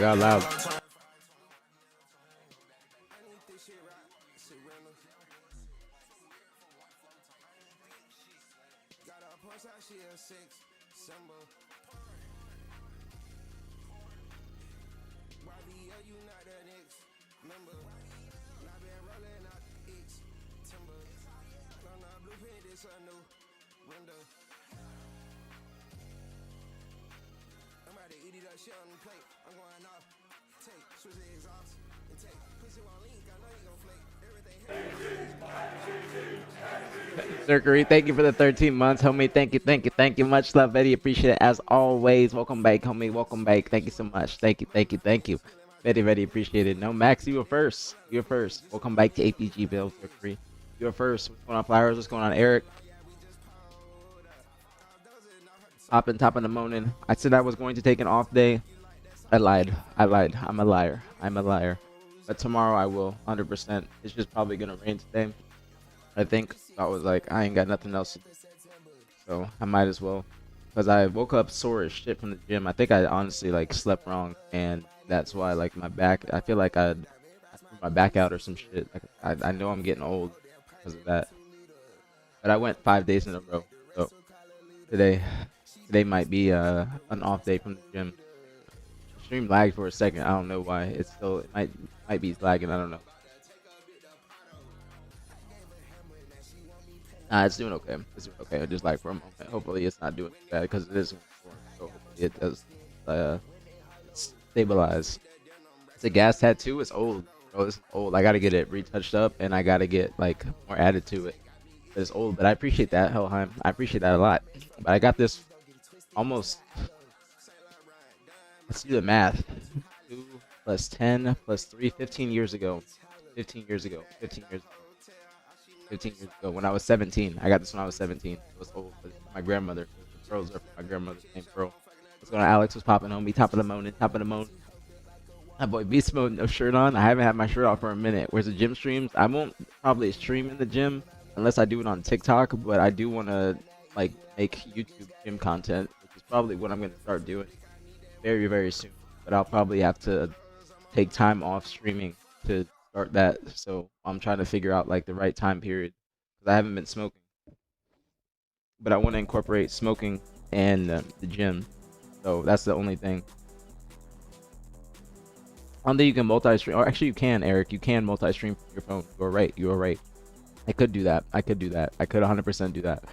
got loud. Zerkery, thank you for the 13 months, homie. Thank you. Much love, Betty. Appreciate it as always. Welcome back, homie. Welcome back. Thank you so much. Thank you. Very appreciate it. No, Max, you were first. Welcome back to aPGS, Bill. Zerkery. You were first. What's going on, Flowers? What's going on, Eric? Top of the morning. I said I was going to take an off day. I lied. I'm a liar. But tomorrow I will, 100%. It's just probably gonna rain today. I think I was like, I ain't got nothing else to do, so I might as well. Cause I woke up sore as shit from the gym. I think I honestly like slept wrong, and that's why like my back. I feel like I threw my back out or some shit. Like, I know I'm getting old because of that. But I went 5 days in a row, so today might be an off day from the gym. Stream lagged for a second. I don't know why. It might be lagging. I don't know. Nah, it's doing okay. Just like for a moment. Hopefully, it's not doing bad because it is. So hopefully it does stabilize. It's a gas tattoo. It's old. Bro, it's old. I gotta get it retouched up, and I gotta get like more added to it. It's old, but I appreciate that, Helheim. I appreciate that a lot. But I got this almost. Let's do the math. 2 plus 10 plus 3, 15 years ago. 15 years ago when I was 17. I got this when I was 17. It was old. My grandmother. The pearls are from my grandmother's name, Pearl. What's going on, Alex? Was popping on me. Top of the morning. My boy Beast Mode, no shirt on. I haven't had my shirt off for a minute. Where's the gym streams? I won't probably stream in the gym unless I do it on TikTok, but I do want to like make YouTube gym content, which is probably what I'm going to start doing very soon. But I'll probably have to take time off streaming to start that. So I'm trying to figure out like the right time period because I haven't been smoking, but I want to incorporate smoking and the gym. So that's the only thing. I don't think you can multi-stream, or actually you can, Eric. You can multi-stream from your phone. You are right. I could do that. I could 100% do that.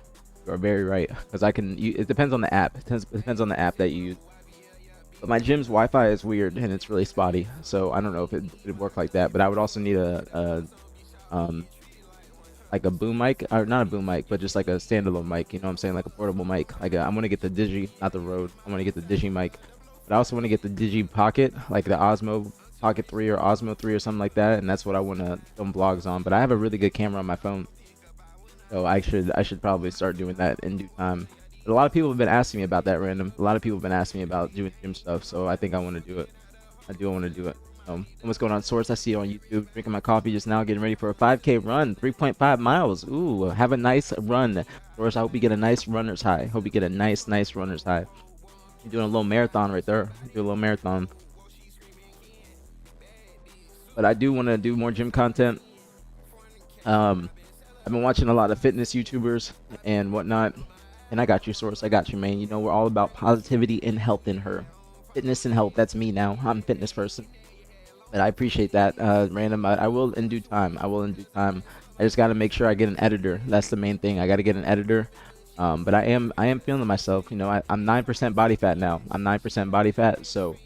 You are very right, because I can. It depends on the app. It depends on the app that you use. But my gym's Wi-Fi is weird and it's really spotty, so I don't know if it would work like that. But I would also need like a boom mic, or not a boom mic, but just like a standalone mic. You know what I'm saying? Like a portable mic. Like I'm gonna get the Digi, not the Rode. I'm gonna get the Digi mic, but I also want to get the Digi Pocket, like the Osmo Pocket 3 or Osmo 3 or something like that. And that's what I want to film vlogs on. But I have a really good camera on my phone, so I should probably start doing that in due time. A lot of people have been asking me about that, random. A lot of people have been asking me about doing gym stuff, so I think I want to do it. I do want to do it. What's going on, Source? I see you on YouTube. Drinking my coffee just now, getting ready for a 5K run, 3.5 miles. Ooh, have a nice run, Source. I hope you get a nice runner's high. Hope you get a nice runner's high. You're doing a little marathon right there. Do a little marathon. But I do want to do more gym content. I've been watching a lot of fitness YouTubers and whatnot. And I got you, Source. I got you, man. You know, we're all about positivity and health in her. Fitness and health. That's me now. I'm a fitness person. But I appreciate that, random. I will in due time. I just got to make sure I get an editor. That's the main thing. I got to get an editor. But I am feeling myself. You know, I'm 9% body fat now. I'm 9% body fat. So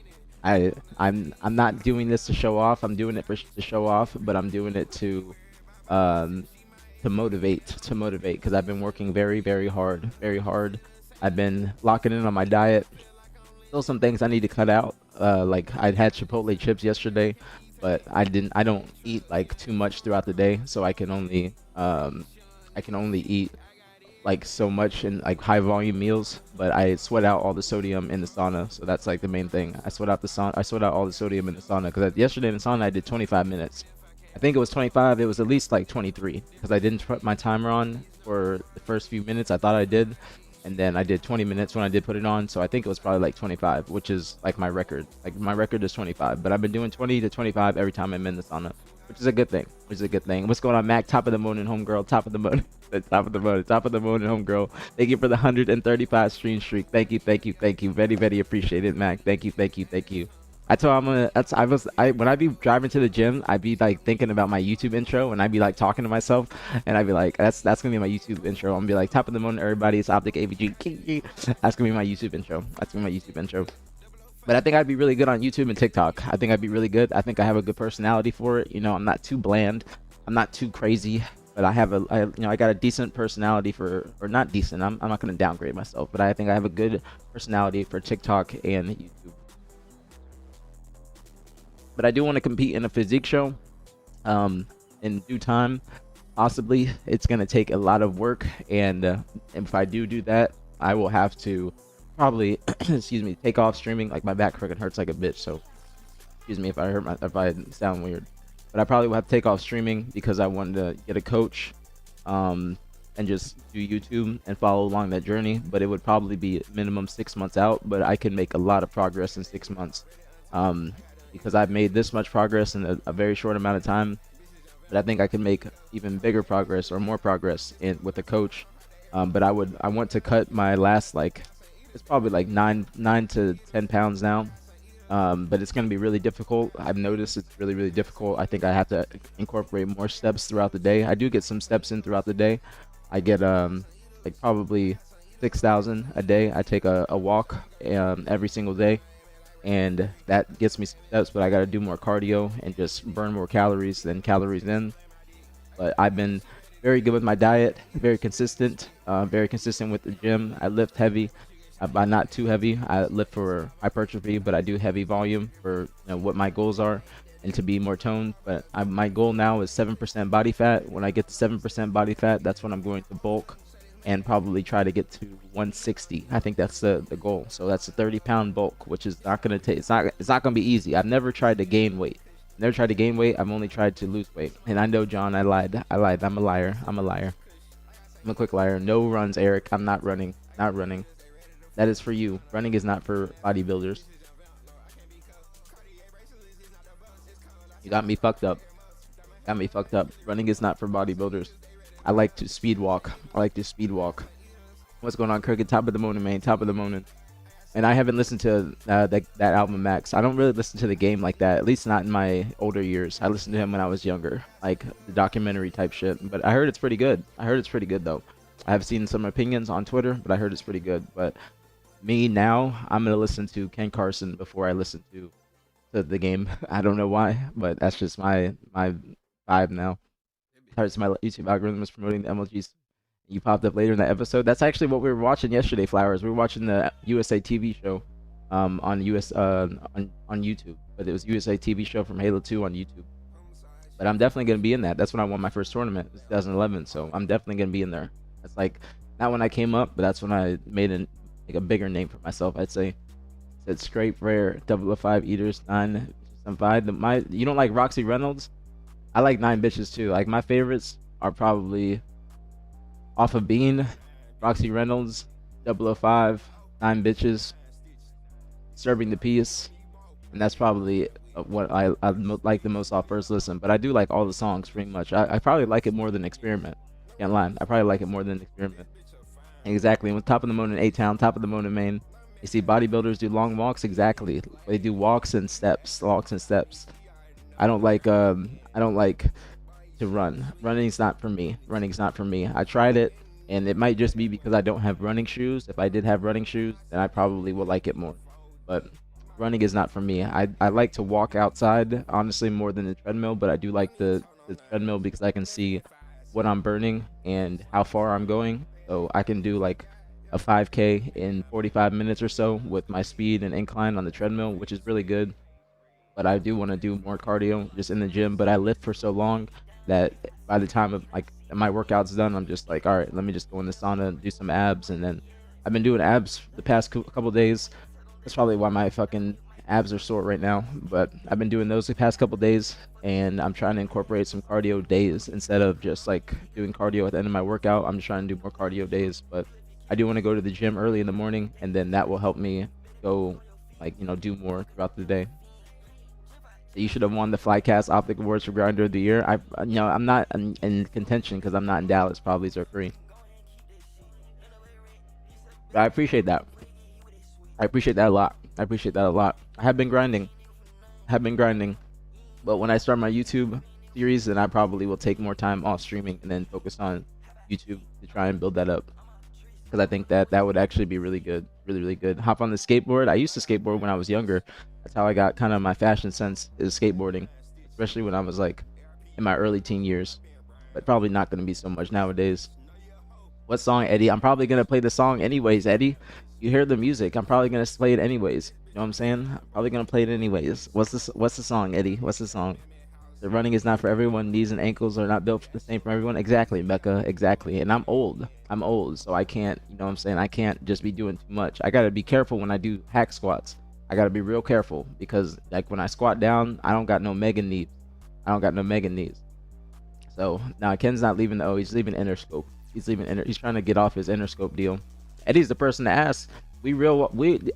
I'm not doing this to show off. I'm doing it to show off. But I'm doing it to motivate, because I've been working very hard. I've been locking in on my diet. Still some things I need to cut out. Like I had Chipotle chips yesterday, but I don't eat like too much throughout the day, so I can only eat like so much in like high volume meals. But I sweat out all the sodium in the sauna, so that's like the main thing. I sweat out all the sodium in the sauna, because yesterday in the sauna I did 25 minutes. I think it was 25. It was at least like 23, because I didn't put my timer on for the first few minutes. I thought I did, and then I did 20 minutes when I did put it on. So I think it was probably like 25, which is like my record. Like my record is 25, but I've been doing 20 to 25 every time I'm in the sauna, which is a good thing. Which is a good thing. What's going on, Mac? Top of the morning, homegirl. Top of the morning. Top of the morning. Top of the morning, homegirl. Thank you for the 135 stream streak. Thank you, thank you, thank you. Very, very appreciated, Mac. Thank you, thank you, thank you. I told I'm gonna. When I be driving to the gym, I'd be like thinking about my YouTube intro, and I'd be like talking to myself, and I'd be like, that's gonna be my YouTube intro. I'm gonna be like, top of the morning, everybody. It's OpTicaPG. That's gonna be my YouTube intro. That's gonna be my YouTube intro. But I think I'd be really good on YouTube and TikTok. I think I'd be really good. I think I have a good personality for it. You know, I'm not too bland. I'm not too crazy. But I got a decent personality for, or not decent. I'm not gonna downgrade myself. But I think I have a good personality for TikTok and YouTube. But I do want to compete in a physique show in due time. Possibly. It's going to take a lot of work, and if I do that, I will have to probably excuse me, take off streaming. Like my back freaking hurts like a bitch, so excuse me if I sound weird. But I probably will have to take off streaming because I wanted to get a coach and just do YouTube and follow along that journey. But it would probably be minimum 6 months out, but I can make a lot of progress in 6 months. Because I've made this much progress in a very short amount of time, but I think I can make even bigger progress or more progress with a coach. But I want to cut my last, like, it's probably like 9 to 10 pounds now. But it's going to be really difficult. I've noticed it's really, really difficult. I think I have to incorporate more steps throughout the day. I do get some steps in throughout the day. I get like probably 6,000 a day. I take a walk every single day, and that gets me steps, but I got to do more cardio and just burn more calories than calories in. But I've been very good with my diet, very consistent with the gym. I lift heavy, but not too heavy. I lift for hypertrophy, but I do heavy volume for what my goals are and to be more toned. But my goal now is 7% body fat. When I get to 7% body fat, that's when I'm going to bulk and probably try to get to 160. I think that's the goal. So that's a 30-pound bulk, which is not gonna take. It's not gonna be easy. I've never tried to gain weight. Never tried to gain weight. I've only tried to lose weight. And I know, John, I lied. I'm a liar. I'm a quick liar. No runs, Eric. I'm not running. Not running. That is for you. Running is not for bodybuilders. You got me fucked up. Got me fucked up. Running is not for bodybuilders. I like to speed walk. What's going on, Kirk? Top of the morning, man. Top of the morning. And I haven't listened to that album, Max. I don't really listen to the game like that, at least not in my older years. I listened to him when I was younger, like the documentary type shit. But I heard it's pretty good. Though. I have seen some opinions on Twitter, but I heard it's pretty good. But me now, I'm gonna listen to Ken Carson before I listen to the game. I don't know why, but that's just my vibe now. Hurts my YouTube algorithm is promoting the MLGs. You popped up later in the episode. That's actually what we were watching yesterday, Flowers. We were watching the USA TV show on YouTube. But it was USA TV show from Halo 2 on YouTube. But I'm definitely going to be in that. That's when I won my first tournament, 2011. So I'm definitely going to be in there. That's like, not when I came up, but that's when I made a bigger name for myself, I'd say. It said Scrape, Rare, 005, Eaters, 9, 5. You don't like Roxy Reynolds? I like 9 bitches too. Like my favorites are probably Off of Bean, Roxy Reynolds, 005, 9 bitches, Serving the Peace, and that's probably what I like the most off first listen. But I do like all the songs pretty much. I probably like it more than Experiment. Can't lie. I probably like it more than Experiment. Exactly. And with Top of the Moon in A-Town, Top of the Moon in Maine, you see bodybuilders do long walks. Exactly. They do walks and steps. I don't like to run. Running's not for me. I tried it, and it might just be because I don't have running shoes. If I did have running shoes, then I probably would like it more. But running is not for me. I like to walk outside, honestly, more than the treadmill, but I do like the treadmill because I can see what I'm burning and how far I'm going. So I can do like a 5K in 45 minutes or so with my speed and incline on the treadmill, which is really good. But I do want to do more cardio just in the gym. But I lift for so long that by the time of like my workout's done, I'm just like, all right, let me just go in the sauna and do some abs. And then I've been doing abs the past couple days. That's probably why my fucking abs are sore right now. But I've been doing those the past couple days, and I'm trying to incorporate some cardio days instead of just like doing cardio at the end of my workout. I'm just trying to do more cardio days. But I do want to go to the gym early in the morning, and then that will help me go, like, do more throughout the day. You should have won the Flycast Optic Awards for Grinder of the Year. I'm not in contention because I'm not in Dallas. Probably are free. But I appreciate that. I appreciate that a lot. I appreciate that a lot. I have been grinding. But when I start my YouTube series, then I probably will take more time off streaming and then focus on YouTube to try and build that up. Because I think that would actually be really good, really good. Hop on the skateboard. I used to skateboard when I was younger. That's how I got kind of my fashion sense, is skateboarding, especially when I was like in my early teen years. But probably not going to be so much nowadays. What song, Eddie? I'm probably going to play the song anyways, Eddie. You hear the music. I'm probably going to play it anyways. You know what I'm saying? I'm probably going to play it anyways. What's the song, Eddie? What's the song? The running is not for everyone. Knees and ankles are not built the same for everyone. Exactly, Becca. Exactly. And I'm old. So I can't, you know what I'm saying? I can't just be doing too much. I got to be careful when I do hack squats. I got to be real careful because, like, when I squat down, I don't got no mega knees. So now Ken's not leaving the O. He's leaving Interscope. He's trying to get off his Interscope deal. Eddie's the person to ask.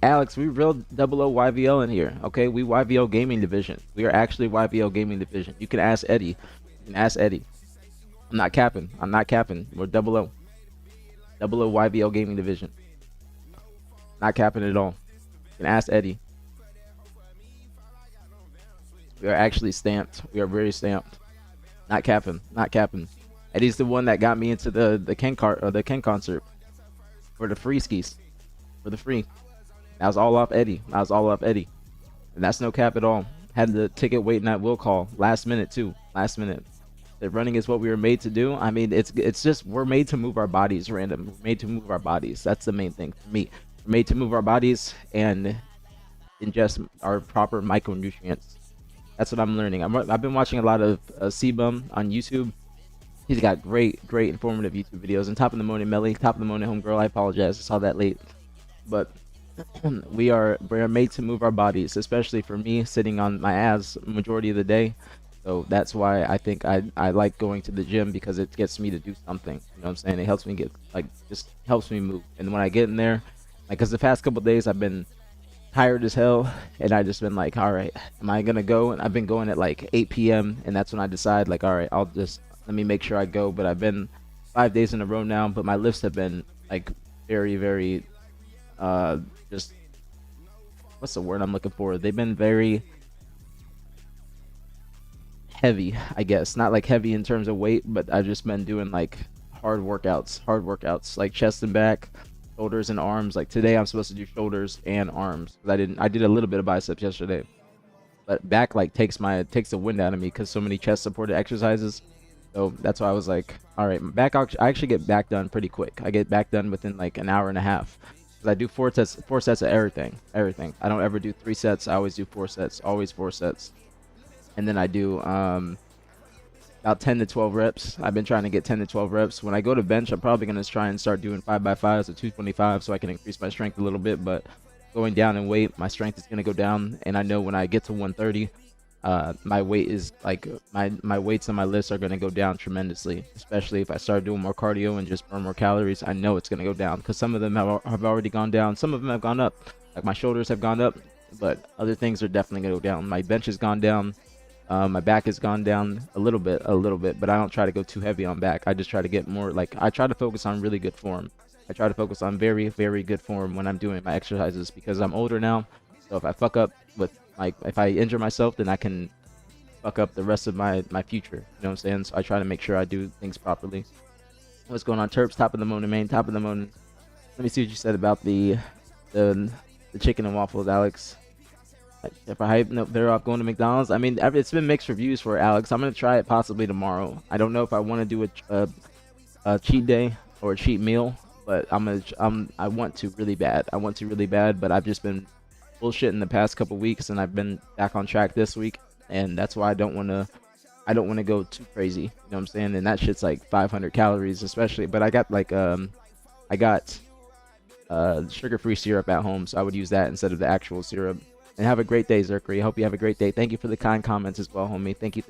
Alex, we real 00 YVL in here, okay? We YVL Gaming Division. We are actually YVL Gaming Division. You can ask Eddie. I'm not capping. We're 00 YVL Gaming Division. Not capping at all. You can ask Eddie. We are actually stamped. We are very stamped. Not capping. Eddie's the one that got me into the Ken concert for the free skis. For the free. That was all off Eddie. And that's no cap at all. Had the ticket waiting at will call. Last minute too. The running is what we were made to do. I mean, it's just, we're made to move our bodies random. We're made to move our bodies. That's the main thing for me. We're made to move our bodies and ingest our proper micronutrients. That's what I'm learning. I've been watching a lot of C-Bum on YouTube. He's got great informative YouTube videos. And Top of the Morning Melly, Top of the Morning Homegirl, I apologize. I saw that late. But we're made to move our bodies, especially for me, sitting on my ass majority of the day. So that's why I think I like going to the gym, because it gets me to do something. You know what I'm saying? It helps me just helps me move. And when I get in there, because the past couple days I've been tired as hell, and I just been like, all right, am I gonna go? And I've been going at like 8 p.m. and that's when I decide, like, all right, let me make sure I go. But I've been 5 days in a row now, but my lifts have been like very just, what's the word I'm looking for? They've been very heavy, I guess. Not like heavy in terms of weight, but I've just been doing like hard workouts, like chest and back, shoulders and arms. Like today I'm supposed to do shoulders and arms, because I did a little bit of biceps yesterday, but back like takes the wind out of me because so many chest supported exercises. So that's why I was like, all right, back, I actually get back done pretty quick. I get back done within like an hour and a half. I do four sets of everything. I don't ever do 3 sets. I always do 4 sets, always 4 sets. And then I do about 10 to 12 reps. I've been trying to get 10 to 12 reps. When I go to bench, I'm probably going to try and start doing 5x5s or 225 so I can increase my strength a little bit. But going down in weight, my strength is going to go down. And I know when I get to 130, my weight is like, my weights on my lifts are going to go down tremendously, especially if I start doing more cardio and just burn more calories. I know it's going to go down, because some of them have already gone down. Some of them have gone up, like my shoulders have gone up, but other things are definitely going to go down. My bench has gone down, my back has gone down a little bit, but I don't try to go too heavy on back. I just try to get more, like, I try to focus on really good form. I try to focus on very good form when I'm doing my exercises, because I'm older now. So if I fuck up with, like, if I injure myself, then I can fuck up the rest of my future. You know what I'm saying? So I try to make sure I do things properly. What's going on, Terps? Top of the morning, man. Top of the morning. Let me see what you said about the chicken and waffles, Alex. If I hype, nope, they're off going to McDonald's. I mean, it's been mixed reviews for Alex. I'm gonna try it possibly tomorrow. I don't know if I want to do a cheat day or a cheat meal, but I want to really bad. But I've just been bullshitting the past couple weeks, and I've been back on track this week, and that's why I don't want to go too crazy. You know what I'm saying? And that shit's like 500 calories, especially. But I got like sugar-free syrup at home, so I would use that instead of the actual syrup. And have a great day, Zerkery. Hope you have a great day. Thank you for the kind comments as well, homie. Thank you.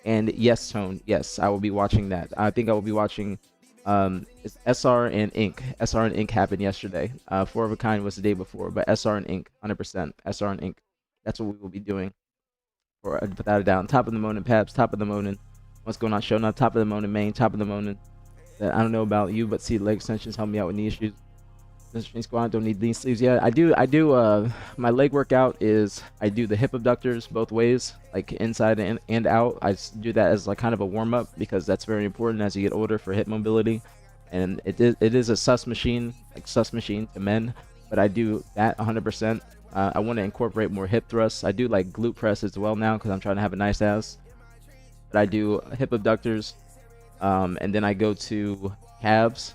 And yes, Tone. Yes, I will be watching that. I think I will be watching It's SR and Ink. SR and Ink happened yesterday. Four of a kind was the day before, but SR and Ink, 100%. SR and Ink. That's what we will be doing. Or without a doubt. Top of the morning, Paps. Top of the morning. What's going on? Showing up. Top of the morning, main. Top of the morning. I don't know about you, but see, leg extensions help me out with knee issues. Squat, don't need knee sleeves. Yeah, I do. My leg workout is I do the hip abductors both ways, like inside and out. I do that as like kind of a warm up because that's very important as you get older for hip mobility. And it is a sus machine, like sus machine to men, but I do that 100%. I want to incorporate more hip thrusts. I do like glute press as well now because I'm trying to have a nice ass. But I do hip abductors, and then I go to calves.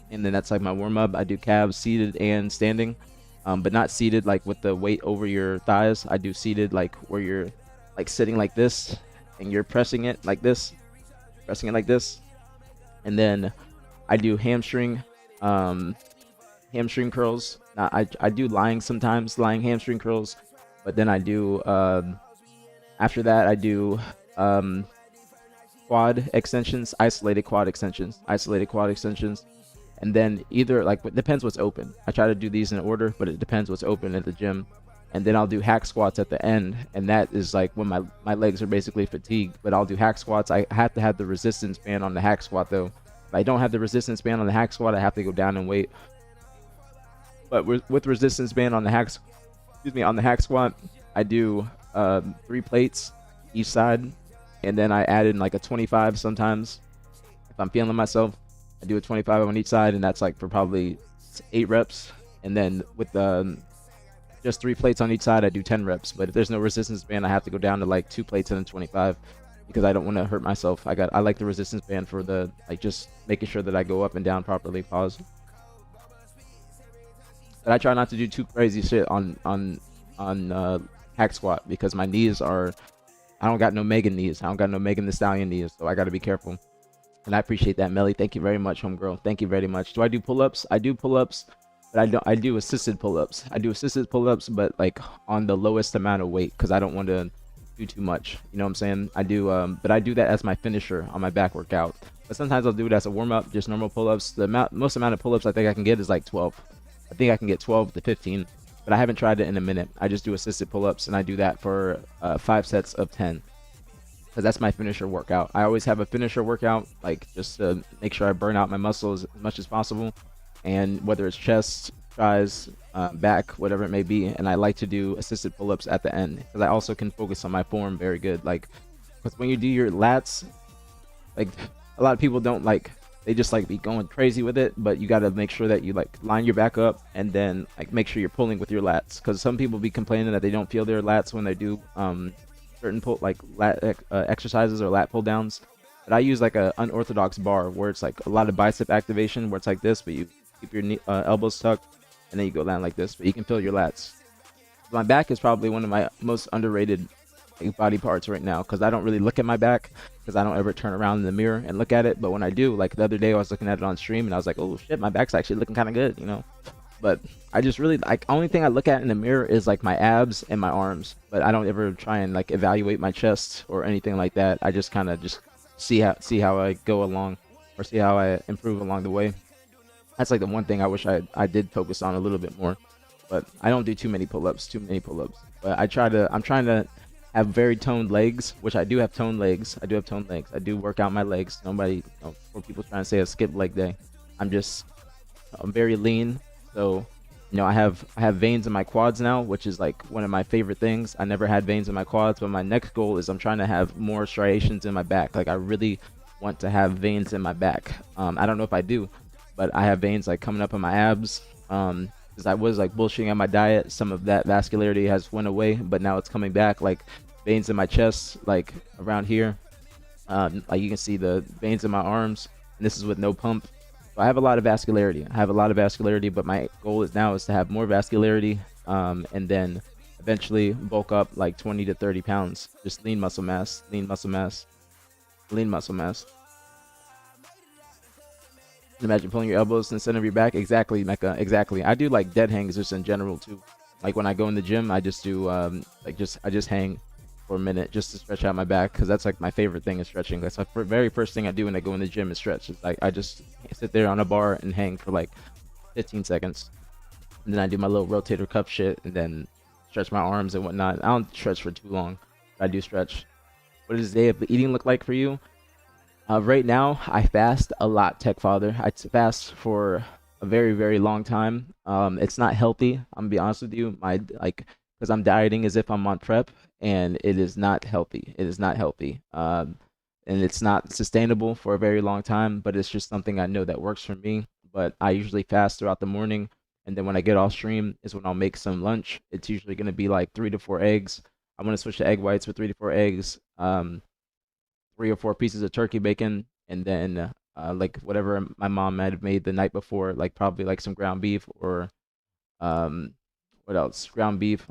And then that's like my warm-up. I do calves seated and standing, but not seated like with the weight over your thighs. I do seated like where you're like sitting like this and you're pressing it like this, and then I do hamstring curls. Now, I do lying sometimes, lying hamstring curls, but then I do after that I do quad extensions, isolated quad extensions. And then either like it depends what's open. I try to do these in order, but it depends what's open at the gym. And then I'll do hack squats at the end, and that is like when my legs are basically fatigued. But I'll do hack squats. I have to have the resistance band on the hack squat though. If I don't have the resistance band on the hack squat, I have to go down and weight. But with resistance band on the hack squat, I do 3 plates each side, and then I add in like a 25 sometimes if I'm feeling myself. I do a 25 on each side, and that's like for probably 8 reps. And then with just 3 plates on each side, I do 10 reps. But if there's no resistance band, I have to go down to like 2 plates and then 25 because I don't want to hurt myself. I like the resistance band for the like just making sure that I go up and down properly. Pause. But I try not to do too crazy shit on hack squat because my knees are. I don't got no Megan knees. I don't got no Megan Thee Stallion knees, so I got to be careful. And I appreciate that, Melly. Thank you very much, homegirl. Thank you very much. Do I do pull-ups? I do pull-ups, but I do assisted pull-ups. But like on the lowest amount of weight because I don't want to do too much. You know what I'm saying? I do, but I do that as my finisher on my back workout. But sometimes I'll do it as a warm-up, just normal pull-ups. The most amount of pull-ups I think I can get is like 12. I think I can get 12 to 15, but I haven't tried it in a minute. I just do assisted pull-ups, and I do that for 5 sets of 10. Because that's my finisher workout. I always have a finisher workout, like just to make sure I burn out my muscles as much as possible, and whether it's chest, thighs, back, whatever it may be. And I like to do assisted pull-ups at the end because I also can focus on my form very good. Like, because when you do your lats, like a lot of people don't like, they just like be going crazy with it, but you got to make sure that you like line your back up and then like make sure you're pulling with your lats. Because some people be complaining that they don't feel their lats when they do certain lat exercises or lat pull downs, but I use like a unorthodox bar where it's like a lot of bicep activation where it's like this, but you keep your elbows tucked and then you go down like this, but you can feel your lats. My back is probably one of my most underrated body parts right now because I don't really look at my back because I don't ever turn around in the mirror and look at it. But when I do, like the other day I was looking at it on stream and I was like, oh shit, my back's actually looking kind of good, you know. But I just really like, only thing I look at in the mirror is like my abs and my arms, but I don't ever try and like evaluate my chest or anything like that. I just kind of just see how I go along or see how I improve along the way. That's like the one thing I wish I did focus on a little bit more, but I don't do too many pull-ups. But I'm trying to have very toned legs, which I do have toned legs. I do work out my legs. Nobody, for people trying to say a skip leg day, I'm very lean. So, I have veins in my quads now, which is like one of my favorite things. I never had veins in my quads, but my next goal is I'm trying to have more striations in my back. Like I really want to have veins in my back. I don't know if I do, but I have veins like coming up in my abs. Because I was like bullshitting on my diet. Some of that vascularity has went away, but now it's coming back. Like veins in my chest, like around here. Like you can see the veins in my arms, and this is with no pump. So I have a lot of vascularity. But my goal is to have more vascularity, and then eventually bulk up like 20 to 30 pounds. Just lean muscle mass. Imagine pulling your elbows in the center of your back. Exactly, Mecca. Exactly. I do like dead hangs just in general too. Like when I go in the gym, I just do I just hang. for a minute just to stretch out my back, because that's like my favorite thing is stretching. That's the very first thing I do when I go in the gym is stretch. It's like I just sit there on a bar and hang for like 15 seconds, and then I do my little rotator cuff shit, and then stretch my arms and whatnot. I don't stretch for too long, but I do stretch. What does day of eating look like for you? Right now, I fast a lot, Tech Father. I fast for a very, very long time. It's not healthy. I'm gonna be honest with you. My like, because I'm dieting as if I'm on prep, and it is not healthy. It is not healthy. And it's not sustainable for a very long time. But it's just something I know that works for me. But I usually fast throughout the morning, and then when I get off stream is when I'll make some lunch. It's usually gonna be like 3 to 4 eggs. I'm gonna switch to egg whites with 3 to 4 eggs. 3 or 4 pieces of turkey bacon, and then like whatever my mom might have made the night before, like probably like some ground beef or um, what else? Ground beef.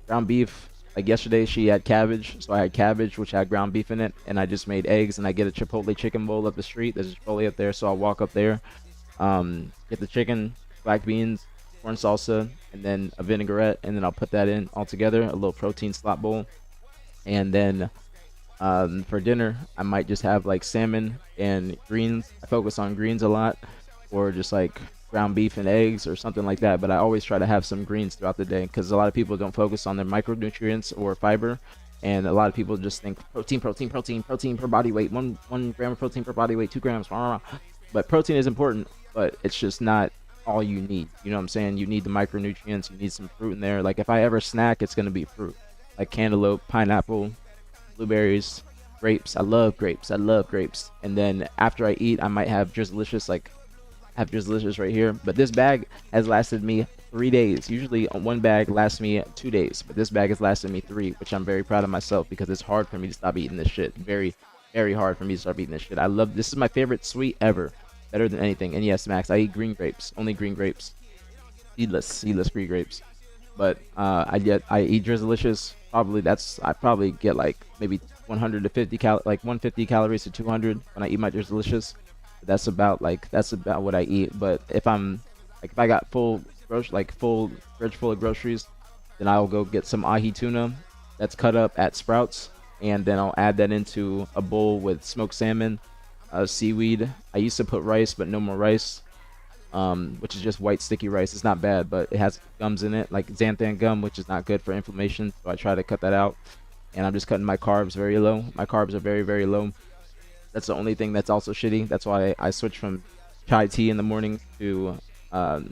Like yesterday, she had cabbage, so I had cabbage which had ground beef in it, and I just made eggs. And I get a Chipotle chicken bowl up the street. There's a Chipotle up there, so I'll walk up there, get the chicken, black beans, corn salsa, and then a vinaigrette, and then I'll put that in all together, a little protein slop bowl, and then for dinner, I might just have like salmon and greens. I focus on greens a lot, or just like ground beef and eggs or something like that. But I always try to have some greens throughout the day, because a lot of people don't focus on their micronutrients or fiber, and a lot of people just think protein, protein, protein, protein per body weight, one gram of protein per body weight, 2 grams. But protein is important, but it's just not all you need. You know what I'm saying? You need the micronutrients. You need some fruit in there. Like if I ever snack, it's gonna be fruit, like cantaloupe, pineapple, blueberries, grapes. I love grapes. I love grapes. And then after I eat, I might have Drizzlicious, like have Drizzlicious right here. But this bag has lasted me 3 days. Usually one bag lasts me 2 days, but this bag has lasted me 3, which I'm very proud of myself, because it's hard for me to stop eating this shit. Very, very hard for me to stop eating this shit. I love this. Is my favorite sweet ever. Better than anything. And yes, Max, I eat green grapes. Only green grapes. Seedless green grapes. But I eat Drizzlicious. I probably get like maybe 150 calories to 200 when I eat my Drizzlicious. That's about what I eat. But if I got full fridge full of groceries, then I'll go get some ahi tuna that's cut up at Sprouts, and then I'll add that into a bowl with smoked salmon, seaweed. I used to put rice, but no more rice. Which is just white sticky rice. It's not bad, but it has gums in it, like xanthan gum, which is not good for inflammation. So I try to cut that out, and I'm just cutting my carbs very low. My carbs are very, very low. That's the only thing that's also shitty. That's why I switched from chai tea in the morning to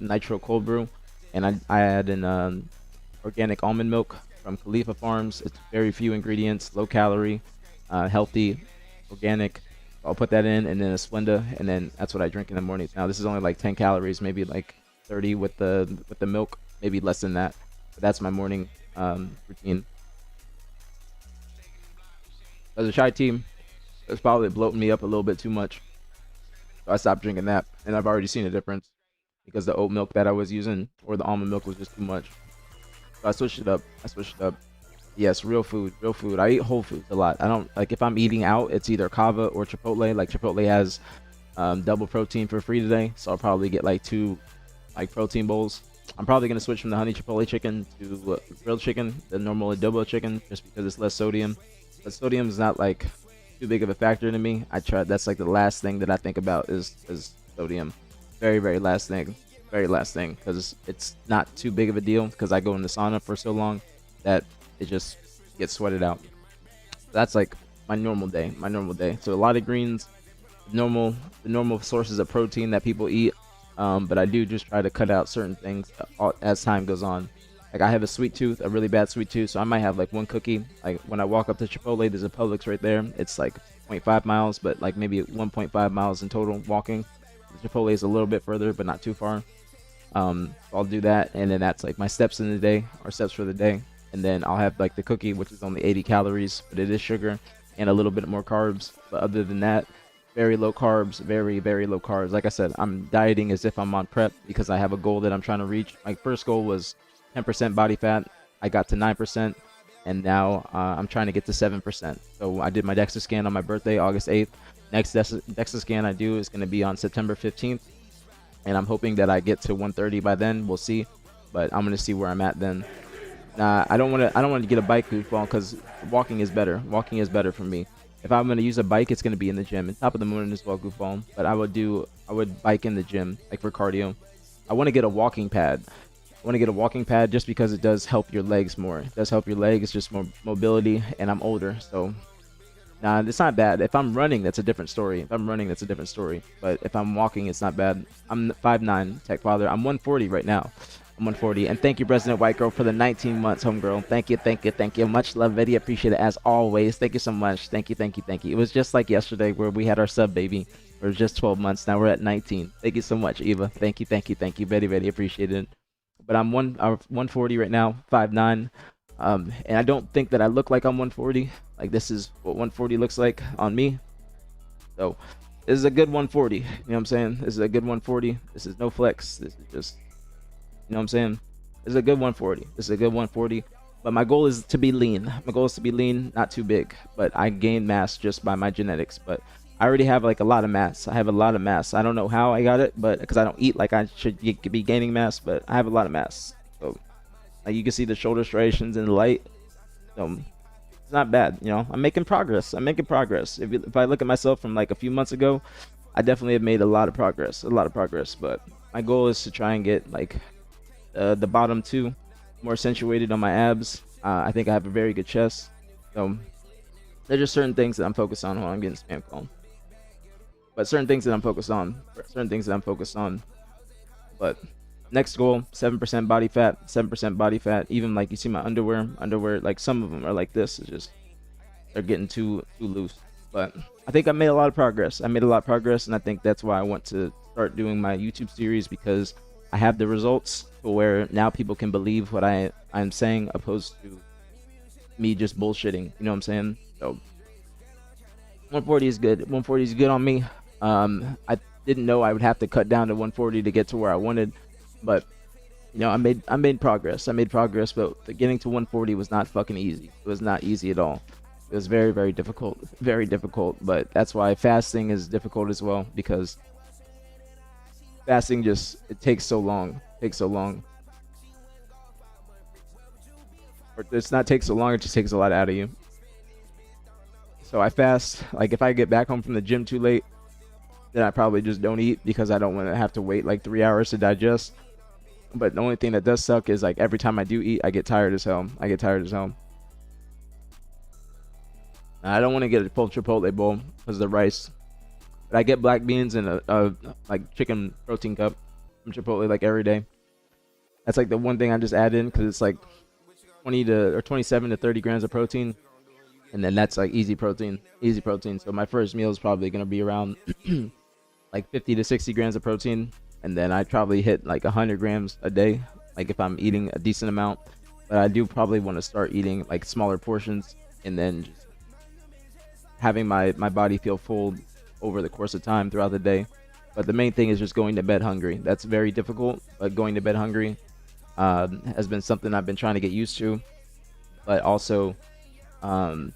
nitro cold brew, and I add in organic almond milk from Khalifa Farms. It's very few ingredients, low calorie, healthy, organic. I'll put that in, and then a Splenda, and then that's what I drink in the mornings. Now this is only like 10 calories, maybe like 30 with the milk, maybe less than that. But that's my morning routine. As a chai tea, it's probably bloating me up a little bit too much, so I stopped drinking that, and I've already seen a difference, because the oat milk that I was using or the almond milk was just too much. So I switched it up. Yes, real food. I eat whole foods a lot. I don't like, if I'm eating out, it's either Kava or Chipotle. Like Chipotle has double protein for free today, so I'll probably get like 2 like protein bowls. I'm probably gonna switch from the honey Chipotle chicken to grilled chicken, the normal adobo chicken, just because it's less sodium. But sodium is not like too big of a factor to me. That's like the last thing that I think about is sodium. Very, very last thing, because it's not too big of a deal, because I go in the sauna for so long that it just gets sweated out. That's like my normal day. So a lot of greens, the normal sources of protein that people eat. But I do just try to cut out certain things as time goes on. Like I have a sweet tooth, a really bad sweet tooth, so I might have like one cookie. Like when I walk up to Chipotle, there's a Publix right there. It's like 0.5 miles, but like maybe 1.5 miles in total walking. The Chipotle is a little bit further, but not too far. I'll do that, and then that's like my steps in the day, or steps for the day. And then I'll have like the cookie, which is only 80 calories, but it is sugar and a little bit more carbs. But other than that, very low carbs, very, very low carbs. Like I said, I'm dieting as if I'm on prep, because I have a goal that I'm trying to reach. My first goal was 10% body fat. I got to 9%, and now I'm trying to get to 7%. So I did my DEXA scan on my birthday, August 8th. Next DEXA scan I do is going to be on September 15th, and I'm hoping that I get to 130 by then. We'll see, but I'm going to see where I'm at then. Nah, I don't want to get a bike goofball because walking is better. Walking is better for me. If I'm gonna use a bike, it's gonna be in the gym. And top of the morning as well, goofball. But I would bike in the gym, like for cardio. I want to get a walking pad. I want to get a walking pad just because it does help your legs more. It does help your legs, just more mobility, and I'm older, so nah, it's not bad. If I'm running, that's a different story. If I'm running, that's a different story. But if I'm walking, it's not bad. I'm 5'9", Tech Father. I'm 140 right now. I'm 140. And thank you, President White Girl, for the 19 months, homegirl. Thank you, thank you, thank you. Much love, Very appreciate it as always. Thank you so much. Thank you, thank you, thank you. It was just like yesterday where we had our sub baby for just 12 months. Now we're at 19. Thank you so much, Eva. Thank you, thank you, thank you. Very, very appreciated. But I'm 140 right now, 5'9". And I don't think that I look like I'm 140. Like this is what 140 looks like on me. So this is a good 140. You know what I'm saying? This is a good 140. This is no flex. This is just, you know what I'm saying? This is a good 140. This is a good 140. But my goal is to be lean. My goal is to be lean, not too big. But I gain mass just by my genetics. But I already have like a lot of mass. I have a lot of mass. I don't know how I got it, but because I don't eat like I should be gaining mass, but I have a lot of mass. So like you can see the shoulder striations in the light. So it's not bad, you know. I'm making progress. I'm making progress. If I look at myself from like a few months ago, I definitely have made a lot of progress. A lot of progress. But my goal is to try and get like the bottom two more accentuated on my abs. I think I have a very good chest. So there's just certain things that I'm focused on. While I'm getting spam call. But certain things that I'm focused on. Certain things that I'm focused on. But next goal, 7% body fat, 7% body fat. Even like you see my underwear, like some of them are like this. It's just they're getting too loose. But I think I made a lot of progress. I made a lot of progress, and I think that's why I want to start doing my YouTube series, because I have the results to where now people can believe what I'm saying, opposed to me just bullshitting. You know what I'm saying? So 140 is good. 140 is good on me. I didn't know I would have to cut down to 140 to get to where I wanted, but you know, I made progress. I made progress, but getting to 140 was not fucking easy. It was not easy at all. It was very, very difficult. Very difficult. But that's why fasting is difficult as well, because fasting it takes so long. It takes so long. Or it's not take so long, it just takes a lot out of you. So I fast. Like if I get back home from the gym too late, then I probably just don't eat, because I don't want to have to wait like 3 hours to digest. But the only thing that does suck is like every time I do eat, I get tired as hell. I get tired as hell. I don't want to get a full Chipotle bowl because of the rice. But I get black beans and a like chicken protein cup from Chipotle like every day. That's like the one thing I just add in, because it's like 27 to 30 grams of protein. And then that's like easy protein. Easy protein. So my first meal is probably going to be around like 50 to 60 grams of protein, and then I probably hit like 100 grams a day, like if I'm eating a decent amount. But I do probably want to start eating like smaller portions, and then just having my body feel full over the course of time throughout the day. But the main thing is just going to bed hungry. That's very difficult, but going to bed hungry has been something I've been trying to get used to. But also, what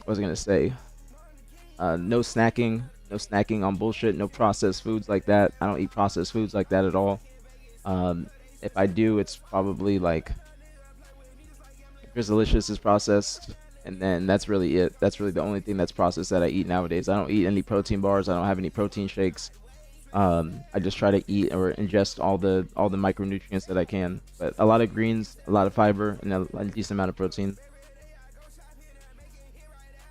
was I gonna say? No snacking. No snacking on bullshit. No processed foods like that. I don't eat processed foods like that at all. If I do, it's probably like Delicious is processed, and then that's really it. That's really the only thing that's processed that I eat nowadays. I don't eat any protein bars. I don't have any protein shakes. I just try to eat or ingest all the micronutrients that I can. But a lot of greens, a lot of fiber, and a decent amount of protein.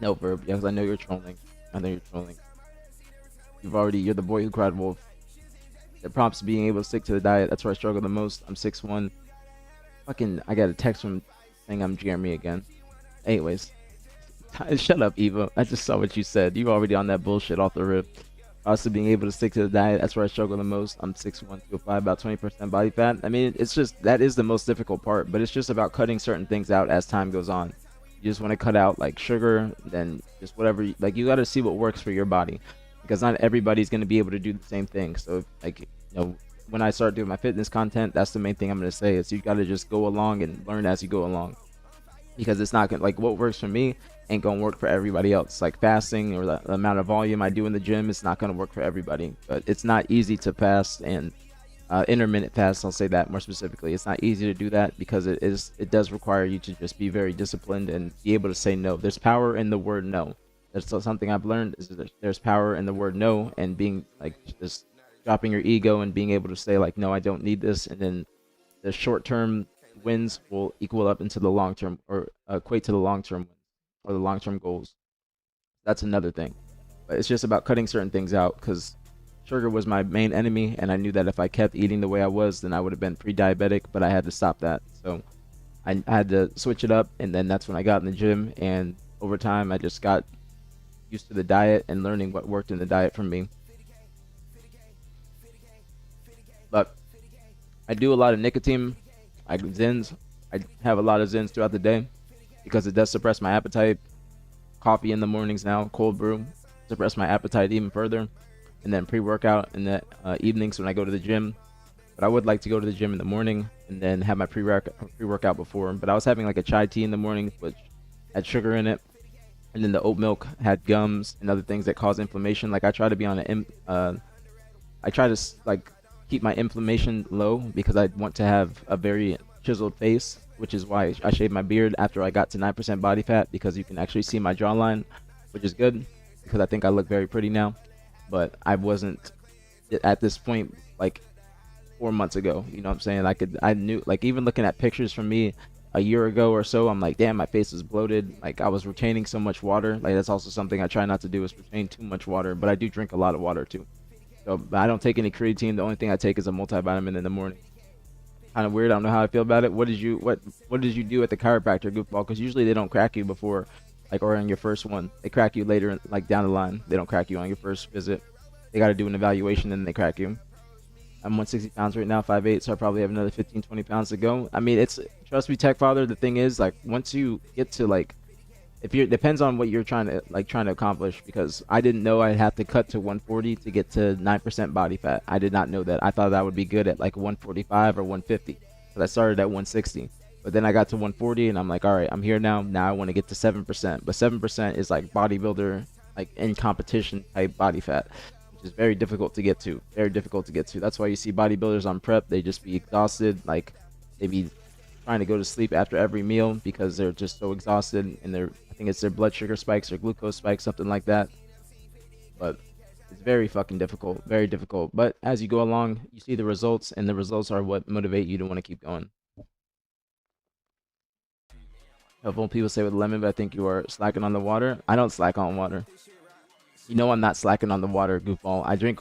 No, Verb, because I know you're trolling. I know you're trolling. You're the boy who cried wolf. The prompts being able to stick to the diet. That's where I struggle the most. I'm 6'1". Fucking, I got a text from saying I'm Jeremy again. Anyways, shut up, Eva. I just saw what you said. You already on that bullshit off the rip. Also being able to stick to the diet. That's where I struggle the most. I'm 6'1", 205, about 20% body fat. I mean, it's just, that is the most difficult part. But it's just about cutting certain things out as time goes on. You just want to cut out like sugar, then just whatever. Like you got to see what works for your body, because not everybody's going to be able to do the same thing. So like, you know, when I start doing my fitness content, that's the main thing I'm going to say is you got to just go along and learn as you go along, because it's not gonna, like what works for me ain't going to work for everybody else. Like fasting or the amount of volume I do in the gym, it's not going to work for everybody. But it's not easy to fast and intermittent fast. I'll say that more specifically. It's not easy to do that because it does require you to just be very disciplined and be able to say no. There's power in the word no. That's something I've learned is that there's power in the word no, and being like just dropping your ego and being able to say like no, I don't need this, and then the short-term wins will equal up into the long-term or equate to the long-term wins or the long-term goals. That's another thing. But it's just about cutting certain things out because sugar was my main enemy, and I knew that if I kept eating the way I was, then I would have been pre-diabetic, but I had to stop that. So I had to switch it up, and then that's when I got in the gym, and over time I just got used to the diet and learning what worked in the diet for me. But I do a lot of nicotine, Zins. I have a lot of Zins throughout the day because it does suppress my appetite. Coffee in the mornings now, cold brew, suppress my appetite even further. And then pre-workout in the evenings when I go to the gym. But I would like to go to the gym in the morning and then have my pre-workout before. But I was having like a chai tea in the morning, which had sugar in it. And then the oat milk had gums and other things that cause inflammation. Like I try to be on I try to like keep my inflammation low because I want to have a very chiseled face, which is why I shaved my beard after I got to 9% body fat, because you can actually see my jawline, which is good because I think I look very pretty now. But I wasn't at this point like 4 months ago. You know what I'm saying? I knew, like, even looking at pictures from me a year ago or so, I'm like, damn, my face is bloated. Like I was retaining so much water. Like that's also something I try not to do, is retain too much water. But I do drink a lot of water too. So I don't take any creatine. The only thing I take is a multivitamin in the morning. Kind of weird. I don't know how I feel about it. What did you do at the chiropractor, goofball? Because usually they don't crack you before, like, or on your first one. They crack you later, like down the line. They don't crack you on your first visit. They got to do an evaluation and then they crack you. I'm 160 pounds right now, 5'8", so I probably have another 15, 20 pounds to go. I mean, trust me, Tech Father. The thing is, like, once you get to like, if you're, depends on what you're trying to accomplish, because I didn't know I'd have to cut to 140 to get to 9% body fat. I did not know that. I thought I would be good at like 145 or 150, because I started at 160. But then I got to 140 and I'm like, all right, I'm here now. Now I want to get to 7%. But 7% is like bodybuilder, like in competition type body fat, which is very difficult to get to. Very difficult to get to. That's why you see bodybuilders on prep. They just be exhausted. Like they be trying to go to sleep after every meal because they're just so exhausted, and I think it's their blood sugar spikes or glucose spikes, something like that. But it's very fucking difficult. Very difficult. But as you go along, you see the results, and the results are what motivate you to want to keep going. Helpful people say with lemon, but I think you are slacking on the water. I don't slack on water. You know I'm not slacking on the water, goofball. I drink.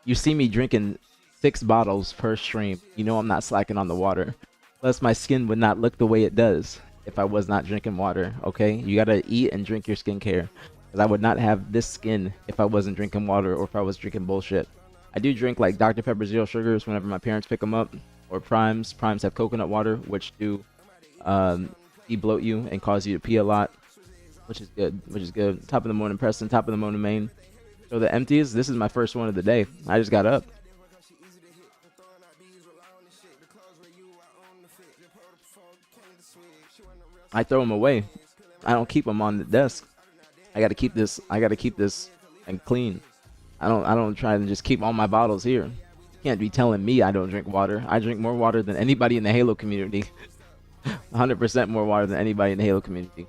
You see me drinking 6 bottles per stream. You know I'm not slacking on the water. Plus, my skin would not look the way it does if I was not drinking water. Okay, you gotta eat and drink your skincare, because I would not have this skin if I wasn't drinking water or if I was drinking bullshit. I do drink like Dr. Pepper Zero Sugars whenever my parents pick them up, or Primes. Primes have coconut water, which do de-bloat you and cause you to pee a lot, which is good. Which is good. Top of the morning, Preston. Top of the morning, Maine. So the empties. This is my first one of the day. I just got up. I throw them away. I don't keep them on the desk. I gotta keep this. I gotta keep this and clean. I don't try to just keep all my bottles here. You can't be telling me I don't drink water. I drink more water than anybody in the Halo community. 100% more water than anybody in the Halo community.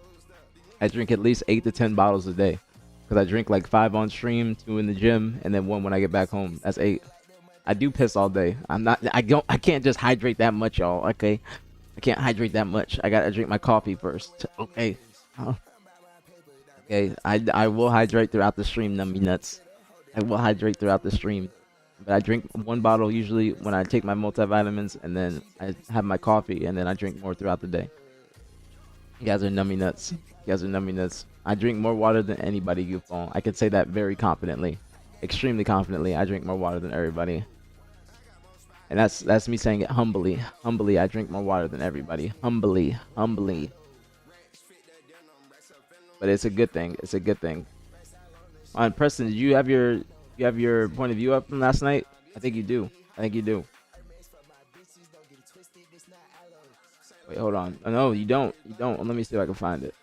I drink at least 8 to 10 bottles a day, because I drink like 5 on stream, 2 in the gym, and then 1 when I get back home. That's 8. I do piss all day. I can't just hydrate that much, y'all. Okay. I can't hydrate that much. I gotta drink my coffee first. Okay. Okay. I will hydrate throughout the stream, nummy nuts. I will hydrate throughout the stream. But I drink 1 bottle usually when I take my multivitamins, and then I have my coffee, and then I drink more throughout the day. You guys are nummy nuts. You guys are nummy nuts. I drink more water than anybody, goofball. I can say that very confidently. Extremely confidently. I drink more water than everybody. And that's me saying it humbly. Humbly, I drink more water than everybody. Humbly. But it's a good thing. It's a good thing. On Preston, did you have your point of view up from last night? I think you do. I think you do. Wait, hold on. Oh, no, you don't. You don't. Let me see if I can find it.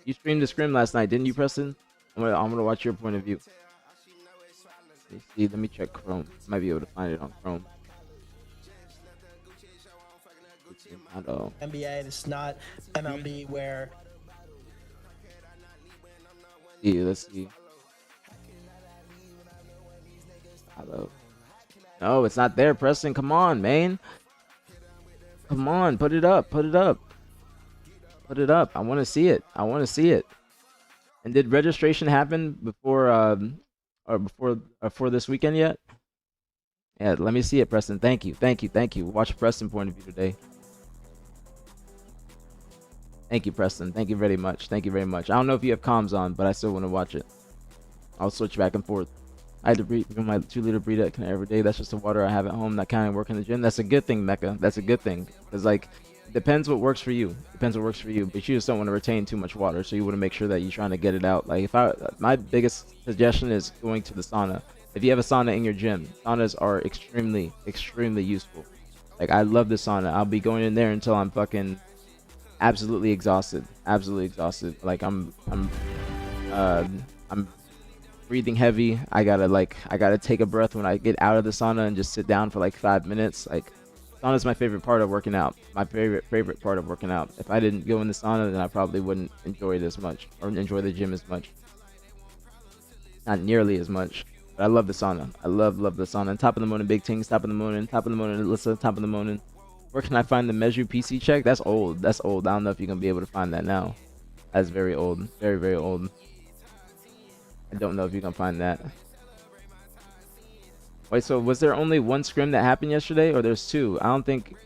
You streamed the scrim last night, didn't you, Preston? I'm gonna watch your point of view. Let me check Chrome. Might be able to find it on Chrome. Hello. NBA. It's not MLB where Let's see. Hello. No, it's not there, Preston. Come on, man. Come on, put it up. Put it up. Put it up. I want to see it. I want to see it. And did registration happen before or for this weekend yet? Yeah, let me see it, Preston. Thank you. Thank you. Thank you. Watch Preston point of view today. Thank you, Preston. Thank you very much. Thank you very much. I don't know if you have comms on, but I still want to watch it. I'll switch back and forth. I had to breathe my 2-liter Brita every day. That's just the water I have at home. That kind of work in the gym. That's a good thing, Mecca. That's a good thing. Because, like, it depends what works for you. Depends what works for you. But you just don't want to retain too much water. So you want to make sure that you're trying to get it out. Like, my biggest suggestion is going to the sauna. If you have a sauna in your gym, saunas are extremely, extremely useful. Like, I love the sauna. I'll be going in there until I'm fucking absolutely exhausted. Absolutely exhausted. Like, I'm breathing heavy. I gotta take a breath when I get out of the sauna and just sit down for like 5 minutes. Like, sauna is my favorite part of working out. My favorite part of working out. If I didn't go in the sauna, then I probably wouldn't enjoy it as much or enjoy the gym as much. Not nearly as much. But I love the sauna. I love the sauna. Top of the morning, big things. Top of the morning. Top of the morning. Alyssa. Top of the morning. Where can I find the Measure PC check? That's old. That's old. I don't know if you're gonna be able to find that now. That's very old. Very, very old. I don't know if you can find that. Wait, so was there only one scrim that happened yesterday, or there's two? I don't think.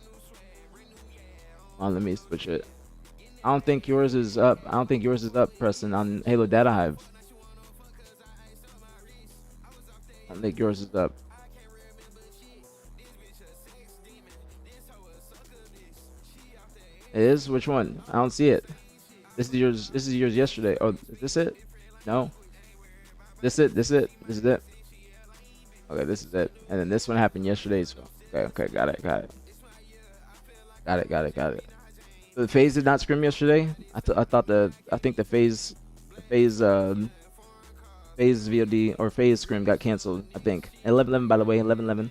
Oh, let me switch it. I don't think yours is up. I don't think yours is up, Preston, on Halo Data Hive. I don't think yours is up. It is? Which one? I don't see it. This is yours. This is yours yesterday. Oh, is this it? No. This it? This it? This is it? Okay, this is it. And then this one happened yesterday as well. Okay, got it. Got it. So the phase did not scrim yesterday. I think the phase VOD or phase scrim got canceled. I think 11:11 by the way, 11:11.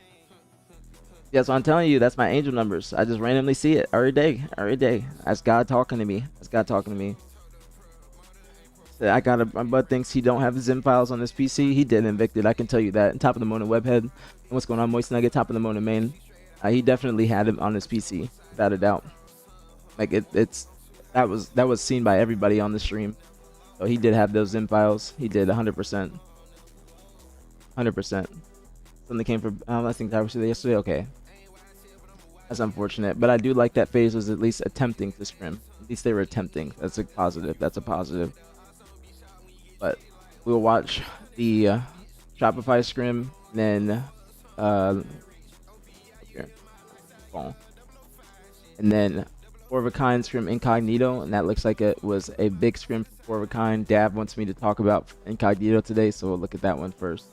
Yeah, so I'm telling you, that's my angel numbers. I just randomly see it every day. That's God talking to me. I got my bud thinks he don't have Zim files on his PC. He did Invicted. I can tell you that. And top of the morning, Webhead. And what's going on, Moist Nugget? Top of the morning, man. He definitely had him on his PC, without a doubt. Like that was seen by everybody on the stream. So he did have those Zim files. He did 100%. 100%. Something came from I think that was yesterday. Okay. That's unfortunate, but I do like that FaZe was at least attempting to scrim. At least they were attempting. That's a positive. But we'll watch the Shopify scrim, then here, and then 4 of a kind scrim Incognito, and that looks like it was a big scrim for 4 of a kind. Dab wants me to talk about Incognito today, so we'll look at that one first.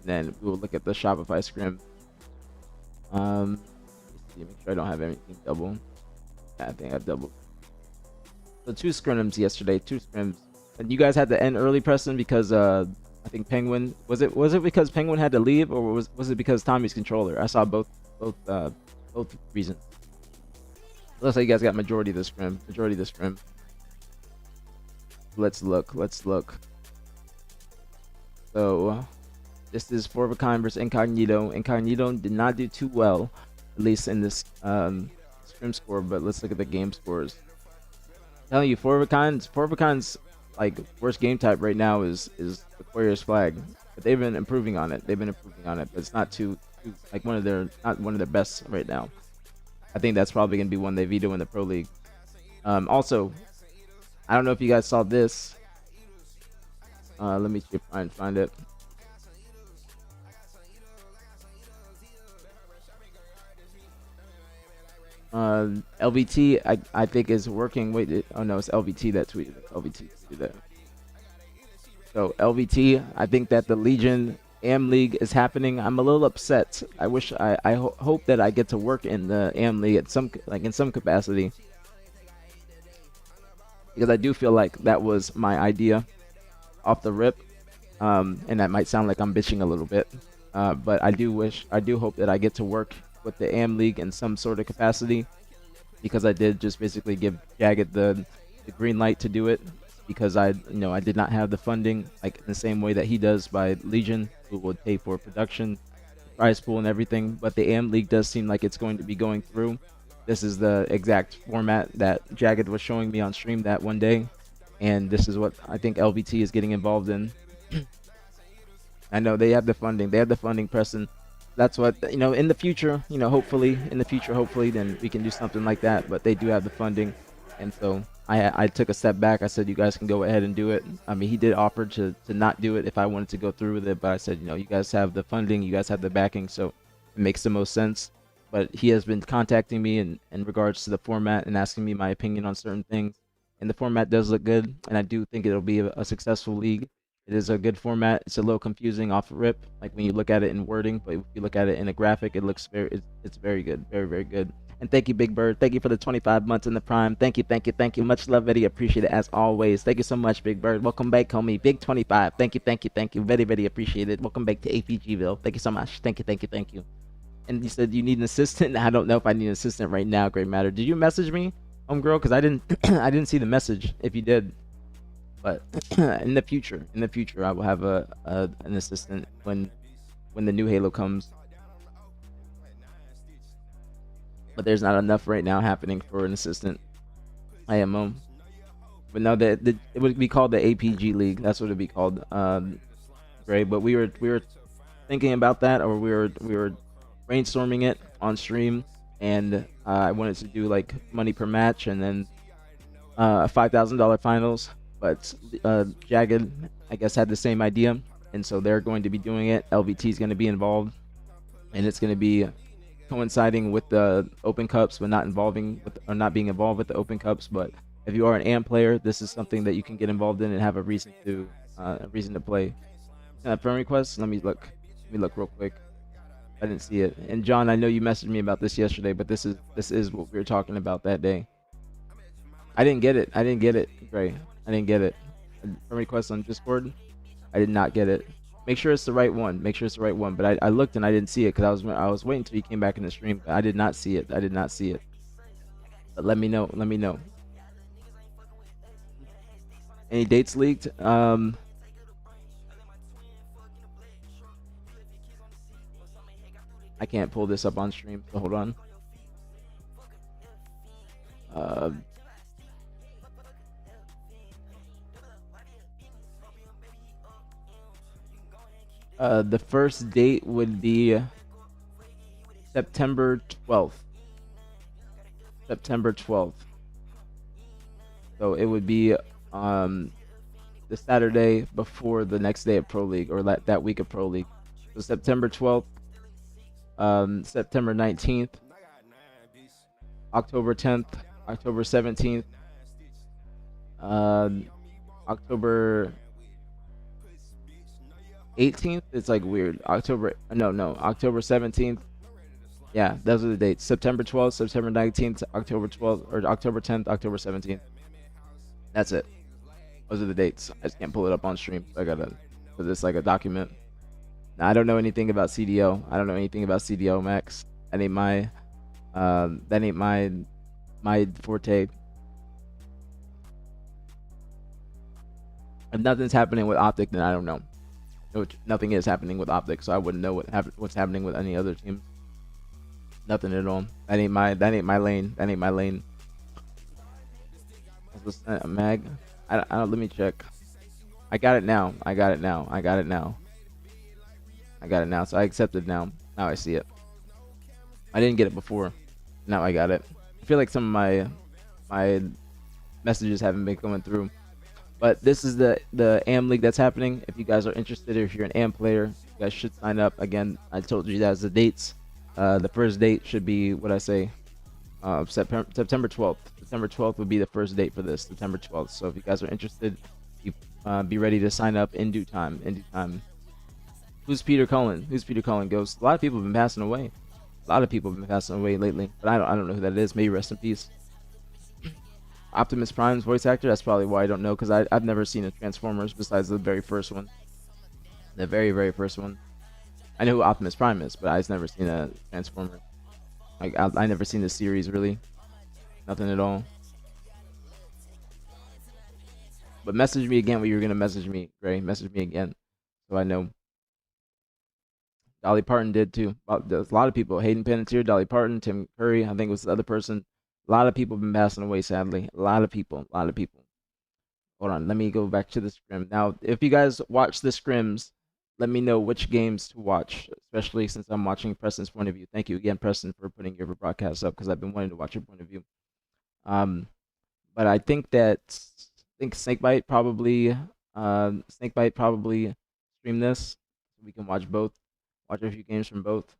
Then we'll look at the Shopify scrim. Let me see, make sure I don't have anything double. I think I doubled. So 2 scrims yesterday, 2 scrims. And you guys had to end early, Preston, because I think Penguin was it because Penguin had to leave, or was it because Tommy's controller? I saw both reasons. Looks like you guys got majority of the scrim. Let's look. So this is 4 of a kind versus Incognito. Incognito did not do too well, at least in this scrim score, but let's look at the game scores. I'm telling you, 4 of a kind's like worst game type right now is Aquarius Flag. But they've been improving on it. But it's not too like not one of their best right now. I think that's probably gonna be one they veto in the Pro League. Also, I don't know if you guys saw this. Let me try and find it. LVT I think is working. Wait, oh no, it's LVT that tweeted that. So LVT, I think that the Legion AM League is happening. I'm a little upset. I wish I hope that I get to work in the AM League at some capacity, because I do feel like that was my idea off the rip, and that might sound like I'm bitching a little bit, but I do hope that I get to work with the AM League in some sort of capacity, because I did just basically give Jagged the green light to do it, because I did not have the funding like in the same way that he does by Legion, who would pay for production, prize pool, and everything. But the AM League does seem like it's going to be going through. This is the exact format that Jagged was showing me on stream that one day, and this is what I think LBT is getting involved in. I know they have the funding. They have the funding, Preston. That's what, in the future, hopefully in the future, hopefully then we can do something like that. But they do have the funding, and so I took a step back. I said, you guys can go ahead and do it. I mean, he did offer to not do it if I wanted to go through with it, but I said, you guys have the funding, you guys have the backing, so it makes the most sense. But he has been contacting me in regards to the format and asking me my opinion on certain things. And the format does look good, and I do think it'll be a successful league. It is a good format. It's a little confusing off rip, like when you look at it in wording, but if you look at it in a graphic, it looks it's very good, very, very good. And thank you, Big Bird. Thank you for the 25 months in the Prime. Thank you, thank you, thank you. Much love, very appreciate it as always. Thank you so much, Big Bird. Welcome back, homie. Big 25. Thank you, thank you, thank you. Very, very appreciate it. Welcome back to aPGville. Thank you so much. Thank you, thank you, thank you. And you said you need an assistant. I don't know if I need an assistant right now. Great matter. Did you message me, homegirl? Because I didn't, I didn't see the message. If you did. But in the future, I will have an assistant when the new Halo comes. But there's not enough right now happening for an assistant IMO. But no, it would be called the aPG League. That's what it'd be called. Right. But we were thinking about that, or we were brainstorming it on stream, and I wanted to do like money per match, and then $5,000 finals. But Jagged, I guess, had the same idea, and so they're going to be doing it. LBT is going to be involved, and it's going to be coinciding with the Open Cups, but not being involved with the Open Cups. But if you are an AM player, this is something that you can get involved in and have a reason to play. Friend request. Let me look real quick. I didn't see it. And John, I know you messaged me about this yesterday, but this is what we were talking about that day. I didn't get it, Gray. I didn't get it. Friend request on Discord. I did not get it. Make sure it's the right one. But I looked and I didn't see it because I was waiting until you came back in the stream. But I did not see it. But let me know. Any dates leaked? I can't pull this up on stream, so hold on. The first date would be September 12th. So it would be the Saturday before the next day of Pro League, or that week of Pro League. So September 12th, September 19th, October 10th, October 17th, October 18th. It's like weird. October 17th. Yeah, those are the dates. September 12th, September 19th, October 12th, or October 10th, October 17th. That's it. Those are the dates. I just can't pull it up on stream. So I gotta put this like a document. Now, I don't know anything about CDO. Max. That ain't my forte. If nothing's happening with Optic, then I don't know. Nothing is happening with Optic, so I wouldn't know what's happening with any other team. Nothing at all. That ain't my lane. Mag. I don't. Let me check. I got it now. So I accepted now. Now I see it. I didn't get it before. Now I got it. I feel like some of my messages haven't been coming through. But this is the AM League that's happening. If you guys are interested, or if you're an AM player, you guys should sign up. Again, I told you that's the dates. The first date should be what I say. September 12th. September 12th would be the first date for this. September 12th. So if you guys are interested, you be ready to sign up in due time. Who's Peter Cullen? Ghost? A lot of people have been passing away. Lately, but I don't know who that is. Maybe rest in peace. Optimus Prime's voice actor. That's probably why I don't know, because I've never seen a Transformers besides the very first one. The very first one. I know who Optimus Prime is, but I've never seen a Transformer. Like I never seen the series really, nothing at all. But message me again what you were gonna message me, Gray. Message me again so I know. Dolly Parton did too. There's a lot of people. Hayden Panettiere, Dolly Parton, Tim Curry. I think it was the other person. A lot of people have been passing away, sadly. A lot of people. A lot of people. Hold on. Let me go back to the scrim. Now, if you guys watch the scrims, let me know which games to watch, especially since I'm watching Preston's point of view. Thank you again, Preston, for putting your broadcast up because I've been wanting to watch your point of view. Um, but I think Snakebite probably stream this. We can watch both. Watch a few games from both.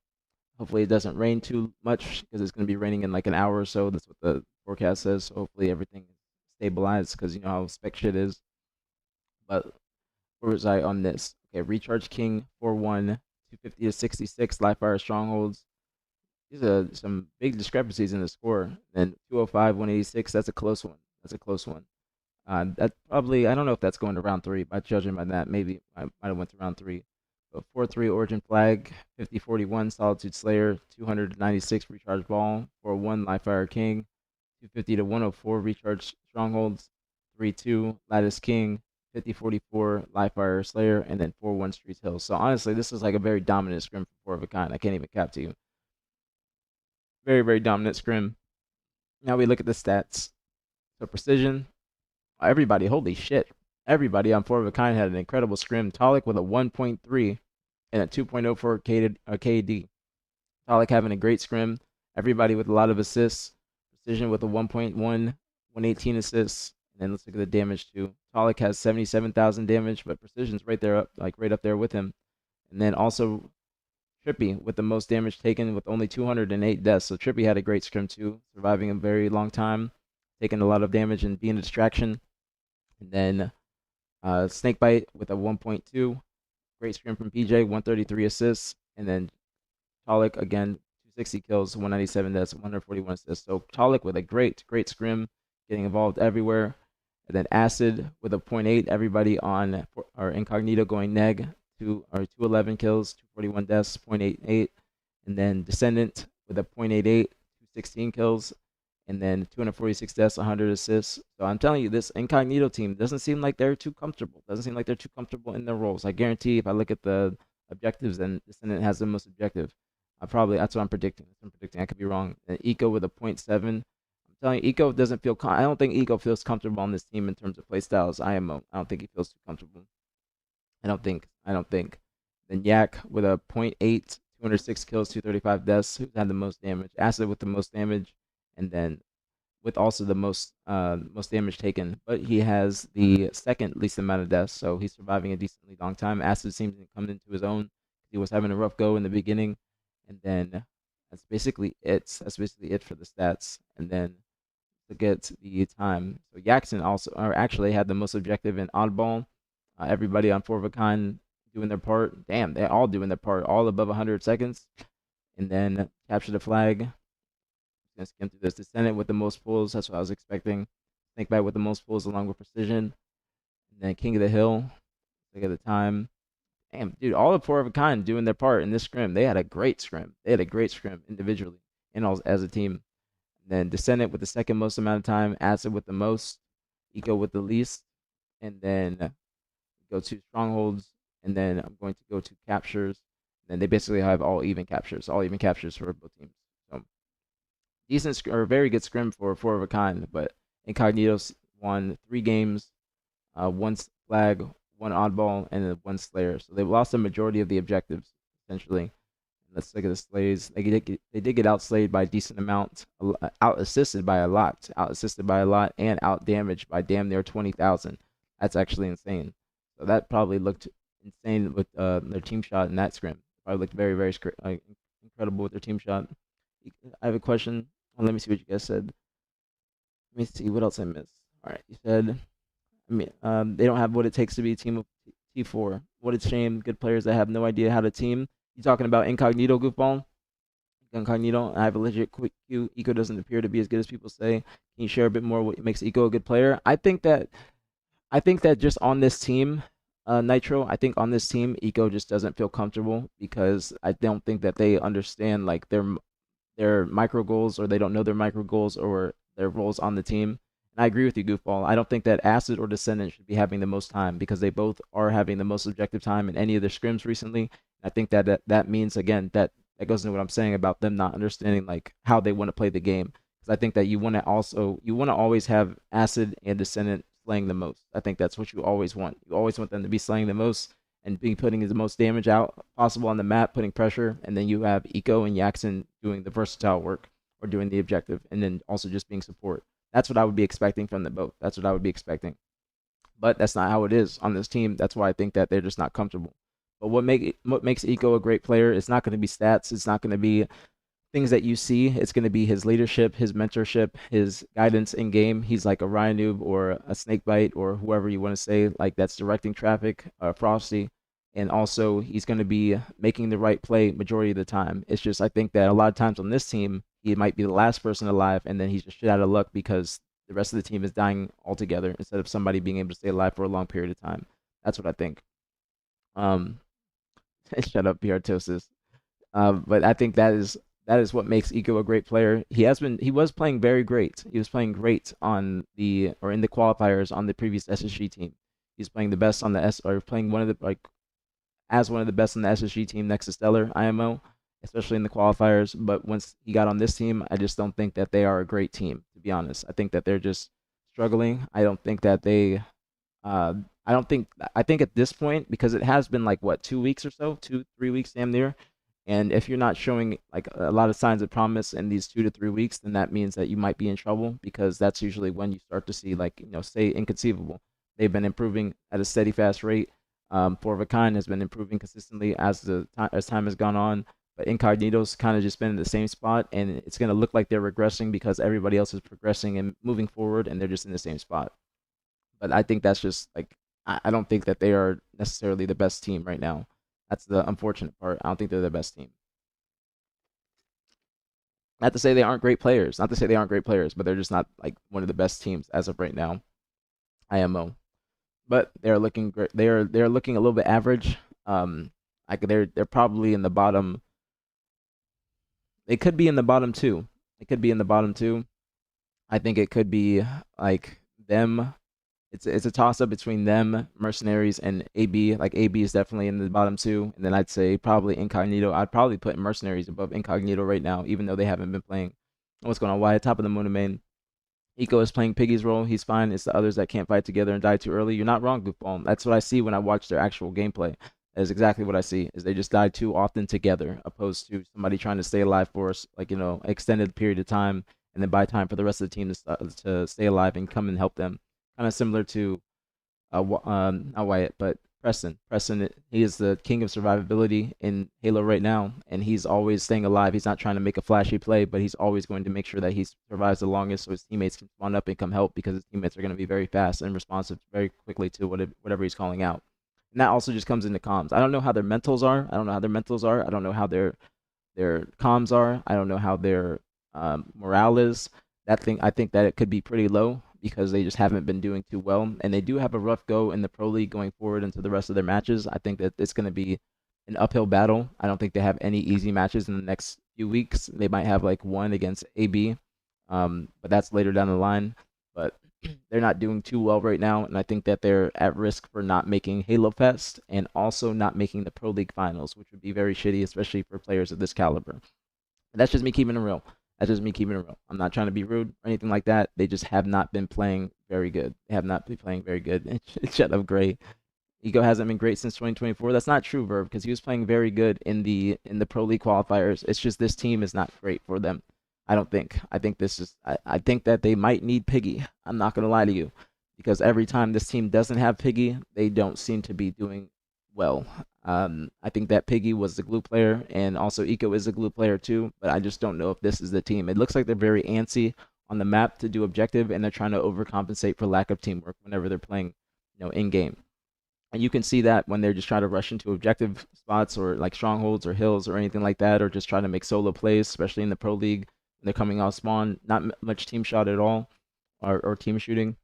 Hopefully it doesn't rain too much because it's going to be raining in like an hour or so. That's what the forecast says. So hopefully everything is stabilized because you know how spec shit is. But where was I on this? Okay, Recharge King 4-1, 250 to 66, Live Fire Strongholds. These are some big discrepancies in the score. Then 205, 186. That's a close one. That's a close one. That probably I don't know if that's going to round three. By judging by that, maybe I might have went to round three. But 4-3 Origin Flag, 50-41 Solitude Slayer, 296 Recharge Ball, 4-1 Live Fire King, 250 to 104 Recharge Strongholds, 3-2 Lattice King, 50-44 Live Fire Slayer, and then 4-1 Streets Hill. So honestly, this is like a very dominant scrim for four of a kind. I can't even cap to you. Very, very dominant scrim. Now we look at the stats. So precision, everybody, holy shit. Everybody on four of a kind had an incredible scrim. Talik with a 1.3 and a 2.04 KD. Talik having a great scrim. Everybody with a lot of assists. Precision with a 1.1, 118 assists. And then let's look at the damage too. Talik has 77,000 damage, but Precision's right there, right up there with him. And then also Trippy with the most damage taken with only 208 deaths. So Trippy had a great scrim too, surviving a very long time, taking a lot of damage and being a distraction. And then Snakebite with a 1.2. Great scrim from PJ, 133 assists. And then Talik again, 260 kills, 197 deaths, 141 assists. So Talik with a great, great scrim, getting involved everywhere. And then Acid with a point 0.8. Everybody on our Incognito going neg, 211 kills, 241 deaths, 0.88. And then Descendant with a 0.88, 216 kills, and then 246 deaths, 100 assists. So I'm telling you, this Incognito team doesn't seem like they're too comfortable. Doesn't seem like they're too comfortable in their roles. I guarantee if I look at the objectives, then Descendant has the most objective. That's what I'm predicting. I could be wrong. And Eco with a 0.7. I'm telling you, Eco doesn't feel. I don't think Eco feels comfortable on this team in terms of play styles. IMO. I don't think he feels too comfortable. I don't think. Then Yak with a 0.8, 206 kills, 235 deaths. Who's had the most damage? Acid with the most damage, and then with also the most damage taken. But he has the second least amount of deaths, so he's surviving a decently long time. Acid seems to come into his own. He was having a rough go in the beginning, and then that's basically it. That's basically it for the stats. And then to get the time, so Jackson also, or actually had the most objective in oddball. Everybody on four of a kind doing their part. Damn, they're all doing their part, all above 100 seconds. And then capture the flag. Gonna skim through this. Descendant with the most pulls. That's what I was expecting. Snakebite with the most pulls along with precision. And then King of the Hill. Look at the time. Damn, dude, all the four of a kind doing their part in this scrim. They had a great scrim. Individually and all as a team. And then Descendant with the second most amount of time. Acid with the most. Eco with the least. And then go to strongholds. And then I'm going to go to captures. And then they basically have all even captures for both teams. So decent or very good scrim for four of a kind, but Incognitos won 3 games, one flag, one oddball, and then one slayer. So they lost the majority of the objectives essentially. Let's look at the slays. They did get outslayed by a decent amount, out assisted by a lot, and out damaged by damn near 20,000. That's actually insane. So that probably looked insane with their team shot in that scrim. Probably looked very, very incredible with their team shot. I have a question. Let me see what you guys said. Let me see what else I missed. All right, you said, they don't have what it takes to be a team of T4. What a shame. Good players that have no idea how to team. You talking about Incognito, goofball? Incognito, I have a legit quick Q. Eco doesn't appear to be as good as people say. Can you share a bit more what makes Eco a good player? I think that just on this team, Nitro, I think on this team, Eco just doesn't feel comfortable because I don't think that they understand like their micro goals, or they don't know their micro goals or their roles on the team. And I agree with you, Goofball. I don't think that Acid or Descendant should be having the most time because they both are having the most objective time in any of their scrims recently. I think that means again that goes into what I'm saying about them not understanding like how they want to play the game. Because I think that you want to always have Acid and Descendant slaying the most. I think that's what you always want. You always want them to be slaying the most and being putting the most damage out possible on the map, putting pressure, and then you have Eco and Yaxon doing the versatile work or doing the objective, and then also just being support. That's what I would be expecting from them both. That's what I would be expecting. But that's not how it is on this team. That's why I think that they're just not comfortable. But what makes Eco a great player? It's not going to be stats. It's not going to be things that you see. It's going to be his leadership, his mentorship, his guidance in game. He's like a Ryan Noob or a Snakebite or whoever you want to say, like that's directing traffic, Frosty. And also, he's going to be making the right play majority of the time. It's just, I think that a lot of times on this team, he might be the last person alive, and then he's just shit out of luck because the rest of the team is dying altogether instead of somebody being able to stay alive for a long period of time. That's what I think. Um, shut up, Piartosis. But I think that is what makes Eco a great player. He was playing very great. He was playing great on the or in the qualifiers on the previous SSG team. He's playing the best on the S or playing one of the like as one of the best on the SSG team next to Stellar IMO, especially in the qualifiers. But once he got on this team, I just don't think that they are a great team. To be honest, I think that they're just struggling. I don't think that they uh, I don't think I think at this point because it has been like what 2 weeks or so, 2 3 weeks damn near, and if you're not showing like a lot of signs of promise in these 2 to 3 weeks, then that means that you might be in trouble because that's usually when you start to see like say Inconceivable. They've been improving at a steady fast rate. Four of a kind has been improving consistently as time has gone on. But Incognito's kind of just been in the same spot, and it's gonna look like they're regressing because everybody else is progressing and moving forward, and they're just in the same spot. But I think that's just like I don't think that they are necessarily the best team right now. That's the unfortunate part. I don't think they're the best team. Not to say they aren't great players. Not to say they aren't great players, but they're just not like one of the best teams as of right now. IMO, but they're looking great. They're looking a little bit average. They're probably in the bottom. They could be in the bottom two. They could be in the bottom two. I think it could be like them. It's a toss up between them, Mercenaries, and AB. Like AB is definitely in the bottom two, and then I'd say probably Incognito. I'd probably put Mercenaries above Incognito right now, even though they haven't been playing. What's going on? Why top of the moon main? Eco is playing Piggy's role. He's fine. It's the others that can't fight together and die too early. You're not wrong, Goofball. That's what I see when I watch their actual gameplay. That is exactly what I see. Is they just die too often together, opposed to somebody trying to stay alive for us, like extended period of time, and then buy time for the rest of the team to stay alive and come and help them. Kind of similar to not Wyatt, but Preston. Preston, he is the king of survivability in Halo right now, and he's always staying alive. He's not trying to make a flashy play, but he's always going to make sure that he survives the longest so his teammates can spawn up and come help because his teammates are going to be very fast and responsive very quickly to whatever he's calling out. And that also just comes into comms. I don't know how their mentals are. I don't know how their mentals are. I don't know how their comms are. I don't know how their morale is. I think that it could be pretty low because they just haven't been doing too well, and they do have a rough go in the pro league going forward into the rest of their matches. I think that it's going to be an uphill battle. I don't think they have any easy matches in the next few weeks. They might have like one against AB, but that's later down the line. But they're not doing too well right now, and I think that they're at risk for not making Halo Fest and also not making the Pro League finals, which would be very shitty, especially for players of this caliber. That's just me keeping it real. That's just me keeping it real. I'm not trying to be rude or anything like that. They just have not been playing very good. They have not been playing very good. Shut up, Gray. Ego hasn't been great since 2024. That's not true, Verb, because he was playing very good in the Pro League qualifiers. It's just this team is not great for them. I don't think. I think this is. I think that they might need Piggy. I'm not gonna lie to you, because every time this team doesn't have Piggy, they don't seem to be doing well. I think that Piggy was the glue player, and also Eco is a glue player too. But I just don't know if this is the team. It looks like they're very antsy on the map to do objective, and they're trying to overcompensate for lack of teamwork whenever they're playing, in game. And you can see that when they're just trying to rush into objective spots or like strongholds or hills or anything like that, or just trying to make solo plays, especially in the pro league when they're coming off spawn. Not much team shot at all, or team shooting.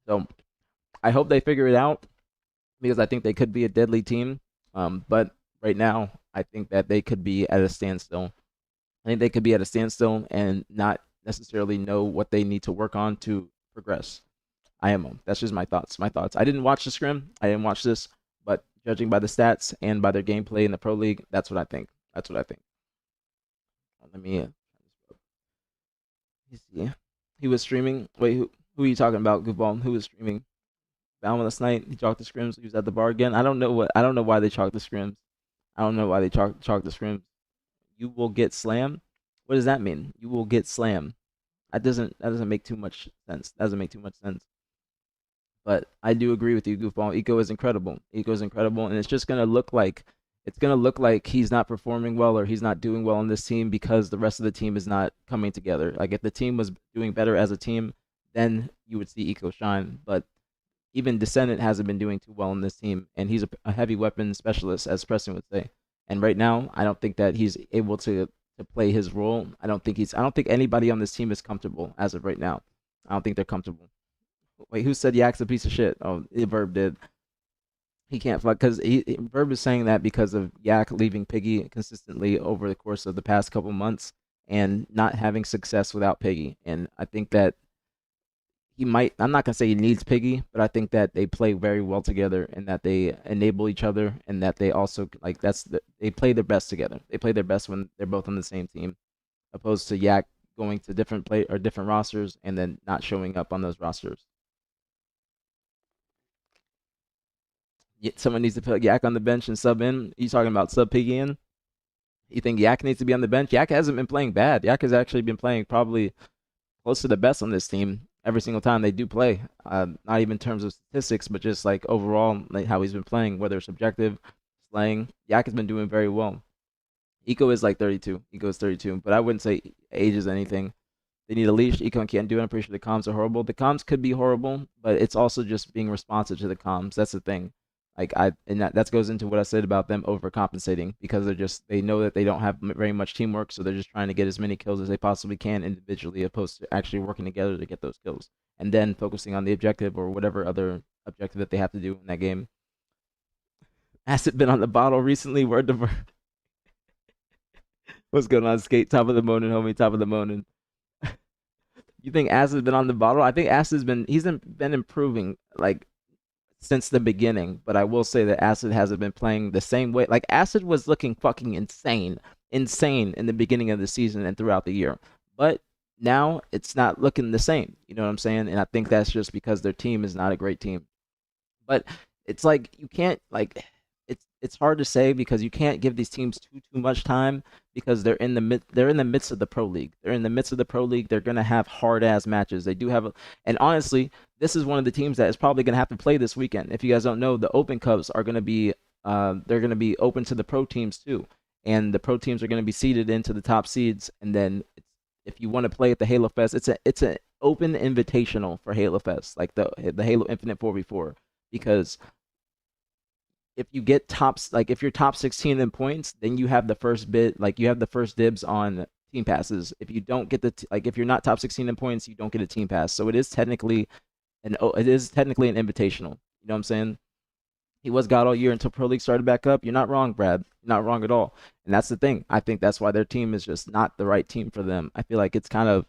So I hope they figure it out because I think they could be a deadly team. But right now, I think that they could be at a standstill. I think they could be at a standstill and not necessarily know what they need to work on to progress. I am. That's just my thoughts. My thoughts. I didn't watch the scrim. I didn't watch this, but judging by the stats and by their gameplay in the pro league, that's what I think. That's what I think. Let me. See. He was streaming. Wait, who are you talking about, Goofball? Who was streaming? Boundless Night. He chalked the scrims. He was at the bar again. I don't know what. I don't know why they chalked the scrims. I don't know why they chalked the scrims. You will get slammed. What does that mean? You will get slammed. That doesn't make too much sense. That doesn't make too much sense. But I do agree with you, Goofball. Eco is incredible. Eco is incredible, and it's gonna look like he's not performing well or he's not doing well on this team because the rest of the team is not coming together. Like if the team was doing better as a team, then you would see Eco shine. But even Descendant hasn't been doing too well on this team, and he's a heavy weapon specialist, as Preston would say. And right now, I don't think that he's able to play his role. I don't think anybody on this team is comfortable as of right now. I don't think they're comfortable. Wait, who said Yak's a piece of shit? Oh, Verb did. He can't fuck because Verb is saying that because of Yak leaving Piggy consistently over the course of the past couple months and not having success without Piggy. And I think that he might. I'm not gonna say he needs Piggy, but I think that they play very well together and that they enable each other and that they also like they play their best together. They play their best when they're both on the same team, opposed to Yak going to different play or different rosters and then not showing up on those rosters. Someone needs to put Yak on the bench and sub in. You talking about sub Piggy in? You think Yak needs to be on the bench? Yak hasn't been playing bad. Yak has actually been playing probably close to the best on this team every single time they do play. Not even in terms of statistics, but just like overall, like how he's been playing, whether it's objective, slaying. Yak has been doing very well. Eco is like 32. Eco is 32, but I wouldn't say age is anything. They need a leash. Econ can't do it. I'm pretty sure the comms are horrible. The comms could be horrible, but it's also just being responsive to the comms. That's the thing. That goes into what I said about them overcompensating because they know that they don't have very much teamwork, so they're just trying to get as many kills as they possibly can individually, opposed to actually working together to get those kills, and then focusing on the objective or whatever other objective that they have to do in that game. Acid been on the bottle recently. Word to word. What's going on, Skate? Top of the morning, homie. Top of the morning. You think Acid's been on the bottle? I think he's been improving like since the beginning, but I will say that Acid hasn't been playing the same way. Like Acid was looking fucking insane in the beginning of the season and throughout the year. But now it's not looking the same. You know what I'm saying? And I think that's just because their team is not a great team. But it's like you can't like it's hard to say because you can't give these teams too much time because they're in the midst of the pro league. They're in the midst of the pro league. They're gonna have hard ass matches. They do have and honestly, this is one of the teams that is probably gonna have to play this weekend. If you guys don't know, the Open Cups are gonna be they're gonna be open to the pro teams too, and the pro teams are gonna be seeded into the top seeds. And then if you want to play at the Halo Fest, it's an open invitational for Halo Fest, like the Halo Infinite 4v4, because if you get tops, like if you're top 16 in points, then you have the first bid, like you have the first dibs on team passes. If you don't get like if you're not top 16 in points, you don't get a team pass. So it is technically an invitational. You know what I'm saying? He was God all year until Pro League started back up. You're not wrong, Brad. You're not wrong at all. And that's the thing. I think that's why their team is just not the right team for them. I feel like it's kind of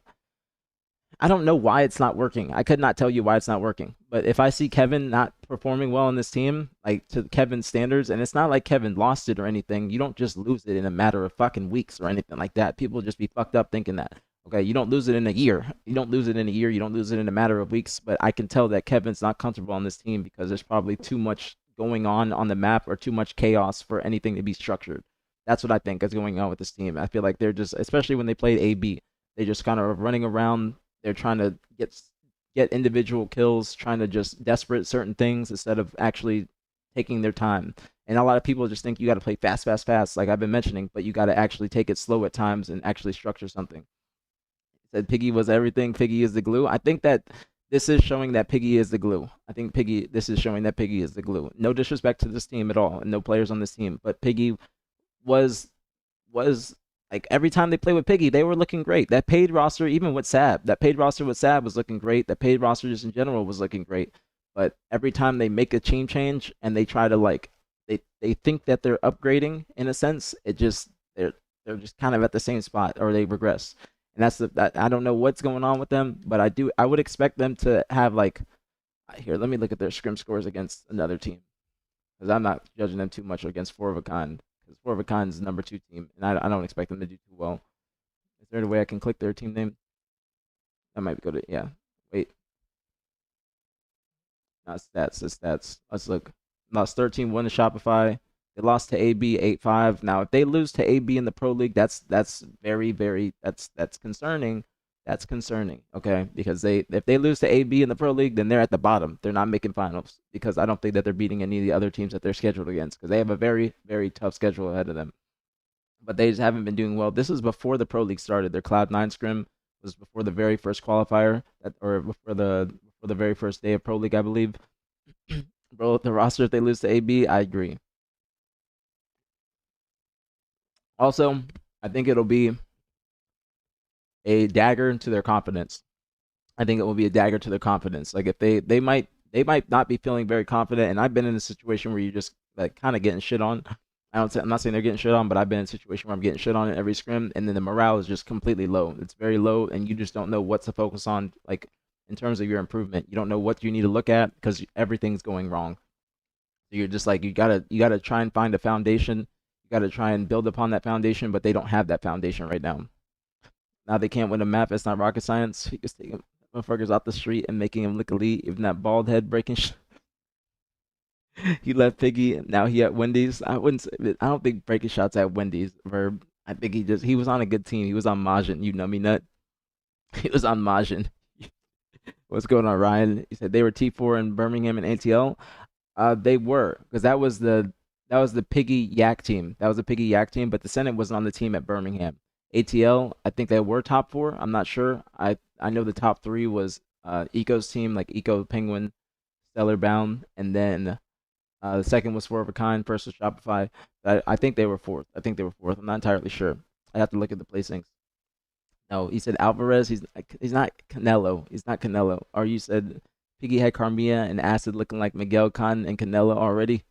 I don't know why it's not working. I could not tell you why it's not working. But if I see Kevin not performing well on this team, like to Kevin's standards, and it's not like Kevin lost it or anything, you don't just lose it in a matter of fucking weeks or anything like that. People just be fucked up thinking that. Okay, you don't lose it in a year. You don't lose it in a year. You don't lose it in a matter of weeks. But I can tell that Kevin's not comfortable on this team because there's probably too much going on the map or too much chaos for anything to be structured. That's what I think is going on with this team. I feel like they're just, especially when they played AB, they just kind of running around. They're trying to get individual kills, trying to just desperate certain things instead of actually taking their time. And a lot of people just think you got to play fast, like I've been mentioning, but you got to actually take it slow at times and actually structure something. Said Piggy was everything. Piggy is the glue. I think that this is showing that Piggy is the glue. This is showing that Piggy is the glue. No disrespect to this team at all, and no players on this team, but Piggy was like every time they play with Piggy, they were looking great. That paid roster, even with Sab, was looking great. That paid roster just in general was looking great. But every time they make a team change and they try to like they think that they're upgrading in a sense. They're just kind of at the same spot or they regress. And that I don't know what's going on with them, but I would expect them to have like here, let me look at their scrim scores against another team because I'm not judging them too much against Four of a Kind because Four of a Kind is the number 2 team, and I don't expect them to do too well. Is there a way I can click their team name? That might go to yeah. Wait, not stats. The stats. Let's look. Lost 13-1 to Shopify. They lost to AB 8-5. Now, if they lose to AB in the Pro League, that's very that's concerning. That's concerning. Okay, because they if they lose to AB in the Pro League, then they're at the bottom. They're not making finals because I don't think that they're beating any of the other teams that they're scheduled against because they have a very tough schedule ahead of them. But they just haven't been doing well. This is before the Pro League started. Their Cloud9 scrim was before the very first qualifier or before the very first day of Pro League, I believe. Bro, the roster if they lose to AB, I agree. Also, I think it'll be a dagger to their confidence. I think it will be a dagger to their confidence. Like if they might not be feeling very confident, and I've been in a situation where you just like kind of getting shit on. I'm not saying they're getting shit on, but I've been in a situation where I'm getting shit on in every scrim, and then the morale is just completely low. It's very low, and you just don't know what to focus on, like in terms of your improvement. You don't know what you need to look at because everything's going wrong. So you're just like you gotta try and find a foundation. You gotta try and build upon that foundation, but they don't have that foundation right now. Now they can't win a map. It's not rocket science. You just taking motherfuckers off the street and making him look elite. Even that bald head breaking. He left Piggy. Now he at Wendy's. I wouldn't. I don't think breaking shots at Wendy's. Verb. I think he was on a good team. He was on Majin. You nummy nut. He was on Majin. What's going on, Ryan? He said they were T4 in Birmingham and ATL. They were because that was the Piggy Yak team. That was the Piggy Yak team, but the Senate wasn't on the team at Birmingham. ATL, I think they were top 4. I'm not sure. I know the top 3 was Eco's team, like Eco Penguin, Stellar Bound, and then the second was Four of a Kind. First was Shopify. I think they were fourth. I think they were fourth. I'm not entirely sure. I have to look at the placings. No, he said Alvarez. He's not Canelo. He's not Canelo. Or you said Piggy had Carmilla and Acid looking like Miguel Con and Canelo already.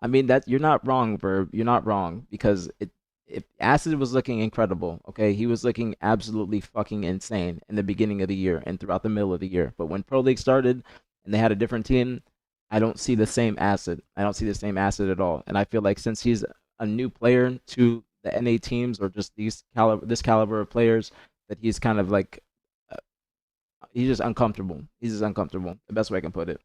I mean that you're not wrong, Verb. You're not wrong because it if Acid was looking incredible, okay, he was looking absolutely fucking insane in the beginning of the year and throughout the middle of the year. But when Pro League started and they had a different team, I don't see the same Acid. I don't see the same Acid at all. And I feel like since he's a new player to the NA teams or just this caliber of players, that he's kind of like uh, he's just uncomfortable. He's just uncomfortable. The best way I can put it.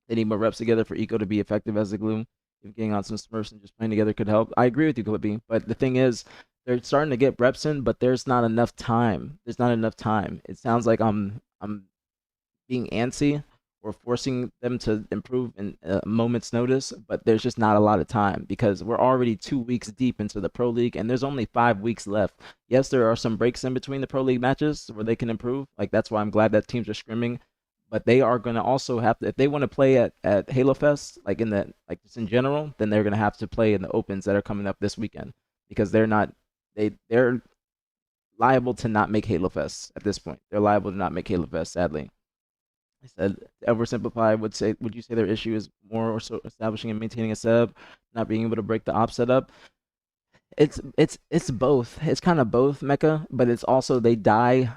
They need more reps together for Eco to be effective as a glue. If getting on some Smurfs and just playing together could help. I agree with you, Clippy. But the thing is, they're starting to get reps in, but there's not enough time. There's not enough time. It sounds like I'm being antsy or forcing them to improve in a moment's notice, but there's just not a lot of time because we're already 2 weeks deep into the Pro League and there's only 5 weeks left. Yes, there are some breaks in between the Pro League matches where they can improve. Like that's why I'm glad that teams are scrimming, but they are going to also have to if they want to play at Halo Fest, like in the like just in general, then they're going to have to play in the opens that are coming up this weekend because they're liable to not make Halo Fest at this point. They're liable to not make Halo Fest, sadly. I said oversimplify would you say their issue is more or so establishing and maintaining a setup, not being able to break the op setup? It's both. It's kind of both, Mecca, but it's also they die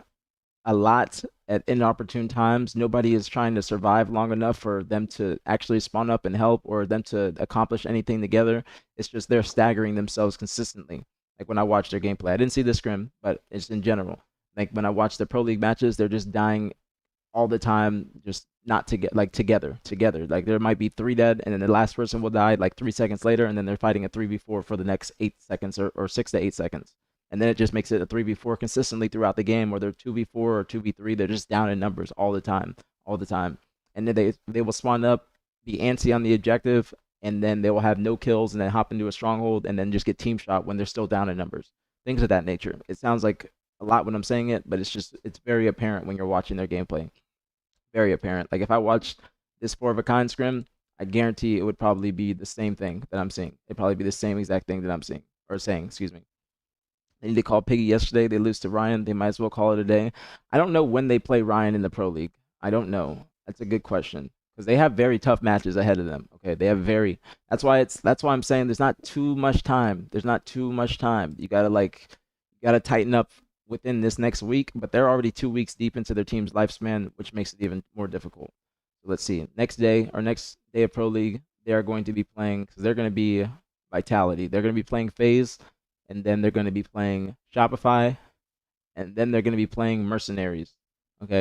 a lot at inopportune times. Nobody is trying to survive long enough for them to actually spawn up and help or them to accomplish anything together. It's just they're staggering themselves consistently. Like when I watch their gameplay, I didn't see the scrim, but it's in general. Like when I watch the Pro League matches, they're just dying all the time, just not to get like together. Like there might be 3 dead, and then the last person will die like 3 seconds later, and then they're fighting a 3v4 for the next 8 seconds or 6 to 8 seconds, and then it just makes it a 3v4 consistently throughout the game, or they're 2v4 or 2v3. They're just down in numbers all the time, and then they will spawn up, be antsy on the objective, and then they will have no kills, and then hop into a stronghold, and then just get team shot when they're still down in numbers. Things of that nature. It sounds like a lot when I'm saying it, but it's very apparent when you're watching their gameplay very apparent. Like if I watched this Four of a Kind scrim, I guarantee it would probably be the same thing that I'm seeing. It'd probably be the same exact thing that I'm seeing or saying. Excuse me. They need to call Piggy yesterday. They lose to Ryan. They might as well call it a day. I don't know when they play Ryan in the Pro League. I don't know. That's a good question. because they have very tough matches ahead of them. Okay, they have very. That's why I'm saying there's not too much time. There's not too much time. You gotta tighten up within this next week. But they're already 2 weeks deep into their team's lifespan, which makes it even more difficult. So let's see. Next day of Pro League, they are going to be playing because they're going to be Vitality. They're going to be playing FaZe, and then they're going to be playing Shopify, and then they're going to be playing Mercenaries. Okay,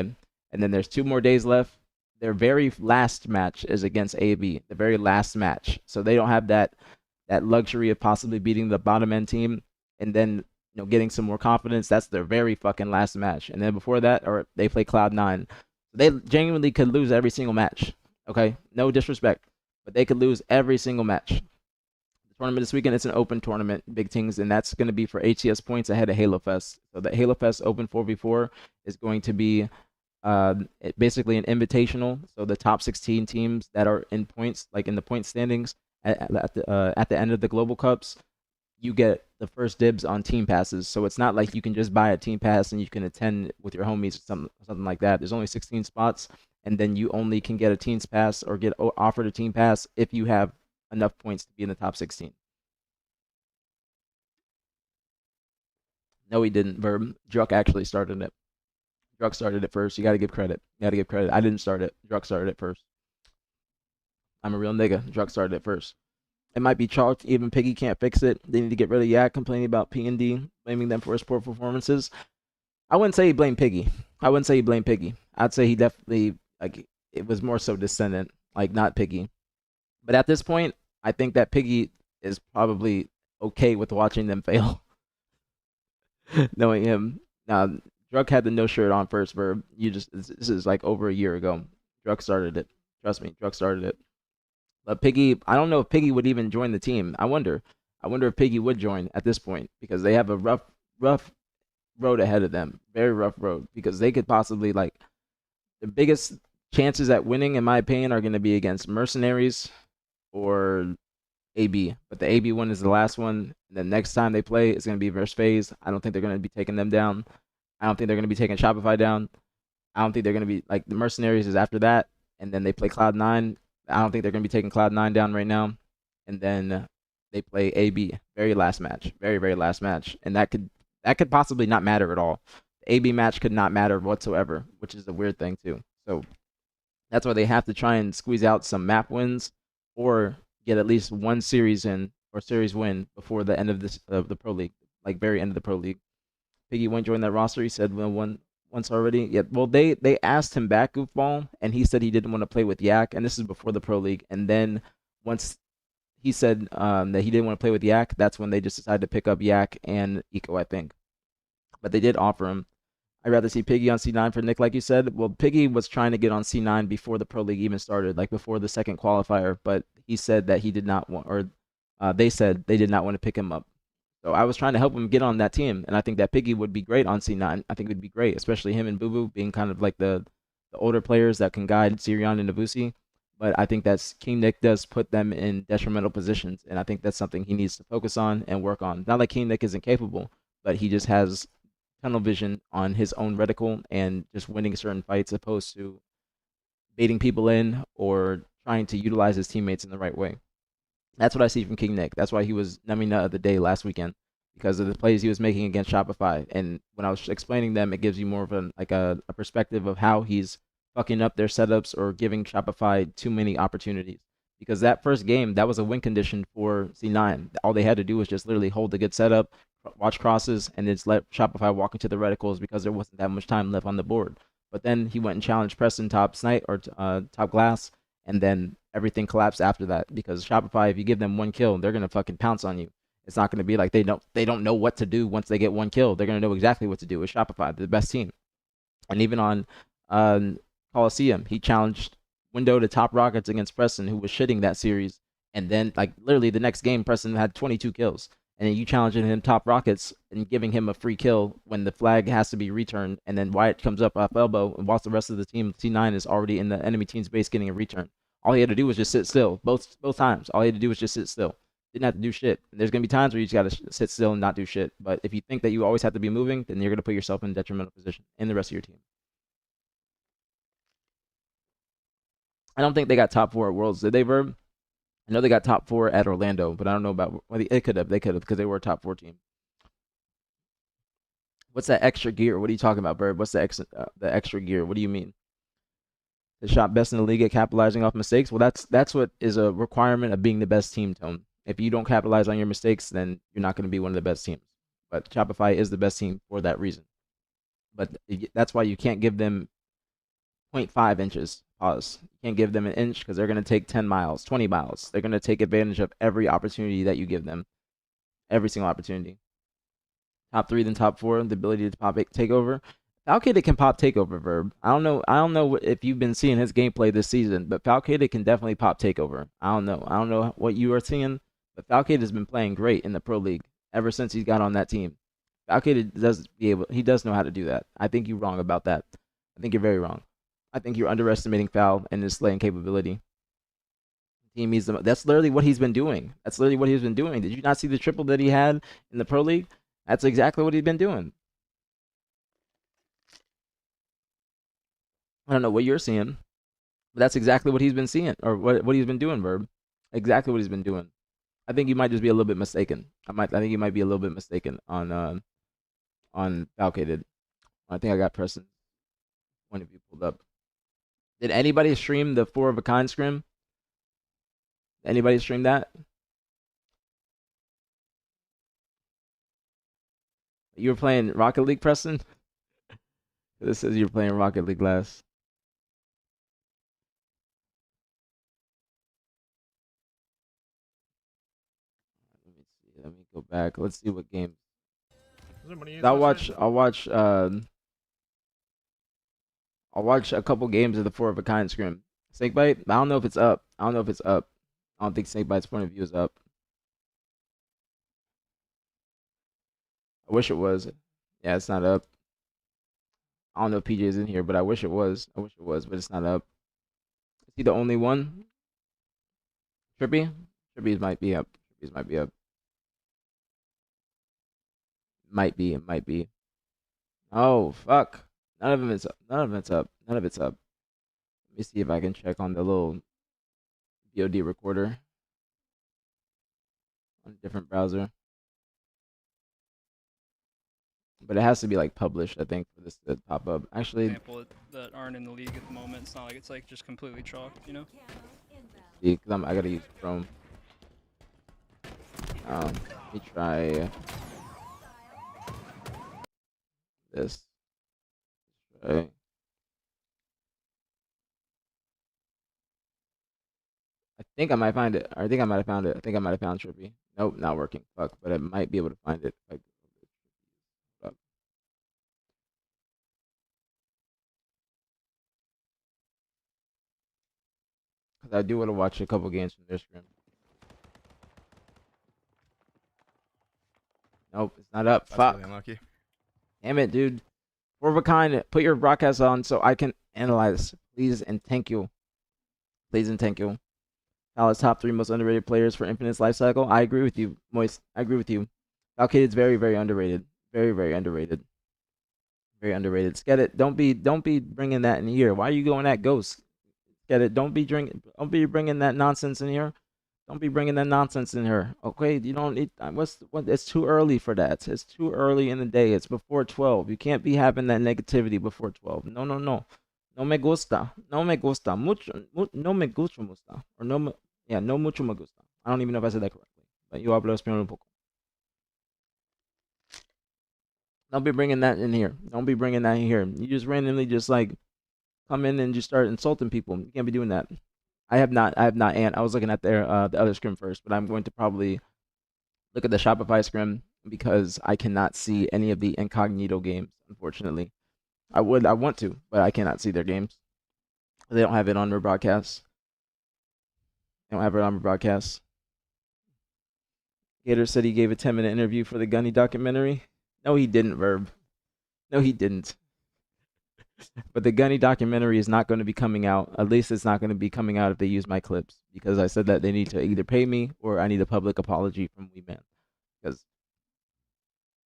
and then there's 2 more days left. Their very last match is against AB, the very last match. So they don't have that luxury of possibly beating the bottom end team and then getting some more confidence. That's their very fucking last match. And then before that, or they play Cloud9. They genuinely could lose every single match. Okay, no disrespect, but they could lose every single match. Tournament this weekend, it's an open tournament, big things, and that's going to be for ATS points ahead of Halo Fest. So the Halo Fest Open 4v4 is going to be basically an invitational. So the top 16 teams that are in points, like in the point standings at the end of the Global Cups, you get the first dibs on team passes. So it's not like you can just buy a team pass and you can attend with your homies or something like that. There's only 16 spots, and then you only can get a team's pass or get offered a team pass if you have enough points to be in the top 16. No, he didn't, Verb. Druck actually started it. Druck started it first. You got to give credit. You got to give credit. I didn't start it. Druck started it first. I'm a real nigga. Druck started it first. It might be chalked. Even Piggy can't fix it. They need to get rid of Yak complaining about P&D, blaming them for his poor performances. I wouldn't say he blamed Piggy. I wouldn't say he blamed Piggy. I'd say he definitely, like, it was more so descendant, like, not Piggy. But at this point, I think that Piggy is probably okay with watching them fail, knowing him. Now, Druck had the no shirt on first, Verb. This is like over a year ago. Druck started it. Trust me, Druck started it. But Piggy, I don't know if Piggy would even join the team. I wonder. I wonder if Piggy would join at this point because they have a rough road ahead of them. Very rough road because they could possibly like the biggest chances at winning, in my opinion, are going to be against Mercenaries or AB. But the AB one is the last one. And then next time they play, it's going to be versus FaZe. I don't think they're going to be taking them down. I don't think they're going to be taking Shopify down. I don't think they're going to be like the Mercenaries is after that, and then they play Cloud9. I don't think they're going to be taking Cloud9 down right now, and then they play AB, very last match, very last match, and that could possibly not matter at all. The AB match could not matter whatsoever, which is a weird thing too. So that's why they have to try and squeeze out some map wins or get at least one series in or series win before the end of the pro league, like very end of the pro league. Piggy won't join that roster. He said once already. Yeah, well they asked him back, Goofball, and he said he didn't want to play with Yak, and this is before the pro league. And then once he said that he didn't want to play with Yak, that's when they just decided to pick up Yak and Eco, I think. But they did offer him. I'd rather see Piggy on C9 for Nick, like you said. Well, Piggy was trying to get on C9 before the pro league even started, like before the second qualifier, but he said that he did not want, or they said they did not want to pick him up. So I was trying to help him get on that team, and I think that Piggy would be great on C9. I think it would be great, especially him and Boo Boo being kind of like the older players that can guide Sirion and Navusi. But I think that King Nick does put them in detrimental positions, and I think that's something he needs to focus on and work on. Not like King Nick isn't capable, but he just has tunnel vision on his own reticle and just winning certain fights opposed to baiting people in or trying to utilize his teammates in the right way. That's what I see from King Nick. That's why he was Nummy of the day last weekend because of the plays he was making against Shopify. And when I was explaining them, it gives you more of a perspective of how he's fucking up their setups or giving Shopify too many opportunities. Because that first game, that was a win condition for C9. All they had to do was just literally hold a good setup, watch crosses, and then just let Shopify walk into the reticles because there wasn't that much time left on the board. But then he went and challenged Preston top snipe or top glass, and then everything collapsed after that because Shopify, if you give them one kill, they're gonna fucking pounce on you. It's not gonna be like they don't know what to do once they get one kill. They're gonna know exactly what to do. With Shopify, they're the best team. And even on Coliseum, he challenged Window to top Rockets against Preston, who was shitting that series. And then like literally the next game, Preston had 22 kills. And then you challenging him top Rockets and giving him a free kill when the flag has to be returned, and then Wyatt comes up off elbow, and whilst the rest of the team, C9, is already in the enemy team's base getting a return. All he had to do was just sit still. Both times, all he had to do was just sit still. Didn't have to do shit. And there's gonna be times where you just gotta sit still and not do shit. But if you think that you always have to be moving, then you're gonna put yourself in a detrimental position and the rest of your team. I don't think they got top 4 at Worlds. Did they, Verb? I know they got top 4 at Orlando, but I don't know about. Well, they could have. They could have because they were a top 4 team. What's that extra gear? What are you talking about, Verb? What's the extra gear? What do you mean? The shot best in the league at capitalizing off mistakes. Well, that's what is a requirement of being the best team, Tone. If you don't capitalize on your mistakes, then you're not going to be one of the best teams. But Shopify is the best team for that reason. But that's why you can't give them 0.5 inches. Pause. You can't give them an inch because they're going to take 10 miles, 20 miles. They're going to take advantage of every opportunity that you give them. Every single opportunity. Top 3, then top 4. The ability to pop takeover. Falcade can pop takeover, Verb. I don't know. I don't know if you've been seeing his gameplay this season, but Falcade can definitely pop takeover. I don't know. I don't know what you are seeing, but Falcade has been playing great in the pro league ever since he's got on that team. Falcade he does know how to do that. I think you're wrong about that. I think you're very wrong. I think you're underestimating Fal and his slaying capability. That's literally what he's been doing. That's literally what he's been doing. Did you not see the triple that he had in the pro league? That's exactly what he's been doing. I don't know what you're seeing, but that's exactly what he's been seeing, or what he's been doing, Verb. Exactly what he's been doing. I think you might just be a little bit mistaken. I think you might be a little bit mistaken on Falcated. I think I got Preston's point of view pulled up. Did anybody stream the 4 of a kind scrim? Anybody stream that? You were playing Rocket League, Preston? This says you're playing Rocket League last. Let me see. Let me go back. Let's see what games. I'll watch a couple games of the 4 of a kind scrim. Snakebite? I don't know if it's up. I don't know if it's up. I don't think Snakebite's point of view is up. I wish it was. Yeah, it's not up. I don't know if PJ is in here, but I wish it was. I wish it was, but it's not up. Is he the only one? Trippy? Trippy's might be up. Trippy's might be up. Might be. It might be. Oh, fuck. None of them is up. None of it's up. None of it's up. Let me see if I can check on the little VOD recorder on a different browser. But it has to be like published, I think, for this to pop up. Actually, example that aren't in the league at the moment. It's not like it's like just completely chalked, you know. see, because I gotta use Chrome. Let me try this. Try. I think I might find it. I think I might have found it. I think I might have found Trippy. Nope, not working. Fuck, but I might be able to find it. Like, because I do want to watch a couple games from their scrim. Nope, it's not up. That's Fuck. really unlucky. Damn it, dude. 4 of a kind. Put your broadcast on so I can analyze. Please and thank you. Please and thank you. Dallas top 3 most underrated players for Infinite's life cycle. I agree with you, Moist. I agree with you. Valkade is very, very underrated. Very, very underrated. Very underrated. Get it. Don't be bringing that in here. Why are you going at Ghost? Get it. Don't be bringing that nonsense in here. Don't be bringing that nonsense in here. Okay, you don't need. It's too early for that. It's too early in the day. It's before 12. You can't be having that negativity before 12. No, no, no. No me gusta. No me gusta. No me gusta. Or no mucho me gusta. I don't even know if I said that correctly. But yo hablo español un poco. Don't be bringing that in here. Don't be bringing that in here. You just randomly just like come in and just start insulting people. You can't be doing that. I have not, and I was looking at the other scrim first, but I'm going to probably look at the Shopify scrim because I cannot see any of the incognito games, unfortunately. I want to, but I cannot see their games. They don't have it on their broadcast. They don't have it on their broadcast. Gator said he gave a 10-minute interview for the Gunny documentary. No, he didn't, Verb. No, he didn't. But the Gunny documentary is not going to be coming out. At least it's not going to be coming out if they use my clips. Because I said that they need to either pay me or I need a public apology from WeMan. Because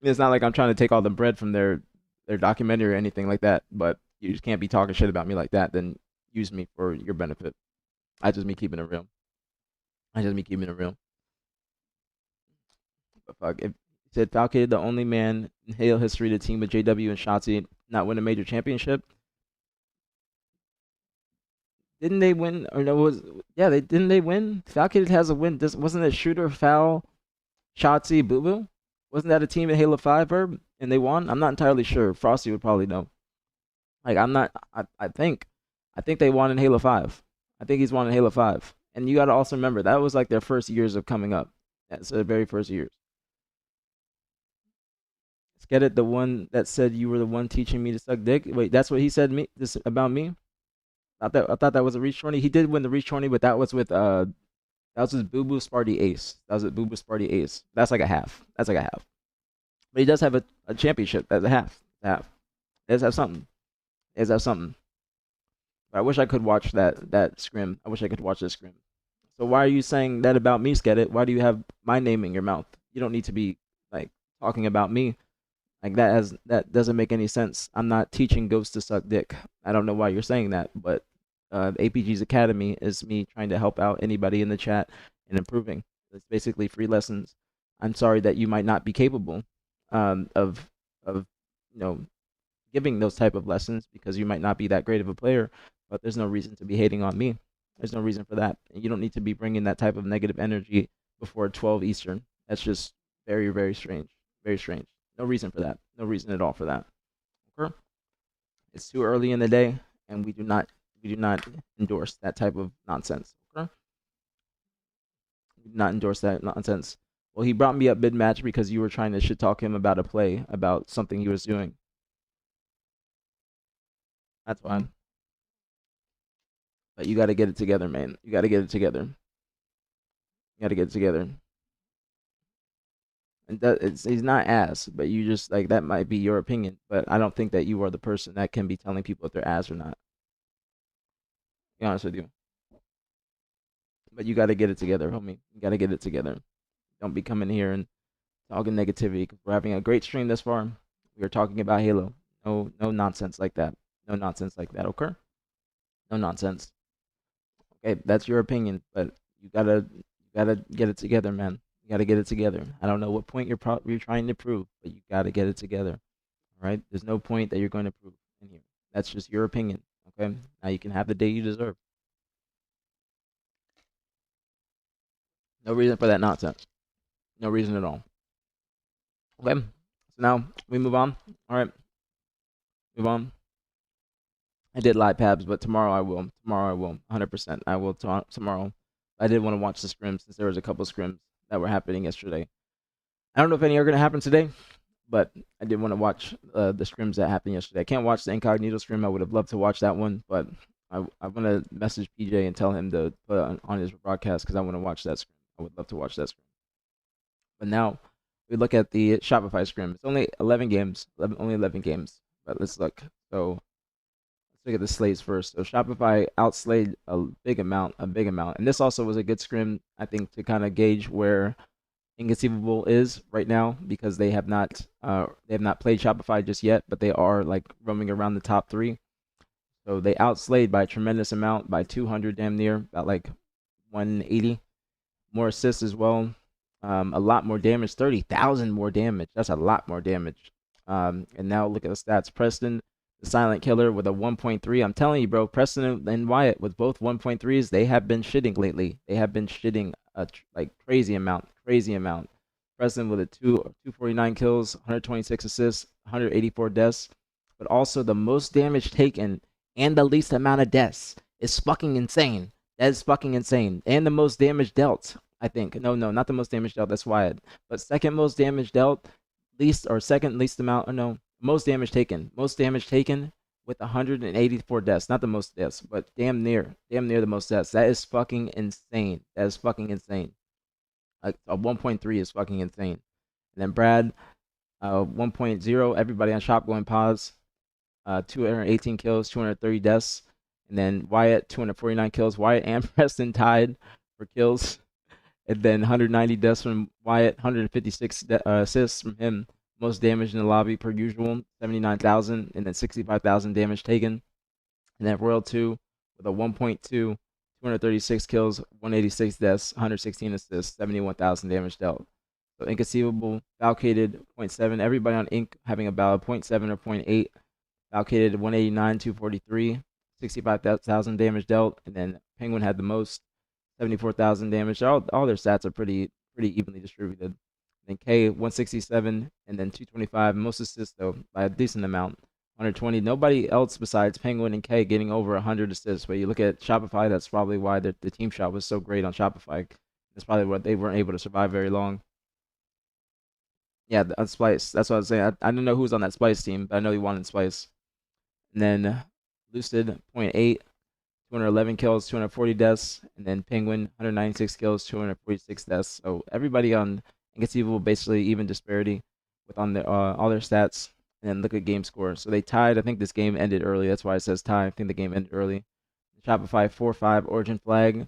it's not like I'm trying to take all the bread from their documentary or anything like that. But you just can't be talking shit about me like that. Then use me for your benefit. I just me keeping it real. I just me keeping it real. But fuck, if he said Falcade, the only man in Halo history to team with JW and Shotzi not win a major championship. Didn't they win? Or no, was yeah, they didn't they win? Falcade has a win. This wasn't it Shooter, Foul, Shotzi, Boo Boo? Wasn't that a team in Halo 5, Herb? And they won? I'm not entirely sure. Frosty would probably know. Like I'm not I think they won in Halo 5. I think he's won in Halo 5. And you gotta also remember that was like their first years of coming up. That's their very first years. Let's get it, the one that said you were the one teaching me to suck dick. Wait, that's what he said me this about me? I thought that was a reach tourney. He did win the reach tourney, but that was with that was with Boo Boo Sparty Ace. That was with Boo Boo Sparty Ace. That's like a half. That's like a half. But he does have a championship. That's a half. Half. He does have something. He does have something. But I wish I could watch that scrim. I wish I could watch this scrim. So why are you saying that about me, Skedit? Why do you have my name in your mouth? You don't need to be like talking about me. Like that doesn't make any sense. I'm not teaching ghosts to suck dick. I don't know why you're saying that, but aPG's Academy is me trying to help out anybody in the chat and improving. It's basically free lessons. I'm sorry that you might not be capable of giving those type of lessons because you might not be that great of a player, but there's no reason to be hating on me. There's no reason for that. And you don't need to be bringing that type of negative energy before 12 Eastern. That's just very, very strange. Very strange. No reason for that. No reason at all for that. Okay? It's too early in the day, and we do not endorse that type of nonsense. Okay? We do not endorse that nonsense. Well, he brought me up mid match because you were trying to shit talk him about a play, about something he was doing. That's fine. But you got to get it together, man. You got to get it together. You got to get it together. And he's not ass, but you just like that might be your opinion. But I don't think that you are the person that can be telling people if they're ass or not. To be honest with you. But you got to get it together, homie. You got to get it together. Don't be coming here and talking negativity. We're having a great stream this far. We are talking about Halo. No nonsense like that. No nonsense like that. Okay. No nonsense. Okay, that's your opinion, but you gotta get it together, man. You gotta get it together. I don't know what point you're trying to prove, but you gotta get it together. All right? There's no point that you're going to prove in here. That's just your opinion. Okay? Now you can have the day you deserve. No reason for that nonsense. No reason at all. Okay? So now we move on. All right. Move on. I did live pabs, but tomorrow I will. Tomorrow I will. 100%. I will tomorrow. I did want to watch the scrims since there was a couple scrims that were happening yesterday. I don't know if any are going to happen today, but I did want to watch the scrims that happened yesterday. I can't watch the Incognito scrim. I would have loved to watch that one, but I want to message PJ and tell him to put it on his broadcast because I want to watch that scrim. I would love to watch that scrim. But now we look at the Shopify scrim. It's only 11 games. Only 11 games. But let's look. So look at the slates first. So Shopify outslayed a big amount. And this also was a good scrim, I think, to kind of gauge where Inconceivable is right now because they have not played Shopify just yet, but they are like roaming around the top 3. So they outslayed by a tremendous amount, by 200 damn near, about like 180. More assists as well. A lot more damage, 30,000 more damage. That's a lot more damage. And now look at the stats. Preston, the silent killer, with a 1.3. I'm telling you, bro, Preston and Wyatt with both 1.3s, they have been shitting lately. They have been shitting a crazy amount. Preston with a 249 kills, 126 assists, 184 deaths, but also the most damage taken and the least amount of deaths. Is fucking insane. That is fucking insane. And the most damage dealt, I think. No, not the most damage dealt. That's Wyatt. But second most damage dealt, second least amount. No, most damage taken. Most damage taken with 184 deaths. Not the most deaths, but damn near the most deaths. That is fucking insane. That is fucking insane. A 1.3 is fucking insane. And then Brad, 1.0. Everybody on shop going pause. 218 kills, 230 deaths. And then Wyatt, 249 kills. Wyatt and Preston tied for kills. And then 190 deaths from Wyatt, 156 assists from him. Most damage in the lobby per usual, 79,000. And then 65,000 damage taken. And then Royal 2 with a 1.2, 236 kills, 186 deaths, 116 assists, 71,000 damage dealt. So Inconceivable, Valkated 0.7. Everybody on Inc having about 0.7 or 0.8. Valkated 189, 243, 65,000 damage dealt. And then Penguin had the most, 74,000 damage. All their stats are pretty evenly distributed. Then K 167 and then 225. Most assists though by a decent amount. 120. Nobody else besides Penguin and K getting over 100 assists. But you look at Shopify, that's probably why the team shot was so great on Shopify. That's probably why they weren't able to survive very long. Yeah, on Splice. That's what I was saying. I don't know who was on that Splice team, but I know he wanted Splice. And then Lucid 0.8, 211 kills, 240 deaths, and then Penguin 196 kills, 246 deaths. So everybody on Inconceivable basically even disparity with on their all their stats. And then look at game score. So they tied. I think this game ended early. That's why it says tie. I think the game ended early. Shopify 4-5 Origin Flag,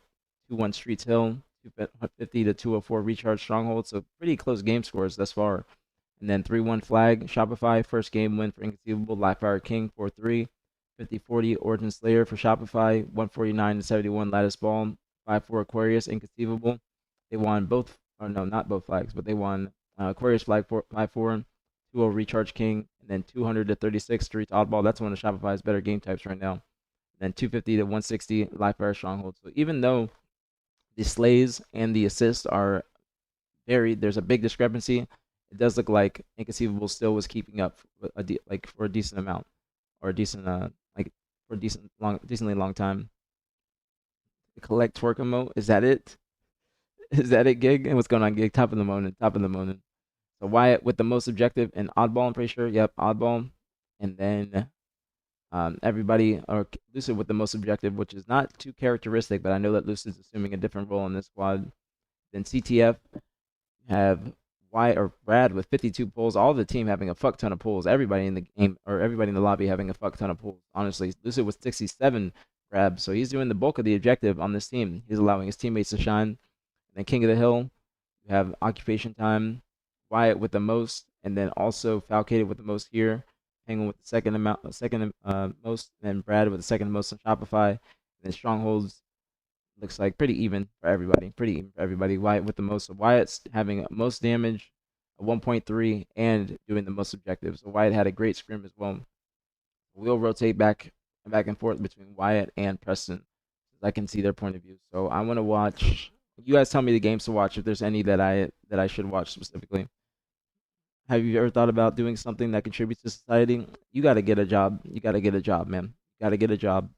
2-1 Streets Hill, 250 to 204 Recharge Stronghold. So pretty close game scores thus far. And then 3-1 Flag Shopify, first game win for Inconceivable. Livefire King 4-3. 50-40 Origin Slayer for Shopify, 149 to 71 Lattice Ball, 5-4 Aquarius Inconceivable. They won both, or no, not both flags, but they won Aquarius flag 5-4, 2-0 Recharge King, and then 200 to 36 Streets Oddball. That's one of Shopify's better game types right now. And then 250 to 160 Livefire Stronghold. So even though the slays and the assists are varied, there's a big discrepancy. It does look like Inconceivable still was keeping up like for a decent amount, or a decent like for a decently long time. The collect twerk emote, is that it? Is that it, Gig? And what's going on, Gig? Top of the morning, top of the morning. So Wyatt with the most objective and oddball, I'm pretty sure. Yep, oddball. And then everybody, or Lucid with the most objective, which is not too characteristic, but I know that Lucid's assuming a different role in this squad. Then CTF have Wyatt or Brad with 52 pulls. All the team having a fuck ton of pulls. Everybody in the game, or everybody in the lobby having a fuck ton of pulls. Honestly, Lucid with 67 grabs, so he's doing the bulk of the objective on this team. He's allowing his teammates to shine. And then King of the Hill, you have Occupation Time, Wyatt with the most, and then also Falcated with the most here. Penguin with the second most, and then Brad with the second most on Shopify. And then Strongholds looks like pretty even for everybody. Pretty even for everybody. Wyatt with the most. So Wyatt's having most damage, 1.3, and doing the most objectives. So Wyatt had a great scrim as well. We'll rotate back and forth between Wyatt and Preston. I can see their point of view. So I want to watch. You guys tell me the games to watch if there's any that I should watch specifically. Have you ever thought about doing something that contributes to society? You got to get a job. You got to get a job, man. You got to get a job.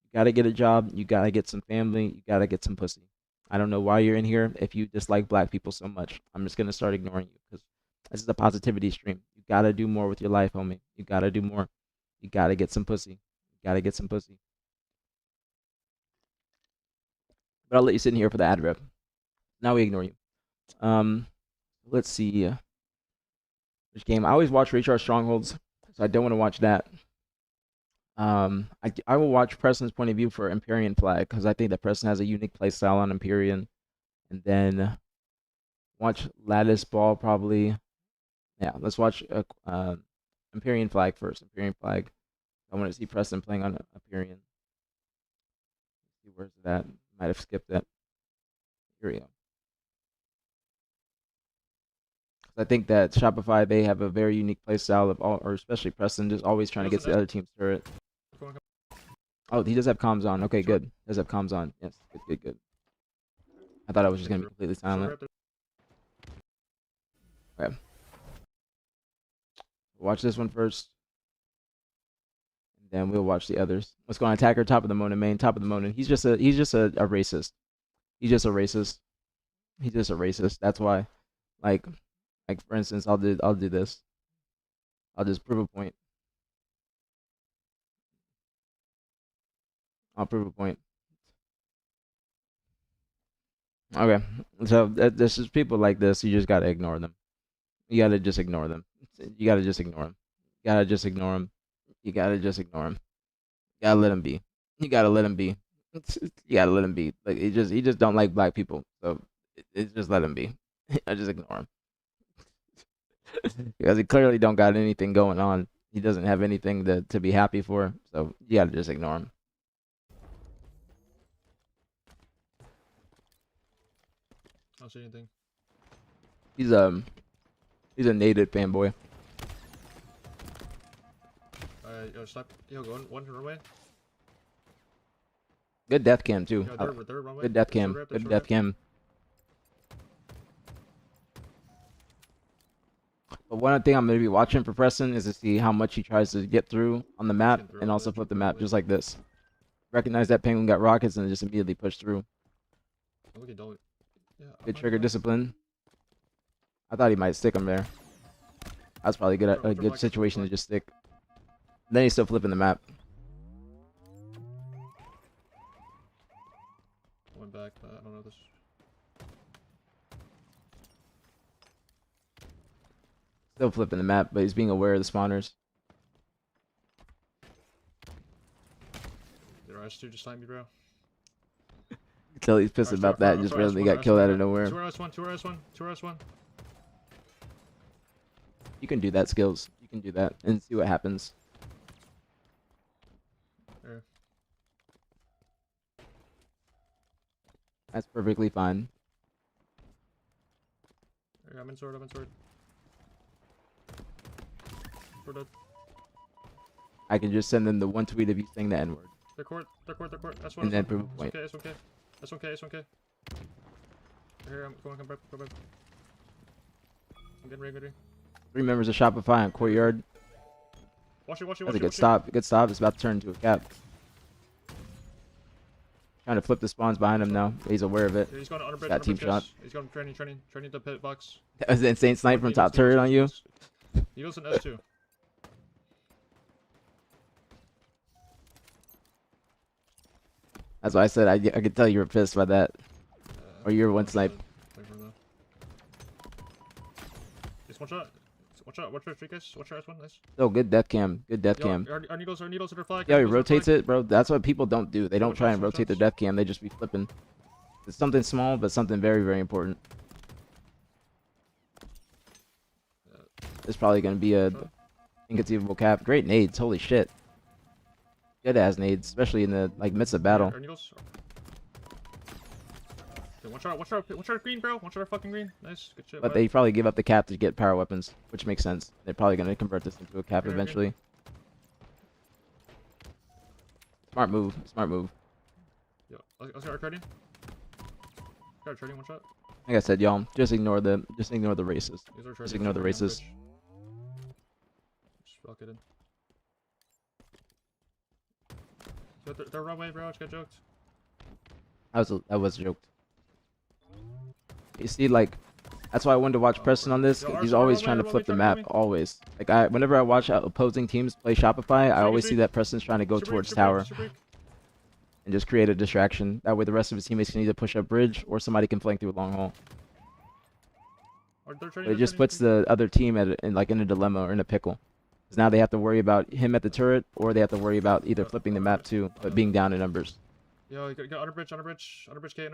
You got to get a job. You got to get some family. You got to get some pussy. I don't know why you're in here if you dislike black people so much. I'm just going to start ignoring you because this is a positivity stream. You got to do more with your life, homie. You got to do more. You got to get some pussy. You got to get some pussy. But I'll let you sit in here for the ad rep. Now we ignore you. Let's see. Which game? I always watch Recharge Strongholds, so I don't want to watch that. I will watch Preston's point of view for Empyrean Flag because I think that Preston has a unique play style on Empyrean, and then watch Lattice Ball probably. Yeah, let's watch Empyrean Flag first. Empyrean Flag. I want to see Preston playing on Empyrean. Let's see, where's that? Might have skipped that. Here we go. I think that Shopify, they have a very unique play style of all, or especially Preston, just always trying to get to the other team's turret. Oh, he does have comms on. Okay, good. Does have comms on. Yes, good. I thought I was just gonna be completely silent. Okay. Watch this one first, and then we'll watch the others. Let's go on attacker, top of the Mona main, top of the Mona. He's just a racist. He's just a racist. He's just a racist. That's why, like for instance, I'll do this. I'll just prove a point. I'll prove a point. Okay, so there's just people like this. You just gotta ignore them. You gotta just ignore them. You gotta just ignore them. You gotta just ignore them. You gotta just ignore them. You gotta let them be. You gotta let them be. You gotta let him be. Like he just don't like black people, so it's just let him be. I just ignore him because he clearly don't got anything going on. He doesn't have anything to be happy for, so you gotta just ignore him. don't see anything. He's a native fanboy. Yo, stop. Yo, go one runway. Good death cam too. Yo, third runway. Good death There's cam. short rep, Good there's death short cam. But one thing I'm gonna be watching for Preston is to see how much he tries to get through on the map and also flip the map just like this. Recognize that Penguin got rockets and just immediately push through. Look at Dolly. Yeah, Good trigger discipline. I thought he might stick him there. That's probably good. A good situation to just stick. Then he's still flipping the map. Went back, but I don't know this. Still flipping the map, but he's being aware of the spawners. Did R2 just snipe me, bro? Until he's pissed about that, just randomly got killed out of nowhere. 2RS1, 2RS1, 2RS1. You can do that, Skills. You can do that and see what happens. There. That's perfectly fine. There, I'm in sword, I'm in sword. Sword up. I can just send them the one tweet of you saying the N-word. They're court. That's one. And then prove a point. It's okay. That's okay. Here, I'm going back. Go back. I'm getting ready. 3 members of Shopify on Courtyard. Watch it. That's a good stop. Good stop. It's about to turn into a cap. Trying to flip the spawns behind him now. He's aware of it. Yeah, he's going to Got team shot. He's going training the pit box. That was the insane snipe from top turret on you. He goes in S2. That's why I said I could tell you were pissed by that. Or you were one snipe. It's one shot. Watch out, 3 guys. Watch out, S1. Nice. Oh, good death cam. Good death cam. Our needles at their flag. Yeah, he rotates it, bro. That's what people don't do. They don't try and rotate their death cam. They just be flipping. It's something small, but something very, very important. It's probably going to be a inconceivable cap. Great nades. Holy shit. Good ass nades, especially in the midst of battle. Watch out green, bro. Watch out fucking green. Nice. Good shit. But they probably give up the cap to get power weapons, which makes sense. They're probably going to convert this into a cap eventually. Smart move. Smart move. Yo, let's get ready. Got trading one shot. Like I said, y'all, just ignore the races. Just ignore the races. Just rock it in. So they're runway, bro. I just got joked. I was joked. You see, that's why I wanted to watch Preston on this. 'Cause he's always trying to flip the map. Always. Whenever I watch opposing teams play Shopify, I always see that Preston's trying to go towards tower and just create a distraction. That way, the rest of his teammates can either push up bridge or somebody can flank through a long haul. But it just puts the other team in a dilemma or in a pickle. Because now they have to worry about him at the turret, or they have to worry about either flipping the map too, but being down in numbers. Yo, you got under bridge K.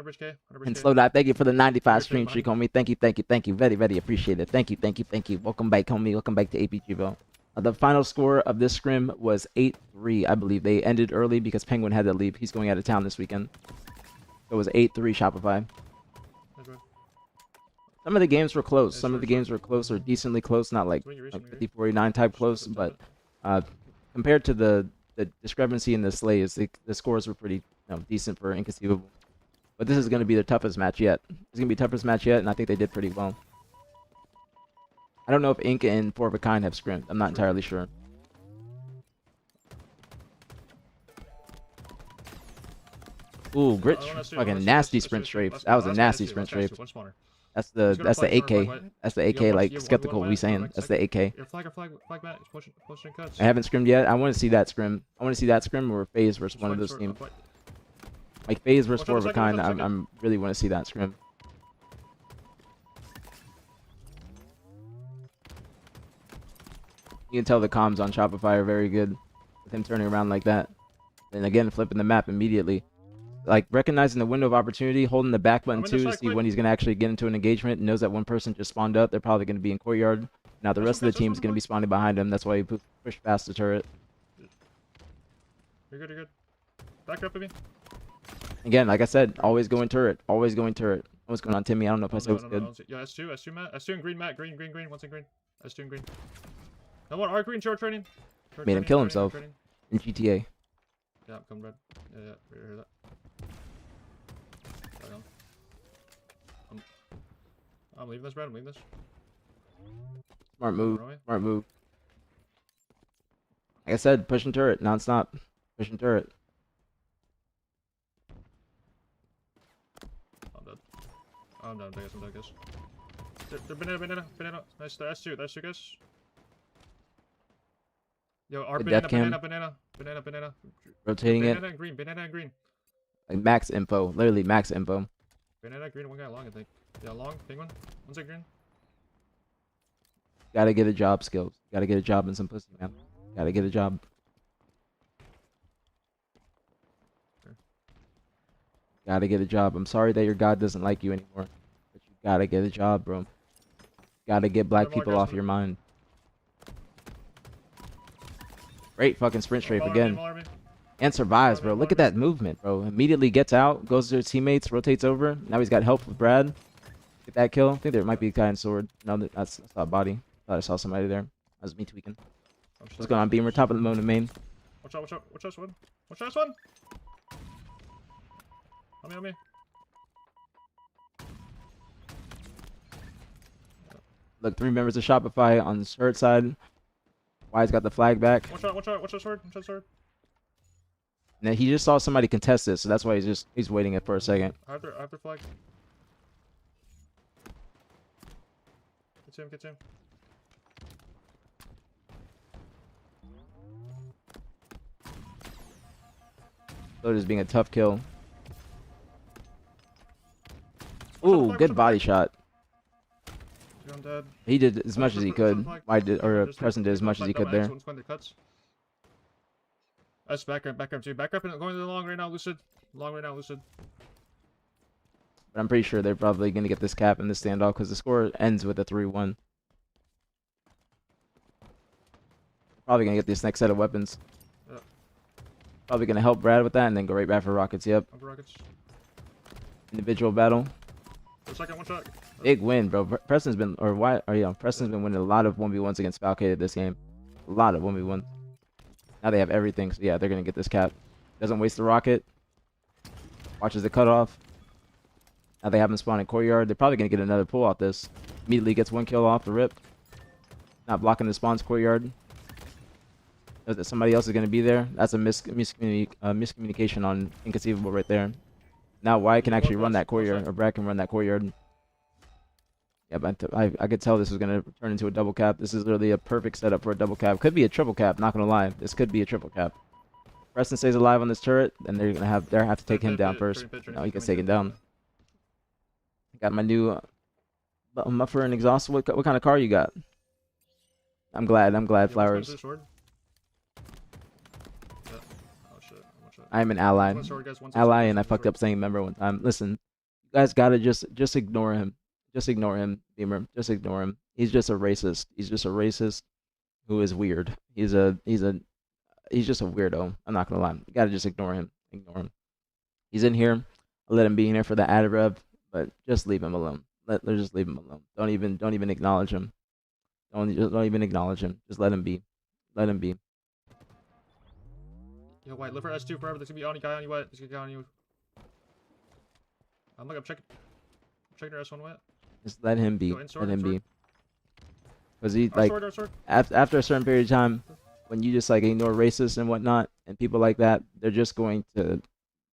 And Slow Dive, thank you for the 95 stream streak, homie. Thank you. Very, very appreciate it. Thank you. Welcome back, homie. Welcome back to aPGS. The final score of this scrim was 8-3, I believe. They ended early because Penguin had to leave. He's going out of town this weekend. So it was 8-3 Shopify. Some of the games were close. Some of the games were close or decently close, not like 50-49 type close, but compared to the discrepancy in the slays, the scores were pretty decent for Inconceivable. But this is going to be their toughest match yet. It's going to be the toughest match yet, and I think they did pretty well. I don't know if Inca and 4 of a Kind have scrimmed. I'm not entirely sure. Ooh, Grit, fucking nasty sprint strafes. That was a nasty sprint strafe. That's the AK. That's the AK, like skeptical we saying. That's the AK. I haven't scrimmed yet. I want to see that scrim. I want to see that scrim or FaZe versus one of those teams. Like FaZe versus 4 of a Kind. I'm really want to see that scrim. You can tell the comms on Shopify are very good with him turning around like that. And again, flipping the map immediately. Like recognizing the window of opportunity, holding the back button too to see when he's going to actually get into an engagement. Knows that one person just spawned up. They're probably going to be in courtyard. Now the rest of the team is going to be spawning behind him. That's why he pushed past the turret. You're good. Back up at me. Again, like I said, always going turret. Always going turret. What's going on, Timmy? I don't know if I said what's good. Yeah, S2, Matt. S2 and green, Matt. Green. One's in green. S2 and green. No one. Our green, short training. Made him kill himself in GTA. Yeah, I'm coming, Brad. Yeah. We hear that. Right on. I'm leaving this, Brad. I'm leaving this. Smart move. Smart move. Like I said, pushing turret non-stop. Pushing turret. I'm dead. I'm dead, guys. They're banana. Nice, that's two, guys. Yo, our banana. Rotating it. Banana and green. Like max info. Literally max info. Banana, green, one guy long, I think. Yeah, long, penguin. One's like green. Gotta get a job, skills. Gotta get a job and some pussy, man. Gotta get a job. Gotta get a job. I'm sorry that your God doesn't like you anymore, but you gotta get a job, bro. Gotta get black people off your mind. Great fucking sprint strafe again. And survives, bro. Look at that movement, bro. Immediately gets out, goes to his teammates, rotates over. Now he's got help with Brad. Get that kill. I think there might be a guy in sword. No, that's not a body. Thought I saw somebody there. That was me tweaking. What's going on, Beamer? Top of the moon, main. Watch out, Swan. Watch out, Swan. On me. Look, 3 members of Shopify on the shirt side. Why's got the flag back. Watch out, sword. And he just saw somebody contest this, so that's why he's waiting it for a second. I have their flag. Get to him. So just being a tough kill. Ooh, good body shot. He did as much as he could. Preston did as much as he could there. That's back up too. Back up and going to the long right now, Lucid. But I'm pretty sure they're probably going to get this cap in this standoff because the score ends with a 3-1. Probably going to get this next set of weapons. Yeah. Probably going to help Brad with that and then go right back for Rockets. Yep. Individual battle. Second, one shot. Big win, bro. Preston's been Preston's been winning a lot of 1v1s against Falcated this game. A lot of 1v1s. Now they have everything, so yeah, they're gonna get this cap. Doesn't waste the rocket. Watches the cutoff. Now they have him spawn in courtyard. They're probably gonna get another pull off this. Immediately gets 1 kill off the rip. Not blocking the spawn's courtyard. Knows that somebody else is gonna be there. That's a miscommunication on Inconceivable right there. Now Y can actually run that courtyard, or Brad can run that courtyard. Yeah, but I could tell this was going to turn into a double cap. This is literally a perfect setup for a double cap. Could be a triple cap, not going to lie. This could be a triple cap. Preston stays alive on this turret, then they're going to have to take him down first. No, he gets taken down. Got my new muffler and exhaust. What kind of car you got? I'm glad, Flowers. I'm an ally. Ally, and I fucked up saying member one time. Listen, you guys gotta just ignore him. Just ignore him, Beamer. Just ignore him. He's just a racist. He's just a racist who is weird. He's just a weirdo. I'm not gonna lie. You gotta just ignore him. Ignore him. He's in here. I'll let him be in here for the added rev, but just leave him alone. Let's just leave him alone. Don't even acknowledge him. Don't even acknowledge him. Just let him be. Let him be. Yo, White, live for S2 forever. There's gonna be on you, guy on you, White. There's gonna be on you. I'm checking your S1, White. Just let him be. Let him be. Because he our like sword. After a certain period of time, when you just like ignore racists and whatnot and people like that, they're just going to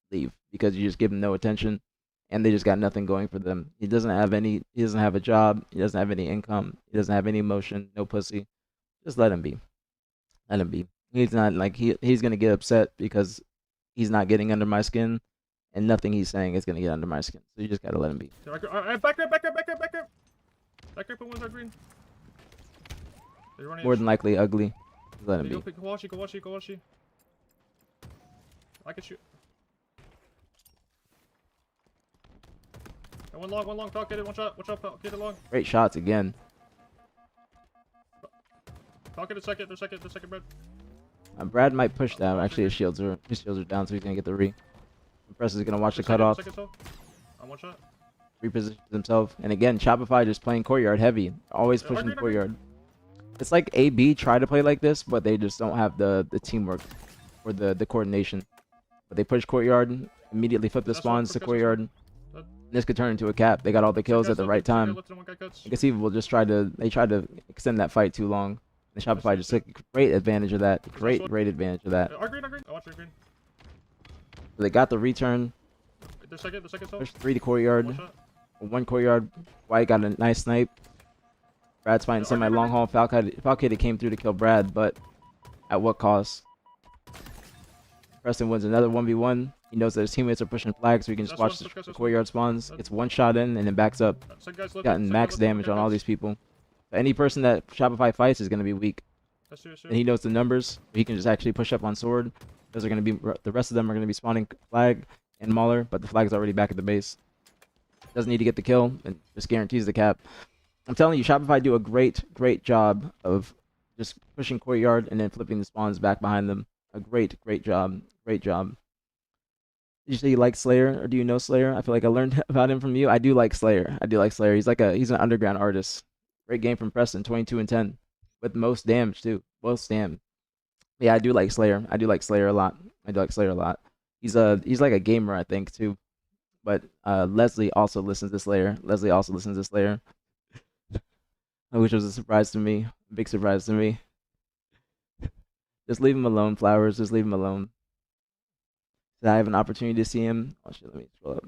leave because you just give them no attention, and they just got nothing going for them. He doesn't have a job. He doesn't have any income. He doesn't have any emotion. No pussy. Just let him be. Let him be. He's not like he's gonna get upset because he's not getting under my skin, and nothing he's saying is gonna get under my skin. So you just gotta let him be. Back up. Back up, one's our green. More than likely ugly. Just let him be. Go Washi. I can shoot. And one long, talk, get it, one shot, get it long. Great shots again. Talk it a second, the second, Brad. Brad might push down. Actually, his shields are down, so he's gonna get the re. Press is gonna watch the cutoff. I'm one shot. repositions himself. And again, Shopify just playing courtyard heavy, always Yeah, pushing agree. courtyard. It's like AB try to play like this, but they just don't have the teamwork or the coordination. But they push courtyard, immediately flip the That's one, spawns to push guys, that's one. courtyard. This could turn into a cap. They got all the kills at the right time. Inconceivable just tried to extend that fight too long. And Shopify just took great advantage of that. Great advantage of that. Agree. I watch green. So they got the return. The second cell. Push 3 to courtyard. One shot. 1 courtyard. White got a nice snipe. Brad's fighting semi long haul. Falcade came through to kill Brad, but at what cost? Preston wins another 1v1. He knows that his teammates are pushing flags, so he can just watch the courtyard spawns. Gets 1 shot in and then backs up. Gotten max damage on all these people. Any person that Shopify fights is going to be weak. And he knows the numbers. He can just actually push up on sword. Those are going to be the rest of them are going to be spawning flag and Mauler, but the flag's already back at the base. Doesn't need to get the kill and just guarantees the cap. I'm telling you, Shopify do a great job of just pushing courtyard and then flipping the spawns back behind them. A great job. Great job. Did you say you like Slayer, or do you know Slayer? I feel like I learned about him from you. I do like Slayer. He's an underground artist. Great game from Preston, 22 and 10, with most damage too. Most damage. Yeah, I do like Slayer. I do like Slayer a lot. He's like a gamer, I think, too. But Leslie also listens to Slayer. Which was a surprise to me. Big surprise to me. Just leave him alone, Flowers. Just leave him alone. Did I have an opportunity to see him? Oh shit, let me scroll up.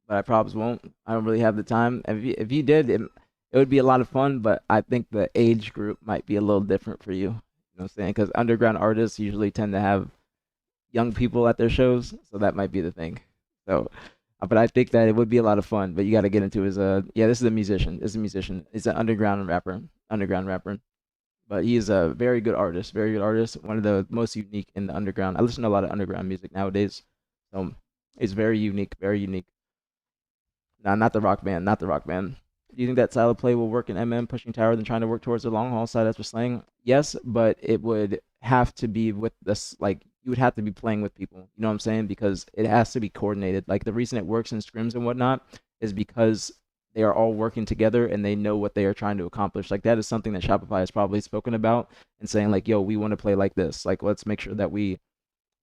But I probably won't. I don't really have the time. If you did, it would be a lot of fun, but I think the age group might be a little different for you. You know what I'm saying? Because underground artists usually tend to have young people at their shows, so that might be the thing. So, but I think that it would be a lot of fun. But you got to get into his yeah. This is a musician. He's an underground rapper. But he is a very good artist. One of the most unique in the underground. I listen to a lot of underground music nowadays, so it's very unique. Nah, not the rock band. Do you think that style of play will work in MM, pushing tower than trying to work towards the long haul side as we're slaying? Yes, but it would have to be with this, like, you would have to be playing with people. You know what I'm saying? Because it has to be coordinated. Like, the reason it works in scrims and whatnot is because they are all working together and they know what they are trying to accomplish. Like, that is something that Shopify has probably spoken about and saying, like, yo, we want to play like this. Like, let's make sure that we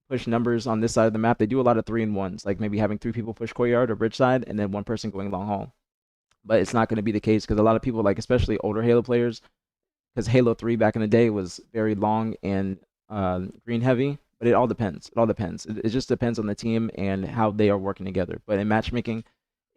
push numbers on this side of the map. They do a lot of 3-in-1s, like maybe having 3 people push courtyard or bridge side and then 1 person going long haul. But it's not going to be the case because a lot of people, like especially older Halo players, because Halo 3 back in the day was very long and green heavy. But it all depends. It just depends on the team and how they are working together. But in matchmaking,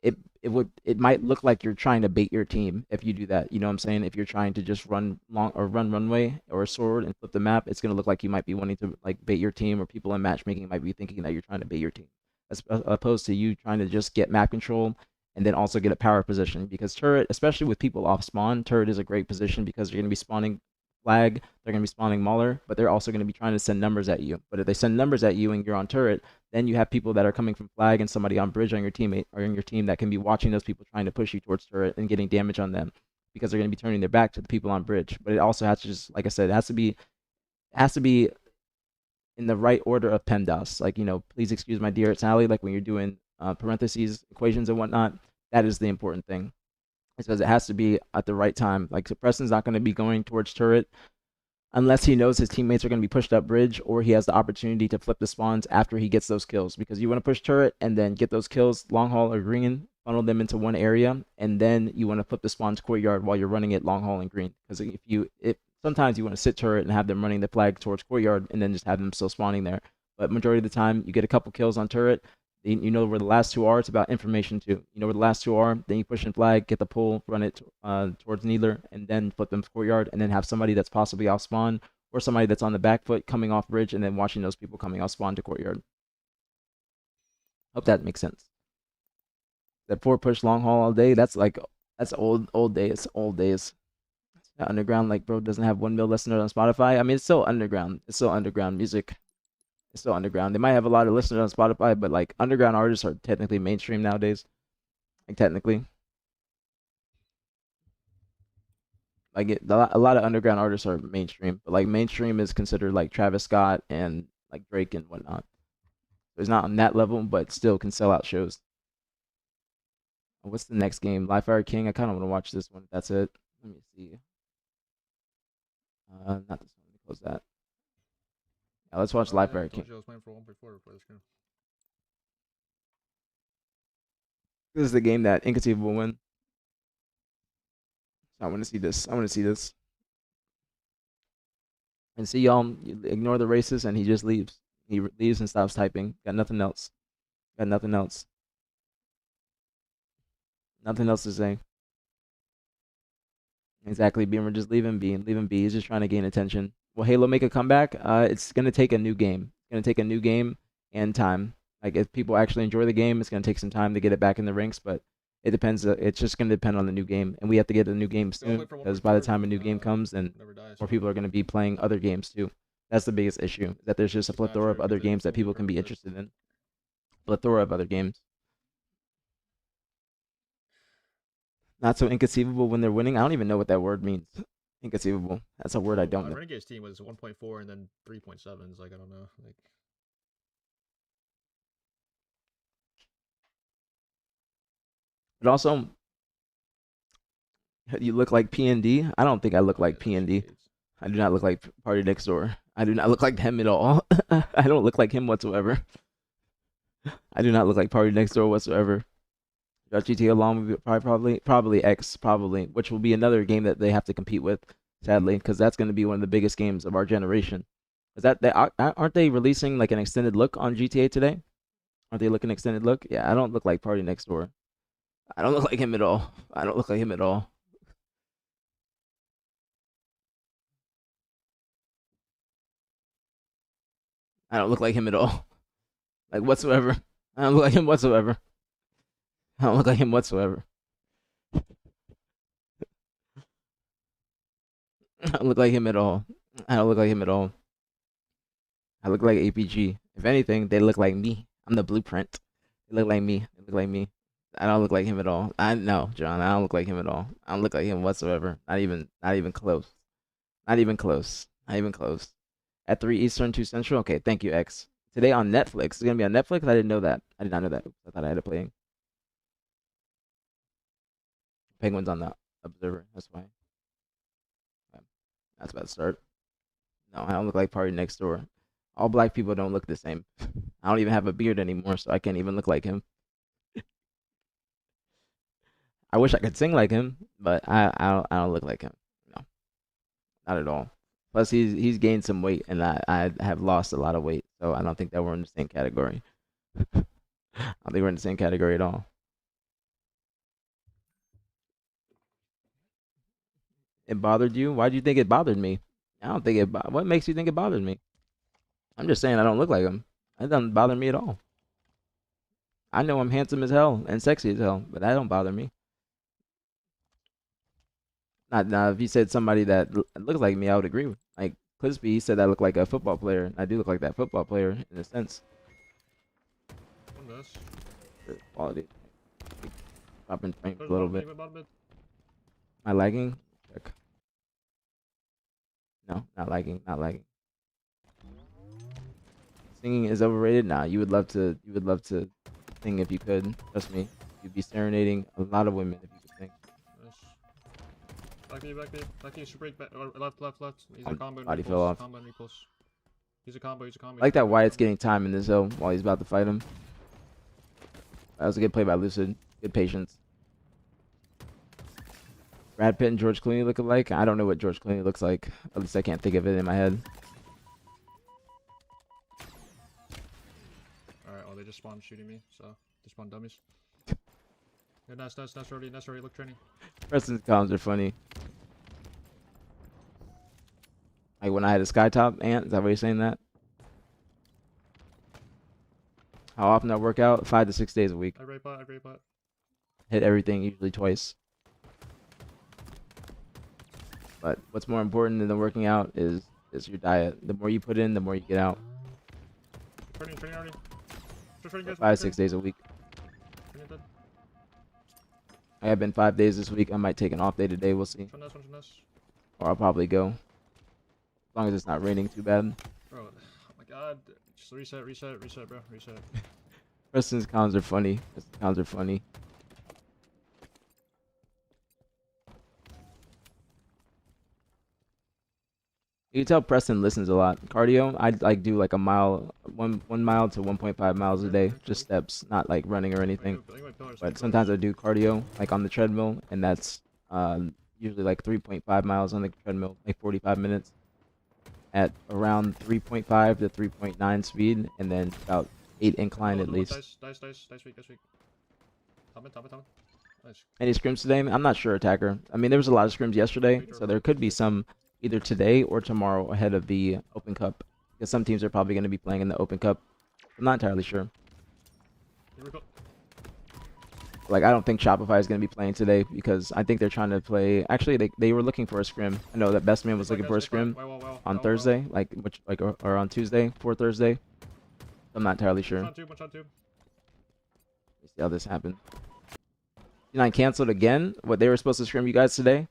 it might look like you're trying to bait your team if you do that. You know what I'm saying? If you're trying to just run long or run runway or a sword and flip the map, it's gonna look like you might be wanting to like bait your team, or people in matchmaking might be thinking that you're trying to bait your team, as opposed to you trying to just get map control and then also get a power position. Because turret, especially with people off spawn, turret is a great position because you're gonna be spawning flag, they're gonna be spawning Mauler, but they're also gonna be trying to send numbers at you. But if they send numbers at you and you're on turret, then you have people that are coming from flag and somebody on bridge on your teammate or in your team that can be watching those people trying to push you towards turret and getting damage on them because they're going to be turning their back to the people on bridge. But it also has to just, like I said, it has to be in the right order of PEMDAS. Like, you know, please excuse my dear Sally, like when you're doing parentheses, equations and whatnot, that is the important thing. It's because it has to be at the right time. Like, so Preston's not going to be going towards turret unless he knows his teammates are going to be pushed up bridge, or he has the opportunity to flip the spawns after he gets those kills. Because you want to push turret and then get those kills, long haul or green, funnel them into one area, and then you want to flip the spawns courtyard while you're running it long haul and green. Because if sometimes you want to sit turret and have them running the flag towards courtyard and then just have them still spawning there. But majority of the time, you get a couple kills on turret. You know where the last 2 are. It's about information too. You know where the last 2 are. Then you push in flag, get the pull, run it towards Needler, and then flip them to courtyard, and then have somebody that's possibly off spawn or somebody that's on the back foot coming off bridge, and then watching those people coming off spawn to courtyard. Hope that makes sense. That 4 push long haul all day. That's old days. Underground, like, bro, doesn't have 1 mil listeners on Spotify. I mean, it's still underground. It's still underground music. It's still underground. They might have a lot of listeners on Spotify, but like underground artists are technically mainstream nowadays. Like technically, like a lot of underground artists are mainstream, but like mainstream is considered like Travis Scott and like Drake and whatnot. So it's not on that level, but still can sell out shows. What's the next game? Live Fire King. I kind of want to watch this one. That's it. Let me see. Not this one. Let me close that. Yeah, let's watch Live Fire King. I was playing for 1.4 for this game. This is the game that Inconceivable win. So I want to see this. I want to see this. And see y'all ignore the races and he just leaves. He leaves and stops typing. Got nothing else. Got nothing else. Nothing else to say. Exactly. Beamer just leaving B. Leaving B. He's just trying to gain attention. Will Halo make a comeback? It's gonna take a new game. It's gonna take a new game and time. Like if people actually enjoy the game, it's gonna take some time to get it back in the ranks. But it depends. It's just gonna depend on the new game, and we have to get a new game soon because by the time a new game comes, then more people are gonna be playing other games too. That's the biggest issue. That there's just a plethora of other games that people can be interested in. Plethora of other games. Not so inconceivable when they're winning. I don't even know what that word means. Inconceivable. That's a word I don't know. Renegade's team was 1.4 and then 3.7s. Like I don't know. Like. But also, you look like P&D. I don't think I look like P&D. I do not look like Party Next Door. I do not look like him at all. I don't look like him whatsoever. I do not look like Party Next Door whatsoever. GTA along would be probably X, which will be another game that they have to compete with, sadly, because that's going to be one of the biggest games of our generation. Is that aren't they releasing like an extended look on GTA today? Aren't they looking extended look? Yeah, I don't look like Party Next Door. I don't look like him at all. I don't look like him at all. I don't look like him at all. Like whatsoever. I don't look like him whatsoever. I don't look like him whatsoever. I don't look like him at all. I don't look like him at all. I look like aPGS. If anything, they look like me. I'm the blueprint. They look like me. They look like me. I don't look like him at all. I know, John. I don't look like him at all. I don't look like him whatsoever. Not even close. Not even close. Not even close. At 3 Eastern, 2 Central. Okay, thank you, X. Today on Netflix. It's gonna be on Netflix. I didn't know that. I did not know that. I thought I had it playing. Penguins on the Observer. That's why. That's about to start. No, I don't look like Party Next Door. All black people don't look the same. I don't even have a beard anymore, so I can't even look like him. I wish I could sing like him, but I don't look like him. No, not at all. Plus, he's gained some weight, and I have lost a lot of weight, so I don't think that we're in the same category. I don't think we're in the same category at all. It bothered you? Why do you think it bothered me? I don't think it. What makes you think it bothered me? I'm just saying I don't look like him. That doesn't bother me at all. I know I'm handsome as hell and sexy as hell, but that don't bother me. Not if you said somebody that looks like me, I would agree with. Like Clispy, he said I look like a football player. I do look like that football player in a sense. Quality. Dropping frame a little bit. Am I lagging? Check. No, not lagging. Not lagging. Singing is overrated. Nah, you would love to. You would love to sing if you could. Trust me, you'd be serenading a lot of women if you could sing. Back me, super back, left. He's a combo. Body fell off. Combo and repulse. He's a combo. I like that Wyatt's getting time in this zone while he's about to fight him. That was a good play by Lucid. Good patience. Brad Pitt and George Clooney look alike. I don't know what George Clooney looks like. At least I can't think of it in my head. Alright, oh, they just spawned shooting me, so they spawned dummies. Yeah, nice, already, look training. Preston's comments are funny. Like when I had a skytop ant, is that what you're saying that? How often I work out? 5 to 6 days a week. I great bot. Hit everything usually twice. But what's more important than the working out is your diet. The more you put in, the more you get out. Training already. 5 6 days a week. I have been 5 days this week. I might take an off day today. We'll see. Or I'll probably go. As long as it's not raining too bad. Bro, oh my god. Just reset, bro. Reset. Preston's cons are funny. You can tell Preston listens a lot. Cardio, I like do like a mile, one mile to 1.5 miles a day, just steps, not like running or anything. But sometimes I do cardio like on the treadmill, and that's usually like 3.5 miles on the treadmill, like 45 minutes at around 3.5 to 3.9 speed, and then about 8 incline at least. Nice week. Top it. Nice. Any scrims today? I'm not sure, Attacker. I mean, there was a lot of scrims yesterday, so there could be some either today or tomorrow ahead of the Open Cup. Because some teams are probably going to be playing in the Open Cup. I'm not entirely sure. Here we go. Like, I don't think Shopify is going to be playing today because I think they're trying to play. Actually, they were looking for a scrim. I know that Best Man was looking for a scrim on Thursday, or on Tuesday for Thursday. I'm not entirely sure. One shot two. Let's see how this happened. C9 canceled again. What, they were supposed to scrim you guys today?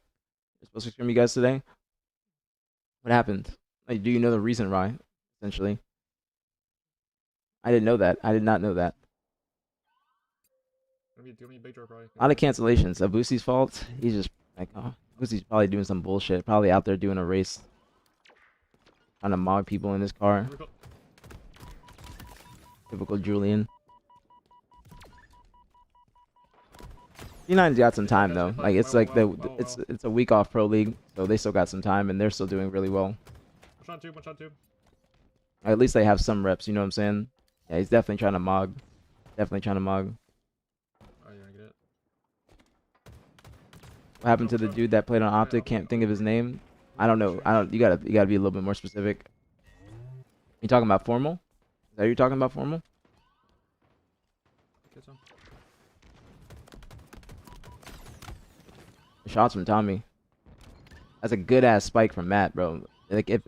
They're supposed to scrim you guys today? What happened? Like, do you know the reason why? Essentially, I didn't know that. I did not know that. A lot of cancellations. Abusi's fault. He's just like, oh, Abusi's probably doing some bullshit. Probably out there doing a race, trying to mob people in his car. Typical Julian. C9's got some time though. Like it's like it's a week off pro league, so they still got some time and they're still doing really well. One shot two. At least they have some reps. You know what I'm saying? Yeah, he's definitely trying to mog. Oh yeah, I get it. What happened to the dude that played on Optic? Can't think of his name. I don't know. You gotta be a little bit more specific. You talking about Formal? Is that what you're talking about, Formal? Shots from Tommy. That's a good ass spike from Matt, bro. Like if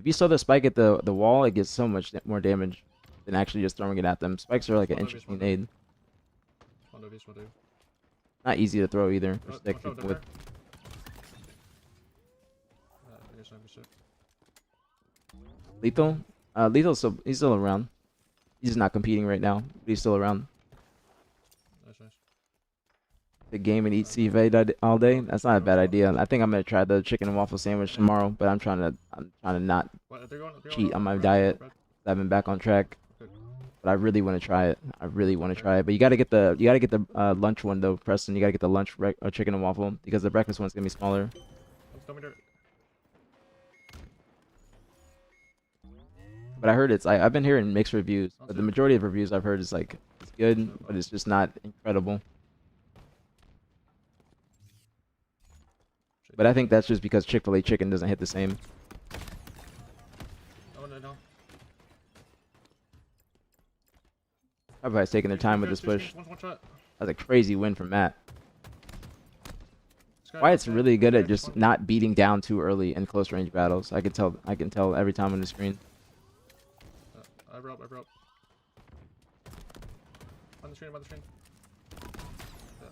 you saw the spike at the wall, it gets so much more damage than actually just throwing it at them. Spikes are like an interesting nade. Not easy to throw either. Or stick people with. Lethal? Lethal's still, he's still around. He's just not competing right now, but he's still around. Nice. The game and eat CV all day. That's not a bad idea. I think I'm gonna try the chicken and waffle sandwich tomorrow, but I'm trying to not cheat on my diet. I've been back on track, but I really want to try it. But you gotta get the lunch one though, Preston. You gotta get the lunch chicken and waffle because the breakfast one's gonna be smaller. But I heard I've been hearing mixed reviews, but the majority of reviews I've heard is like it's good, but it's just not incredible. But I think that's just because Chick-fil-A chicken doesn't hit the same. No. Everybody's taking their time with this push. That's a crazy win from Matt. Wyatt's really good at just not beating down too early in close range battles. I can tell every time on the screen. I broke. On the screen. Yeah.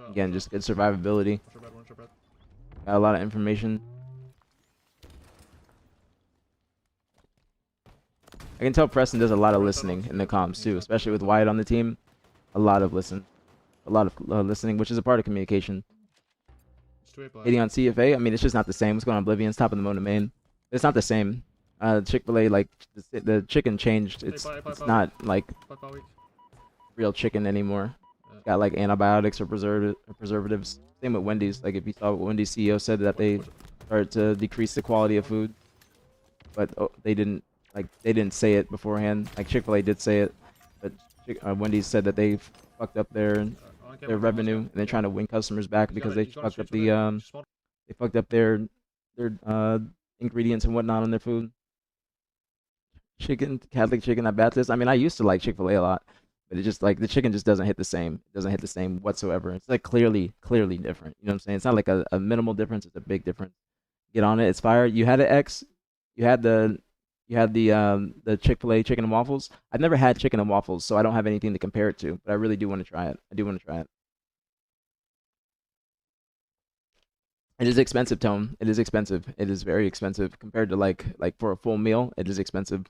Again, just good survivability. One shot bad. Got a lot of information. I can tell Preston does a lot of listening in the comms too, especially with Wyatt on the team. A lot of listening, which is a part of communication. Hitting on CFA, I mean, it's just not the same. What's going on, Oblivion's top of the Mona main? It's not the same. Chick-fil-A, like the chicken changed. It's not like real chicken anymore. It's got like antibiotics or preservatives. Same with Wendy's. Like if you saw what Wendy's CEO said that they started to decrease the quality of food, but they didn't say it beforehand. Like Chick-fil-A did say it, but Wendy's said that they fucked up their revenue and they're trying to win customers back because they fucked up their ingredients and whatnot on their food. Chicken, Catholic chicken at Baptist. I mean, I used to like Chick-fil-A a lot, but it just like the chicken just doesn't hit the same. It doesn't hit the same whatsoever. It's like clearly different. You know what I'm saying? It's not like a minimal difference. It's a big difference. Get on it. It's fire. You had an X. You had the Chick-fil-A chicken and waffles. I've never had chicken and waffles, so I don't have anything to compare it to. But I really do want to try it. It is expensive, Tone. It is expensive. It is very expensive compared to like for a full meal. It is expensive.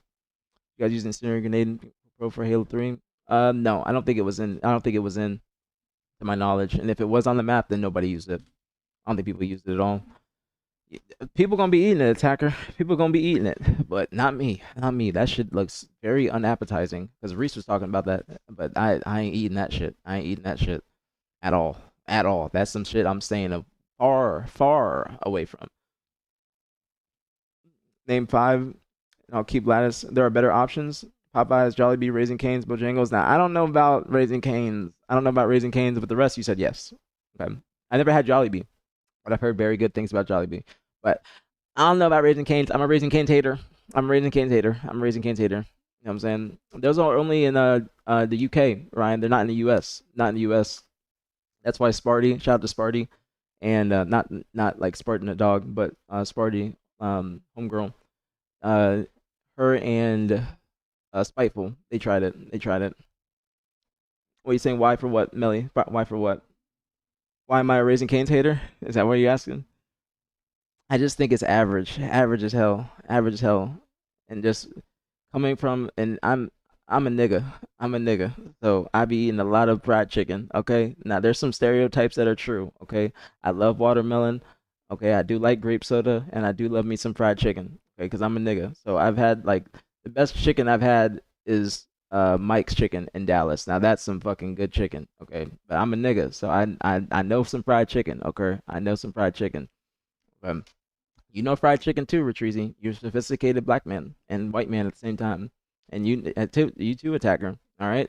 You guys using Incendiary Grenade Pro for Halo 3? No, I don't think it was in. To my knowledge. And if it was on the map, then nobody used it. I don't think people used it at all. People gonna be eating it, attacker. People gonna be eating it, but not me. Not me. That shit looks very unappetizing. Because Reese was talking about that, but I ain't eating that shit. I ain't eating that shit at all. At all. That's some shit I'm staying far away from. Name 5, and I'll keep Lattice. There are better options. Popeyes, Jollibee, Raising Cane's, Bojangles. Now I don't know about Raising Cane's. I don't know about Raising Cane's, but the rest you said yes. Okay. I never had Jollibee, but I've heard very good things about Jollibee. But I don't know about Raising Cane's. I'm a Raising Cane's hater. I'm a Raising Cane's hater. I'm a Raising Cane's hater. You know what I'm saying? Those are only in the UK, Ryan. They're not in the US. Not in the US. That's why Sparty. Shout out to Sparty, and not like Spartan the dog, but Sparty, homegirl. Uh, her and Spiteful. They tried it. They tried it. What are you saying? Why for what, Melly? Why for what? Why am I a Raising Cane's hater? Is that what you're asking? I just think it's average as hell, average as hell, and just coming from and I'm a nigga, I'm a nigga, so I be eating a lot of fried chicken. Okay, now there's some stereotypes that are true. Okay, I love watermelon. Okay, I do like grape soda, and I do love me some fried chicken. Okay, because I'm a nigga, so I've had like the best chicken I've had is Mike's chicken in Dallas. Now that's some fucking good chicken. Okay, but I'm a nigga, so I know some fried chicken. Okay, I know some fried chicken. Um, you know fried chicken too, Retrizi. You're a sophisticated black man and white man at the same time. And you too, attacker. All right.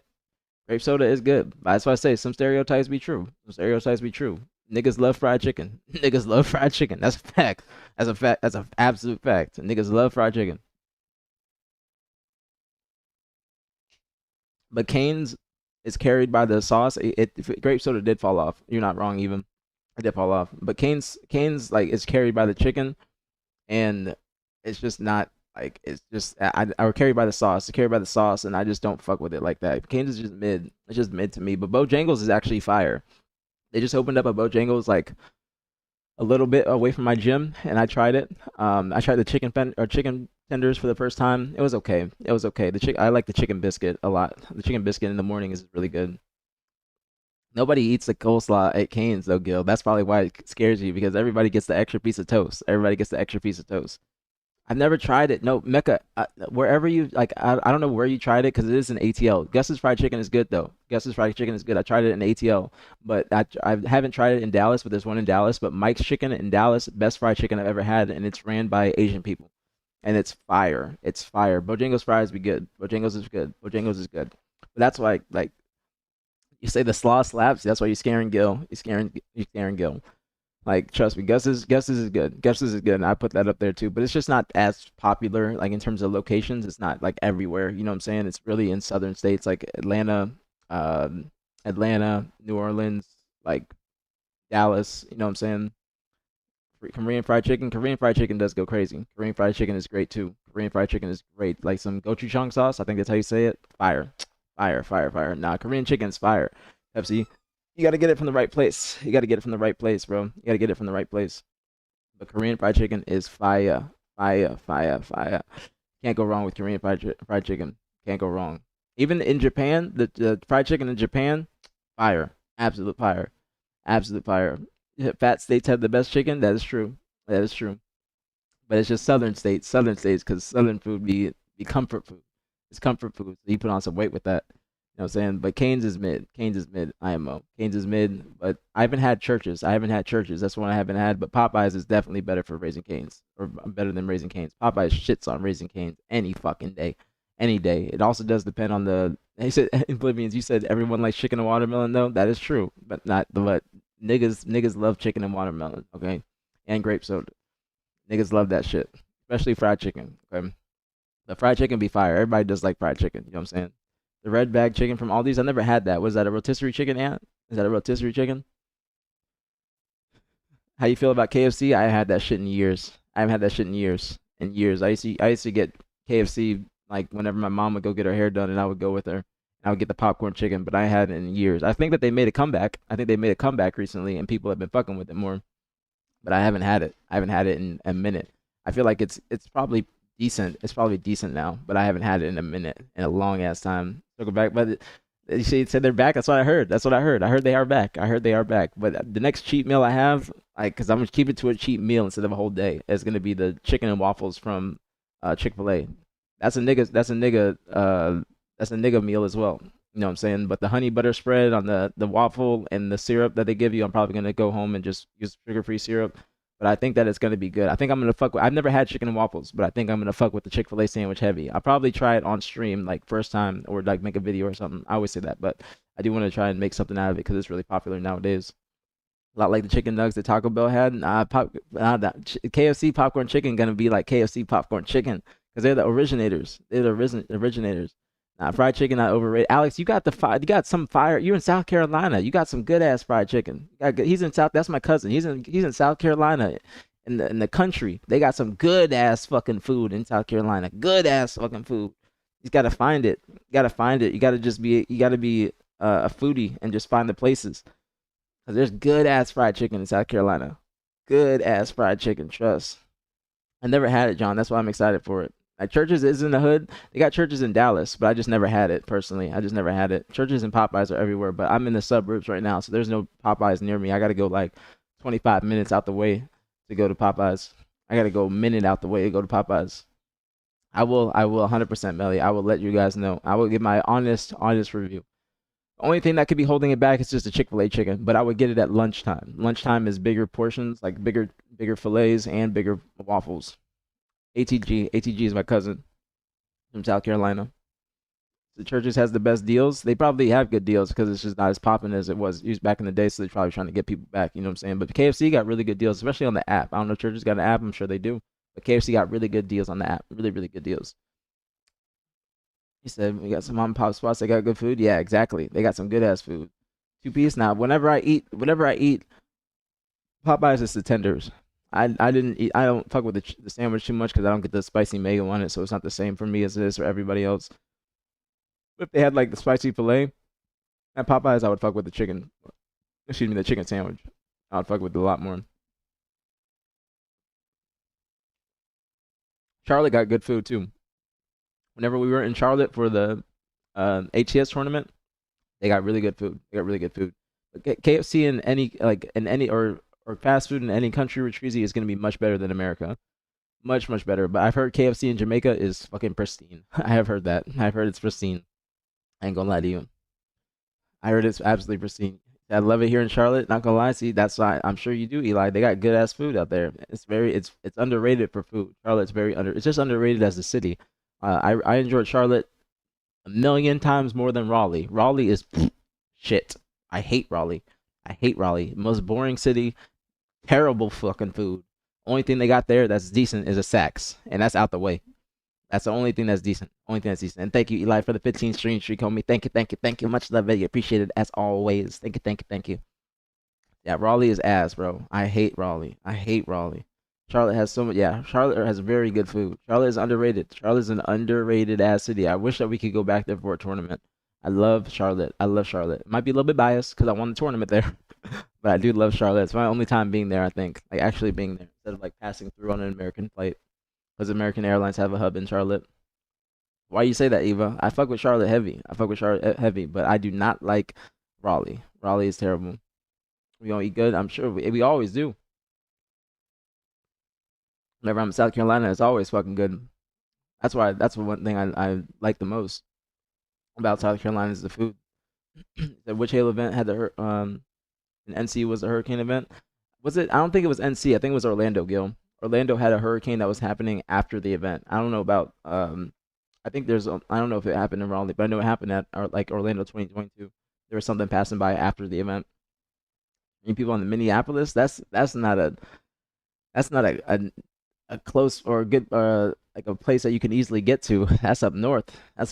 Grape soda is good. That's why I say some stereotypes be true. Some stereotypes be true. Niggas love fried chicken. Niggas love fried chicken. That's a fact. That's a fact. That's an absolute fact. Niggas love fried chicken. But Cane's is carried by the sauce. Grape soda did fall off. You're not wrong. Even it did fall off. But Cane's like is carried by the chicken, and it's just not like it's just I would carry by the sauce, carry by the sauce, and I just don't fuck with it like that. Cane's is just mid. It's just mid to me. But Bojangles is actually fire. They just opened up a Bojangles like a little bit away from my gym, and I tried it. I tried the chicken tenders for the first time. It was okay. It was okay. I like the chicken biscuit a lot. The chicken biscuit in the morning is really good. Nobody eats the coleslaw at Cane's though, Gil. That's probably why it scares you because everybody gets the extra piece of toast. Everybody gets the extra piece of toast. I've never tried it. No, Mecca, wherever you like, I don't know where you tried it because it is an ATL. Gus's fried chicken is good though. Gus's fried chicken is good. I tried it in ATL, but I haven't tried it in Dallas. But there's one in Dallas. But Mike's Chicken in Dallas, best fried chicken I've ever had, and it's ran by Asian people, and it's fire. It's fire. Bojangles fries be good. Bojangles is good. Bojangles is good. But that's why like you say the slaw slaps. That's why you're scaring Gil. You're scaring Gil. Like, trust me, Gus's is good. Gus's is good, and I put that up there too. But it's just not as popular, like in terms of locations. It's not like everywhere. You know what I'm saying? It's really in southern states like Atlanta, New Orleans, like Dallas. You know what I'm saying? Korean fried chicken. Korean fried chicken does go crazy. Korean fried chicken is great too. Korean fried chicken is great. Like some gochujang sauce. I think that's how you say it. Fire, fire, fire, fire. Nah, Korean chicken's fire. Pepsi. You got to get it from the right place. You got to get it from the right place, bro. You got to get it from the right place. But Korean fried chicken is fire, fire, fire, fire. Can't go wrong with Korean fried chicken. Can't go wrong. Even in Japan, the fried chicken in Japan, fire, absolute fire, absolute fire. Fat states have the best chicken. That is true. That is true. But it's just southern states, because southern food be comfort food. It's comfort food. So you put on some weight with that. You know what I'm saying? But Cane's is mid. Cane's is mid. IMO. Cane's is mid. But I haven't had churches. I haven't had churches. That's one I haven't had. But Popeyes is definitely better for Raising Cane's. Or better than Raising Cane's. Popeyes shits on Raising Cane's any fucking day. Any day. It also does depend on the. He said, Oblivions, you said everyone likes chicken and watermelon, though. That is true. But not. But niggas love chicken and watermelon. Okay? And grape soda. Niggas love that shit. Especially fried chicken. Okay? The fried chicken be fire. Everybody does like fried chicken. You know what I'm saying? The red bag chicken from Aldi's. I never had that. Was that a rotisserie chicken, Ant? Is that a rotisserie chicken? How you feel about KFC? I had that shit in years. I haven't had that shit in years. In years. I used to get KFC like whenever my mom would go get her hair done, and I would go with her. I would get the popcorn chicken, but I had it in years. I think that they made a comeback. I think they made a comeback recently, and people have been fucking with it more. But I haven't had it. I haven't had it in a minute. I feel like it's probably decent. It's probably decent now, but I haven't had it in a minute, in a long ass time. Circle back, but You see, it said they're back. That's what I heard. That's what I heard. I heard they are back. I heard they are back. But the next cheat meal I have, like, cause I'm gonna keep it to a cheat meal instead of a whole day. It's gonna be the chicken and waffles from Chick-fil-A. That's a nigga. That's a nigga. That's a nigga meal as well. You know what I'm saying? But the honey butter spread on the waffle and the syrup that they give you, I'm probably gonna go home and just use sugar-free syrup. But I think that it's gonna be good. I think I'm gonna fuck with. I've never had chicken and waffles, but I think I'm gonna fuck with the Chick-fil-A sandwich heavy. I'll probably try it on stream, like first time, or like make a video or something. I always say that, but I do want to try and make something out of it because it's really popular nowadays. A lot like the chicken nuggets that Taco Bell had. KFC popcorn chicken gonna be like KFC popcorn chicken because they're the originators. They're the originators. Nah, fried chicken not overrated. Alex, you got you got some fire. You're in South Carolina. You got some good ass fried chicken. He's in South. That's my cousin. He's in South Carolina, in the country. They got some good ass fucking food in South Carolina. Good ass fucking food. You gotta find it. You gotta find it. You gotta just be. You gotta be a foodie and just find the places. Cause there's good ass fried chicken in South Carolina. Good ass fried chicken. Trust. I never had it, John. That's why I'm excited for it. Like Churches is in the hood. They got Churches in Dallas, but I just never had it personally. I just never had it. Churches and Popeyes are everywhere, but I'm in the suburbs right now, so there's no Popeyes near me. I got to go like 25 minutes out the way to go to Popeyes. I got to go a minute out the way to go to Popeyes. I will 100% Melly. I will let you guys know. I will give my honest review. The only thing that could be holding it back is just a Chick-fil-A chicken, but I would get it at lunchtime. Lunchtime is bigger portions, like bigger fillets and bigger waffles. ATG is my cousin from South Carolina. The Churches has the best deals. They probably have good deals because it's just not as popping as it was used back in the day. So they're probably trying to get people back. You know what I'm saying? But KFC got really good deals, especially on the app. I don't know if Churches got an app. I'm sure they do. But KFC got really good deals on the app. Really, really good deals. He said we got some mom and pop spots. They got good food. Yeah, exactly. They got some good ass food. 2-piece now. Whenever I eat Popeyes, it's the tenders. I don't fuck with the sandwich too much because I don't get the spicy mayo on it, so it's not the same for me as it is for everybody else. But if they had like the spicy filet at Popeyes, I would fuck with the chicken. Excuse me, the chicken sandwich. I would fuck with it a lot more. Charlotte got good food too. Whenever we were in Charlotte for the ATS tournament, they got really good food. They got really good food. But KFC in any or fast food in any country with Treasy is going to be much better than America. Much better. But I've heard KFC in Jamaica is fucking pristine. I have heard that. I've heard it's pristine. I ain't gonna lie to you. I heard it's absolutely pristine. I love it here in Charlotte. Not gonna lie, see, that's why I'm sure you do, Eli. They got good ass food out there. It's underrated for food. Charlotte's it's just underrated as a city. I enjoyed Charlotte a million times more than Raleigh. Raleigh is shit. I hate Raleigh. Most boring city. Terrible fucking food. Only thing they got there that's decent is a Saks, and that's out the way. That's the only thing that's decent. And thank you, Eli, for the 15 stream streak, homie. Thank you. Much love, you. Appreciate it as always. Thank you. Yeah, Raleigh is ass, bro. I hate Raleigh. Charlotte has so much. Yeah, Charlotte has very good food. Charlotte is underrated. Charlotte's an underrated ass city. I wish that we could go back there for a tournament. I love Charlotte. It might be a little bit biased because I won the tournament there. But I do love Charlotte. It's my only time being there, I think. Like actually being there instead of like passing through on an American flight. Because American Airlines have a hub in Charlotte. Why you say that, Eva? I fuck with Charlotte heavy. But I do not like Raleigh. Raleigh is terrible. We gonna eat good? I'm sure we always do. Whenever I'm in South Carolina, it's always fucking good. That's one thing I like the most about South Carolina is the food. The Witch Hail event had in NC was the hurricane event. Was it? I don't think it was NC. I think it was Orlando, Gil. Orlando had a hurricane that was happening after the event. I don't know about I think I don't know if it happened in Raleigh, but I know it happened at like Orlando 2022. There was something passing by after the event. And people in Minneapolis, that's not a close or good like a place that you can easily get to. That's up north. And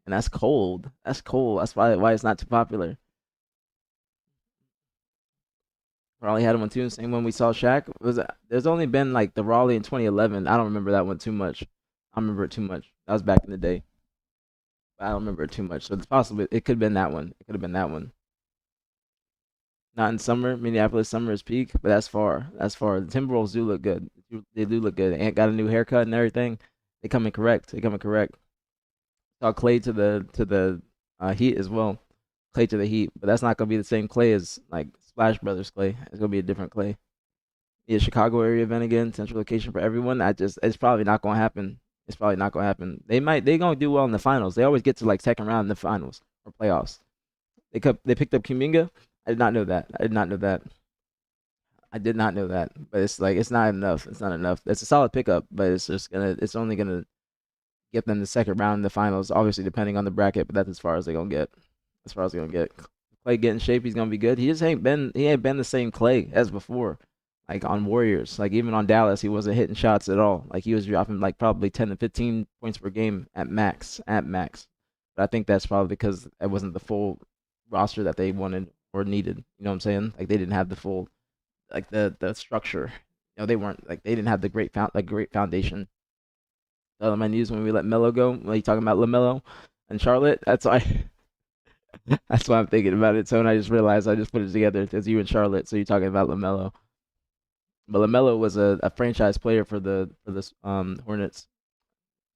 that's cold. That's why it's not too popular. Raleigh had one too. Same one we saw Shaq. There's only been like the Raleigh in 2011. I don't remember that one too much. I remember it too much. That was back in the day. But I don't remember it too much. So it's possible it could have been that one. Not in summer. Minneapolis summer is peak, but that's far. The Timberwolves do look good. They do look good. Ant got a new haircut and everything. They coming correct. Saw Clay to the Heat as well. Clay to the Heat, but that's not gonna be the same Clay as like Splash Brothers Clay. It's gonna be a different Clay. Yeah, Chicago area event again, central location for everyone. It's probably not gonna happen. It's probably not gonna happen. They gonna do well in the finals. They always get to like second round in the finals or playoffs. They picked up Kuminga. I did not know that. I did not know that. I did not know that. But it's like it's not enough. It's not enough. It's a solid pickup, but it's only gonna get them the second round in the finals. Obviously, depending on the bracket, but that's as far as they're gonna get. As far as they're gonna get. Clay get in shape. He's gonna be good. He ain't been the same Clay as before. Like on Warriors, like even on Dallas, he wasn't hitting shots at all. Like he was dropping like probably 10 to 15 points per game at max. At max. But I think that's probably because it wasn't the full roster that they wanted or needed. You know what I'm saying? Like they didn't have the full like the structure. You know, they weren't like they didn't have the great foundation. My news when we let Melo go. When you talking about LaMelo and Charlotte, that's why that's why I'm thinking about it. So and I just realized I just put it together as you and Charlotte. So you're talking about LaMelo. But LaMelo was a franchise player for the Hornets.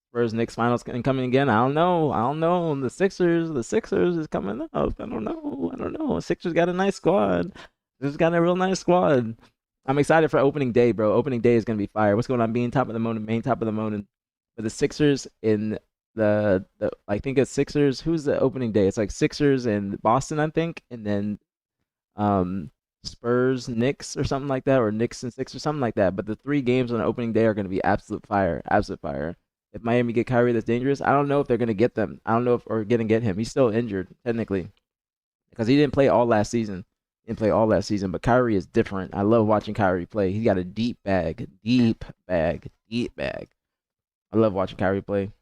Spurs Knicks finals coming again. I don't know. I don't know. The Sixers is coming up. I don't know. I don't know. Sixers got a nice squad. Sixers got a real nice squad. I'm excited for opening day, bro. Opening day is gonna be fire. What's going on? Being top of the morning, main top of the morning. For the Sixers in the I think it's Sixers. Who's the opening day? It's like Sixers in Boston, I think, and then um Spurs, Knicks, or something like that, or Knicks and Six or something like that. But the three games on the opening day are going to be absolute fire, absolute fire. If Miami get Kyrie, that's dangerous. I don't know if they're going to get them. I don't know if or going to get him. He's still injured technically because he didn't play all last season. He didn't play all last season, but Kyrie is different. I love watching Kyrie play. He got a deep bag, deep bag, deep bag. I love watching Kyrie play.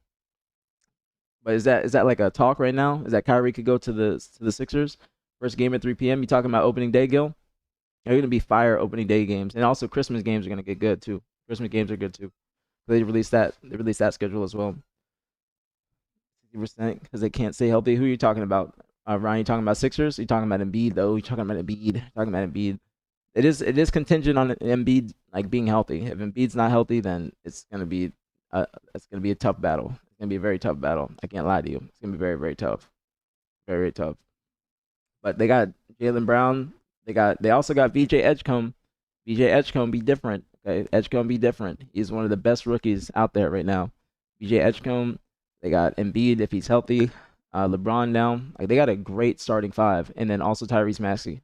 But is that like a talk right now? Is that Kyrie could go to the Sixers? First game at 3 p.m. You talking about opening day, Gil? They're gonna be fire opening day games, and also Christmas games are gonna get good too. Christmas games are good too. They released that. They released that schedule as well. 50% because they can't stay healthy. Who are you talking about? Ryan, you talking about Sixers? You talking about Embiid though? You talking about Embiid? Talking about Embiid? It is contingent on Embiid like being healthy. If Embiid's not healthy, then it's gonna be a tough battle. It's gonna be a very tough battle. I can't lie to you. It's gonna be very very tough. Very very tough. But they got Jaylen Brown. They also got VJ Edgecombe. VJ Edgecombe be different. Okay, Edgecombe be different. He's one of the best rookies out there right now. VJ Edgecombe. They got Embiid if he's healthy. LeBron now. Like they got a great starting five, and then also Tyrese Maxey.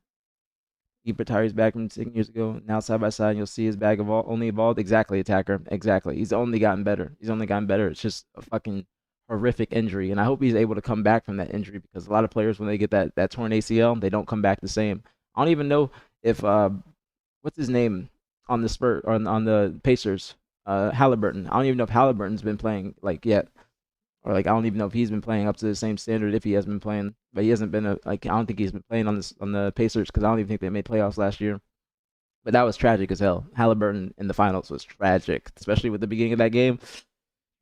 He put Tyrese back from 6 years ago. Now side by side, you'll see his bag only evolved. Exactly, attacker. Exactly. He's only gotten better. He's only gotten better. It's just a fucking horrific injury, and I hope he's able to come back from that injury because a lot of players when they get that torn ACL, they don't come back the same. I don't even know if what's his name on the Spurs or on the Pacers, Halliburton. I don't even know if Halliburton's been playing like yet, or like I don't even know if he's been playing up to the same standard if he has been playing. But he hasn't been I don't think he's been playing on the Pacers because I don't even think they made playoffs last year. But that was tragic as hell. Halliburton in the finals was tragic, especially with the beginning of that game.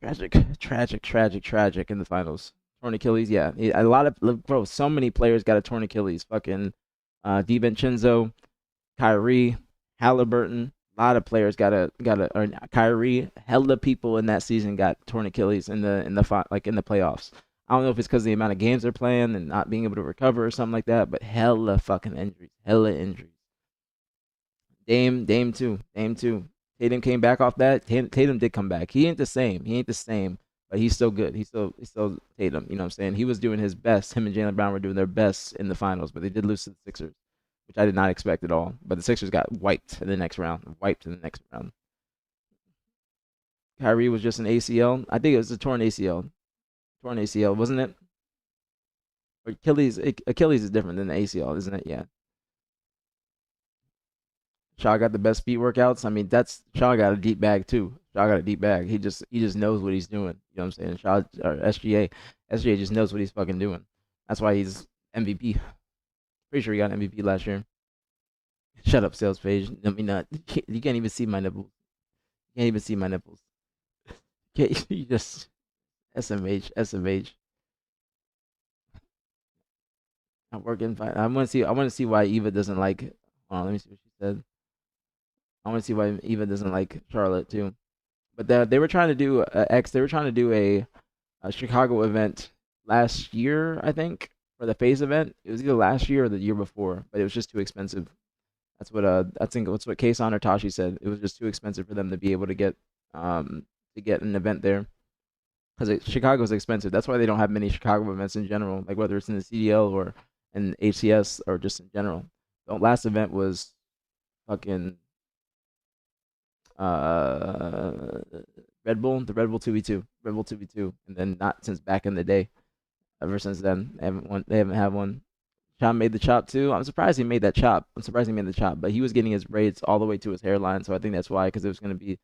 Tragic, tragic, tragic, tragic in the finals. Torn Achilles, yeah. A lot of bro, so many players got a torn Achilles. Fucking DiVincenzo, Kyrie, Halliburton. A lot of players or Kyrie. Hella people in that season got torn Achilles in the playoffs. I don't know if it's because of the amount of games they're playing and not being able to recover or something like that, but hella fucking injuries. Hella injuries. Dame too. Dame too. Tatum came back off that. Tatum did come back. He ain't the same. But he's still good. He's still Tatum. You know what I'm saying? He was doing his best. Him and Jaylen Brown were doing their best in the finals, but they did lose to the Sixers, which I did not expect at all. But the Sixers got wiped in the next round. Kyrie was just an ACL. I think it was a torn ACL. Torn ACL, wasn't it? Or Achilles. Achilles is different than the ACL, isn't it? Yeah. Shaw got the best speed workouts. I mean, Shaw got a deep bag too. Shaw got a deep bag. He just knows what he's doing. You know what I'm saying? Shaw or SGA just knows what he's fucking doing. That's why he's MVP. Pretty sure he got MVP last year. Shut up, sales page. I mean, you can't even see my nipples. You can't even see my nipples. You just SMH. I'm working fine. I want to see why Eva doesn't like. Hold on, let me see what she said. I want to see why Eva doesn't like Charlotte too. But they were trying to do They were trying to do a Chicago event last year, I think, for the phase event. It was either last year or the year before, but it was just too expensive. That's what I think that's what Kason or Tashi said. It was just too expensive for them to be able to get an event there because Chicago's expensive. That's why they don't have many Chicago events in general, like whether it's in the CDL or in HCS or just in general. The last event was fucking uh Red Bull, the Red Bull 2v2, Red Bull 2v2, and then not since back in the day. Ever since then, they haven't won. They haven't had one. Sean made the chop too. I'm surprised he made that chop. I'm surprised he made the chop, but he was getting his braids all the way to his hairline, so I think that's why, because it's gonna be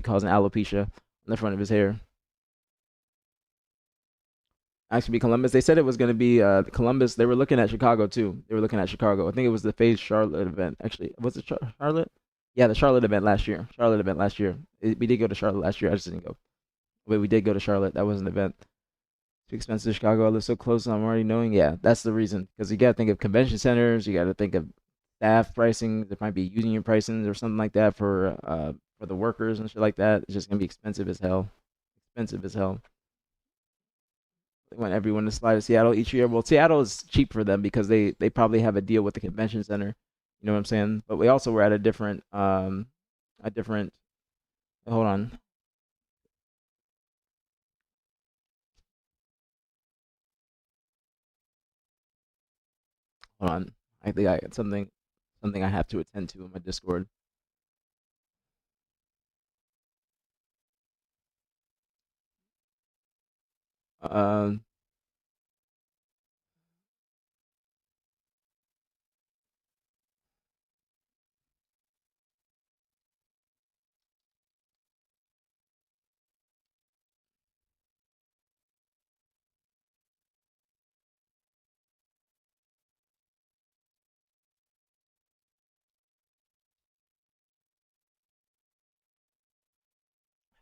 causing alopecia on the front of his hair. Actually, Columbus. They said it was gonna be Columbus. They were looking at Chicago too. They were looking at Chicago. I think it was the FaZe Charlotte event. Actually, was it Charlotte? Yeah, the Charlotte event last year. Charlotte event last year. We did go to Charlotte last year. I just didn't go. But we did go to Charlotte. That was an event. Too expensive to Chicago. I live so close. I'm already knowing. Yeah, that's the reason. Because you got to think of convention centers. You got to think of staff pricing. There might be union pricing or something like that for the workers and shit like that. It's just gonna be expensive as hell. Expensive as hell. They want everyone to fly to Seattle each year. Well, Seattle is cheap for them because they probably have a deal with the convention center. You know what I'm saying? But we also were at a different a different. Hold on. Hold on. I think I got something I have to attend to in my Discord. Um,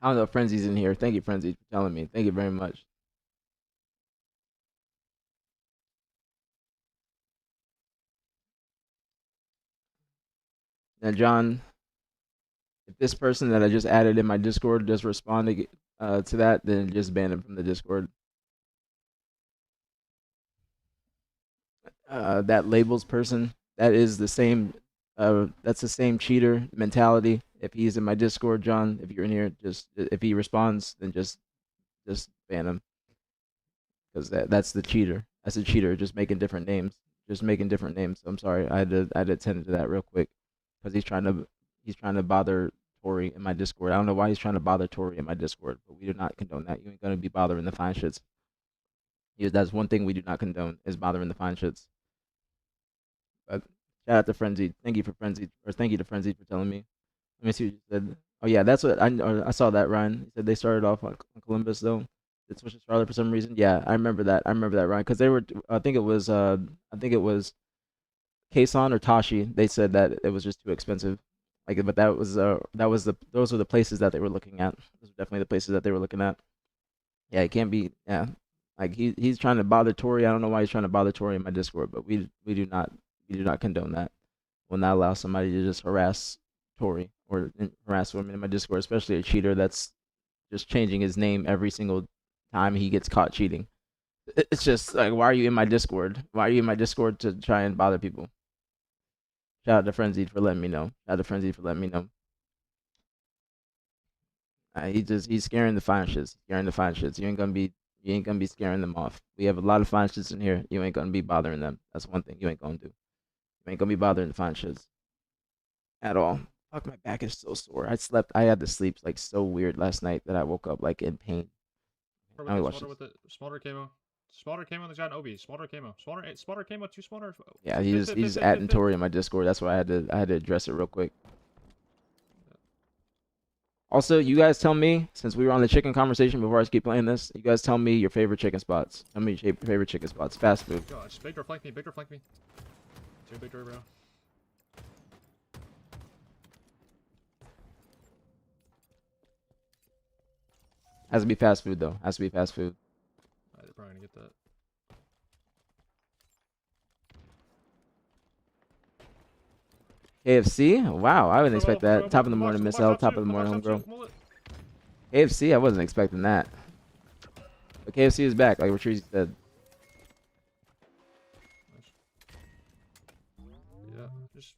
I don't know if Frenzy's in here. Thank you, Frenzy, for telling me. Thank you very much. Now, John, if this person that I just added in my Discord just responded to that, then just ban him from the Discord. That labels person, that is the same. That's the same cheater mentality. If he's in my Discord, John, if you're in here, just if he responds, then just ban him because that's the cheater. That's a cheater, just making different names. Just making different names. I'm sorry, I had to attend to that real quick because he's trying to bother Tori in my Discord. I don't know why he's trying to bother Tori in my Discord, but we do not condone that. You ain't gonna be bothering the fine shits. Yeah, that's one thing we do not condone is bothering the fine shits. But shout out to Frenzy. Thank you for Frenzy, or thank you to Frenzy for telling me. Let me see what you said. Oh yeah, that's what I saw that, Ryan. He said they started off on Columbus though. They switched to Charlotte for some reason. Yeah, I remember that. I remember that, Ryan, because they were. I think it was Kason or Tashi. They said that it was just too expensive. Like, but those were the places that they were looking at. Those were definitely the places that they were looking at. Yeah, it can't be. Yeah, like he's trying to bother Tori. I don't know why he's trying to bother Tori in my Discord, but we do not condone that. We'll not allow somebody to just harass Tori or harass women in my Discord, especially a cheater that's just changing his name every single time he gets caught cheating. It's just like, why are you in my Discord? Why are you in my Discord to try and bother people? Shout out to Frenzied for letting me know. Shout out to Frenzied for letting me know. He's scaring the fine shits. Scaring the fine shits. You ain't gonna be scaring them off. We have a lot of fine shits in here. You ain't gonna be bothering them. That's one thing you ain't gonna do. You ain't gonna be bothering the fine shits at all. Fuck, my back is so sore. I had to sleep like so weird last night that I woke up like in pain. Now we watch Smarter with the smarter camo. Smarter camo on the giant Obi. Smarter camo. Smarter camo. Two smarter. Yeah, he's adding Tori in my Discord. That's why I had to address it real quick. Also, you guys tell me, since we were on the chicken conversation before I keep playing this, you guys tell me your favorite chicken spots. Tell me your favorite chicken spots. Fast food. Gosh, big door flank me. Big door flank me. Two big door, bro. Has to be fast food though. Has to be fast food. They're probably gonna get that. KFC? Wow, I wouldn't expect that. Top of the morning, Miss L. Top of the morning, homegirl. KFC? I wasn't expecting that. But KFC is back, like what Treasy said. Nice. Yeah, just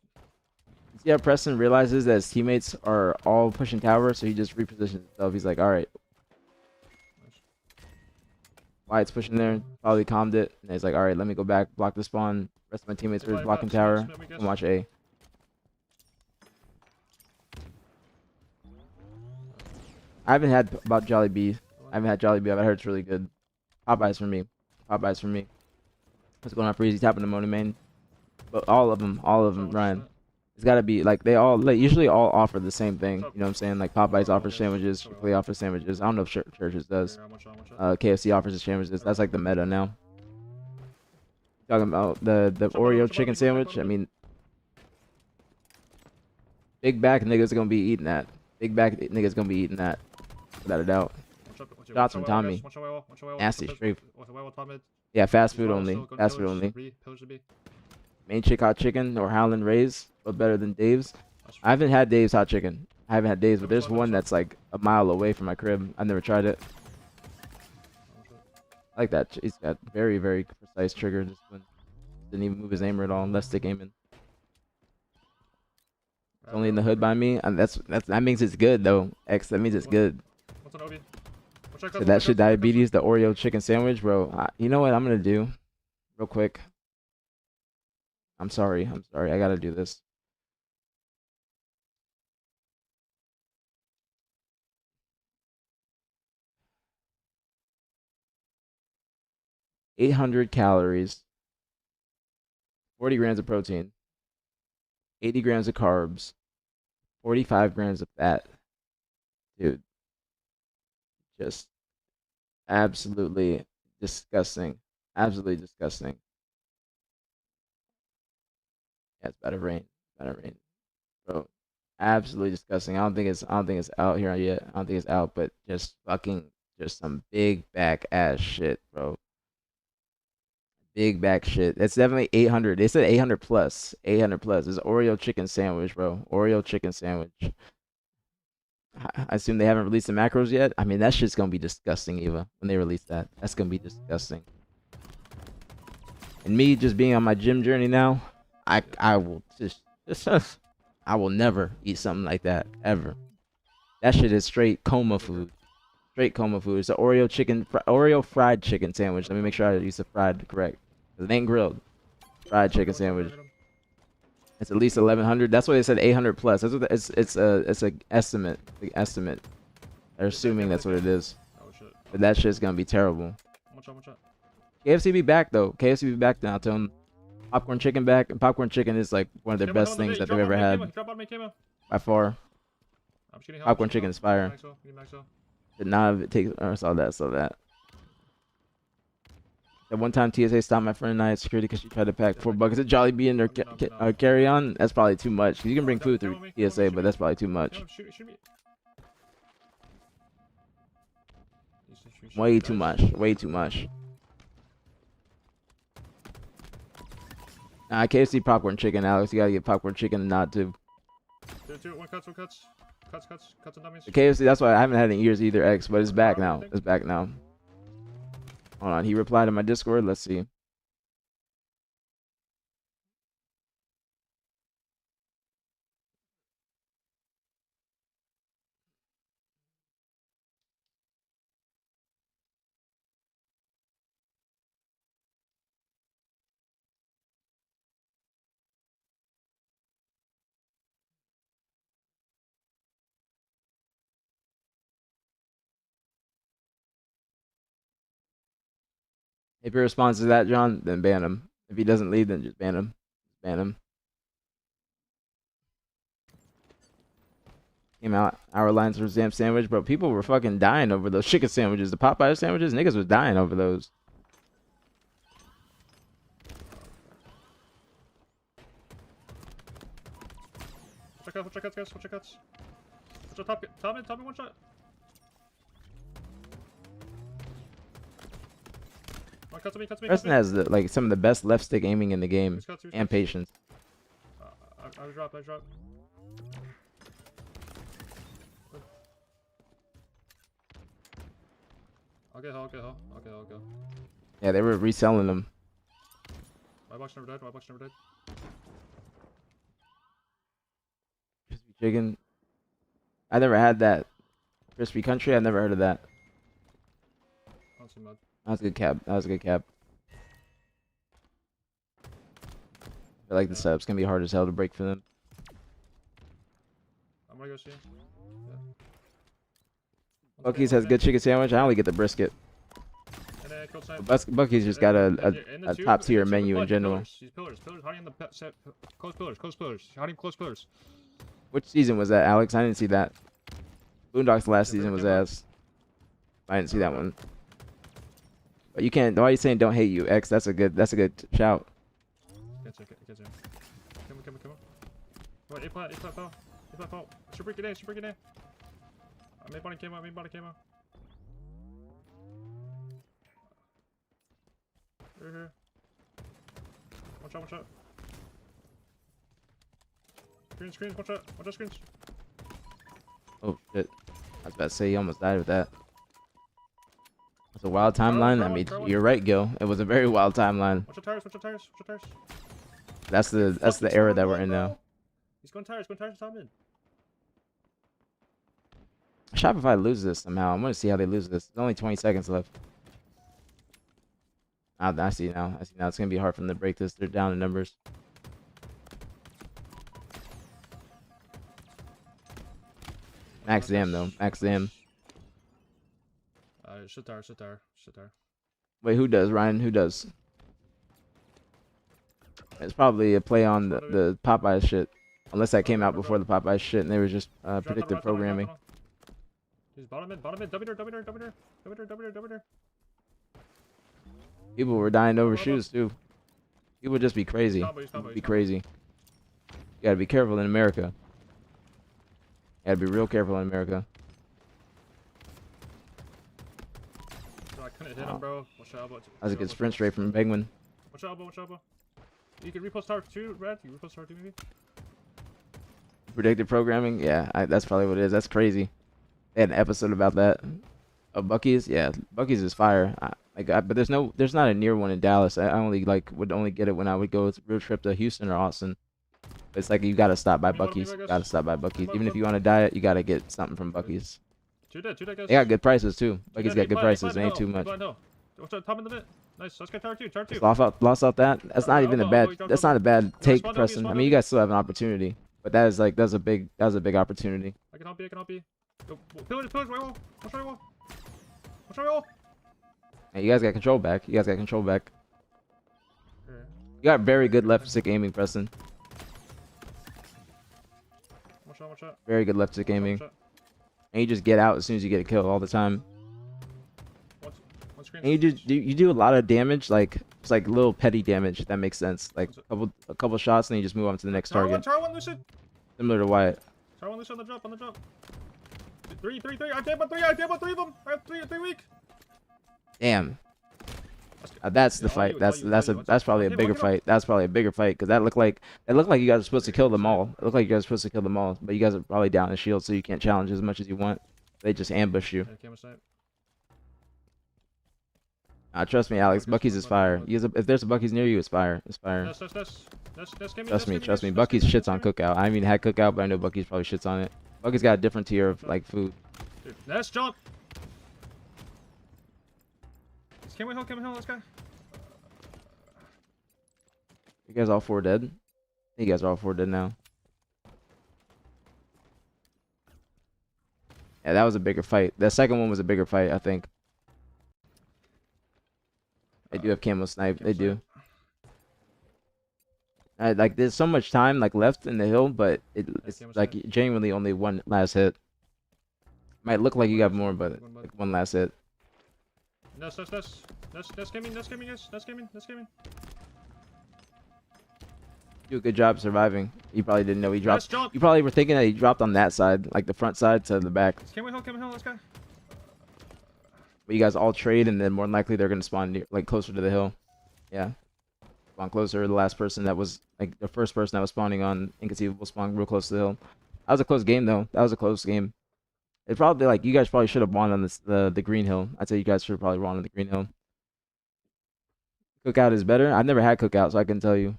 See how Preston realizes that his teammates are all pushing tower, so he just repositions himself. He's like, all right, nice. Wyatt's pushing there, probably calmed it, and he's like, all right, let me go back, block the spawn. Rest of my teammates Hey, are Wyatt, blocking Smith, tower. Smith, we guess. And watch A. I haven't had about Jolly B. I haven't had Jolly B. I've heard it's really good. Popeyes for me. Popeyes for me. What's going on for Easy tapping the money main? But all of them, Ryan. It's gotta be like they all like usually all offer the same thing. You know what I'm saying? Like Popeyes offers sandwiches, Chick-fil-A offers sandwiches. I don't know if Churches does. KFC offers the sandwiches. That's like the meta now. Talking about the Oreo chicken sandwich. I mean, big back niggas gonna be eating that. Big back niggas gonna be eating that, without a doubt. Shots from Tommy. Nasty straight. Yeah, fast food only. Fast food only. Main chick hot chicken or Howlin' Rays, but better than Dave's. I haven't had Dave's hot chicken. I haven't had Dave's, but there's one that's like a mile away from my crib. I've never tried it. I like that. He's got very, very precise trigger. This one didn't even move his aimer at all. Less stick aiming. It's only in the hood by me, and that means it's good though. X, that means it's good. So that shit diabetes, the Oreo chicken sandwich, bro. You know what I'm gonna do, real quick. I'm sorry. I gotta do this. $800 calories, 40 grams of protein, 80 grams of carbs, 45 grams of fat. Dude, just absolutely disgusting. Absolutely disgusting. Yeah, it's better rain. Better rain. Bro, absolutely disgusting. I don't think it's out here yet. I don't think it's out, but just some big back ass shit, bro. Big back shit. It's definitely 800. They said 800 plus. 800 plus. It's Oreo chicken sandwich, bro. Oreo chicken sandwich. I assume they haven't released the macros yet. I mean, that shit's gonna be disgusting, Eva. When they release that, that's gonna be disgusting. And me just being on my gym journey now, I will just I will never eat something like that ever. That shit is straight coma food. Straight coma food. It's an Oreo fried chicken sandwich. Let me make sure I use the fried correct. It ain't grilled. Fried chicken sandwich. It's at least 1100. That's why they said 800 plus. That's what it's a estimate. The estimate. They're assuming that's what it is. But that shit's gonna be terrible. KFC be back though. KFC be back now. Tell them popcorn chicken back. And popcorn chicken is like one of their best things that they've ever had. By far. Popcorn chicken is fire. Did not have it take. I saw that. At one time, TSA stopped my friend and I at security because she tried to pack 4 buckets of Jolly Bee in their carry-on. That's probably too much. You can bring food through TSA, but that's probably too much. Way too much. Way too much. Nah, KFC popcorn chicken, Alex. You gotta get popcorn chicken and not too. One cuts. Cuts and dummies. The KFC, that's why I haven't had it in years either, X, but it's back now. It's back now. Hold on, he replied to my Discord. Let's see. If he responds to that, John, then ban him. If he doesn't leave, then just ban him. Ban him. Came out our lines for Zam sandwich, bro. People were fucking dying over those chicken sandwiches. The Popeye sandwiches, niggas was dying over those. Watch your cuts, guys. Watch your cuts. Watch your top. Top me one shot. Cuts me. Preston has like some of the best left stick aiming in the game and patience. I drop. I'll get hill. I'll go. Yeah, they were reselling them. My box never died. Crispy chicken. I never had that. Crispy country. I never heard of that. I don't see mud. That was a good cap. That was a good cap. I like the setup. It's gonna be hard as hell to break for them. I'm gonna go see. Yeah. Bucky's has good chicken sandwich. I only get the brisket. And then killed snipe. Bucky's just got a top tier menu in general. These pillars. Hiding in the set. Close pillars. Hiding close pillars. Which season was that, Alex? I didn't see that. Boondocks last season was ass. I didn't see that one. But you can't. Why are you saying don't hate you, X? That's a good shout. Get you. Come on. Wait, A plat fell. Super grenade. Main body came out. Here. Watch out. Screens, watch out screens. Oh shit! I was about to say you almost died with that. It's a wild timeline. I mean, you're right, Gil. It was a very wild timeline. Watch your tires. That's the era that we're in now. He's going tires top mid. Shopify loses this somehow. I'm gonna see how they lose this. There's only 20 seconds left. I see now. It's gonna be hard for them to break this. They're down in numbers. Max Zam though. Max Zam. Shit tire. Wait, who does? Ryan? Who does? It's probably a play on the Popeye shit. Unless that came out before the Popeye shit and they were just predictive programming. He's bottom mid. W. People were dying over shoes too. People just be crazy. Be crazy. You gotta be careful in America. You gotta be real careful in America. I couldn't hit him, bro. Watch out, That was a good sprint straight from Penguin. Watch out, elbow. You can repost tower 2, Red. You repost tower 2 maybe? Predictive programming? Yeah, that's probably what it is. That's crazy. They had an episode about that. Bucky's? Yeah, Bucky's is fire. But there's not a near one in Dallas. I only would only get it when I would go road trip to Houston or Austin. But it's like you gotta stop by Bucky's. Even if you want to diet, you gotta get something from Bucky's. Two dead, They got good prices too. Bucky's got good prices. It ain't too much. Watch out, top in the bit. Nice. Let's get tower 2. Lost out that. That's not even a bad. That's not a bad take, Preston. I mean, you guys still have an opportunity, but that was a big opportunity. I can help you. Go, pillars, right wall. Watch right wall. Hey, you guys got control back. You got very good left stick aiming, Preston. Watch out. Very good left stick aiming. And you just get out as soon as you get a kill all the time. One screen. And you do a lot of damage, it's like little petty damage, if that makes sense. Like a couple shots and then you just move on to the next target. Tower 1, Lucid. Similar to Wyatt. Tower 1, Lucid on the drop. 3. I did about 3 of them. I have 3 weak. Damn. That's the fight. That's probably a bigger fight. That's probably a bigger fight because it looked like you guys were supposed to kill them all. It looked like you guys were supposed to kill them all, but you guys are probably down in shield, so you can't challenge as much as you want. They just ambush you. Trust me, Alex. Bucky's is fire. If there's a Bucky's near you, it's fire. It's fire. Trust me. Bucky's shits on Cookout. I haven't even had Cookout, but I know Bucky's probably shits on it. Bucky's got a different tier of food. Dude, let's jump. Can we hill this guy? You guys all 4 dead? I think you guys are all 4 dead now. Yeah, that was a bigger fight. The second one was a bigger fight, I think. They do have camo snipe. They do. There's so much time left in the hill, but it's genuinely only one last hit. Might look like you got more, but one last hit. That's gaming. Do a good job surviving. You probably didn't know he dropped. You probably were thinking that he dropped on that side, like the front side to the back. Can we hill, let's go. But you guys all trade, and then more than likely they're gonna spawn near, closer to the hill. Yeah, spawn closer. The last person that was the first person that was spawning on Inconceivable spawned real close to the hill. That was a close game though. That was a close game. It's probably like you guys probably should have won on the Green Hill. I'd say you guys should have probably won on the Green Hill. Cookout is better. I've never had cookout, so I can tell you.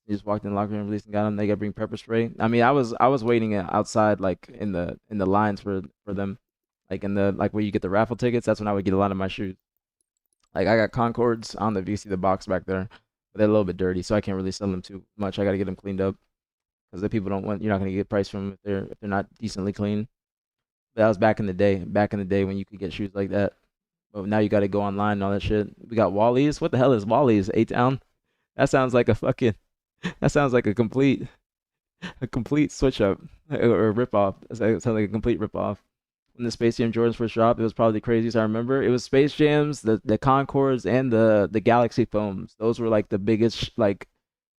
You just walked in the locker room, released and got them. They got to bring pepper spray. I mean, I was waiting outside like in the lines for them, like in the like where you get the raffle tickets. That's when I would get a lot of my shoes. Like I got Concords. I don't know if you see the box back there, but they're a little bit dirty, so I can't really sell them too much. I got to get them cleaned up because the people don't want. You're not gonna get price from them if they're not decently clean. But that was back in the day. Back in the day when you could get shoes like that. But now you got to go online and all that shit. We got Wally's. What the hell is Wally's? A Town? That sounds like a fucking. That sounds like a complete switch up or a rip off. It sounds like a complete rip off. When the Space Jam Jordans first dropped, it was probably the craziest I remember. It was Space Jams, the Concords, and the Galaxy foams. Those were like the biggest like.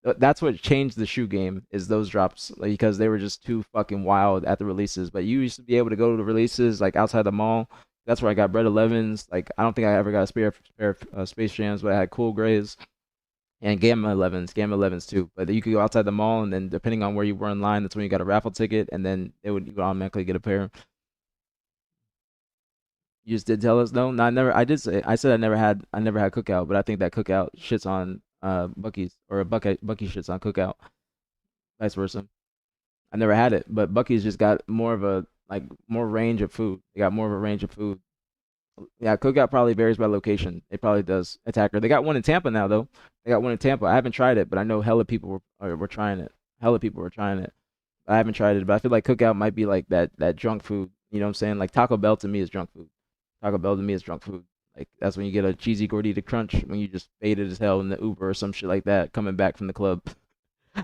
That's what changed the shoe game is those drops like, because they were just too fucking wild at the releases. But you used to be able to go to the releases like outside the mall. That's where I got Bread 11s. Like I don't think I ever got a pair of Space Jams, but I had Cool Grays and Gamma 11s too. But you could go outside the mall, and then depending on where you were in line, that's when you got a raffle ticket, and then you would automatically get a pair. You just did tell us no. No, I never. I said I never had cookout, but I think that cookout shits on Bucky's or Bucky shits on cookout, vice versa. I never had it, but Bucky's just got more of a like more range of food. They got more of a range of food. Yeah, cookout probably varies by location. It probably does. Attacker. They got one in Tampa now though. They got one in Tampa. I haven't tried it, but I know hella people were trying it. Hella people were trying it. I haven't tried it, but I feel like cookout might be like that drunk food. You know what I'm saying? Like Taco Bell to me is drunk food. Taco Bell to me is drunk food. Like that's when you get a cheesy gordita crunch when you just faded as hell in the Uber or some shit like that coming back from the club.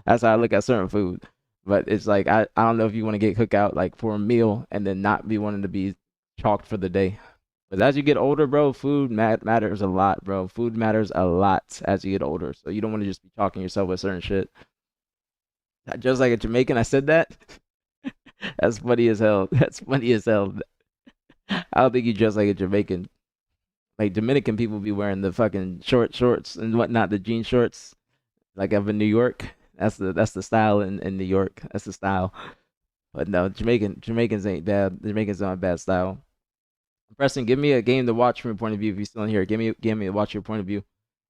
That's how I look at certain food. But it's like I don't know if you want to get cookout like for a meal and then not be wanting to be chalked for the day. But as you get older, bro, food matters a lot, bro. Food matters a lot as you get older. So you don't want to just be chalking yourself with certain shit. Just like a Jamaican, I said that. That's funny as hell. That's funny as hell. I don't think you dress like a Jamaican. Like Dominican people be wearing the fucking shorts and whatnot, the jean shorts, like of in New York. That's the style in New York. That's the style. But no, Jamaicans ain't bad. Jamaicans don't have bad style. Preston, give me a game to watch from your point of view. If you're still in here, give me a watch your point of view.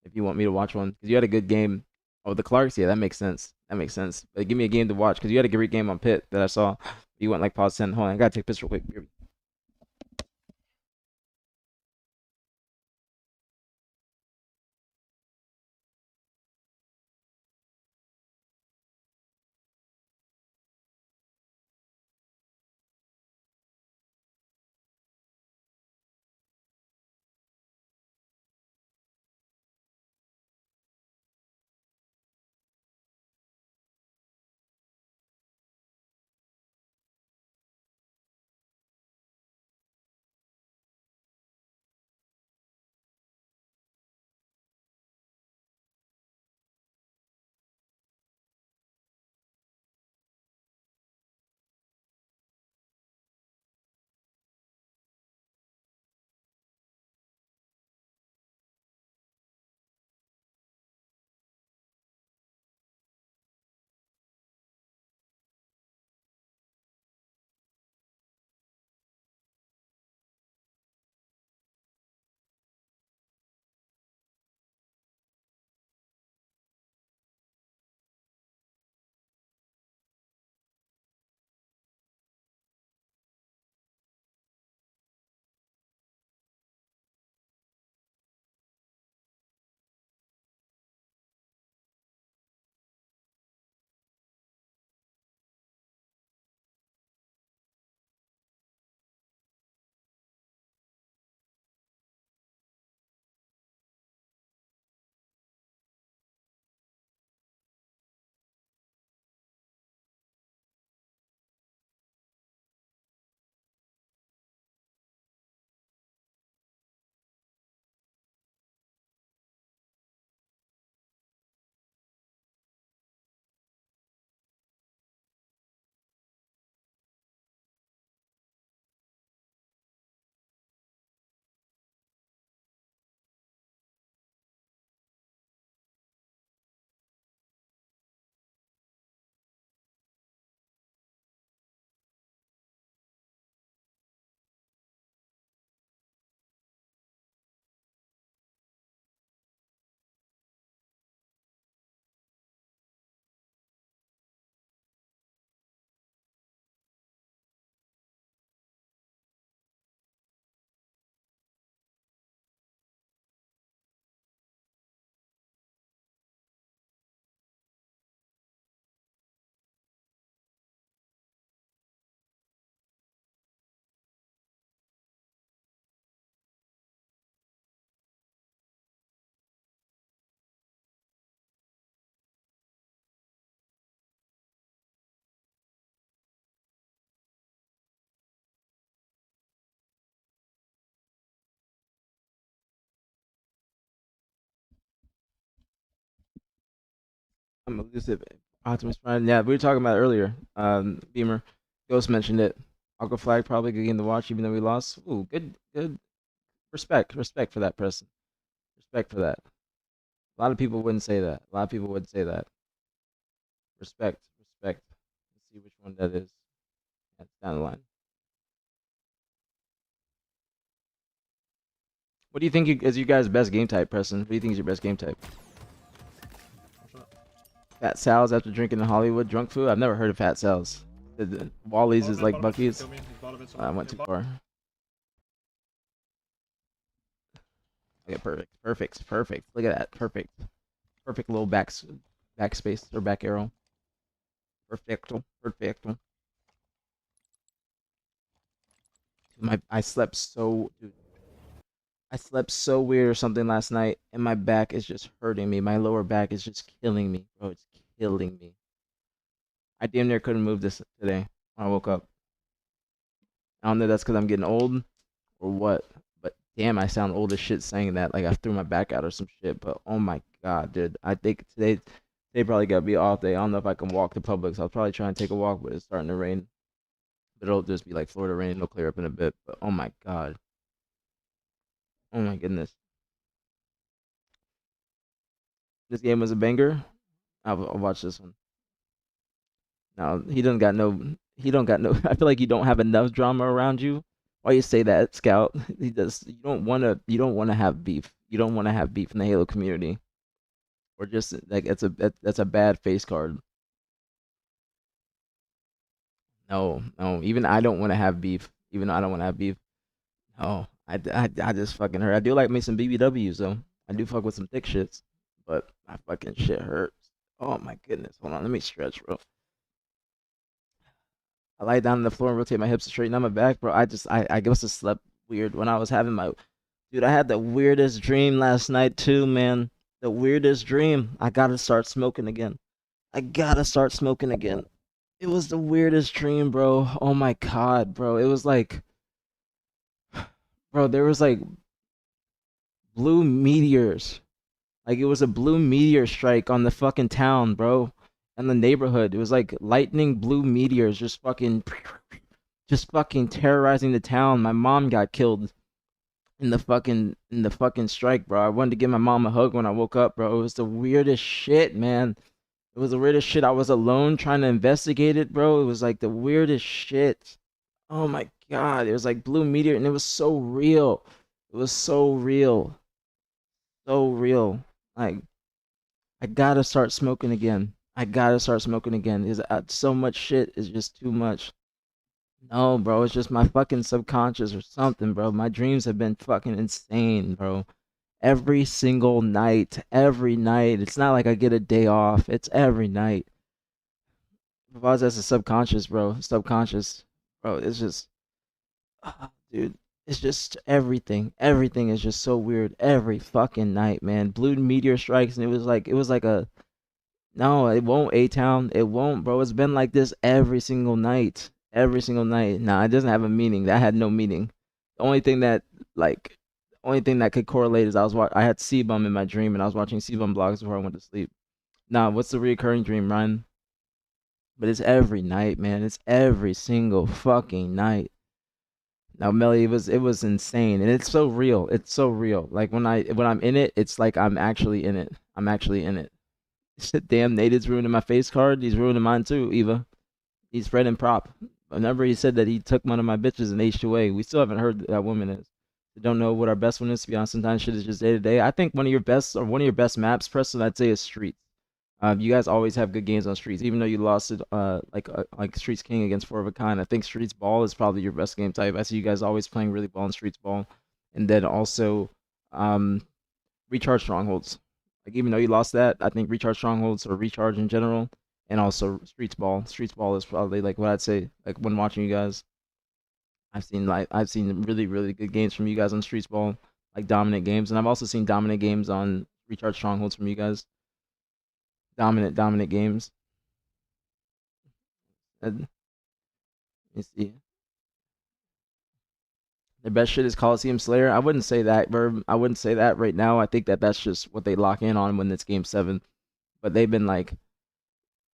If you want me to watch one, because you had a good game. Oh, the Clarks, yeah, that makes sense. That makes sense. But give me a game to watch because you had a great game on Pitt that I saw. You went like pause 10. Hold on, I gotta take a picture real quick. I'm elusive. Optimus Prime. Yeah, we were talking about it earlier. Beamer, Ghost mentioned it. Aqua Flag probably good game to watch, even though we lost. Ooh, good. Respect for that, person. Respect for that. A lot of people wouldn't say that. A lot of people wouldn't say that. Respect. Let's see which one that is. That's down the line. What do you think is you guys' best game type, Preston? What do you think is your best game type? What's up? Fat Sal's after drinking in Hollywood drunk food? I've never heard of Fat Sal's. The Wally's is like Bucky's. I went too far. Okay, perfect. Look at that, perfect little backspace or back arrow. Perfecto. I slept so, dude. I slept so weird or something last night, and my back is just hurting me. My lower back is just killing me, bro. It's killing me. I damn near couldn't move this today when I woke up. I don't know if that's because I'm getting old or what, but damn, I sound old as shit saying that. Like I threw my back out or some shit. But oh my god, dude, I think today probably gotta be off day. I don't know if I can walk to Publix. I'll probably try and take a walk, but it's starting to rain. But it'll just be like Florida rain. It'll clear up in a bit. But oh my god, oh my goodness, this game was a banger. I'll watch this one. Now he doesn't got no. He don't got no. I feel like you don't have enough drama around you. Why you say that, Scout? He does. You don't want to. You don't want to have beef. You don't want to have beef in the Halo community, or just like that's a bad face card. No. Even I don't want to have beef. Even though I don't want to have beef. No, I just fucking hurt. I do like me some BBWs though. I do fuck with some thick shits, but my fucking shit hurts. Oh my goodness. Hold on, let me stretch, bro. I lie down on the floor and rotate my hips to straighten out my back, bro. I must have slept weird when I was having my dude. I had the weirdest dream last night too, man. The weirdest dream. I gotta start smoking again. I gotta start smoking again. It was the weirdest dream, bro. Oh my god, bro. It was like, bro, there was like blue meteors. Like it was a blue meteor strike on the fucking town, bro. And the neighborhood. It was like lightning blue meteors just fucking terrorizing the town. My mom got killed in the fucking strike, bro. I wanted to give my mom a hug when I woke up, bro. It was the weirdest shit, man. It was the weirdest shit. I was alone trying to investigate it, bro. It was like the weirdest shit. Oh my god. It was like blue meteor and it was so real. It was so real. So real. Like I gotta start smoking again. I gotta start smoking again. Is so much shit is just too much. No, bro, it's just my fucking subconscious or something, bro. My dreams have been fucking insane, bro. Every single night, every night. It's not like I get a day off. It's every night. Because that's a subconscious, bro. Subconscious, bro. It's just, dude. It's just everything. Everything is just so weird. Every fucking night, man. Blue meteor strikes, and it was like a no, it won't, A-Town. It won't, bro. It's been like this every single night. Every single night. Nah, it doesn't have a meaning. That had no meaning. The only thing that, like, only thing that could correlate is I had C-Bum in my dream, and I was watching C-Bum vlogs before I went to sleep. Nah, what's the recurring dream, Ryan? But it's every night, man. It's every single fucking night. Now, Melly, it was insane, and it's so real. It's so real. Like when I'm in it, it's like I'm actually in it. I'm actually in it. Damn, Nate's ruining my face card. He's ruining mine too, Eva. He's Fred and Prop. Whenever he said that he took one of my bitches in H2A, we still haven't heard who that woman is. We don't know what our best one is, to be honest. Sometimes shit is just day to day. I think one of your best maps, Preston, I'd say is Streets. You guys always have good games on Streets, even though you lost it like Streets King against Four of a Kind. I think Streets Ball is probably your best game type. I see you guys always playing really ball in Streets Ball, and then also um, Recharge Strongholds. Like even though you lost that, I think Recharge Strongholds or Recharge in general, and also Streets Ball. Streets Ball is probably like what I'd say. Like when watching you guys, I've seen really good games from you guys on Streets Ball, like dominant games, and I've also seen dominant games on Recharge Strongholds from you guys. Dominant games. Let me see. The best shit is Coliseum Slayer. I wouldn't say that, Verb. I wouldn't say that right now. I think that that's just what they lock in on when it's Game 7. But they've been like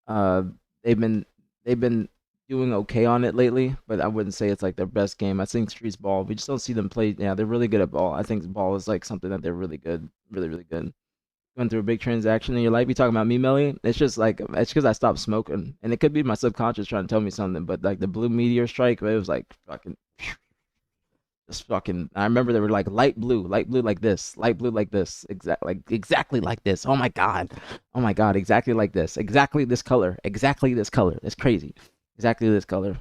Uh, they've been they've been doing okay on it lately, but I wouldn't say it's like their best game. I think Streets ball. We just don't see them play. Yeah, they're really good at ball. I think ball is like something that they're really good, really good. Going through a big transaction in your life. You talking about me, Melly? It's just like it's because I stopped smoking, and it could be my subconscious trying to tell me something. But like the blue meteor strike, it was like fucking, just fucking. I remember they were like light blue like this, light blue like this, exactly like this. Oh my god, exactly like this, exactly this color, exactly this color. It's crazy, exactly this color.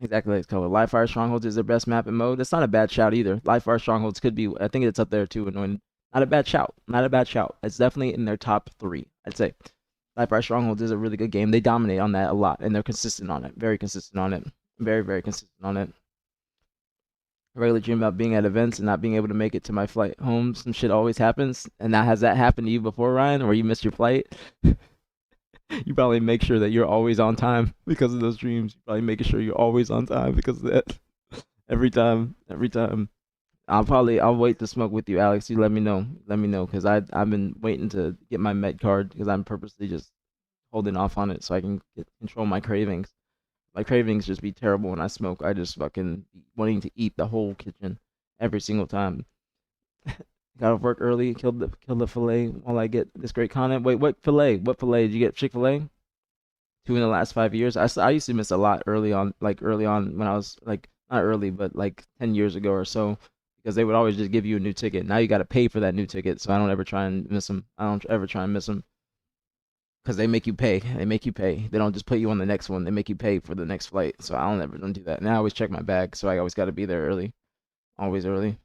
Exactly, like color. Live Fire Strongholds is their best map and mode. That's not a bad shout either. Live Fire Strongholds could be. I think it's up there too. And not a bad shout. Not a bad shout. It's definitely in their top 3. I'd say. Live Fire Strongholds is a really good game. They dominate on that a lot, and they're consistent on it. Very consistent on it. Very consistent on it. I regularly dream about being at events and not being able to make it to my flight home. Some shit always happens. And now, has that happened to you before, Ryan, where you missed your flight? You probably make sure that you're always on time because of those dreams. You're probably making sure you're always on time because of that. Every time. I'll wait to smoke with you, Alex. You let me know. Because I've been waiting to get my med card because I'm purposely just holding off on it so I can control my cravings. My cravings just be terrible when I smoke. I just fucking wanting to eat the whole kitchen every single time. Got off work early, killed the fillet while I get this great content. Wait, what fillet? What fillet? Did you get Chick-fil-A? 2 in the last 5 years. I used to miss a lot early on when I was like not early, but like 10 years ago or so, because they would always just give you a new ticket. Now you got to pay for that new ticket, so I don't ever try and miss them. I don't ever try and miss them because they make you pay. They make you pay. They don't just put you on the next one. They make you pay for the next flight. So don't do that. Now I always check my bag, so I always got to be there early, always early.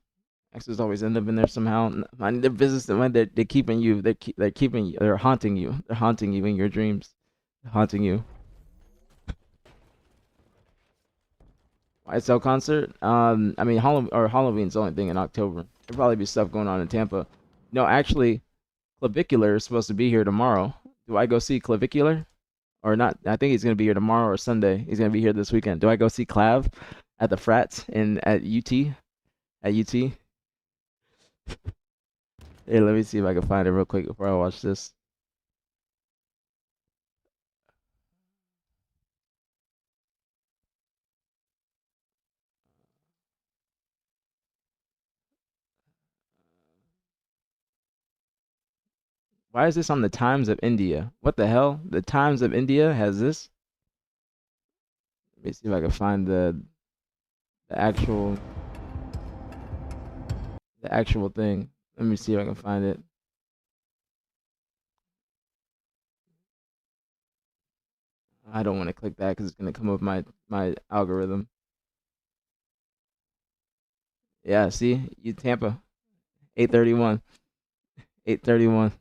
Exes always end up in there somehow. Their business, they're keeping you. They're keeping you. They're haunting you. They're haunting you in your dreams. They're haunting you. YSL concert. I mean, Halloween's the only thing in October. There'll probably be stuff going on in Tampa. No, actually, Clavicular is supposed to be here tomorrow. Do I go see Clavicular or not? I think he's gonna be here tomorrow or Sunday. He's gonna be here this weekend. Do I go see Clav at the frats at UT? At UT? Hey, let me see if I can find it real quick before I watch this. Why is this on the Times of India? What the hell? The Times of India has this? Let me see if I can find the actual thing. Let me see if I can find it. I don't want to click that because it's gonna come up my algorithm. Yeah, see, you Tampa, 8:31, 8:31.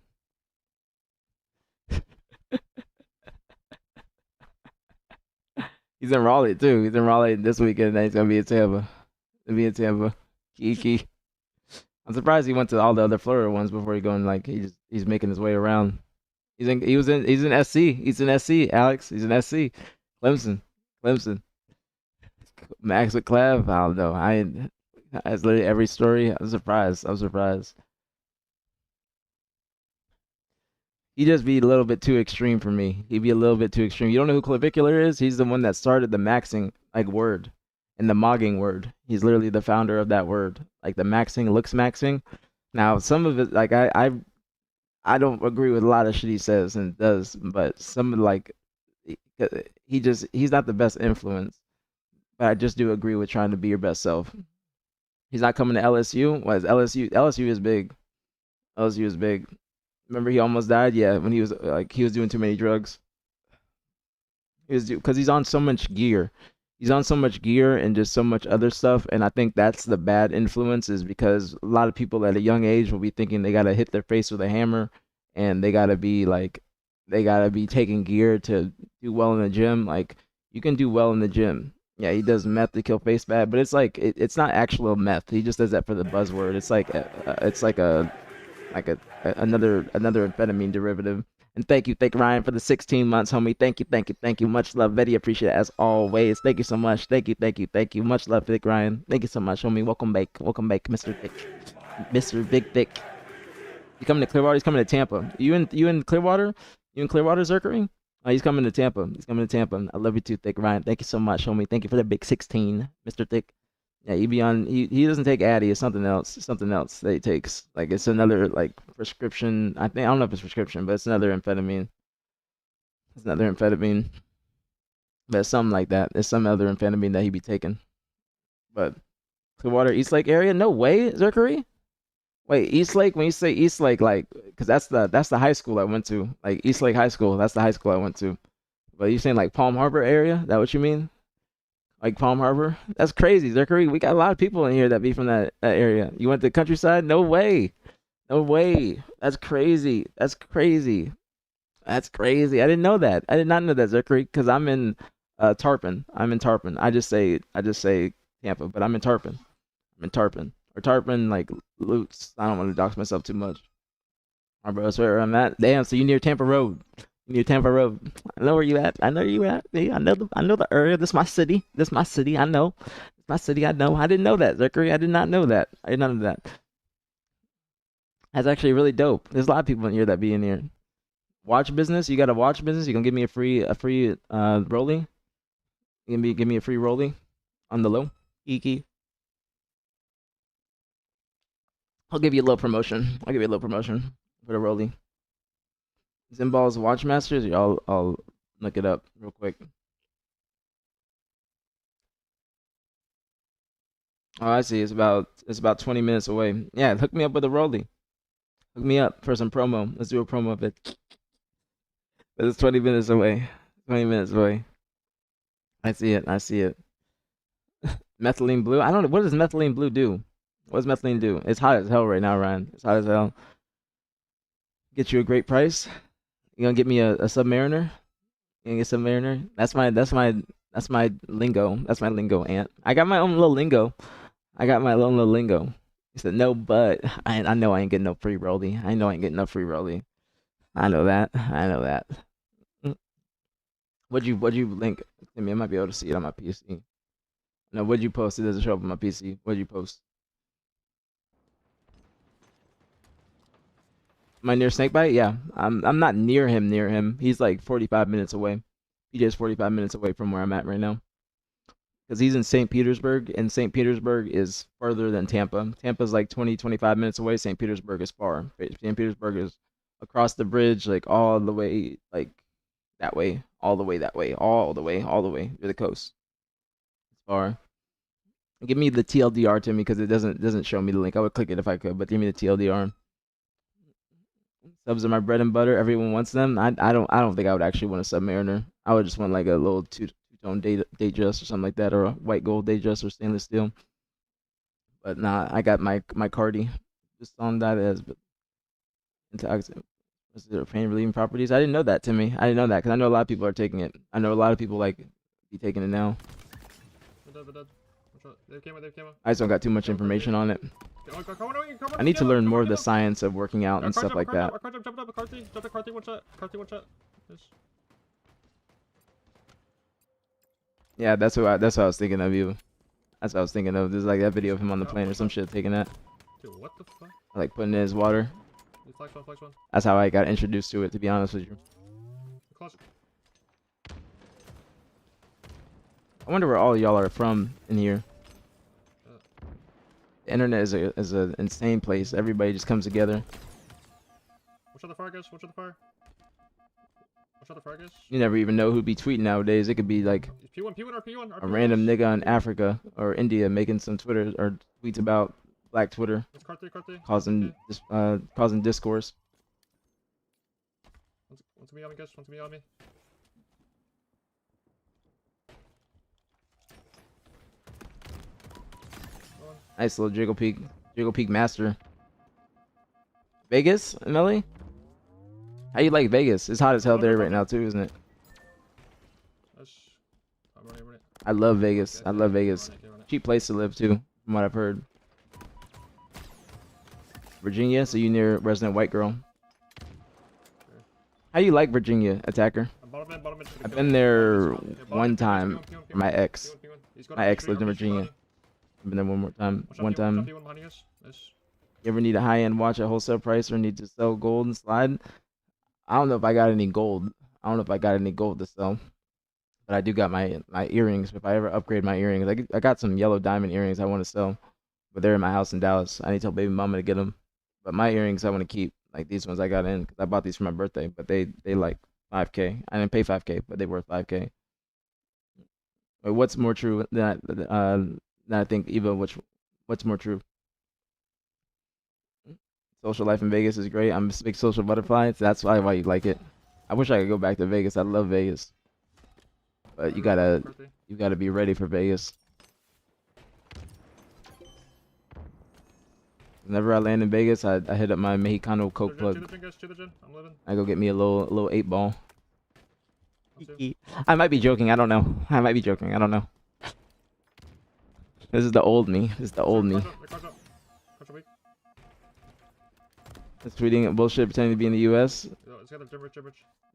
He's in Raleigh too. He's in Raleigh this weekend. And he's gonna be in Tampa. He'll be in Tampa. Kiki. I'm surprised he went to all the other Florida ones before he going. Like he's making his way around. He's in SC. He's in SC. Alex. He's in SC. Clemson. Max with Clav. I don't know. That's literally every story. I'm surprised. He'd just be a little bit too extreme for me. He'd be a little bit too extreme. You don't know who Clavicular is? He's the one that started the maxing like word and the mogging word. He's literally the founder of that word, like the maxing, looks maxing. Now some of it, like I don't agree with a lot of shit he says and does, but some of like he's not the best influence. But I just do agree with trying to be your best self. He's not coming to LSU. What is LSU? LSU is big. LSU is big. Remember he almost died? Yeah, when he was doing too many drugs. Because he's on so much gear. He's on so much gear and just so much other stuff, and I think that's the bad influence is because a lot of people at a young age will be thinking they gotta hit their face with a hammer, and they gotta be taking gear to do well in the gym. Like you can do well in the gym. Yeah, he does meth to kill face bad, but it's like it's not actual meth. He just does that for the buzzword. It's like another amphetamine derivative. And thank you Ryan for the 16 months, homie. Thank you. Much love, very appreciate it as always. Thank you so much. Thank you. Much love, Vic Ryan. Thank you so much, homie. Welcome back, Mr. Vic, Mr. Big Vic. You coming to Clearwater? He's coming to Tampa. You in Clearwater? You in Clearwater, Zerkering? Oh, he's coming to Tampa. He's coming to Tampa. I love you too, Thick Ryan. Thank you so much, homie. Thank you for the big 16, Mr. Thick. Yeah, he be on. He doesn't take Addy. It's something else. It's something else that he takes. Like it's another like prescription. I don't know if it's prescription, but it's another amphetamine. It's another amphetamine. But it's something like that. It's some other amphetamine that he be taking. But Clearwater, East Lake area? No way, Zachary. Wait, East Lake? When you say East Lake, like, cause that's the high school I went to. Like East Lake High School. That's the high school I went to. But you saying like Palm Harbor area? That what you mean? Like Palm Harbor? That's crazy, Zachary. We got a lot of people in here that be from that area. You went to countryside? No way. No way. That's crazy. That's crazy. That's crazy. I didn't know that. I did not know that, Zachary, because I'm in Tarpon. I'm in Tarpon. I just say Tampa, but I'm in Tarpon. I'm in Tarpon. Or Tarpon, like Lutz. I don't want to dox myself too much. All right, bro, that's where I'm at. Damn, so you near Tampa Road. You near Tampa Road. I know where you at. I know you at. Yeah, I know the area. This my city. This my city. I know. It's my city. I know. I didn't know that, Zachary. I did not know that. I did not know that. That's actually really dope. There's a lot of people in here that be in here. Watch business. You got a watch business. You gonna give me a free rollie? Give me a free rollie on the low. Iki. I'll give you a little promotion. I'll give you a little promotion for the rollie. Zimball's Watchmasters. I'll look it up real quick. Oh, I see. It's about 20 minutes away. Yeah, hook me up with a rollie. Hook me up for some promo. Let's do a promo of it. But it's 20 minutes away. 20 minutes away. I see it. I see it. Methylene blue. I don't know. What does methylene blue do? What does methylene do? It's hot as hell right now, Ryan. It's hot as hell. Get you a great price. You gonna get me a Submariner? You gonna get Submariner? That's my lingo. That's my lingo, Ant. I got my own little lingo. I got my own little lingo. He said no, but I know I ain't getting no free rollie. I know I ain't getting no free rollie. I know that. I know that. What'd you link? I mean, I might be able to see it on my PC. No, what'd you post? It doesn't show up on my PC. What'd you post? Am I near Snakebite? Yeah. I'm not near him. He's like 45 minutes away. PJ's 45 minutes away from where I'm at right now. Because he's in St. Petersburg, and St. Petersburg is further than Tampa. Tampa's like 25 minutes away. St. Petersburg is far. St. Petersburg is across the bridge, like all the way, like that way, all the way that way, all the way to the coast. It's far. Give me the TLDR to me because it doesn't show me the link. I would click it if I could, but give me the TLDR. Subs are my bread and butter. Everyone wants them. I don't think I would actually want a Submariner. I would just want like a little two-tone Datejust or something like that, or a white gold Datejust or stainless steel. But nah, I got my Cardi just on that as pain relieving properties. I didn't know that, Timmy. I didn't know that because I know a lot of people are taking it. I know a lot of people like be taking it now. I just don't got too much information on it. I need to learn more of the science of working out and stuff like that. Yeah, that's what I was thinking of you. That's what I was thinking of. There's like that video of him on the plane or some shit taking that. Dude, what the fuck? Like putting it in his water. Flex one. That's how I got introduced to it, to be honest with you. I wonder where all y'all are from in here. The internet is an insane place. Everybody just comes together. Watch out the fire, guys. Watch out the fire. Watch out the fire, guys. You never even know who'd be tweeting nowadays. It could be like P1. a random nigga in Africa or India making some Twitter or tweets about Black Twitter, causing discourse. One's me on me, guys. One's me on me. Nice little Jiggle Peak master. Vegas, Melly? How you like Vegas? It's hot as hell there right now too, isn't it? I love Vegas. I love Vegas. Cheap place to live too, from what I've heard. Virginia, so you near Resident White Girl. How you like Virginia, Attacker? I've been there one time for my ex. My ex lived in Virginia. I've been there one time. You ever need a high-end watch at wholesale price or need to sell gold and slide? I don't know if I got any gold. I don't know if I got any gold to sell, but I do got my earrings. If I ever upgrade my earrings, I got some yellow diamond earrings I want to sell, but they're in my house in Dallas. I need to tell baby mama to get them. But my earrings I want to keep, like these ones I got in, because I bought these for my birthday. But they like 5K. I didn't pay 5K, but they worth 5K. Wait, what's more true than I think Eva? What's more true? Social life in Vegas is great. I'm a big social butterfly. So that's why you like it. I wish I could go back to Vegas. I love Vegas, but you gotta be ready for Vegas. Whenever I land in Vegas, I hit up my Mexicano Coke plug. I go get me a little 8-ball. I might be joking. I don't know. I might be joking. I don't know. This is the old me. This is the old me. It's tweeting bullshit, pretending to be in the U.S.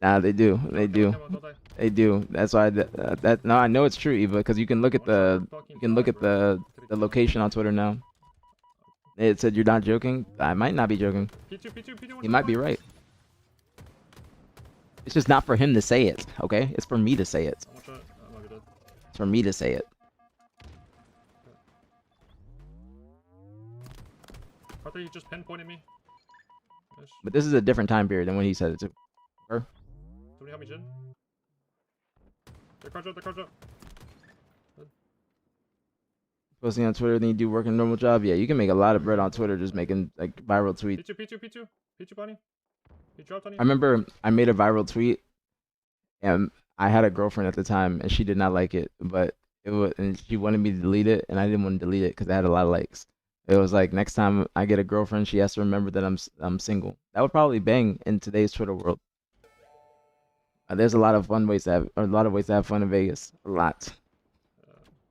Nah, they do. They do. They do. That's why no, I know it's true, Eva, because you can look at the location on Twitter now. It said you're not joking. I might not be joking. He might be right. It's just not for him to say it, okay? It's for me to say it. It's for me to say it. Arthur, you just pinpointed me. But this is a different time period than when he said it to her. Somebody help me, Jin. They're cards up. Posting on Twitter, then you do work a normal job. Yeah, you can make a lot of bread on Twitter just making like viral tweets. P2, Bonnie. He dropped on you. I remember I made a viral tweet, and I had a girlfriend at the time, and she did not like it, but and she wanted me to delete it, and I didn't want to delete it because I had a lot of likes. It was like next time I get a girlfriend, she has to remember that I'm single. That would probably bang in today's Twitter world. There's a lot of ways to have fun in Vegas. A lot.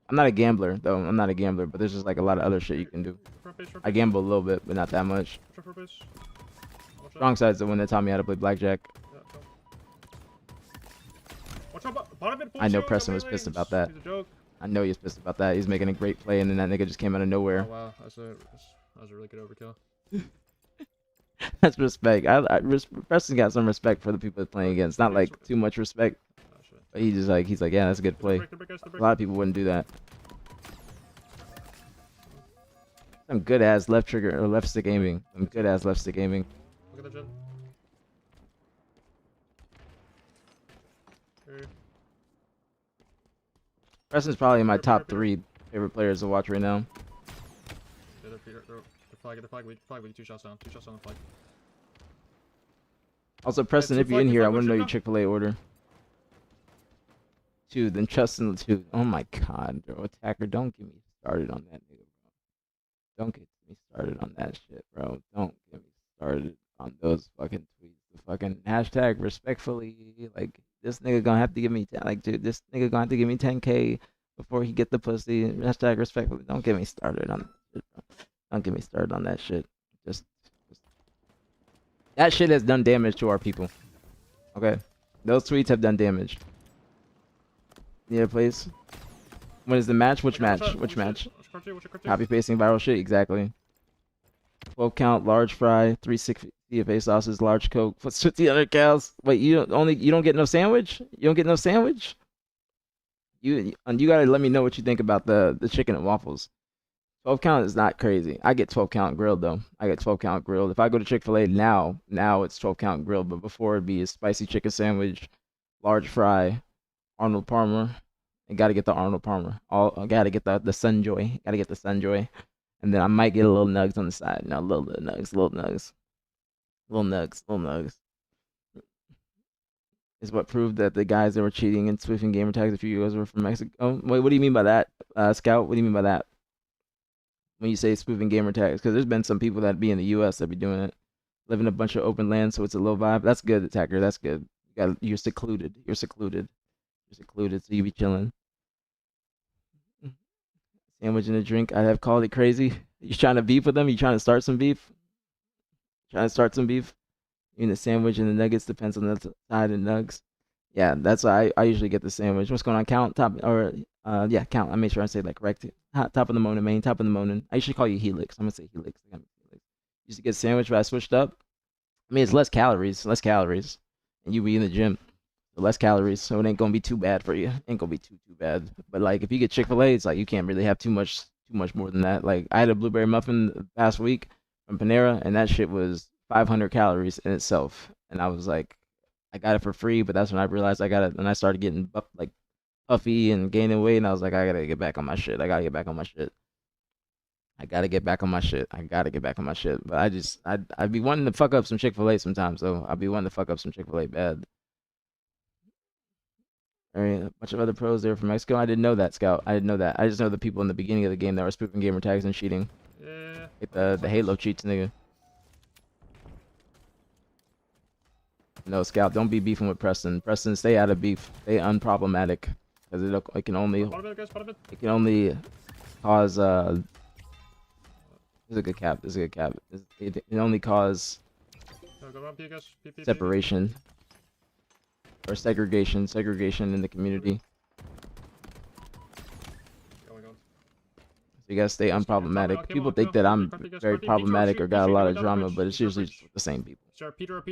I'm not a gambler though. I'm not a gambler, but there's just like a lot of other shit you can do. I gamble a little bit, but not that much. Strong side's the one that taught me how to play blackjack. I know Preston was pissed about that. I know he's pissed about that. He's making a great play, and then that nigga just came out of nowhere. Oh wow, that was a really good overkill. That's respect. Preston got some respect for the people that's playing against. Not like too much respect, but he's like, yeah, that's a good play. A lot of people wouldn't do that. Some good ass left trigger or left stick aiming. Some good ass left stick aiming. Look at the Jin. Preston's probably in my top 3 favorite players to watch right now. Yeah, they're flag. We 2 shots down. 2 shots on the flag. Also, Preston, if you're in here, I want to know your Chick-fil-A order. 2, then Justin 2. Oh my god, bro. Attacker, don't get me started on that nigga, bro. Don't get me started on that shit, bro. Don't get me started on those fucking tweets. The fucking hashtag respectfully, like, this nigga gonna have to give me, like, dude, this nigga gonna have to give me 10K before he get the pussy. Hashtag respectfully. Don't get me started on that shit, bro. Don't get me started on that shit. Just that shit has done damage to our people. Okay? Those tweets have done damage. Yeah, please. When is the match? Which match? Which match? Copy pasting viral shit, exactly. 12 count, large fry, 360 CFA sauces, large Coke, 1,500 cows. Wait, you don't get no sandwich? You don't get no sandwich? You gotta let me know what you think about the chicken and waffles. 12 count is not crazy. I get 12 count grilled though. I get 12 count grilled. If I go to Chick-fil-A now it's 12 count grilled, but before it'd be a spicy chicken sandwich, large fry, Arnold Palmer. I gotta get the Arnold Palmer. I gotta get the Sunjoy. Gotta get the Sunjoy. And then I might get a little nugs on the side. No, little nugs. Little nugs. Is what proved that the guys that were cheating and swiffing gamer tags a few years were from Mexico. Oh, wait, what do you mean by that, Scout? What do you mean by that? When you say spoofing gamer tags, because there's been some people that be in the U.S. that be doing it, live in a bunch of open land, so it's a low vibe. That's good, Attacker. That's good. You're secluded. You're secluded, so you be chilling. Sandwich and a drink. I'd have called it crazy. You trying to beef with them? You trying to start some beef? In the sandwich and the nuggets depends on the side and nugs. Yeah, that's why I usually get the sandwich. What's going on? Count top or yeah, count. I made sure I say that correct. Top of the morning, main. Top of the morning. I usually call you Helix. I'm gonna say Helix. Used to get sandwich, but I switched up. I mean, it's less calories, and you be in the gym. less calories, so it ain't gonna be too bad for you. Ain't gonna be too bad. But like if you get Chick-fil-A, it's like you can't really have too much more than that. Like I had a blueberry muffin last week from Panera, and that shit was 500 calories in itself. And I was like, I got it for free, but that's when I realized I got it, and I started getting like puffy and gaining weight, and I was like, I gotta get back on my shit. I gotta get back on my shit. I gotta get back on my shit. I gotta get back on my shit. But I'd be wanting to fuck up some Chick-fil-A sometimes, though. I'd be wanting to fuck up some Chick-fil-A bad. A bunch of other pros there from Mexico. I didn't know that, Scout. I didn't know that. I just know the people in the beginning of the game that were spoofing gamer tags and cheating. Yeah. Like the Halo cheats, nigga. No, Scout, don't be beefing with Preston. Preston, stay out of beef. Stay unproblematic, because it can only cause This is a good cap. This is a good cap. It only cause Go around, P, guys. P, separation or segregation in the community. Going on. So you gotta stay unproblematic. People think that I'm very problematic or got a lot of drama, but it's usually just the same people. Sure, Peter.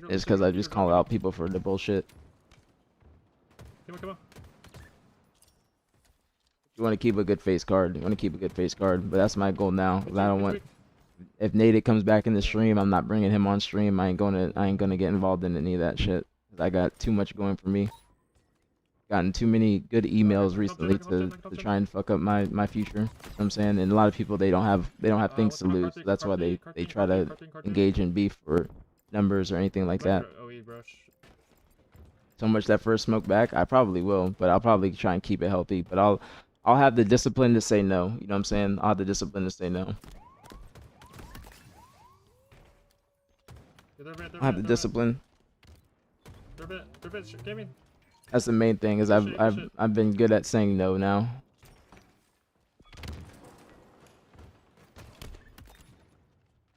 It's because I just call out people for the bullshit. Come on. You want to keep a good face card. But that's my goal now. 'Cause I don't want. If Nate comes back in the stream, I'm not bringing him on stream. I ain't gonna get involved in any of that shit. 'Cause I got too much going for me. Gotten too many good emails recently to try and fuck up my future. You know what I'm saying? And a lot of people they don't have things to lose. So that's why they try to engage in beef or numbers or anything like that. So much that first smoke back, I probably will, but I'll probably try and keep it healthy. But I'll have the discipline to say no. You know what I'm saying? I'll have the discipline to say no. I have the discipline. That's the main thing is I've been good at saying no now.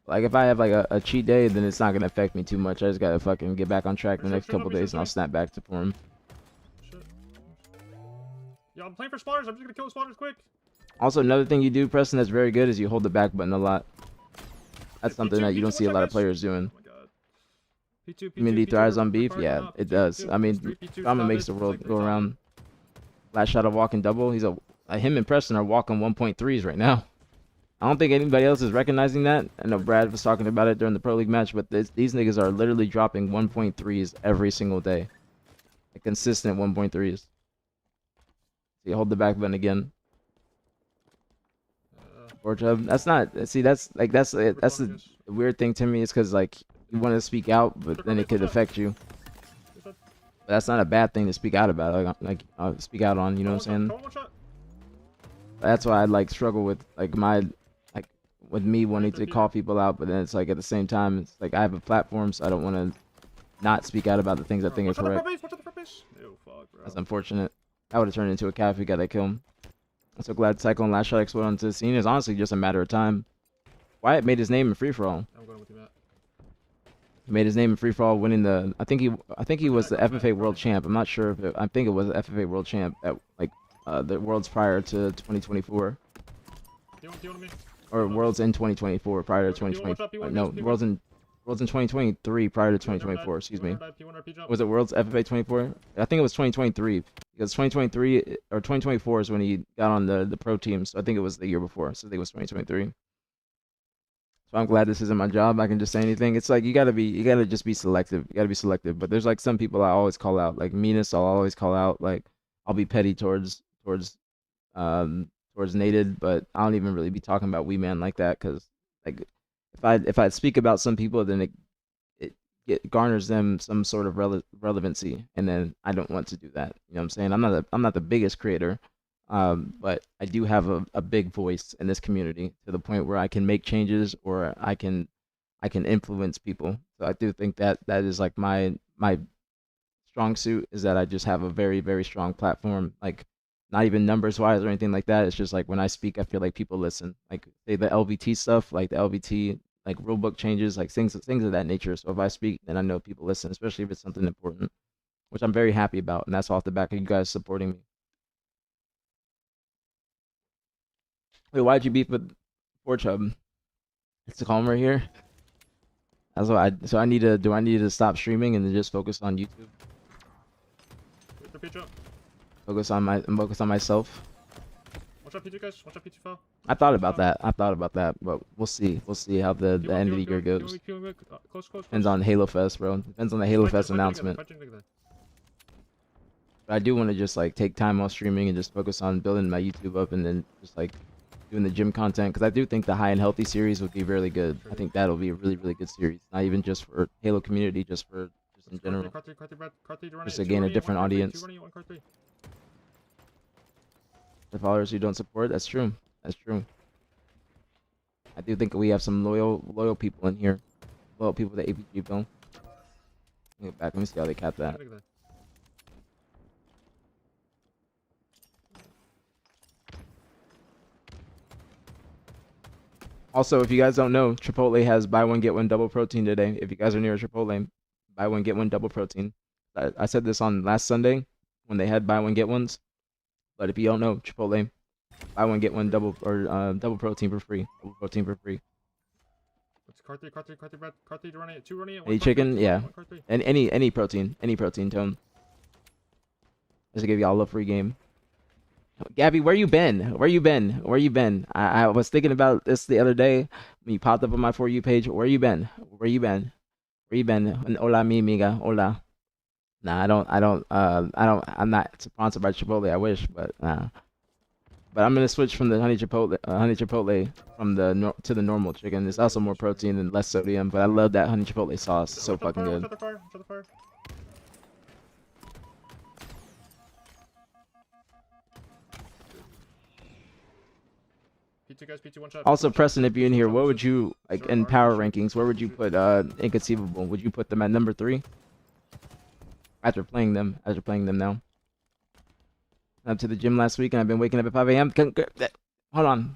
Like if I have like a cheat day, then it's not gonna affect me too much. I just gotta fucking get back on track the next couple days, and I'll snap back to form. Yeah, I'm playing for spawners. I'm just gonna kill the spawners quick. Also, another thing you do, Preston, that's very good is you hold the back button a lot. That's something that you don't see a lot of players doing. Community thrives on beef? Yeah, it does. I mean, drama makes the world go around. Last shot of walking double. Him and Preston are walking 1.3s right now. I don't think anybody else is recognizing that. I know Brad was talking about it during the Pro League match, but these niggas are literally dropping 1.3s every single day. A consistent 1.3s. See, hold the back button again. That's not. See, that's the weird thing to me. Is because like you want to speak out, but then it could affect you. But that's not a bad thing to speak out about. Speak out on. You know what I'm saying? That's why I like struggle with with me wanting to call people out, but then it's like at the same time, it's like I have a platform, so I don't want to not speak out about the things I think are correct. That's unfortunate. I would have turned into a cat if we got that kill. I'm so glad Cyclone last shot exploded onto the scene. It's honestly just a matter of time. Wyatt made his name in free for all. I'm going with you, Matt. He made his name in free for all, winning the. I think he was the FFA World Champ. I'm not sure if I think it was the FFA World Champ at the Worlds prior to 2024. Do you want me? Or Worlds in 2024 prior to 2020. No, Worlds in 2023 prior to 2024. Excuse me. Was it Worlds FFA 24? I think it was 2023 because 2023 or 2024 is when he got on the pro team. So I think it was the year before. So I think it was 2023. So I'm glad this isn't my job. I can just say anything. It's like you gotta just be selective. You gotta be selective. But there's like some people I always call out. Like Meanest, I'll always call out. Like I'll be petty towards Nated, but I don't even really be talking about Wee Man like that because like if I speak about some people, then it garners them some sort of relevancy, and then I don't want to do that. You know what I'm saying? I'm not the biggest creator, but I do have a big voice in this community to the point where I can make changes or I can influence people. So I do think that is like my strong suit is that I just have a very, very strong platform. Like not even numbers wise or anything like that. It's just like when I speak, I feel like people listen. Like say the LVT stuff, like the LVT like rulebook changes, like things of that nature. So if I speak, then I know people listen, especially if it's something important, which I'm very happy about, and that's off the back of you guys supporting me. Wait, why'd you beef with Porchub? It's calmer here. That's why. Do I need to stop streaming and then just focus on YouTube? Watch out, P2. Focus on myself. Watch out, P2 guys. Watch out, P2 fell. I thought about that, but we'll see. We'll see how the end of the year goes. Close. Depends on Halo Fest, bro. Depends on the Halo Fest announcement. But I do want to just like take time off streaming and just focus on building my YouTube up and then just like doing the gym content because I do think the High and Healthy series would be really good. I think that'll be a really good series. Not even just for Halo community, just in general. Just to gain a different audience. The followers who don't support, that's true. That's true. I do think we have some loyal people in here. Loyal people to aPGS film. Let me go back. Let me see how they cap that. Also, if you guys don't know, Chipotle has buy one get one double protein today. If you guys are near a Chipotle, buy one get one double protein. I said this on last Sunday when they had buy one get ones. But if you don't know, Chipotle, buy one get one double protein for free. Double protein for free. Carthy running it. 2 running it. Any chicken, yeah. And any protein tone. Just to give y'all a free game. Gabby, where you been? I was thinking about this the other day when you popped up on my For You page. Where you been? And hola, mi amiga. Hola. Nah, I'm not sponsored by Chipotle. I wish, but nah. But I'm gonna switch from the honey chipotle from to the normal chicken. It's also more protein and less sodium, but I love that honey chipotle sauce. It's so fucking good. Watch out the fire. P2 guys, P2 one shot. Also, Preston, if you're in here, what would you like in power rankings? Where would you put Inconceivable? Would you put them at number 3? After playing them now. Up to the gym last week, and I've been waking up at 5 a.m. Hold on.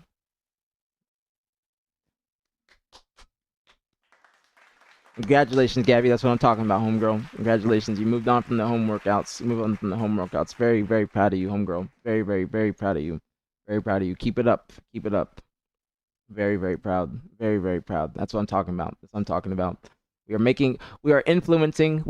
Congratulations, Gabby. That's what I'm talking about, homegirl. Congratulations. You moved on from the home workouts. Very, very proud of you, homegirl. Very, very, very proud of you. Very proud of you. Keep it up. Very, very proud. Very, very proud. That's what I'm talking about. We are influencing.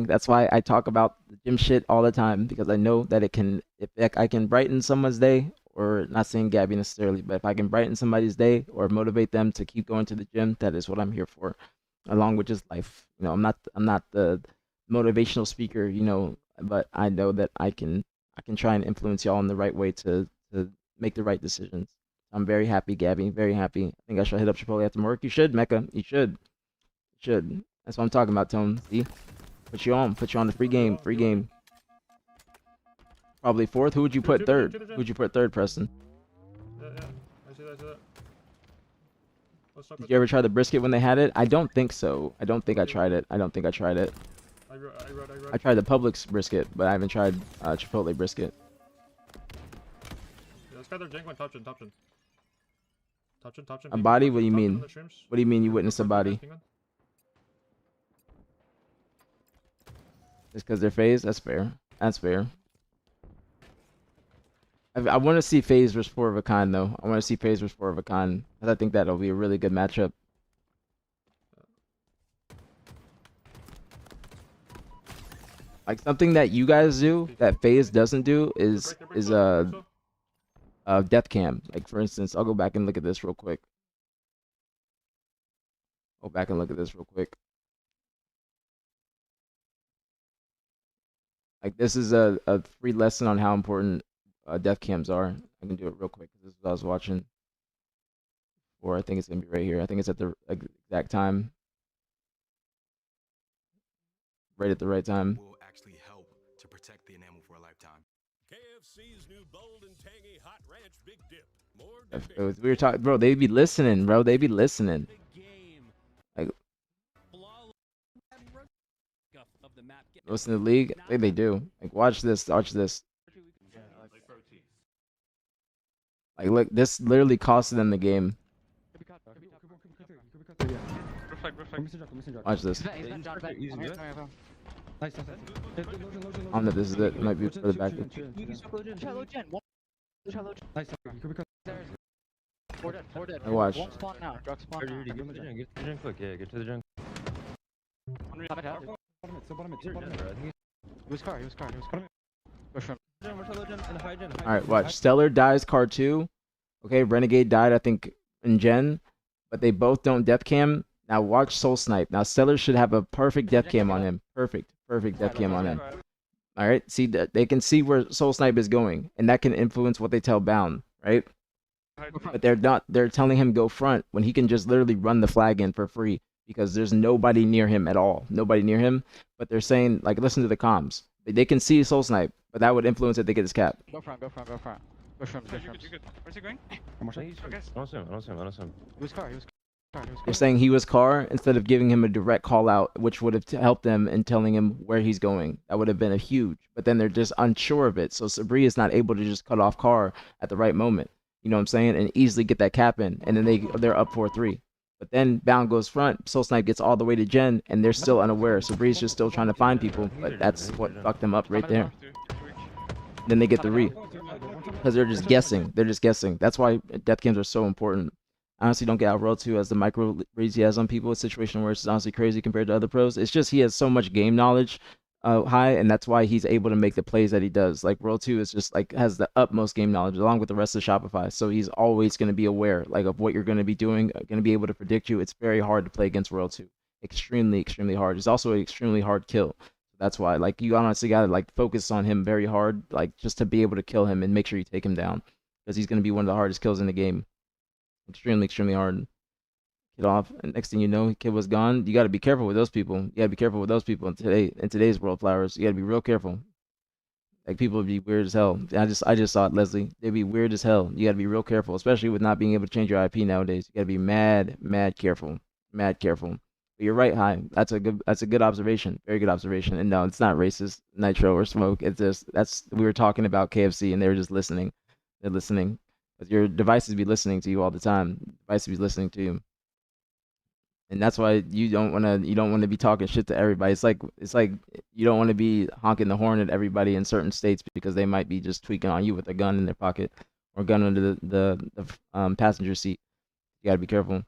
That's why I talk about the gym shit all the time, because I know that if I can brighten someone's day, or not saying Gabby necessarily, but if I can brighten somebody's day or motivate them to keep going to the gym, that is what I'm here for, along with just life. I'm not the motivational speaker, but I know that I can try and influence y'all in the right way to make the right decisions. I'm very happy, Gabby. Very happy. I think I should hit up Chipotle after work. You should, Mecca. You should. That's what I'm talking about, Tone. See? Put you on the free game. Probably 4th. Who would you put 3rd? Who'd you put 3rd, Preston? Yeah. I see that. Did you ever try the brisket when they had it? I don't think so. I don't think I tried it. I tried the Publix brisket, but I haven't tried Chipotle brisket. Yeah, this guy there jangling top gen. A body? What do you mean? What do you mean you witnessed a body? Just because they're phased? That's fair. I want to see FaZe versus 4 of a Kind, though. Because I think that'll be a really good matchup. Like, something that you guys do that FaZe doesn't do is death cam. Like, for instance, I'll go back and look at this real quick. Like, this is a free lesson on how important death cams are. I can do it real quick. This is what I was watching. Or I think it's gonna be right here. I think it's at the exact time. Right at the right time. Will actually help to protect the enamel for a lifetime. KFC's new bold and tangy hot ranch big dip. More We were talking, bro. They be listening, bro. Like, listen to the league. I think they do. Like, watch this. Like, look, this literally costed them the game. Watch this. I don't know if this is it. It might be further back. I watch. All right, watch. Stellar dies car 2. Okay, Renegade died, I think, in Gen, but they both don't death cam. Now watch Soul Snipe. Now Stellar should have a perfect death cam on him. Perfect death cam on him. All right, see that they can see where Soul Snipe is going, and that can influence what they tell Bound, right? But they're not. They're telling him go front when he can just literally run the flag in for free because there's nobody near him at all. Nobody near him. But they're saying like, listen to the comms. They can see Soul Snipe, but that would influence if they get his cap. Go front. Go shrooms. You're good. Where's he going? I don't see him. He was car. They're saying he was car instead of giving him a direct call out, which would have helped them in telling him where he's going. That would have been a huge. But then they're just unsure of it. So Sabri is not able to just cut off car at the right moment. You know what I'm saying? And easily get that cap in. And then they're up 4-3. But then Bound goes front. Soul Snipe gets all the way to Gen, and they're still unaware. Sabri's just still trying to find people. But that's what fucked them up right there. Then they get the re. Because they're just guessing. They're just guessing. That's why death cams are so important. I honestly don't get how World 2 has the micro reads he has on people. It's a situation where it's honestly crazy compared to other pros. It's just he has so much game knowledge high, and that's why he's able to make the plays that he does. Like World 2 is just like has the utmost game knowledge along with the rest of Shopify. So he's always going to be aware like of what you're going to be doing, going to be able to predict you. It's very hard to play against World 2. Extremely hard. He's also an extremely hard kill. That's why like you honestly got to like focus on him very hard, like just to be able to kill him and make sure you take him down because he's going to be one of the hardest kills in the game. Extremely hard. Get off, and next thing you know, kid was gone. You got to be careful with those people. You got to be careful with those people in today's world, Flowers. You got to be real careful. Like people would be weird as hell. I just saw it, Leslie. They'd be weird as hell. You got to be real careful, especially with not being able to change your IP nowadays. You got to be mad careful. But you're right, High. That's a good observation. Very good observation. And no, it's not racist, Nitro or Smoke. It's just we were talking about KFC and they were just listening. They're listening. Because your devices be listening to you all the time. Devices be listening to you. And that's why you don't want to be talking shit to everybody. It's like you don't want to be honking the horn at everybody in certain states because they might be just tweaking on you with a gun in their pocket or a gun under the passenger seat. You gotta be careful.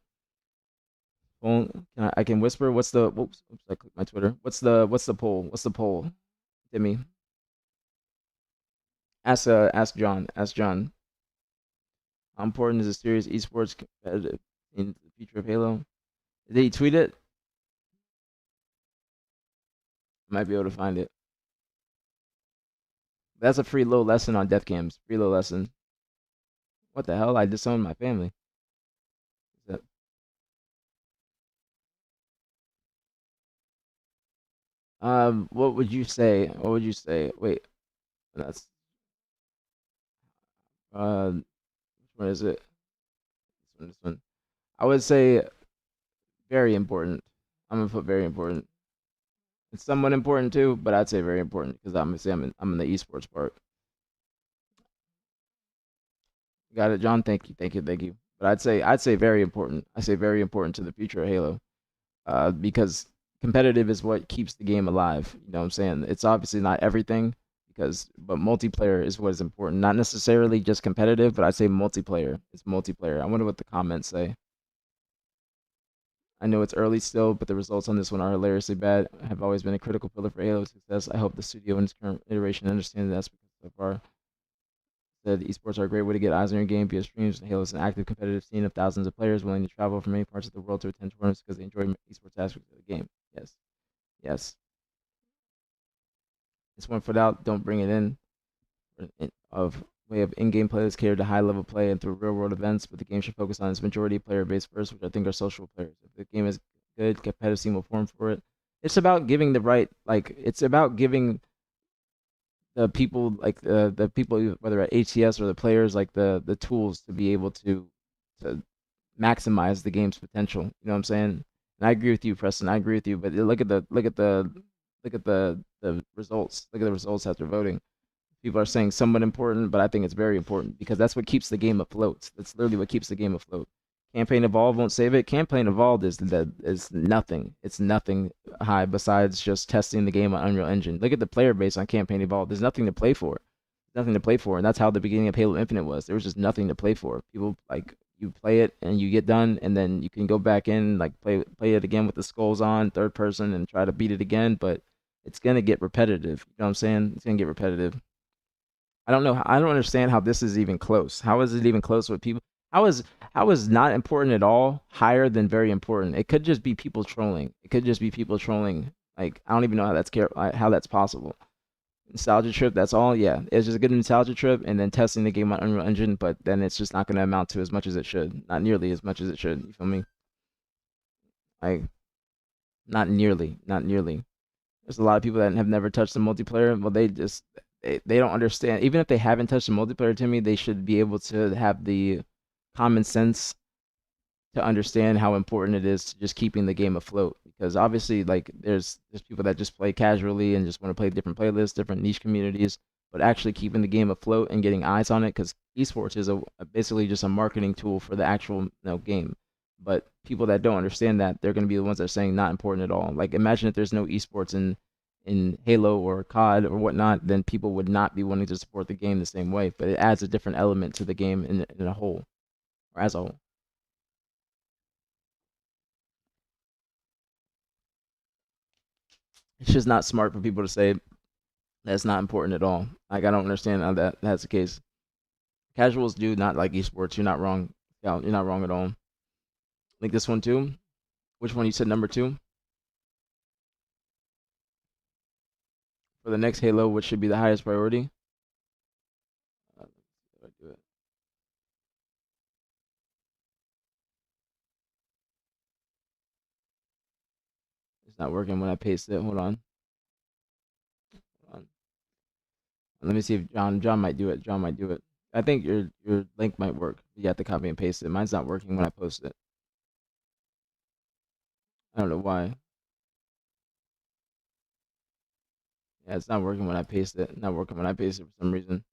Well, I can whisper. What's the? Oops, I clicked my Twitter. What's the poll? What's the poll? Timmy. Ask John. Ask John. How important is a serious esports competitive in the future of Halo? Did he tweet it? Might be able to find it. That's a free little lesson on death cams. Free little lesson. What the hell? I disowned my family. What would you say? What would you say? Wait, that's which one is it? This one. I would say very important. I'm gonna put very important. It's somewhat important too, but I'd say very important because I'm in the esports part. Got it, John. Thank you. But I'd say very important. I say very important to the future of Halo, because competitive is what keeps the game alive. You know what I'm saying? It's obviously not everything but multiplayer is what is important. Not necessarily just competitive, but I'd say multiplayer. It's multiplayer. I wonder what the comments say. I know it's early still, but the results on this one are hilariously bad. I have always been a critical pillar for Halo's success. I hope the studio in its current iteration understands that so far. Said esports are a great way to get eyes on your game via streams. Halo is an active competitive scene of thousands of players willing to travel from many parts of the world to attend tournaments because they enjoy esports aspects of the game. Yes. It's one foot out, don't bring it in. Of way of in-game players cater to high-level play and through real-world events, but the game should focus on its majority player base first, which I think are social players. If the game is good, competitive scene will form for it. It's about giving the right, it's about giving the people, the people, whether at ATS or the players, the tools to be able to maximize the game's potential. You know what I'm saying? And I agree with you, Preston. I agree with you. But look at the results. Look at the results after voting. People are saying somewhat important, but I think it's very important because that's what keeps the game afloat. That's literally what keeps the game afloat. Campaign Evolved won't save it. Campaign Evolved is nothing. It's nothing high besides just testing the game on Unreal Engine. Look at the player base on Campaign Evolved. There's nothing to play for. And that's how the beginning of Halo Infinite was. There was just nothing to play for. People you play it and you get done, and then you can go back in play it again with the skulls on third person and try to beat it again. But it's gonna get repetitive. You know what I'm saying? It's gonna get repetitive. I don't know. I don't understand how this is even close. How is it even close with people? How is how is not important at all higher than very important? It could just be people trolling. It could just be people trolling. Like I don't even know how that's possible. Nostalgia trip, that's all. Yeah, it's just a good nostalgia trip, and then testing the game on Unreal Engine. But then it's just not going to amount to as much as it should. Not nearly as much as it should. You feel me? Like not nearly, not nearly. There's a lot of people that have never touched the multiplayer. Well, they don't understand. Even if they haven't touched the multiplayer, to me, they should be able to have the common sense to understand how important it is to just keeping the game afloat. Because obviously, like there's people that just play casually and just want to play different playlists, different niche communities, but actually keeping the game afloat and getting eyes on it. Because esports is basically just a marketing tool for the actual game. But people that don't understand that, they're going to be the ones that are saying not important at all. Like imagine if there's no esports in Halo or COD or whatnot, then people would not be wanting to support the game the same way. But it adds a different element to the game in a whole, or as a whole. It's just not smart for people to say that's not important at all. Like I don't understand how that's the case. Casuals do not like esports. You're not wrong. Yeah, you're not wrong at all. Like this one too. Which one you said number two? For the next Halo, which should be the highest priority? Do it. It's not working when I paste it. Hold on. Hold on. Let me see if John might do it. John might do it. I think your link might work. You have to copy and paste it. Mine's not working when I post it. I don't know why. Yeah, it's not working when I paste it. Not working when I paste it for some reason.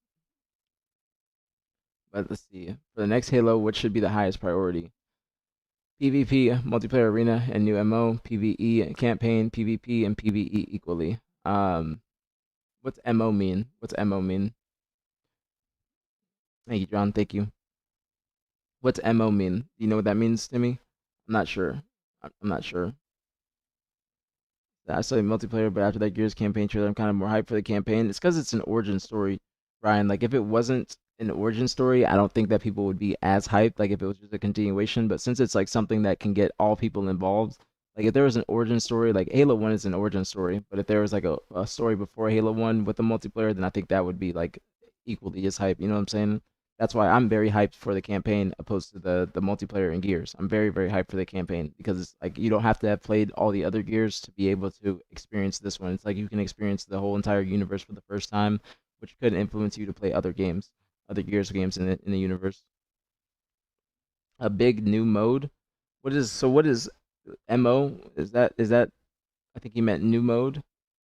But let's see. For the next Halo, what should be the highest priority? PvP, multiplayer arena, and new MO, PvE, campaign, PvP, and PvE equally. What's MO mean? What's MO mean? Thank you, John. Thank you. What's MO mean? Do you know what that means to me? I'm not sure. I'm not sure. I saw multiplayer, but after that Gears campaign trailer, I'm kind of more hyped for the campaign. It's because it's an origin story, Brian. Like if it wasn't an origin story, I don't think that people would be as hyped. Like if it was just a continuation, but since it's like something that can get all people involved, like if there was an origin story, like Halo 1 is an origin story, but if there was like a story before Halo 1 with the multiplayer, then I think that would be like equally as hype. You know what I'm saying? That's why I'm very hyped for the campaign opposed to the multiplayer in Gears. I'm very very hyped for the campaign because it's like you don't have to have played all the other Gears to be able to experience this one. It's like you can experience the whole entire universe for the first time, which could influence you to play other games, other Gears games in the universe. A big new mode. What is MO? Is that I think he meant new mode,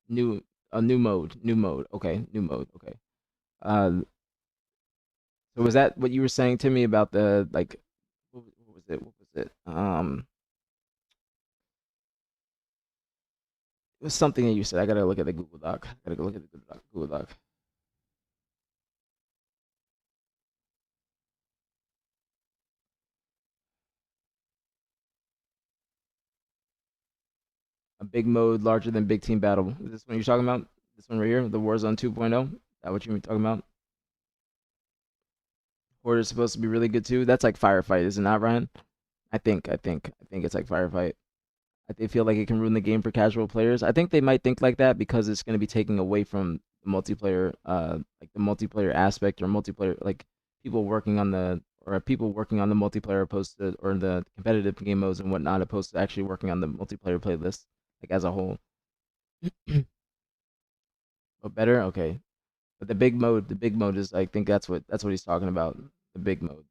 new new mode. Okay, new mode. Okay. Uh, So was that what you were saying to me about the like what was it? What was it? It was something that you said. I gotta look at the Google Doc. I gotta go look at the Google Doc. A big mode larger than big team battle. Is this one you're talking about? This one right here, the Warzone 2.0? Is that what you were talking about? Horde is supposed to be really good too. That's like firefight, is it not, Ryan? I think it's like firefight. They feel like it can ruin the game for casual players. I think they might think like that because it's going to be taking away from the multiplayer, like the multiplayer aspect or multiplayer, like people working on the multiplayer opposed to or the competitive game modes and whatnot, opposed to actually working on the multiplayer playlist, like as a whole. But better, okay. But the big mode is, I think that's what he's talking about. The big mode.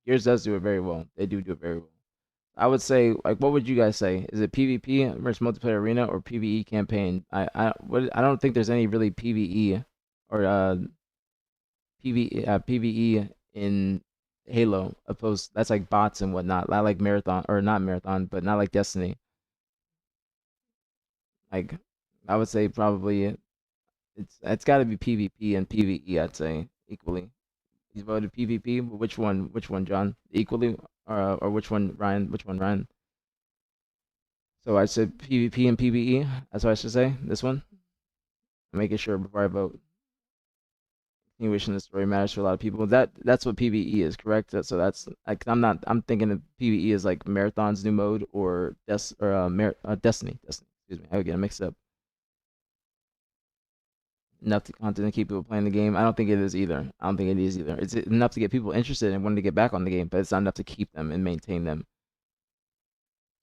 Gears does do it very well. They do it very well. I would say, like, what would you guys say? Is it PvP versus multiplayer arena or PvE campaign? I don't think there's any really PvE or PvE in Halo. Opposed, that's like bots and whatnot. Not like marathon or not marathon, but not like Destiny. Like, I would say probably it's got to be PvP and PvE. I'd say equally. You voted PvP. Which one? Which one, John? Equally, or which one, Ryan? Which one, Ryan? So I said PvP and PvE. That's what I should say. This one. I'm making sure before I vote. Continuation of the story matters to a lot of people. That's what PvE is, correct? So that's like I'm thinking of PvE as like Marathon's new mode or Destiny. Destiny. Excuse me. I would get it mixed up. Enough to content to keep people playing the game. I don't think it is either. I don't think it is either. It's enough to get people interested and wanting to get back on the game, but it's not enough to keep them and maintain them.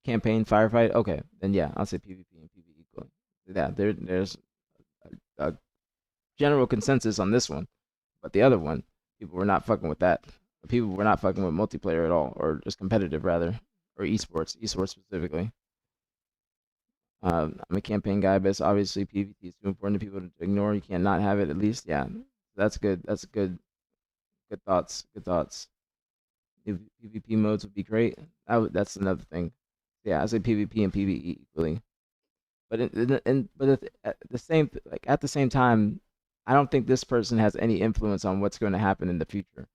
Campaign, firefight. Okay, then yeah, I'll say PvP and PvE equally. Yeah, there's a general consensus on this one, but the other one, people were not fucking with that. People were not fucking with multiplayer at all, or just competitive rather, or esports specifically. I'm a campaign guy, but it's obviously PvP is too important to people to ignore. You can't not have it at least. Yeah, that's good. That's good. Good thoughts. Good thoughts. New PvP modes would be great. That's another thing. Yeah, I say PvP and PvE equally. But at the same time, I don't think this person has any influence on what's going to happen in the future.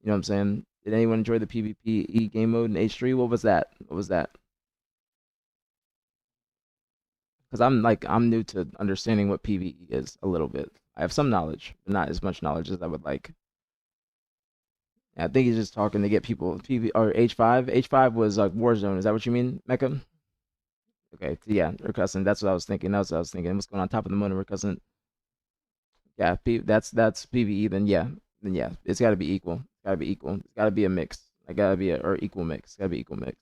You know what I'm saying? Did anyone enjoy the PvPe game mode in H3? What was that? What was that? Because I'm new to understanding what PvE is a little bit. I have some knowledge, but not as much knowledge as I would like. I think he's just talking to get people PV or H5. H5 was like Warzone. Is that what you mean, Mecca? Okay, so yeah, we're cussing. That's what I was thinking. That's what I was thinking. What's going on top of the moon? We're cussing. Yeah, that's PvE. Then yeah, it's got to be equal. It's got to be equal. It's got to be a mix. It got to be or equal mix. It's got to be equal mix.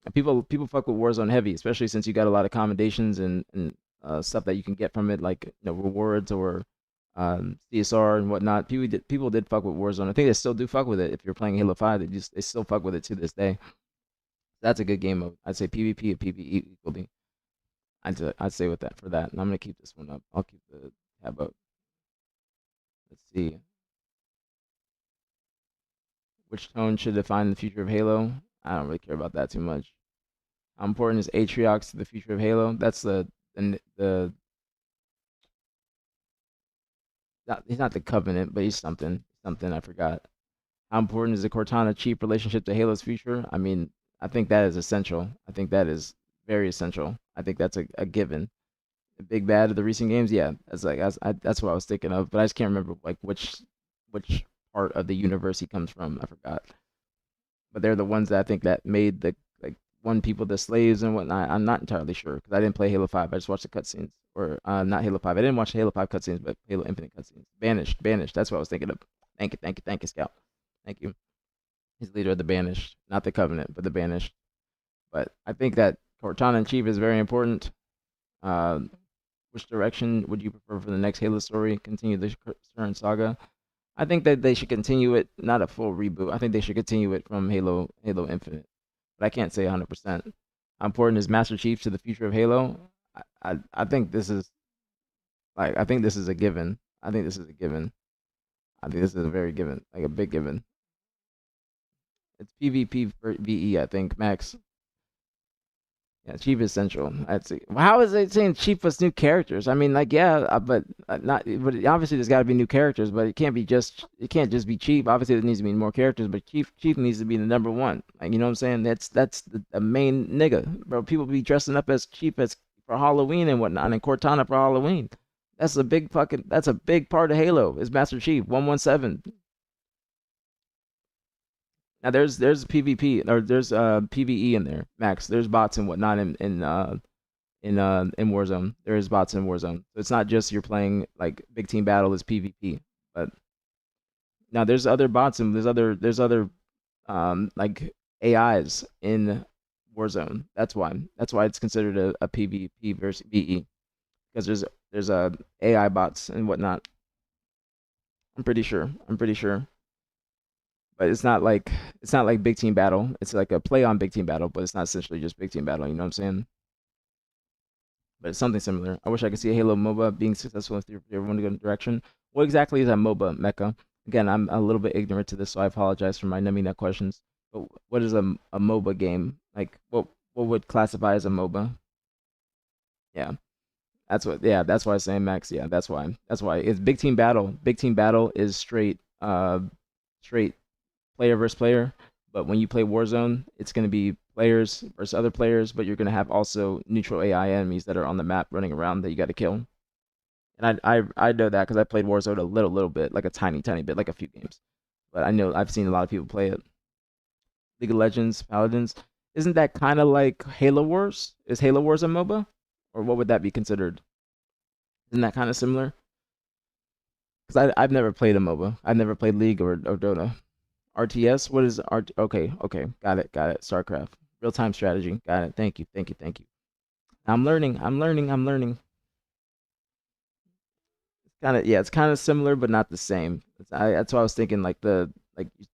And people fuck with Warzone heavy, especially since you got a lot of commendations and stuff that you can get from it, like rewards or CSR and whatnot. People did fuck with Warzone. I think they still do fuck with it. If you're playing Halo 5, they still fuck with it to this day. That's a good game mode. I'd say PvP and PvE equally. I'd say with that for that. And I'm gonna keep this one up. I'll keep the tab up. Let's see. Which tone should define the future of Halo? I don't really care about that too much. How important is Atriox to the future of Halo? That's he's not the Covenant, but he's something. Something I forgot. How important is the Cortana Chief relationship to Halo's future? I mean, I think that is essential. I think that is very essential. I think that's a given. The big bad of the recent games, yeah, that's what I was thinking of, but I just can't remember like which part of the universe he comes from. I forgot. But they're the ones that I think that made the like one people the slaves and whatnot. I'm not entirely sure because I didn't play Halo 5. I just watched the cutscenes, or not Halo 5. I didn't watch the Halo 5 cutscenes, but Halo Infinite cutscenes. Banished. That's what I was thinking of. Thank you, Scout. Thank you. He's leader of the Banished, not the Covenant, but the Banished. But I think that Cortana in Chief is very important. Which direction would you prefer for the next Halo story? Continue the current saga? I think that they should continue it, not a full reboot. I think they should continue it from Halo Infinite. But I can't say 100%. How important is Master Chief to the future of Halo? I think this is I think this is a given. I think this is a given. I think this is a very given, like a big given. It's PvP for VE, I think, Max. Yeah, Chief is central. That's it. How is it saying Chief was new characters? I mean, like, yeah, but not. But obviously, there's got to be new characters. But it can't just be Chief. Obviously, there needs to be more characters. But Chief needs to be the number one. Like, you know what I'm saying? That's the main nigga, bro. People be dressing up as Chief as for Halloween and whatnot, and Cortana for Halloween. That's a big part of Halo. Is Master Chief 117. Now there's PvP or there's PvE in there, Max. There's bots and whatnot in Warzone. There is bots in Warzone. So it's not just you're playing like big team battle is PvP. But now there's other bots and there's other like AIs in Warzone. That's why it's considered a PvP versus VE because there's AI bots and whatnot. I'm pretty sure. But it's not like big team battle. It's like a play on big team battle, but it's not essentially just big team battle. You know what I'm saying? But it's something similar. I wish I could see a Halo MOBA being successful if everyone to go in direction. What exactly is a MOBA, Mecca? Again, I'm a little bit ignorant to this, so I apologize for my numbing that questions. But what is a MOBA game? Like what would classify as a MOBA? Yeah. That's why I'm saying Max. Yeah, that's why. It's big team battle. Big team battle is straight player versus player. But when you play Warzone, it's going to be players versus other players, but you're going to have also neutral AI enemies that are on the map running around that you got to kill. And I know that because I played Warzone a little bit, like a tiny bit, like a few games. But I know I've seen a lot of people play it. League of Legends, Paladins. Isn't that kind of like Halo Wars? Is Halo Wars a MOBA? Or what would that be considered? Isn't that kind of similar? Because I've never played a MOBA. I've never played League or Dota. RTS? What is RT? Okay, okay. Got it, got it. StarCraft. Real time strategy. Got it. Thank you, thank you, thank you. I'm learning, I'm learning, I'm learning. Kind of, yeah, it's kind of similar, but not the same. That's why I was thinking like you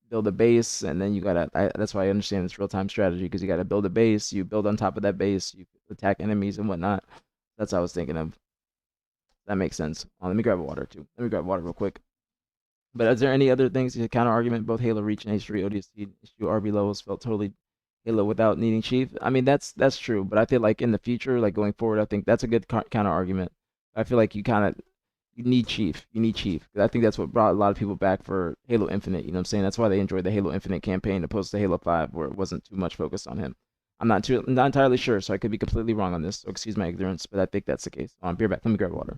build a base and then you gotta. That's why I understand it's real time strategy because you gotta build a base. You build on top of that base. You attack enemies and whatnot. That's what I was thinking of. That makes sense. Let me grab a water too. Let me grab water real quick. But is there any other things to counter argument? Both Halo Reach and H3 ODST issue RB levels felt totally Halo without needing Chief. I mean that's true, but I feel like in the future, like going forward, I think that's a good counter argument. I feel like you need Chief. You need Chief. 'Cause I think that's what brought a lot of people back for Halo Infinite. You know what I'm saying? That's why they enjoyed the Halo Infinite campaign opposed to Halo 5, where it wasn't too much focused on him. Not entirely sure, so I could be completely wrong on this. So excuse my ignorance, but I think that's the case. Beer back. Let me grab water.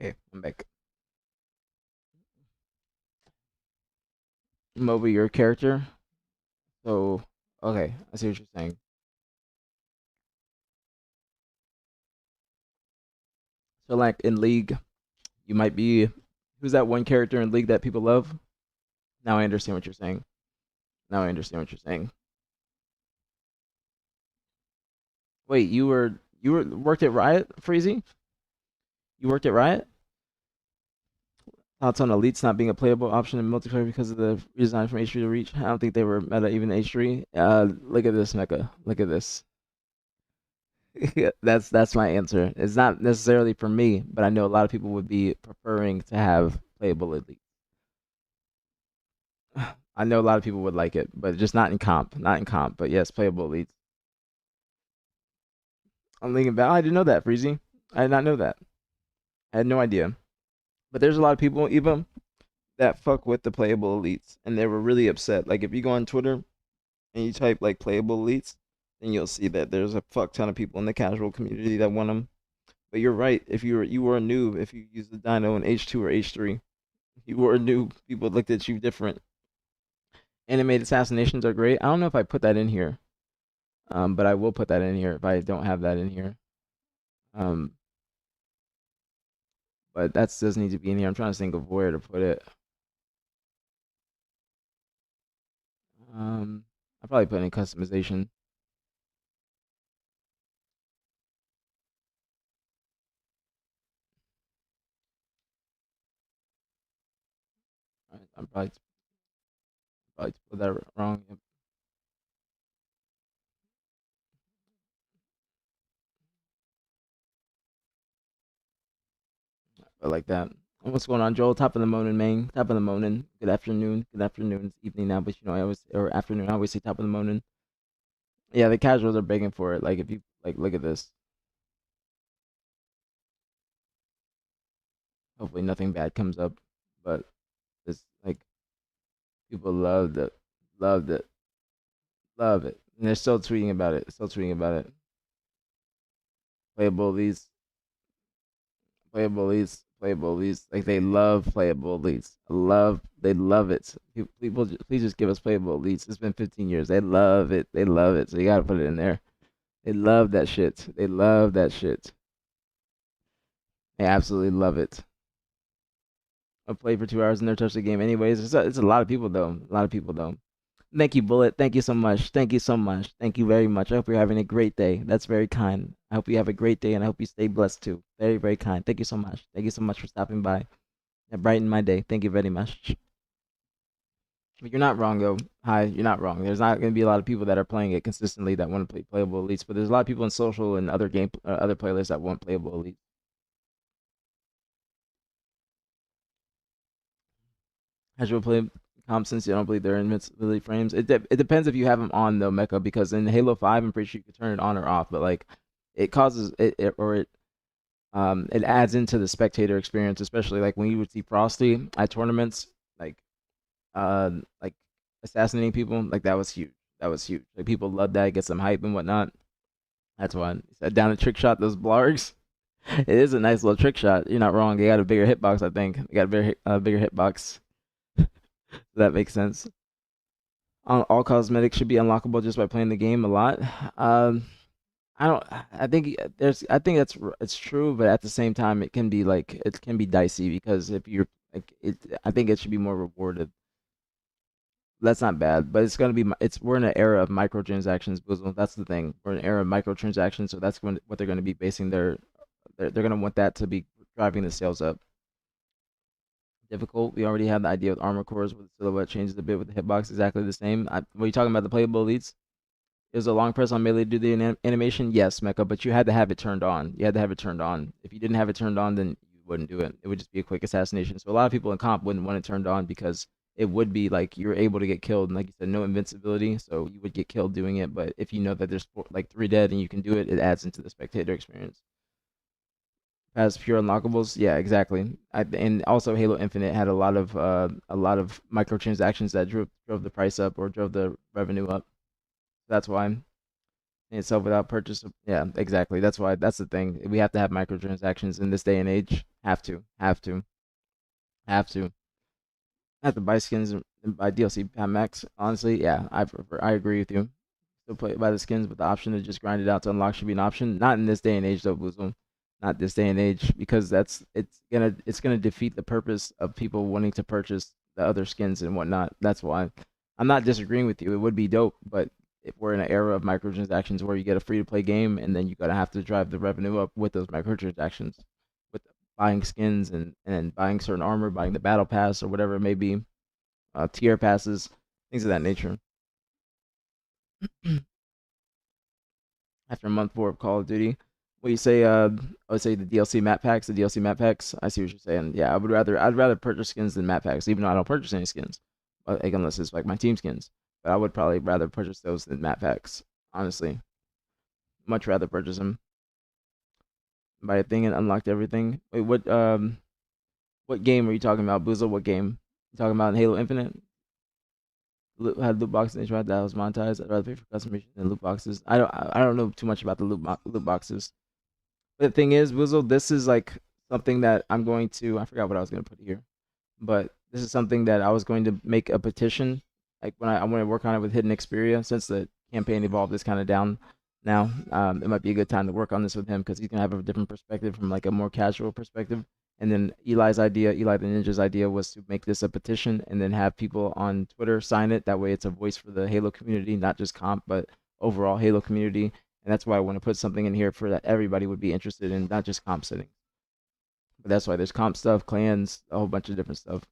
Okay, I'm back. Moby, your character. So okay, I see what you're saying. So like in League, you might be who's that one character in League that people love? Now I understand what you're saying. Now I understand what you're saying. Wait, you were worked at Riot, Freezy? You worked at Riot? Thoughts on elites not being a playable option in multiplayer because of the redesign from H3 to Reach? I don't think they were meta even H3. Look at this, Mecca. Look at this. That's my answer. It's not necessarily for me, but I know a lot of people would be preferring to have playable elite. I know a lot of people would like it, but just not in comp. Not in comp, but yes, playable elites. I'm thinking about. I didn't know that, Freezy. I did not know that. I had no idea. But there's a lot of people even that fuck with the playable elites, and they were really upset. Like if you go on Twitter and you type like playable elites, then you'll see that there's a fuck ton of people in the casual community that want them. But you're right. If you were a noob, if you use the Dino in H2 or H3, you were a noob. People looked at you different. Animated assassinations are great. I don't know if I put that in here, but I will put that in here if I don't have that in here. Um, but that does need to be in here. I'm trying to think of where to put it. I'll probably put in customization. I'm probably put that wrong. Yep. But like that. What's going on, Joel? Top of the morning, man. Top of the morning. Good afternoon. Good afternoon. It's evening now, but you know I always or afternoon. I always say top of the morning. Yeah, the casuals are begging for it. Like if you like, look at this. Hopefully nothing bad comes up, but it's like people loved it, love it, and they're still tweeting about it. Still tweeting about it. Playable leads, playable leads, playable leads. Like they love playable leads. They love it. People, please just give us playable leads. It's been 15 years. They love it. They love it. So you gotta put it in there. They love that shit. They love that shit. They absolutely love it. I played for 2 hours and never touched the game anyways. It's a lot of people though. A lot of people though. Thank you, Bullet. Thank you so much. Thank you so much. Thank you very much. I hope you're having a great day. That's very kind. I hope you have a great day and I hope you stay blessed too. Very, very kind. Thank you so much. Thank you so much for stopping by. That brightened my day. Thank you very much. But you're not wrong though. Hi, you're not wrong. There's not going to be a lot of people that are playing it consistently that want to play playable elites, but there's a lot of people in social and other other playlists that want playable elites. Has you played comp since you don't believe they're invincibility frames? It depends if you have them on though, Mecha, because in Halo 5, I'm pretty sure you can turn it on or off, but like it causes it adds into the spectator experience, especially like when you would see Frosty at tournaments, like assassinating people, like that was huge. That was huge. Like people love that, get some hype and whatnot. That's why down a trick shot those blargs. It is a nice little trick shot. You're not wrong. They got a bigger hitbox, I think. They got a bigger hitbox. That makes sense. All cosmetics should be unlockable just by playing the game a lot. I don't. I think there's. I think it's true, but at the same time, it can be dicey because if you're like it, I think it should be more rewarded. That's not bad, but it's gonna be. We're in an era of microtransactions, Boozle. That's the thing. We're in an era of microtransactions, so that's what they're gonna be basing they're gonna want that to be driving the sales up. Difficult. We already have the idea with armor cores with the silhouette changes a bit with the hitbox exactly the same. Were you talking about the playable elites? Is a long press on melee to do the animation? Yes, Mecha, but you had to have it turned on. You had to have it turned on. If you didn't have it turned on, then you wouldn't do it. It would just be a quick assassination. So a lot of people in comp wouldn't want it turned on because it would be like you're able to get killed. And like you said, no invincibility, so you would get killed doing it. But if you know that there's like 3 dead and you can do it, it adds into the spectator experience. As pure unlockables, yeah, exactly. And also Halo Infinite had a lot of microtransactions that drove the price up or drove the revenue up. That's why itself without purchase. Yeah, exactly. That's why. That's the thing. We have to have microtransactions in this day and age. Have to. Have to. Have to. Have to buy skins and buy DLC Max. Honestly, yeah, I prefer. I agree with you. Still play buy the skins, but the option to just grind it out to unlock should be an option. Not in this day and age, though, Boozle. Not this day and age, because it's gonna defeat the purpose of people wanting to purchase the other skins and whatnot. That's why. I'm not disagreeing with you. It would be dope, but if we're in an era of microtransactions where you get a free to play game and then you gotta have to drive the revenue up with those microtransactions, with buying skins and buying certain armor, buying the battle pass or whatever it may be, tier passes, things of that nature. After month 4 of Call of Duty, what do you say? I would say the DLC map packs. The DLC map packs. I see what you're saying. Yeah, I'd rather purchase skins than map packs, even though I don't purchase any skins, like unless it's like my team skins. But I would probably rather purchase those than map packs. Honestly, much rather purchase them. Buy a thing and unlocked everything. Wait, what game are you talking about, Boozle? What game? You talking about Halo Infinite? Had loot boxes and tried that was monetized. I'd rather pay for customization than loot boxes. I don't know too much about the loot boxes. But the thing is, Boozle, this is like something that I'm going to. I forgot what I was going to put here, but this is something that I was going to make a petition. Like when I want to work on it with Hidden Xperia, since the campaign evolved is kind of down now. It might be a good time to work on this with him because he's gonna have a different perspective from like a more casual perspective. And then Eli the Ninja's idea was to make this a petition and then have people on Twitter sign it. That way, it's a voice for the Halo community, not just comp, but overall Halo community. And that's why I want to put something in here for that everybody would be interested in, not just comp settings. But that's why there's comp stuff, clans, a whole bunch of different stuff.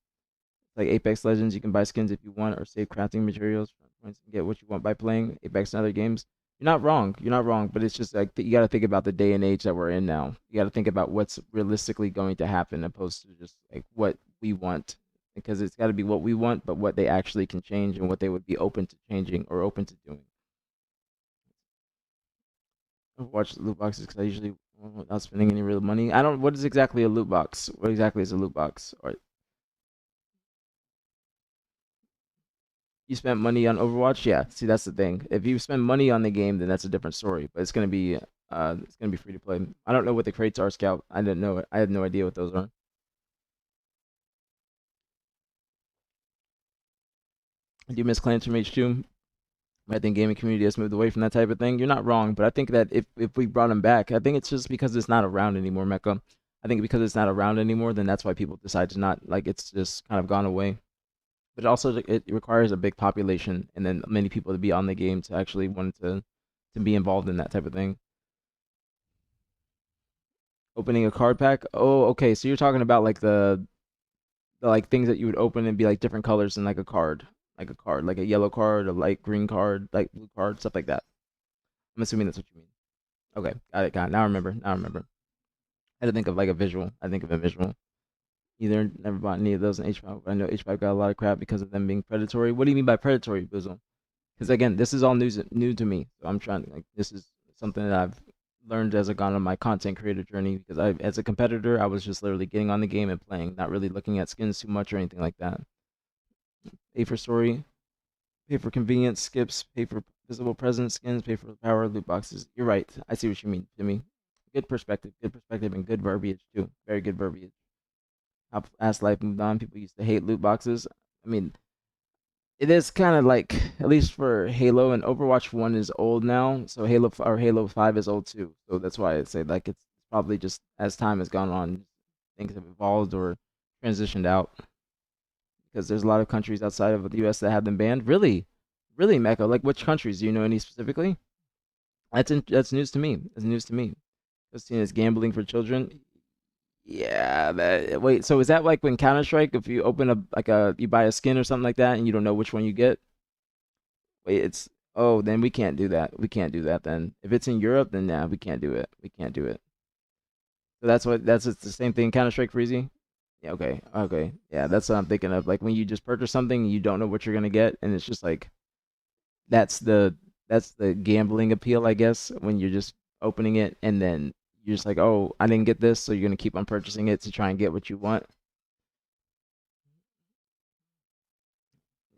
Like Apex Legends, you can buy skins if you want or save crafting materials and get what you want by playing Apex and other games. You're not wrong. You're not wrong, but it's just like you got to think about the day and age that we're in now. You got to think about what's realistically going to happen, opposed to just like what we want, because it's got to be what we want, but what they actually can change and what they would be open to changing or open to doing. I watch loot boxes because I usually without spending any real money. I don't. What is exactly a loot box? What exactly is a loot box? Or you spent money on Overwatch? Yeah. See, that's the thing. If you spend money on the game, then that's a different story. But it's gonna be free to play. I don't know what the crates are, Scout. I didn't know it. I have no idea what those are. Do you miss Clans from H2? I think gaming community has moved away from that type of thing. You're not wrong, but I think that if we brought him back, I think it's just because it's not around anymore, Mecca. I think because it's not around anymore, then that's why people decide to not like it's just kind of gone away. But also it requires a big population and then many people to be on the game to actually want to be involved in that type of thing. Opening a card pack. Oh, okay. So you're talking about like the like things that you would open and be like different colors in like a card, like a yellow card, a light green card, light blue card, stuff like that. I'm assuming that's what you mean. Okay, got it, got it. Now I remember. Now I remember. I had to think of like a visual. I think of a visual. Either never bought any of those in H5. But I know H5 got a lot of crap because of them being predatory. What do you mean by predatory, Bizzle? Because again, this is all new to me. So I'm trying to like this is something that I've learned as I gone on my content creator journey. Because I, as a competitor, I was just literally getting on the game and playing, not really looking at skins too much or anything like that. Pay for story, pay for convenience, skips, pay for visible presence, skins, pay for power, loot boxes. You're right. I see what you mean, Jimmy. Good perspective, and good verbiage too. Very good verbiage. How fast life moved on. People used to hate loot boxes. I mean, it is kind of like at least for Halo and Overwatch 1 is old now, so Halo 5 is old too. So that's why I say like it's probably just as time has gone on, things have evolved or transitioned out because there's a lot of countries outside of the US that have them banned. Really? Really, Mecca? Like which countries? Do you know any specifically? That's news to me. That's news to me. It's seen as gambling for children. Yeah, wait, so is that like when Counter Strike, if you open you buy a skin or something like that and you don't know which one you get? Wait, it's oh, then we can't do that. We can't do that then. If it's in Europe, then yeah, we can't do it. We can't do it. So that's it's the same thing, Counter Strike Freezy? Yeah, okay, okay. Yeah, that's what I'm thinking of. Like when you just purchase something, you don't know what you're gonna get, and it's just like that's the that's the gambling appeal, I guess, when you're just opening it and then you're just like, oh, I didn't get this, so you're gonna keep on purchasing it to try and get what you want.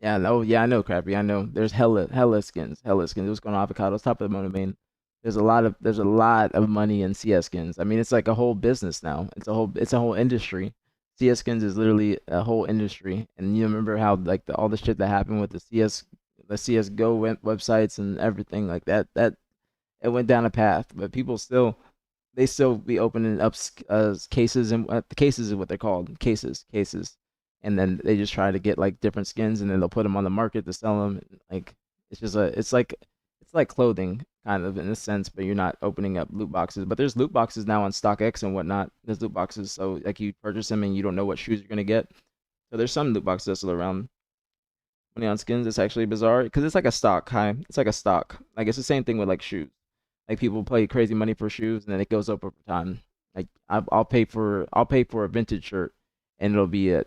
Yeah, no, yeah, I know, Crappy. I know. There's hella skins, hella skins. What's going on, avocados? Top of the motor main. There's a lot of money in CS skins. I mean, it's like a whole business now. It's a whole industry. CS skins is literally a whole industry. And you remember how like all the shit that happened with the CS:GO websites and everything like that. That it went down a path, but people still they still be opening up cases, and the cases is what they're called, cases, and then they just try to get like different skins and then they'll put them on the market to sell them. Like it's like clothing kind of in a sense, but you're not opening up loot boxes. But there's loot boxes now on StockX and whatnot. There's loot boxes, so like you purchase them and you don't know what shoes you're gonna get. So there's some loot boxes still around. Money on skins, it's actually bizarre because it's like a stock, hi. It's like a stock. Like it's the same thing with like shoes. Like people pay crazy money for shoes and then it goes up over time. Like I'll pay for a vintage shirt and it'll be a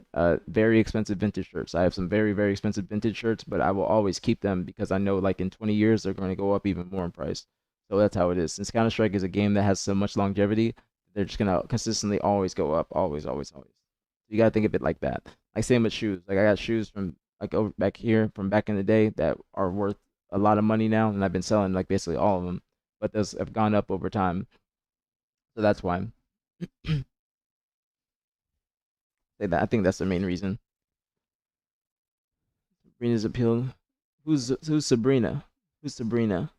very expensive vintage shirts. I have some very expensive vintage shirts, but I will always keep them because I know like in 20 years they're going to go up even more in price. So that's how it is. Since Counter Strike is a game that has so much longevity, they're just gonna consistently always go up, always. You gotta think of it like that. Like same with shoes. Like I got shoes from like over back here from back in the day that are worth a lot of money now, and I've been selling like basically all of them, but those have gone up over time. So that's why. Say that. I think that's the main reason. Sabrina's appeal. Who's Sabrina? Who's Sabrina?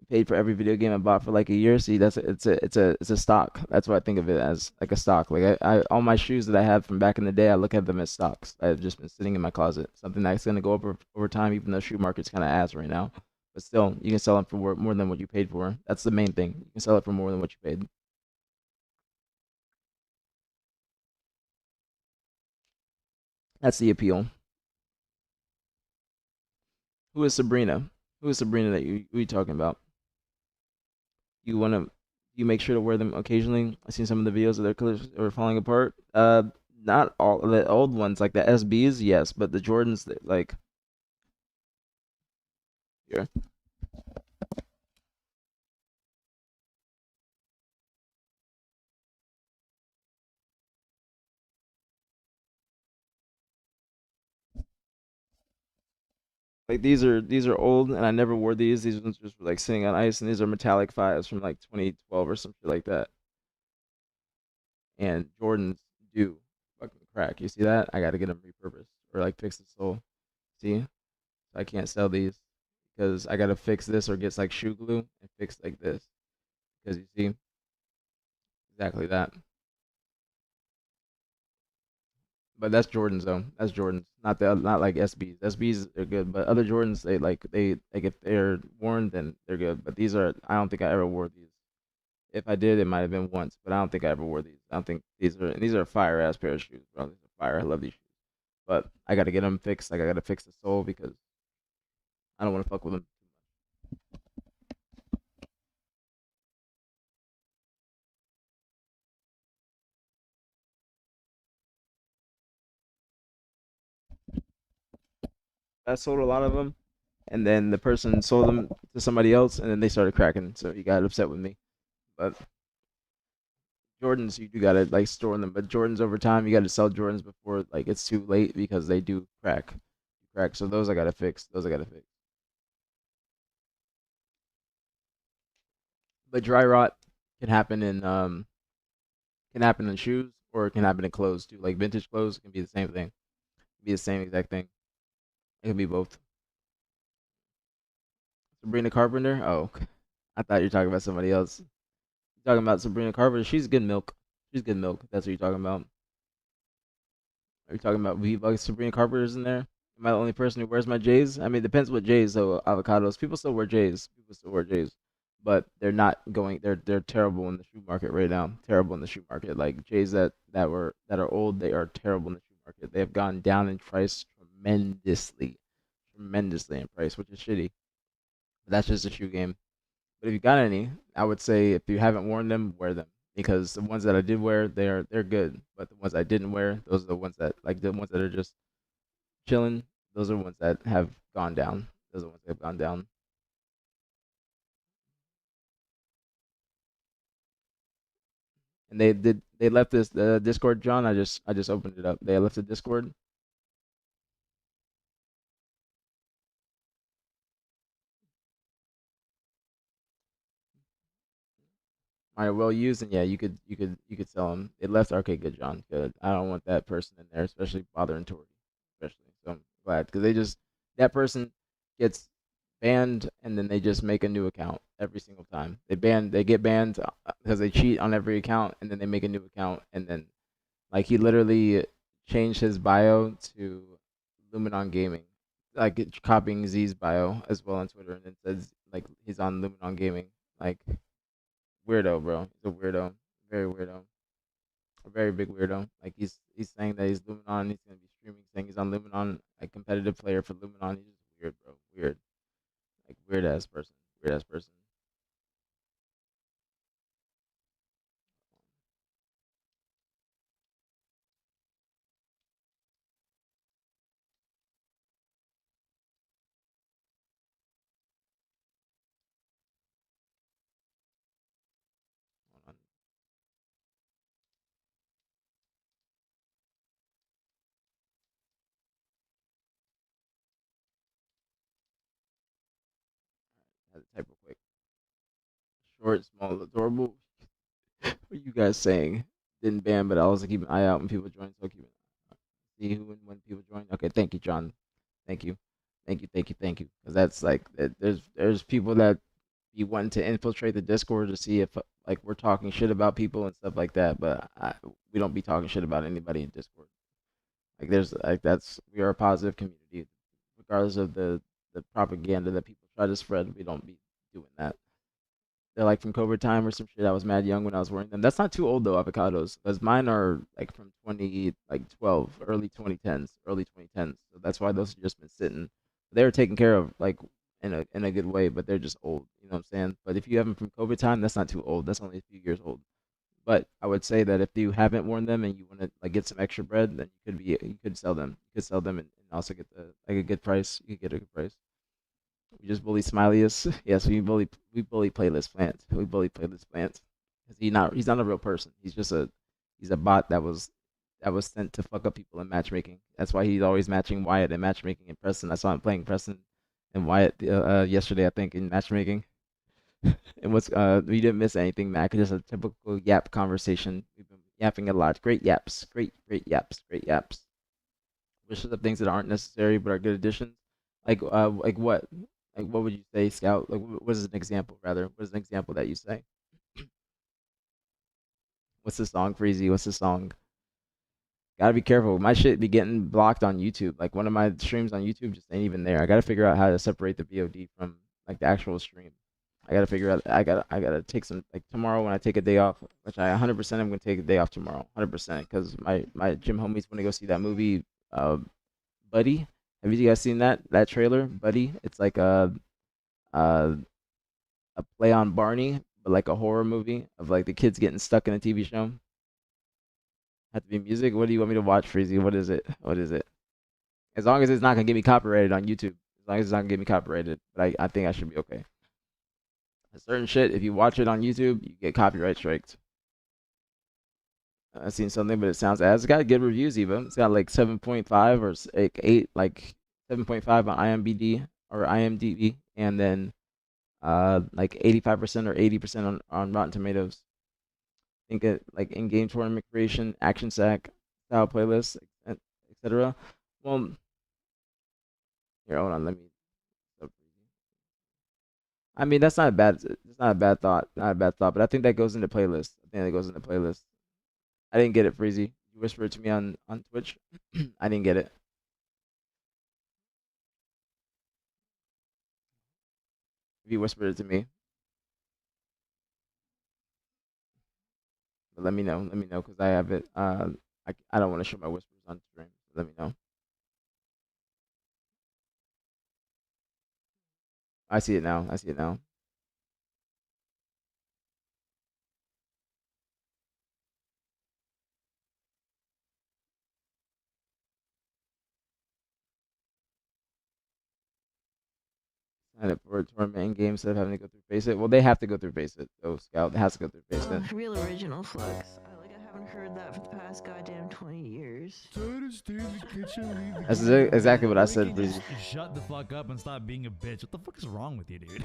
Paid for every video game I bought for like a year. See, it's a stock. That's what I think of it as, like a stock. Like I all my shoes that I have from back in the day, I look at them as stocks. I've just been sitting in my closet. Something that's gonna go up over time, even though shoe market's kind of ass right now. But still, you can sell it for more than what you paid for. That's the main thing. You can sell it for more than what you paid. That's the appeal. Who is Sabrina? Who is Sabrina that who you talking about? You wanna you make sure to wear them occasionally. I've seen some of the videos of their colors are falling apart. Not all the old ones like the SBs, yes, but the Jordans, like here, like these are old, and I never wore these. These ones just were like sitting on ice, and these are metallic fives from like 2012 or something like that. And Jordans do fucking crack. You see that? I got to get them repurposed or like fix the sole. See, I can't sell these. because I gotta fix this or get like shoe glue and fix like this because you see exactly that. But that's Jordans though. That's Jordans, not like SBs. SBs are good, but other Jordans they like if they're worn then they're good. But these are I don't think I ever wore these. If I did, it might have been once, but I don't think I ever wore these. I don't think these are a fire ass pair of shoes, bro. These are fire. I love these shoes, but I gotta get them fixed. Like I gotta fix the sole because I don't want to fuck with them. I sold a lot of them, and then the person sold them to somebody else, and then they started cracking. So he got upset with me. But Jordans, you do gotta like store them. But Jordans over time, you gotta sell Jordans before like it's too late because they do crack. Crack. So those I gotta fix. Those I gotta fix. But dry rot can happen in shoes or it can happen in clothes too. Like vintage clothes can be the same thing. Be the same exact thing. It can be both. Sabrina Carpenter. Oh, I thought you were talking about somebody else. You're talking about Sabrina Carpenter. She's good milk. She's good milk. That's what you're talking about. Are you talking about V-Bucks? Sabrina Carpenter's in there? Am I the only person who wears my J's? I mean, it depends what J's. So avocados. People still wear J's. People still wear J's, but they're not going. They're terrible in the shoe market right now. Terrible in the shoe market. Like J's that are old, they are terrible in the shoe market. They have gone down in price tremendously in price, which is shitty. But that's just a shoe game. But if you got any, I would say if you haven't worn them, wear them because the ones that I did wear, they're good. But the ones I didn't wear, those are the ones that like the ones that are just chilling. Those are the ones that have gone down. Those are the ones that have gone down. And they left this Discord, John. I just opened it up. They left the Discord. All right, well used, and yeah, you could sell them. It left. Okay, good, John. Good. I don't want that person in there, especially bothering Tori, especially. So I'm glad because they just that person gets banned, and then they just make a new account every single time. They get banned because they cheat on every account, and then they make a new account, and then like he literally changed his bio to Luminon Gaming, like copying Z's bio as well on Twitter, and it says like he's on Luminon Gaming, like. Weirdo, bro. He's a weirdo. Very weirdo. A very big weirdo. Like he's saying that he's Luminon. He's gonna be streaming, saying he's on Luminon, like competitive player for Luminon. He's just weird, bro. Weird. Like weird ass person. Weird ass person. Hold on. I had to type real quick. Short, small, adorable. What are you guys saying? Didn't ban, but I also keep an eye out when people join. So keep an see who and when people join. Okay, thank you, John. Thank you, thank you. Because that's like there's people that be wanting to infiltrate the Discord to see if like we're talking shit about people and stuff like that. But we don't be talking shit about anybody in Discord. Like there's like that's we are a positive community, regardless of the propaganda that people try to spread. We don't be doing that. They're like from COVID time or some shit. I was mad young when I was wearing them. That's not too old though, avocados, because mine are like from 12, early 2010s. So that's why those have just been sitting. They were taken care of like in a good way, but they're just old. You know what I'm saying? But if you have them from COVID time, that's not too old. That's only a few years old. But I would say that if you haven't worn them and you want to like get some extra bread, then you could sell them. You could sell them and also get the like a good price. You could get a good price. We just bully Smileyus. Yes, we bully Playlist Plant. We bully Playlist Plant because he's not a real person. He's a bot that was sent to fuck up people in matchmaking. That's why he's always matching Wyatt and matchmaking in Preston. I saw him playing Preston and Wyatt yesterday, I think, in matchmaking. And we didn't miss anything, Mac. Just a typical yap conversation. We've been yapping a lot. Great yaps. Great yaps. Great yaps. Wish of things that aren't necessary but are good additions. Like what? Like, what would you say, Scout? Like, what is an example, rather? What is an example that you say? What's the song, Freezy? What's the song? Gotta be careful. My shit be getting blocked on YouTube. Like, one of my streams on YouTube just ain't even there. I gotta figure out how to separate the VOD from like the actual stream. I gotta figure out. I gotta take some like tomorrow when I take a day off, which I 100% am gonna take a day off tomorrow, 100%, because my gym homies want to go see that movie, Buddy. Have you guys seen that trailer, Buddy? It's like uh a play on Barney, but like a horror movie of like the kids getting stuck in a TV show. Have to be music. What do you want me to watch, Freezy? What is it? What is it? As long as it's not gonna get me copyrighted on YouTube. As long as it's not gonna get me copyrighted, but I think I should be okay. A certain shit, if you watch it on YouTube, you get copyright striked. I've seen something, but it sounds it's got good reviews even. It's got like 7.5 or like 8, like 7.5 on IMDb or IMDb, and then like 85% or 80% on Rotten Tomatoes. I think it like in-game tournament creation, action sack style playlists, etc. Well, here, hold on, let me. I mean, that's not a bad. It's not a bad thought. Not a bad thought. But I think that goes into playlist. I think that goes into playlist. I didn't get it, Freezy. You whispered it to me on Twitch. I didn't get it. If you whispered it to me, but let me know. Let me know because I have it. I don't want to show my whispers on stream. So let me know. I see it now. I see it now. Sign up for a tournament in game instead of having to go through face it. Well, they have to go through face it. So Scout has to go through face it. Real original Flux. I haven't heard that for the past goddamn 20 years. That's exactly what I said, Breezy. Shut the fuck up and stop being a bitch. What the fuck is wrong with you, dude?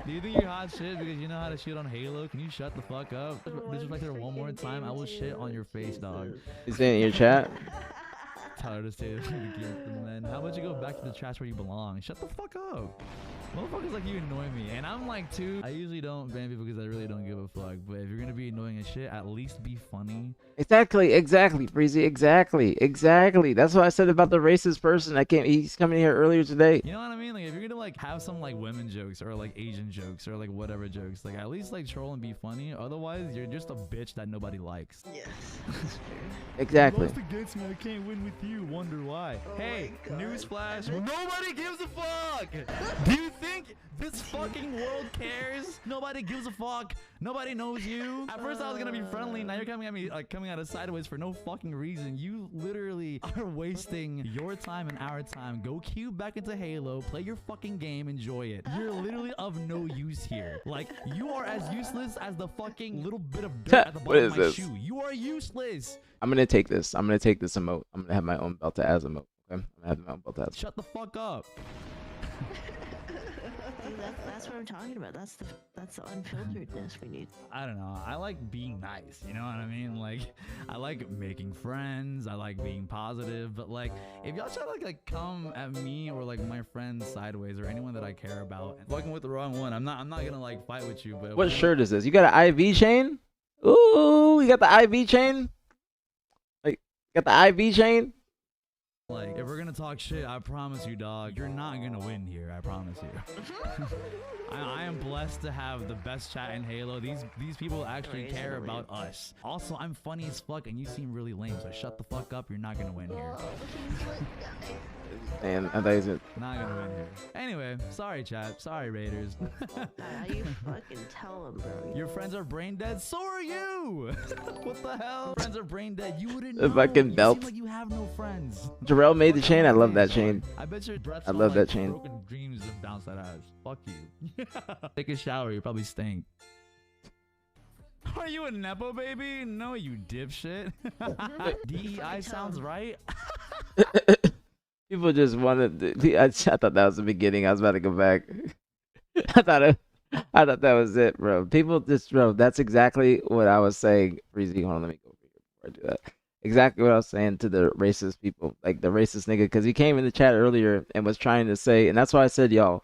Do you think you're hot shit because you know how to shoot on Halo? Can you shut the fuck up? Disrespect her one more time, I will shit on your face, dog. Is it in your chat? Tell her to stay with the men. How about you go back to the trash where you belong? Shut the fuck up. Motherfuckers like you annoy me, and I'm like too. I usually don't ban people because I really don't give a fuck. But if you're gonna be annoying as shit, at least be funny. Exactly, Freezy, exactly. That's what I said about the racist person that came. He's coming here earlier today. You know what I mean? Like if you're gonna like have some like women jokes or like Asian jokes or like whatever jokes, like at least like troll and be funny. Otherwise, you're just a bitch that nobody likes. Yes, that's true. Exactly. Lost against me, I can't win with you. Wonder why? Hey, newsflash! Nobody gives a fuck. Do you think this fucking world cares? Nobody gives a fuck. Nobody knows you. At first I was gonna be friendly. Now you're coming at me like coming at us sideways for no fucking reason. You literally are wasting your time and our time. Go queue back into Halo. Play your fucking game. Enjoy it. You're literally of no use here. Like you are as useless as the fucking little bit of dirt at the bottom of my shoe. You are useless. I'm gonna take this. I'm gonna take this emote. I'm gonna have my own Belta as emote. Okay? I'm gonna have my own Belta as. Shut the fuck up. That's what I'm talking about. That's the unfilteredness we need. I don't know. I like being nice. You know what I mean? Like, I like making friends. I like being positive. But like, if y'all try to like come at me or like my friends sideways or anyone that I care about, and fucking with the wrong one, I'm not gonna like fight with you. But What shirt is this? You got an IV chain? Ooh, you got the IV chain? Like, got the IV chain? Like, if we're gonna talk shit, I promise you, dog, you're not gonna win here. I promise you. I am blessed to have the best chat in Halo. These people actually care about us. Also, I'm funny as fuck, and you seem really lame. So shut the fuck up. You're not gonna win here. Man, I thought he was Not gonna win here. Anyway, sorry, chat. Sorry, Raiders. How you fucking tell them, bro? Your friends are brain dead. So are you. What the hell? Friends are brain dead. You wouldn't The know. fucking You belt. seem like you have no friends. Jarrell made the chain. I love that chain. I bet your breath I love like that chain. Broken dreams and bounce that ass. Fuck you. Take a shower. You probably stink. Are you a nepo baby? No, you dipshit. DEI sounds right. People just wanted. I thought that was the beginning. I was about to go back. I thought that was it, bro. People just, bro. That's exactly what I was saying. Freezy, hold on, let me go over here before I do that. exactly what I was saying to the racist people, like the racist nigga, because he came in the chat earlier and was trying to say, and that's why I said, y'all,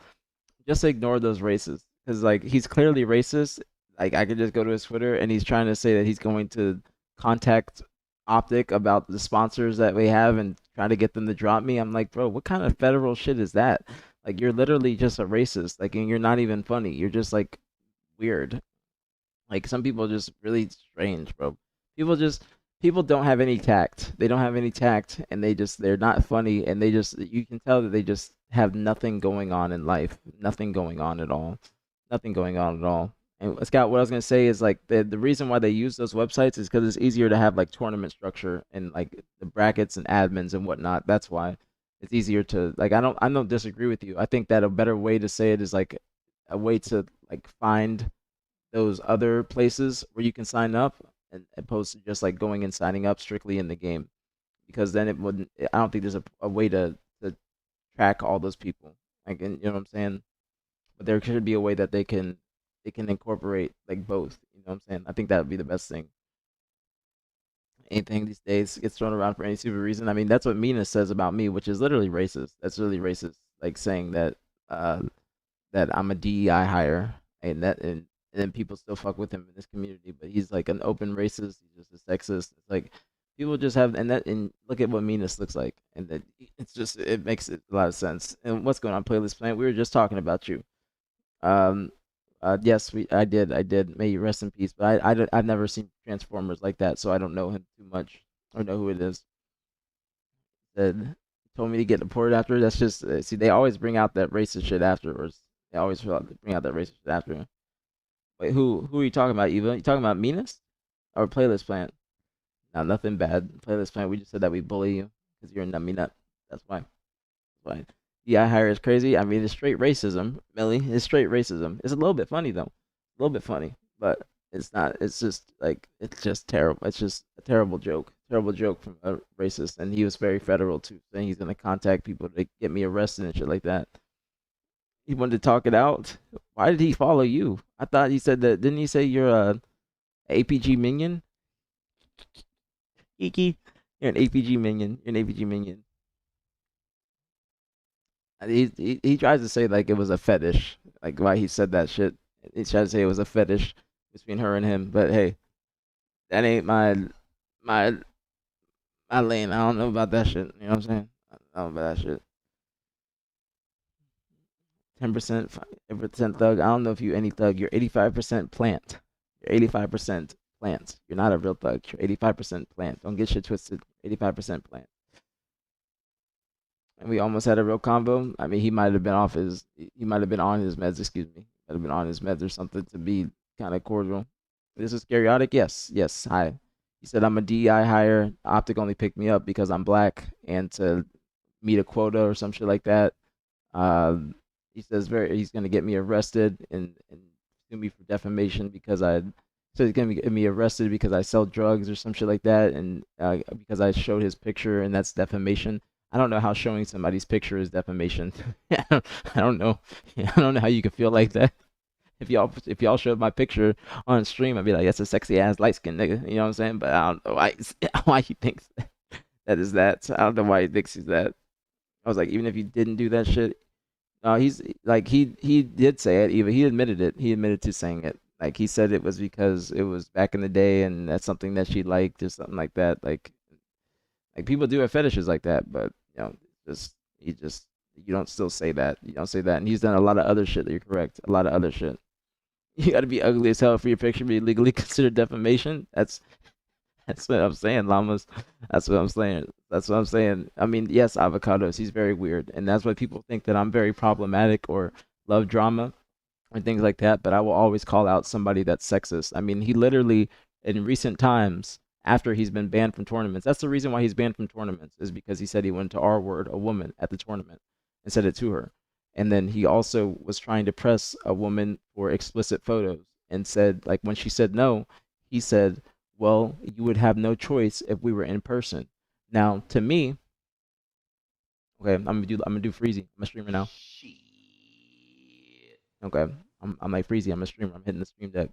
just ignore those racists, because like he's clearly racist. Like I could just go to his Twitter and he's trying to say that he's going to contact Optic about the sponsors that we have and try to get them to drop me. I'm like, bro, what kind of federal shit is that? Like you're literally just a racist. Like and you're not even funny. You're just like weird. Like some people are just really strange, bro. People just people don't have any tact. They don't have any tact and they're not funny and they just you can tell that they just have nothing going on in life. Nothing going on at all. Nothing going on at all. And Scott, what I was gonna say is like the reason why they use those websites is because it's easier to have like tournament structure and like the brackets and admins and whatnot. That's why it's easier to like I don't disagree with you. I think that a better way to say it is like a way to like find those other places where you can sign up and opposed to just like going and signing up strictly in the game because then it wouldn't I don't think there's a way to track all those people like and you know what I'm saying but there should be a way that they can incorporate like both you know what I'm saying I think that would be the best thing anything these days gets thrown around for any stupid reason I mean that's what Mina says about me which is literally racist that's really racist like saying uh that I'm a DEI hire, and then people still fuck with him in this community. But he's like an open racist. He's just a sexist. It's like people just have and look at what meanness looks like, and that it's just it makes it a lot of sense. And what's going on, playlist plant? We were just talking about you. Um, yes, I did. May you rest in peace. But I've never seen Transformers like that, so I don't know him too much or know who it is. Said told me to get deported after. That's just see they always bring out that racist shit afterwards. They always bring out that racist shit after. Wait, who are you talking about, Eva? You talking about Meanest or Playlist Plant? No, nothing bad. Playlist Plant. We just said that we bully you because you're a nummy nut. That's why. That's why. Yeah, hire is crazy. I mean, it's straight racism, Millie. It's straight racism. It's a little bit funny though. A little bit funny, but it's not. It's just like it's just terrible. It's just a terrible joke. Terrible joke from a racist, and he was very federal too, saying he's gonna contact people to get me arrested and shit like that. He wanted to talk it out. Why did he follow you? I thought he said that. Didn't he say you're a APG minion? Kiki, you're an APG minion. You're an APG minion. He tries to say like it was a fetish, like why he said that shit. He tried to say it was a fetish between her and him, but hey, that ain't my my lane. I don't know about that shit. You know what I'm saying? I don't know about that shit. 10%, 5% thug. I don't know if you any thug. You're 85% plant. You're 85% plant. You're not a real thug. You're 85% plant. Don't get shit twisted. 85% plant. And we almost had a real combo. I mean, he might have been off his. He might have been on his meds. Excuse me. Might have been on his meds or something to be kind of cordial. This is Scariodic. Yes. Yes. Hi. He said I'm a DEI hire. Optic only picked me up because I'm black and to meet a quota or some shit like that. He says he's gonna get me arrested and sue me for defamation because so he's gonna get me arrested because I sell drugs or some shit like that and because I showed his picture and that's defamation. I don't know how showing somebody's picture is defamation. I don't know. I don't know how you could feel like that. If y'all showed my picture on stream, I'd be like, that's a sexy ass light skinned nigga. You know what I'm saying? But I don't know why he thinks that is that. So I don't know why he thinks he's that. I was like, even if you didn't do that shit, he's like he did say it. Even he admitted it. He admitted to saying it. Like he said it was because it was back in the day, and that's something that she liked or something like that. Like people do have fetishes like that, but just you don't still say that. You don't say that. And he's done a lot of other shit. You're correct. A lot of other shit. You got to be ugly as hell for your picture to be legally considered defamation. That's what I'm saying, llamas. That's what I'm saying. That's what I'm saying. I mean, yes, avocados. He's very weird, and that's why people think that I'm very problematic or love drama and things like that. But I will always call out somebody that's sexist. I mean, he literally, in recent times, after he's been banned from tournaments, that's the reason why he's banned from tournaments is because he said he went to R word a woman at the tournament and said it to her, and then he also was trying to press a woman for explicit photos and said like when she said no, he said well, you would have no choice if we were in person. Now, to me, okay, I'm gonna do Freezy. I'm a streamer now. Okay, I'm like Freezy. I'm a streamer. I'm hitting the stream deck.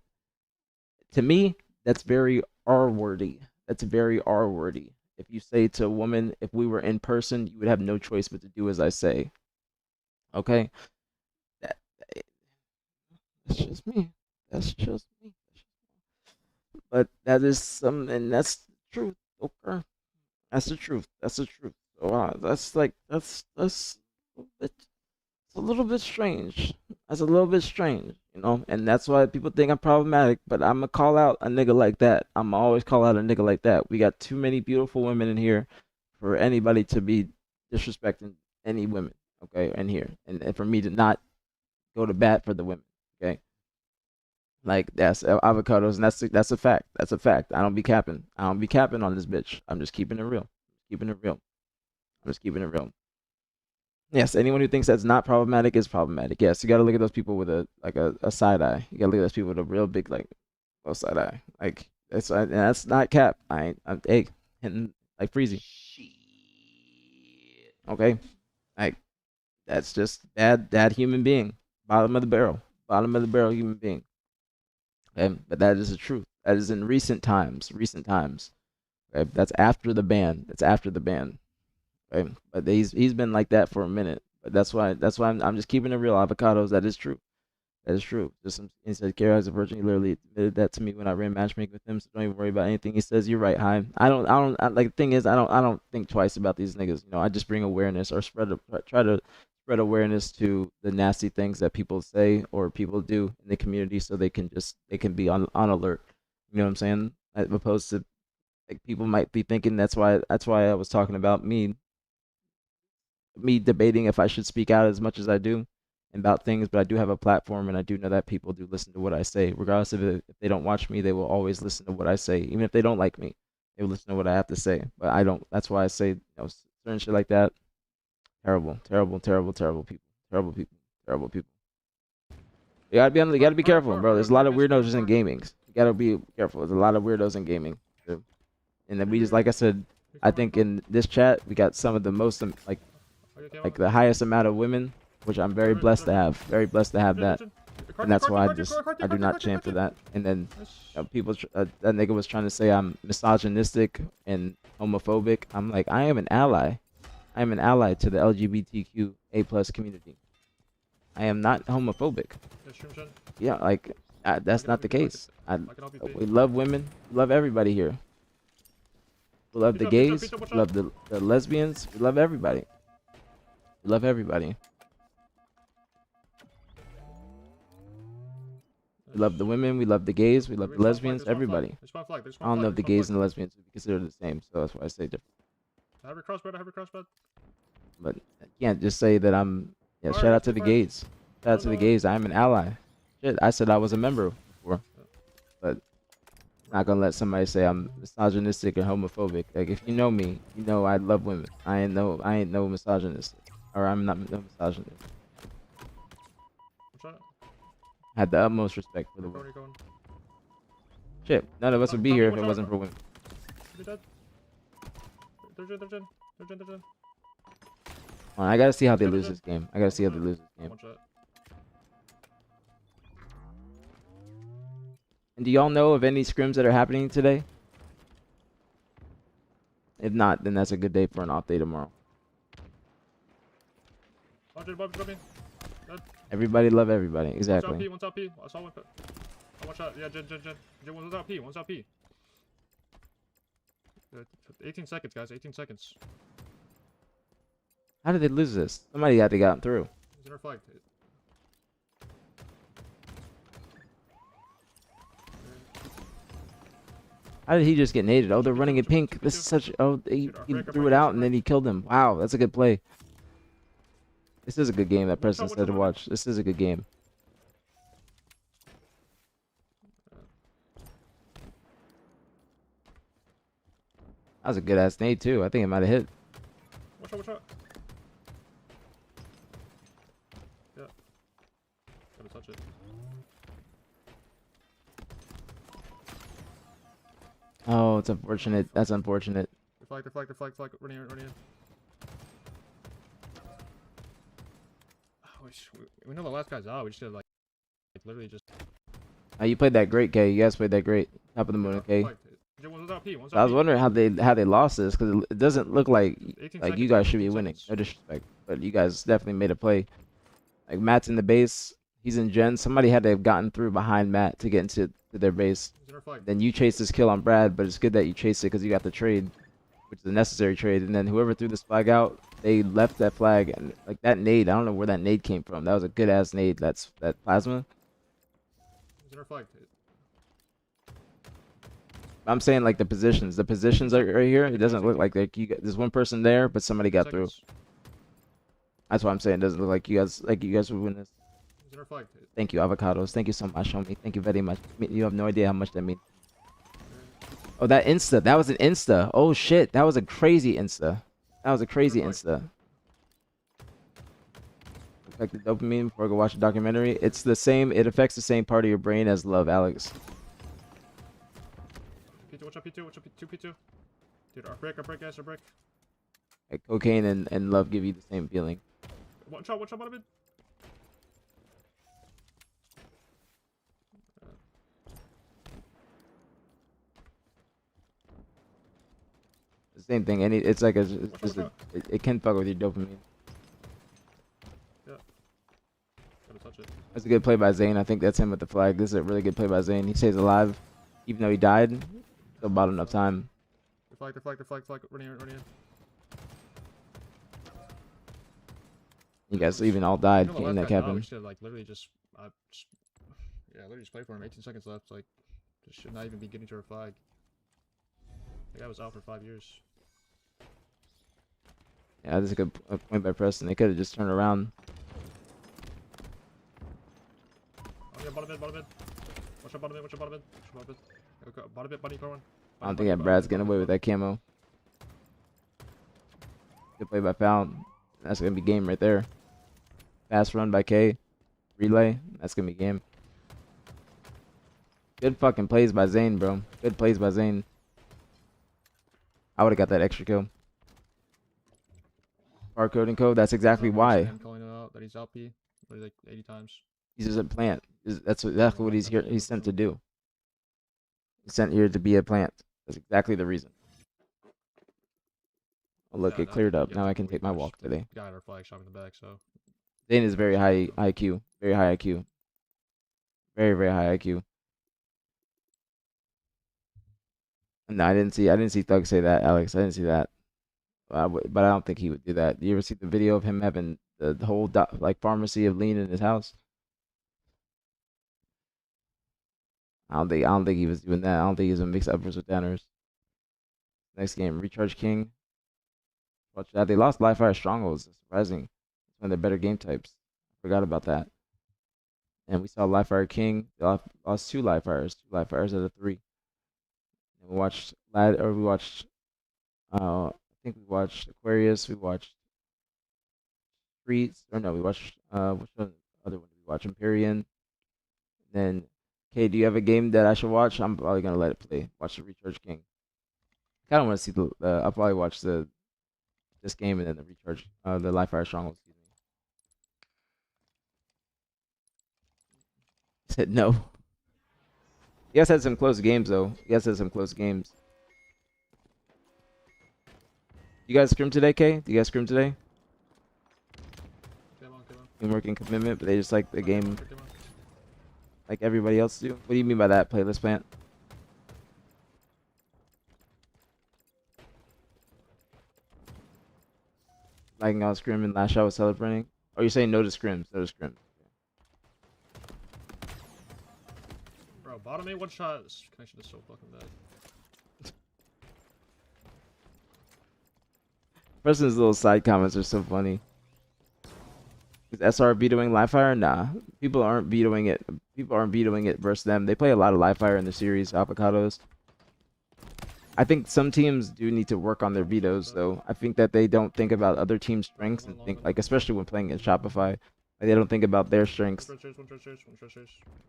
To me, that's very R-wordy. That's very R-wordy. If you say to a woman, if we were in person, you would have no choice but to do as I say. Okay? That, that's just me. That's just me. But that is and that's the truth. Okay? That's the truth. That's the truth. So, that's it's a little bit strange. That's a little bit strange, you know, and that's why people think I'm problematic. But I'm gonna call out a nigga like that. I'm always call out a nigga like that. We got too many beautiful women in here for anybody to be disrespecting any women, okay, in here, and for me to not go to bat for the women, okay. Like that's avocados, and that's a fact. That's a fact. I don't be capping. I don't be capping on this bitch. I'm just keeping it real. Keeping it real. I'm just keeping it real. Yes, anyone who thinks that's not problematic is problematic. Yes, you got to look at those people with a side eye. You got to look at those people with a real big like low side eye. Like that's not cap. I'm hey, hitting like freezy. Okay, like that's just bad human being. Bottom of the barrel human being. Okay, but that is the truth. That is in recent times. Okay, that's after the ban. That's after the ban. Right? But he's been like that for a minute. But that's why I'm just keeping it real. Avocados, that is true. That is true. Just some inside Gary as a virgin. He literally admitted that to me when I ran matchmaking with him. So don't even worry about anything he says. You're right, Hi. Like the thing is, I don't think twice about these niggas. You know, I just bring awareness or try to spread awareness to the nasty things that people say or people do in the community, so they can be on alert. You know what I'm saying? As opposed to like people might be thinking that's why I was talking about me debating if I should speak out as much as I do about things, but I do have a platform and I do know that people do listen to what I say. Regardless of if they don't watch me, they will always listen to what I say. Even if they don't like me, they will listen to what I have to say. But I don't. That's why I say, you know, certain shit like that. Terrible, terrible, terrible, terrible people. Terrible people. Terrible people. You gotta be careful, bro. There's a lot of weirdos just in gaming. You gotta be careful. There's a lot of weirdos in gaming. Too. And then we just, like I said, I think in this chat we got some of the most like the highest amount of women, which I'm very blessed to have. Very blessed to have that, and that's why I do not champ for that. And then people, that nigga was trying to say I'm misogynistic and homophobic. I'm like, I am an ally. I am an ally to the LGBTQA+ community. I am not homophobic. Yeah, like that's not the case. We love women. We love everybody here. We love the gays. We love the lesbians. We love everybody. We love everybody. We love the women. We love the gays. We love the lesbians. Everybody. I don't know if the gays and the lesbians would be considered the same, so that's why I say different. Have your crossbred. But I can't just say that I'm. Yeah, shout out to the gays. Shout out to the gays. I am an ally. Shit, I said I was a member before, but I'm not gonna let somebody say I'm misogynistic or homophobic. Like if you know me, you know I love women. I ain't no misogynist, or I'm not no misogynist. I had the utmost respect for the women. Shit, none of us would be here if it wasn't for women. I gotta see how they lose this game. I gotta see how they lose this game. And do y'all know of any scrims that are happening today? If not, then that's a good day for an off day tomorrow. Everybody love everybody. Exactly. One's LP. I saw one. Watch out. Yeah, Jen. One's LP. 18 seconds, guys. 18 seconds. How did they lose this? Somebody had to get through. He's in flag. How did he just get naded? Oh, they're running in pink. This is such. Oh, he threw it out and then he killed him. Wow, that's a good play. This is a good game that Preston said to watch. This is a good game. That was a good ass nade too. I think it might have hit. Watch out. Yeah. Gotta touch it. Oh, it's unfortunate. That's unfortunate. They're flag. Running in. Oh, we know the last guy's out. We just did like literally just. You played that great, K. You guys played that great. Top of the moon, okay? One's out P. One's So I out was P. wondering how they lost this because it doesn't look like 18 you seconds, guys should be 18 winning. seconds. No disrespect, but you guys definitely made a play. Like Matt's in the base, he's in gen. Somebody had to have gotten through behind Matt to get into their base. He's in our flag. Then you chased this kill on Brad, but it's good that you chased it because you got the trade, which is a necessary trade. And then whoever threw this flag out, they left that flag and like that nade. I don't know where that nade came from. That was a good ass nade. That plasma. He's in our flag. I'm saying like the positions. The positions are right here. It doesn't look like there's one person there, but somebody got through. That's why I'm saying it doesn't look like you guys would win this. He's in our flag. Thank you, avocados. Thank you so much, homie. Thank you very much. You have no idea how much that means. Oh, that Insta. That was an Insta. Oh shit, that was a crazy Insta. That was a crazy Insta. Affect the dopamine before I go watch a documentary. It's the same. It affects the same part of your brain as love, Alex. P2, watch out P2, watch out P2, P2. Dude, our break, guys, our break. Like cocaine and love give you the same feeling. Watch out, bottom mid. The same thing. It's like it can fuck with your dopamine. Yeah. Gotta touch it. That's a good play by Zane. I think that's him with the flag. This is a really good play by Zane. He stays alive, even though he died. Still bought enough time. The flag. Running in. You guys even all died. You know, Can't that we happen. should like literally just literally just play for him. 18 seconds left. Like, just should not even be getting to our flag. The guy was out for 5 years. Yeah, that's a good point by Preston. They could have just turned around. Oh yeah, bottom mid. Watch out bottom mid. Okay, bottom mid, bunny, one. I don't think that Brad's getting away with that camo. Good play by Foul. That's gonna be game right there. Fast run by K. Relay. That's gonna be game. Good fucking plays by Zane, bro. Good plays by Zane. I would have got that extra kill. Barcode and code. That's exactly why. Him calling it out that he's out P like 80 times. He's just a plant. That's exactly what he's here. He's sent to do. He's sent here to be a plant. That's exactly the reason. Oh, look, it cleared up. Now I can take my walk today. Guy in our flag shot in the back, so. Zane is very high IQ. Very high IQ. Very, very high IQ. No, I didn't see Thug say that, Alex. I didn't see that. But I don't think he would do that. You ever see the video of him having the whole like pharmacy of lean in his house? I don't think he was doing that. I don't think he was gonna mix uppers with downers. Next game, Recharge King. Watch that. They lost Live Fire Strongholds. It's surprising. It's one of their better game types. Forgot about that. And we saw Live Fire King. They lost two Live Fires. 2 Live Fires out of 3. And we watched I think we watched Aquarius. We watched Streets. Or no, we watched which one? Other one did we watch? Empyrean. Then, okay, do you have a game that I should watch? I'm probably gonna let it play. Watch the Recharge King. I kind of want to see I'll probably watch this game and then the Recharge, the Live Fire Stronghold. Excuse me. He said no. You guys had some close games though. You guys had some close games. You guys scrim today, Kay? Do you guys scrim today? Come on. Teamwork and commitment, but they just like the game like everybody else do. What do you mean by that, playlist plant? Liking on scrim and last shot was celebrating. Oh, you're saying no to scrims, no to scrims. Bro, bottom A, one shot. This connection is so fucking bad. Preston's little side comments are so funny. Is SR vetoing live fire? Nah, people aren't vetoing it. People aren't vetoing it versus them. They play a lot of live fire in the series, avocados. I think some teams do need to work on their vetoes, though. I think that they don't think about other teams' strengths and think, like, especially when playing in Shopify, like, they don't think about their strengths.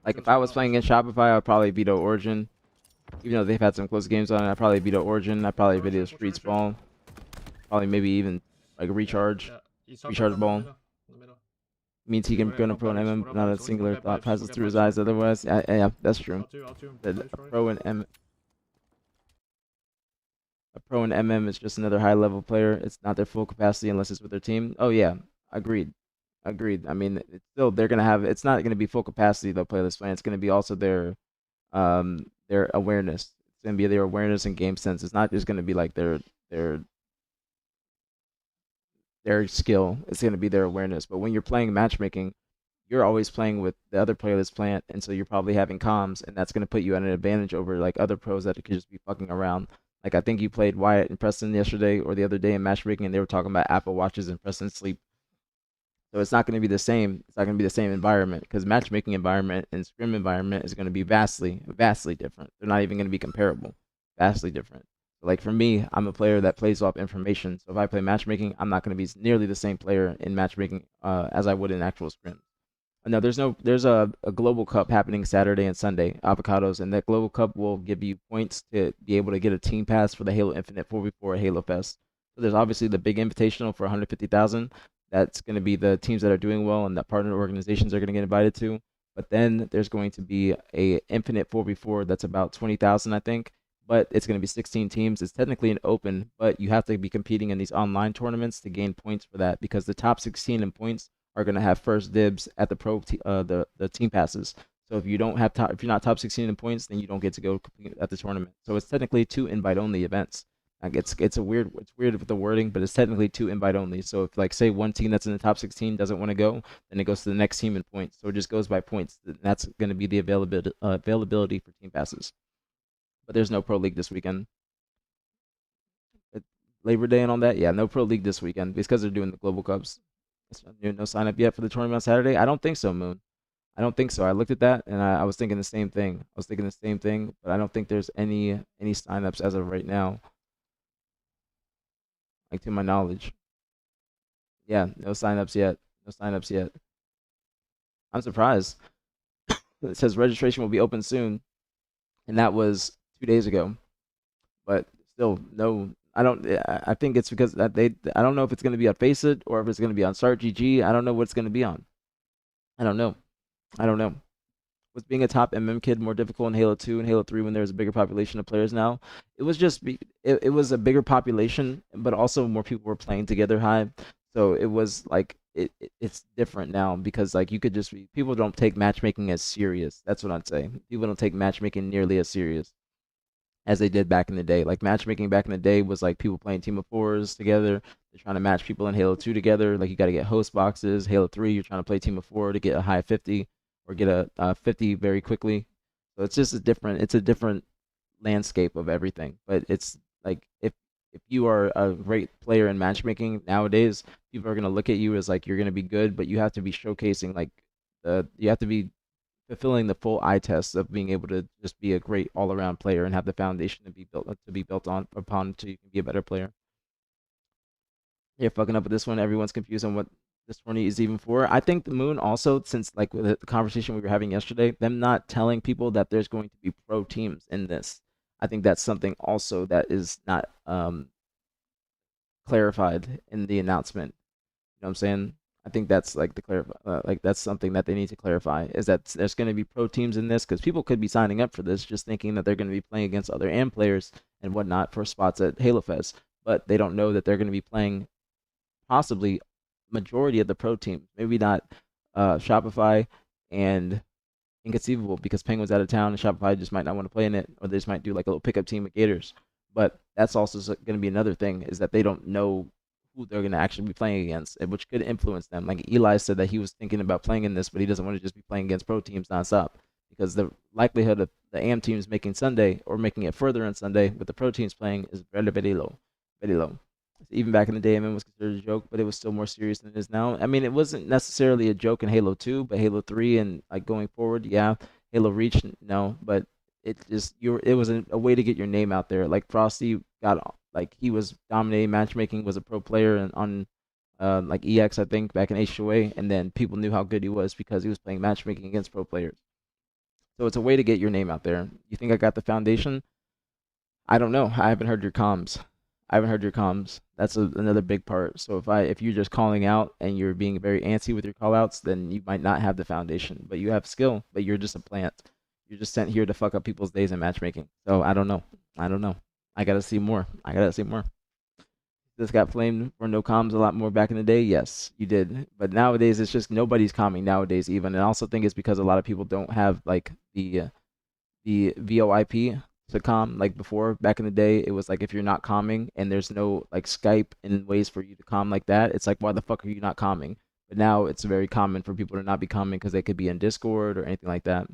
Like, if I was playing in Shopify, I'd probably veto Origin. Even though they've had some close games on it, I'd probably veto Origin. I'd probably veto Streets Ball. Probably maybe even, like, Recharge. Recharge Ball. Means he can go to pro and MM, not a singular thought passes through his eyes otherwise. Yeah, that's true. The pro and M. pro and MM is just another high level player. It's not their full capacity unless it's with their team. Oh yeah, agreed. Agreed. I mean, it's still they're gonna have. It's not gonna be full capacity they'll play this way. It's gonna be also their awareness. It's gonna be their awareness and game sense. It's not just gonna be like their their skill. It's gonna be their awareness. But when you're playing matchmaking, you're always playing with the other player that's playing, and so you're probably having comms, and that's gonna put you at an advantage over like other pros that could just be fucking around. Like I think you played Wyatt and Preston yesterday or the other day in matchmaking, and they were talking about Apple watches and Preston sleep. So it's not going to be the same. It's not going to be the same environment because matchmaking environment and scrim environment is going to be vastly, vastly different. They're not even going to be comparable. Vastly different. Like for me, I'm a player that plays off information. So if I play matchmaking, I'm not going to be nearly the same player in matchmaking as I would in actual scrim. No, there's a global cup happening Saturday and Sunday, avocados, and that global cup will give you points to be able to get a team pass for the Halo Infinite 4v4 at Halo Fest. So there's obviously the big invitational for 150,000. That's going to be the teams that are doing well and that partner organizations are going to get invited to. But then there's going to be a Infinite 4v4 that's about 20,000, I think. But it's going to be 16 teams. It's technically an open, but you have to be competing in these online tournaments to gain points for that because the top 16 in points are going to have first dibs at the team passes. So if you don't have if you're not top 16 in points, then you don't get to go compete at the tournament. So it's technically 2 invite only events. Like it's weird with the wording, but it's technically 2 invite only. So if like say one team that's in the top 16 doesn't want to go, then it goes to the next team in points. So it just goes by points. That's going to be the availability for team passes. But there's no pro league this weekend. Labor Day and all that, yeah, no pro league this weekend because they're doing the global cups. No sign up yet for the tournament on Saturday. I don't think so, Moon. I don't think so. I looked at that and I was thinking the same thing. But I don't think there's any signups as of right now. Like to my knowledge. Yeah, no signups yet. I'm surprised. It says registration will be open soon, and that was 2 days ago. But still, no. I think it's because that I don't know if it's going to be on Faceit or if it's going to be on StartGG. I don't know what it's going to be on. I don't know. Was being a top MM kid more difficult in Halo 2 and Halo 3 when there was a bigger population of players now? It was just it was a bigger population, but also more people were playing together high. So it was like it's different now because like you could just people don't take matchmaking as serious. That's what I'd say. People don't take matchmaking nearly as serious as they did back in the day. Like matchmaking back in the day was like people playing team of fours together. They're trying to match people in Halo 2 together. Like you got to get host boxes. Halo 3, you're trying to play team of 4 to get a high 50 or get a 50 very quickly. So it's just a different landscape of everything. But it's like if you are a great player in matchmaking nowadays, people are gonna look at you as like you're gonna be good, but you have to be showcasing like you have to be fulfilling the full eye test of being able to just be a great all around player and have the foundation to be built upon so you can be a better player. You're fucking up with this one. Everyone's confused on what this 20 is even for. I think the Moon also, since like with the conversation we were having yesterday, them not telling people that there's going to be pro teams in this. I think that's something also that is not clarified in the announcement. You know what I'm saying? I think that's like that's something that they need to clarify is that there's going to be pro teams in this because people could be signing up for this just thinking that they're going to be playing against other AM players and whatnot for spots at Halo Fest, but they don't know that they're going to be playing possibly majority of the pro teams. Maybe not Shopify and Inconceivable because Penguin's out of town and Shopify just might not want to play in it, or they just might do like a little pickup team with Gators. But that's also going to be another thing is that they don't know who they're going to actually be playing against, which could influence them. Like Eli said that he was thinking about playing in this, but he doesn't want to just be playing against pro teams nonstop because the likelihood of the AM teams making Sunday or making it further on Sunday with the pro teams playing is very, very low. Very low. Even back in the day, MM was considered a joke, but it was still more serious than it is now. I mean, it wasn't necessarily a joke in Halo 2, but Halo 3 and like going forward, yeah. Halo Reach, no, but it just it was a way to get your name out there. Like Frosty got like he was dominating matchmaking, was a pro player and on like EX I think back in H2A, and then people knew how good he was because he was playing matchmaking against pro players. So it's a way to get your name out there. You think I got the foundation? I don't know. I haven't heard your comms. That's another big part. So if you're just calling out and you're being very antsy with your call outs, then you might not have the foundation. But you have skill, but you're just a plant. You're just sent here to fuck up people's days in matchmaking. So I don't know. I gotta see more. I gotta see more. This got flamed for no comms a lot more back in the day. Yes, you did. But nowadays, it's just nobody's calming nowadays even. And I also think it's because a lot of people don't have like the VoIP to calm like before. Back in the day, it was like if you're not calming and there's no like Skype and ways for you to calm like that, it's like why the fuck are you not calming? But now it's very common for people to not be calming because they could be in Discord or anything like that.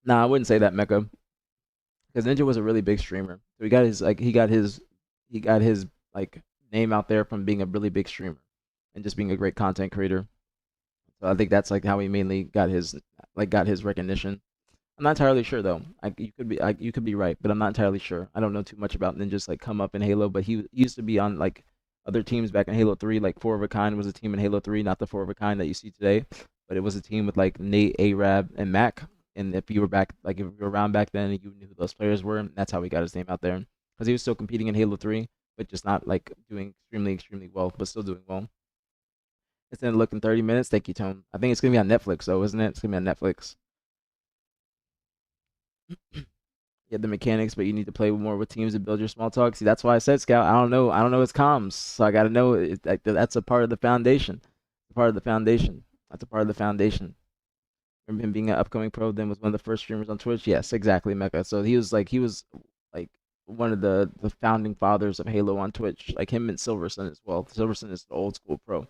Nah, I wouldn't say that, Mecca, because Ninja was a really big streamer. So he got his like name out there from being a really big streamer and just being a great content creator. So I think that's like how he mainly got his recognition. I'm not entirely sure though. You could be right, but I'm not entirely sure. I don't know too much about Ninja's like come up in Halo, but he used to be on like other teams back in Halo 3. Like Four of a Kind was a team in Halo 3, not the Four of a Kind that you see today, but it was a team with like Nate, Arab, and Mac. And if you were if you were around back then, you knew who those players were. And that's how he got his name out there, because he was still competing in Halo 3, but just not like doing extremely well, but still doing well. It's gonna look in 30 minutes. Thank you, Tone. I think it's gonna be on Netflix though, isn't it? It's gonna be on Netflix. Yeah, the mechanics, but you need to play more with teams and build your small talk. See, that's why I said Scout. I don't know. I don't know his comms, so I gotta know it, like that's a part of the foundation. Part of the foundation. That's a part of the foundation. Remember him being an upcoming pro, then was one of the first streamers on Twitch. Yes, exactly, Mecca. So he was like one of the founding fathers of Halo on Twitch. Like him and Silverson as well. Silverson is the old school pro.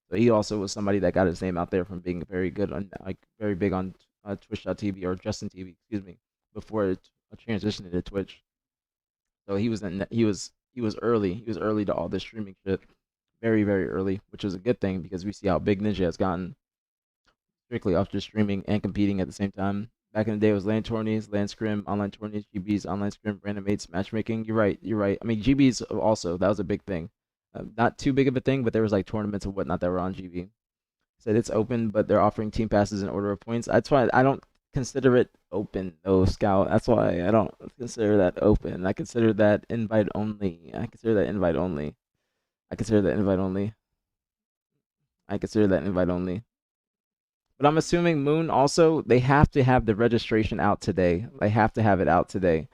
But he also was somebody that got his name out there from being very good on like very big on Twitch.tv or Justin TV, excuse me, before it transitioned into Twitch. So he was early. He was early to all this streaming shit. Very early, which is a good thing because we see how big Ninja has gotten strictly off just streaming and competing at the same time. Back in the day, it was LAN tourneys, LAN scrim, online tourneys, GBs, online scrim, random mates, matchmaking. You're right. You're right. I mean, GBs also, that was a big thing. Not too big of a thing, but there was like tournaments and whatnot that were on GB. Said it's open, but they're offering team passes in order of points. That's why I don't consider it open, though, Scout. That's why I don't consider that open. I consider that invite only. I consider that invite only. I consider that invite only. I consider that invite only. But I'm assuming Moon also, they have to have the registration out today. They have to have it out today.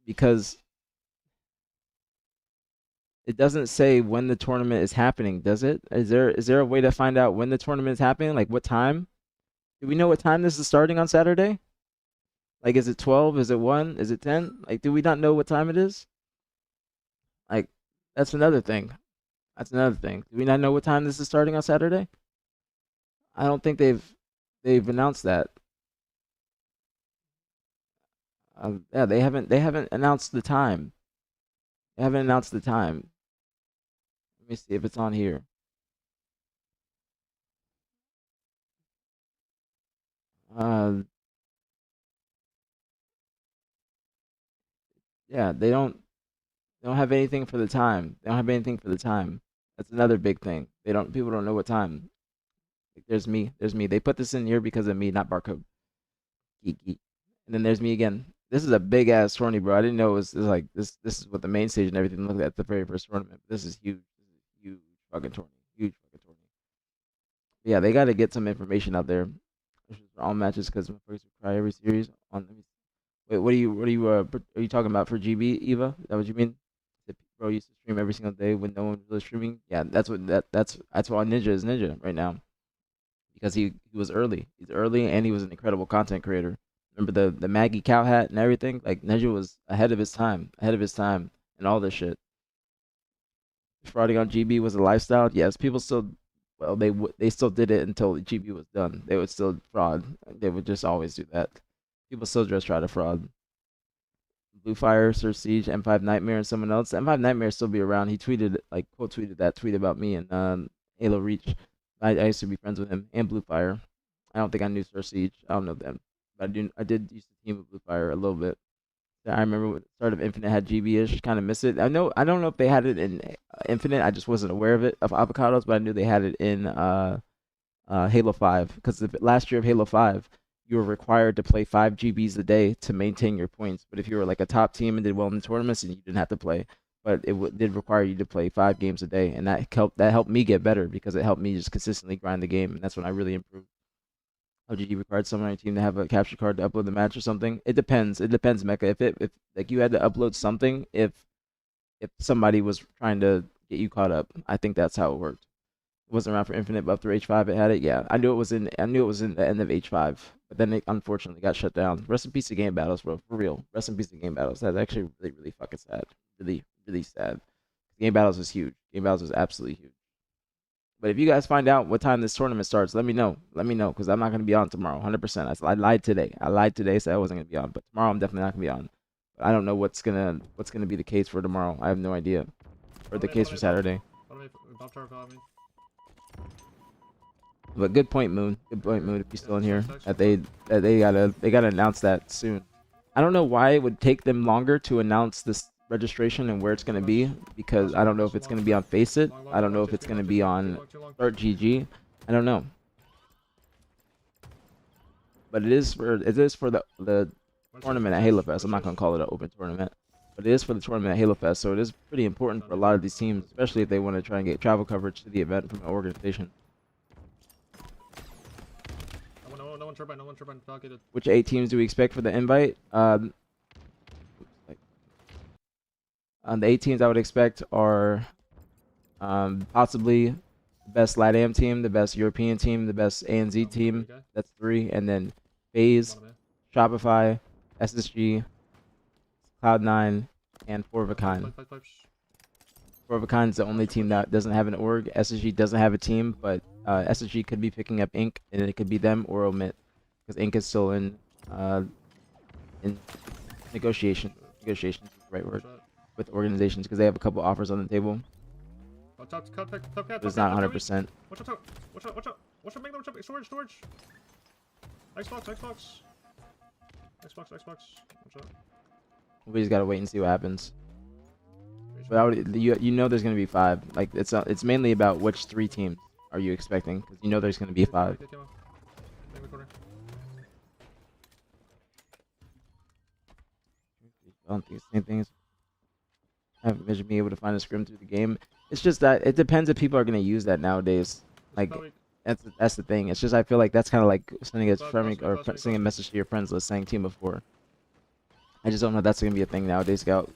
Because it doesn't say when the tournament is happening, does it? Is there a way to find out when the tournament is happening? Like what time? Do we know what time this is starting on Saturday? Like is it 12? Is it 1? Is it 10? Like do we not know what time it is? Like that's another thing. That's another thing. Do we not know what time this is starting on Saturday? I don't think they've announced that. Yeah, they haven't announced the time. They haven't announced the time. Let me see if it's on here. Yeah, they don't have anything for the time. They don't have anything for the time. That's another big thing. People don't know what time. Like, there's me. They put this in here because of me, not barcode. Geek, geek. And then there's me again. This is a big ass tourney, bro. I didn't know it was like this. This is what the main stage and everything looked at the very first tournament. This is huge. This is huge fucking tourney. Huge fucking tourney. Yeah, they got to get some information out there for all matches because motherfuckers will cry every series. Wait, are you talking about for GB Eva? Is that what you mean? That bro used to stream every single day when no one was really streaming. Yeah, that's why Ninja is Ninja right now because he was early. He's early and he was an incredible content creator. Remember the Maggie cow hat and everything? Like Ninja was ahead of his time, and all this shit. Frauding on GB was a lifestyle. Yes, people still, well, they still did it until the GB was done. They would still fraud. They would just always do that. People still just try to fraud. Blue Fire, Sir Siege, M5 Nightmare, and someone else. M5 Nightmare still be around. He tweeted, like, quote tweeted that tweet about me and Halo Reach. I used to be friends with him and Blue Fire. I don't think I knew Sir Siege. I don't know them. But I did used to team with Blue Fire a little bit. I remember when the start of Infinite had GB-ish. Kind of miss it. I don't know if they had it in Infinite. I just wasn't aware of it of Avocados, but I knew they had it in Halo 5 because last year of Halo 5, you were required to play 5 GBs a day to maintain your points. But if you were like a top team and did well in the tournaments, then you didn't have to play. But it did require you to play 5 games a day, and that helped me get better because it helped me just consistently grind the game, and that's when I really improved. OGG required someone on your team to have a capture card to upload the match or something. It depends. It depends, Mecca. If like you had to upload something, if somebody was trying to get you caught up, I think that's how it worked. It wasn't around for Infinite, but after H5 it had it. Yeah, I knew it was in the end of H5, but then it unfortunately got shut down. Rest in peace to game battles, bro. For real. Rest in peace to game battles. That's actually really, really fucking sad. Really, really sad. Game battles was huge. Game battles was absolutely huge. But if you guys find out what time this tournament starts, let me know. Let me know, because I'm not going to be on tomorrow, 100%. I lied today. I lied today, so I wasn't going to be on. But tomorrow, I'm definitely not going to be on. But I don't know what's gonna be the case for tomorrow. I have no idea. Or the case for Saturday. But good point, Moon. Good point, Moon. If you're still in here, that they gotta announce that soon. I don't know why it would take them longer to announce this registration and where it's gonna be, because I don't know if it's gonna be on Face It. I don't know if it's gonna be on Start GG. I don't know. But it is for the tournament at Halo Fest. I'm not gonna call it an open tournament, but it is for the tournament at Halo Fest. So it is pretty important for a lot of these teams, especially if they want to try and get travel coverage to the event from an organization. No one turbine. Which 8 teams do we expect for the invite? The 8 teams I would expect are possibly the best LATAM team, the best European team, the best ANZ team. That's 3, and then FaZe, Shopify, SSG, Cloud9, and 4 of a Kind. 4 of a Kind is the only team that doesn't have an org. SSG doesn't have a team, but SSG could be picking up Inc, and it could be them or Omit, because Inc is still in negotiations. Negotiations is the right word, with organizations, because they have a couple offers on the table. It's not 100%. Watch out. Storage. Xbox. Watch out. We just gotta wait and see what happens. But you know there's gonna be 5. Like it's mainly about which 3 teams are you expecting, because you know there's gonna be 5. I don't think it's the same thing as having Vision be able to find a scrim through the game. It's just that it depends if people are gonna use that nowadays. Like that's the thing. It's just I feel like that's kind of like sending a message to your friends list saying team of 4. I just don't know if that's gonna be a thing nowadays, Scout.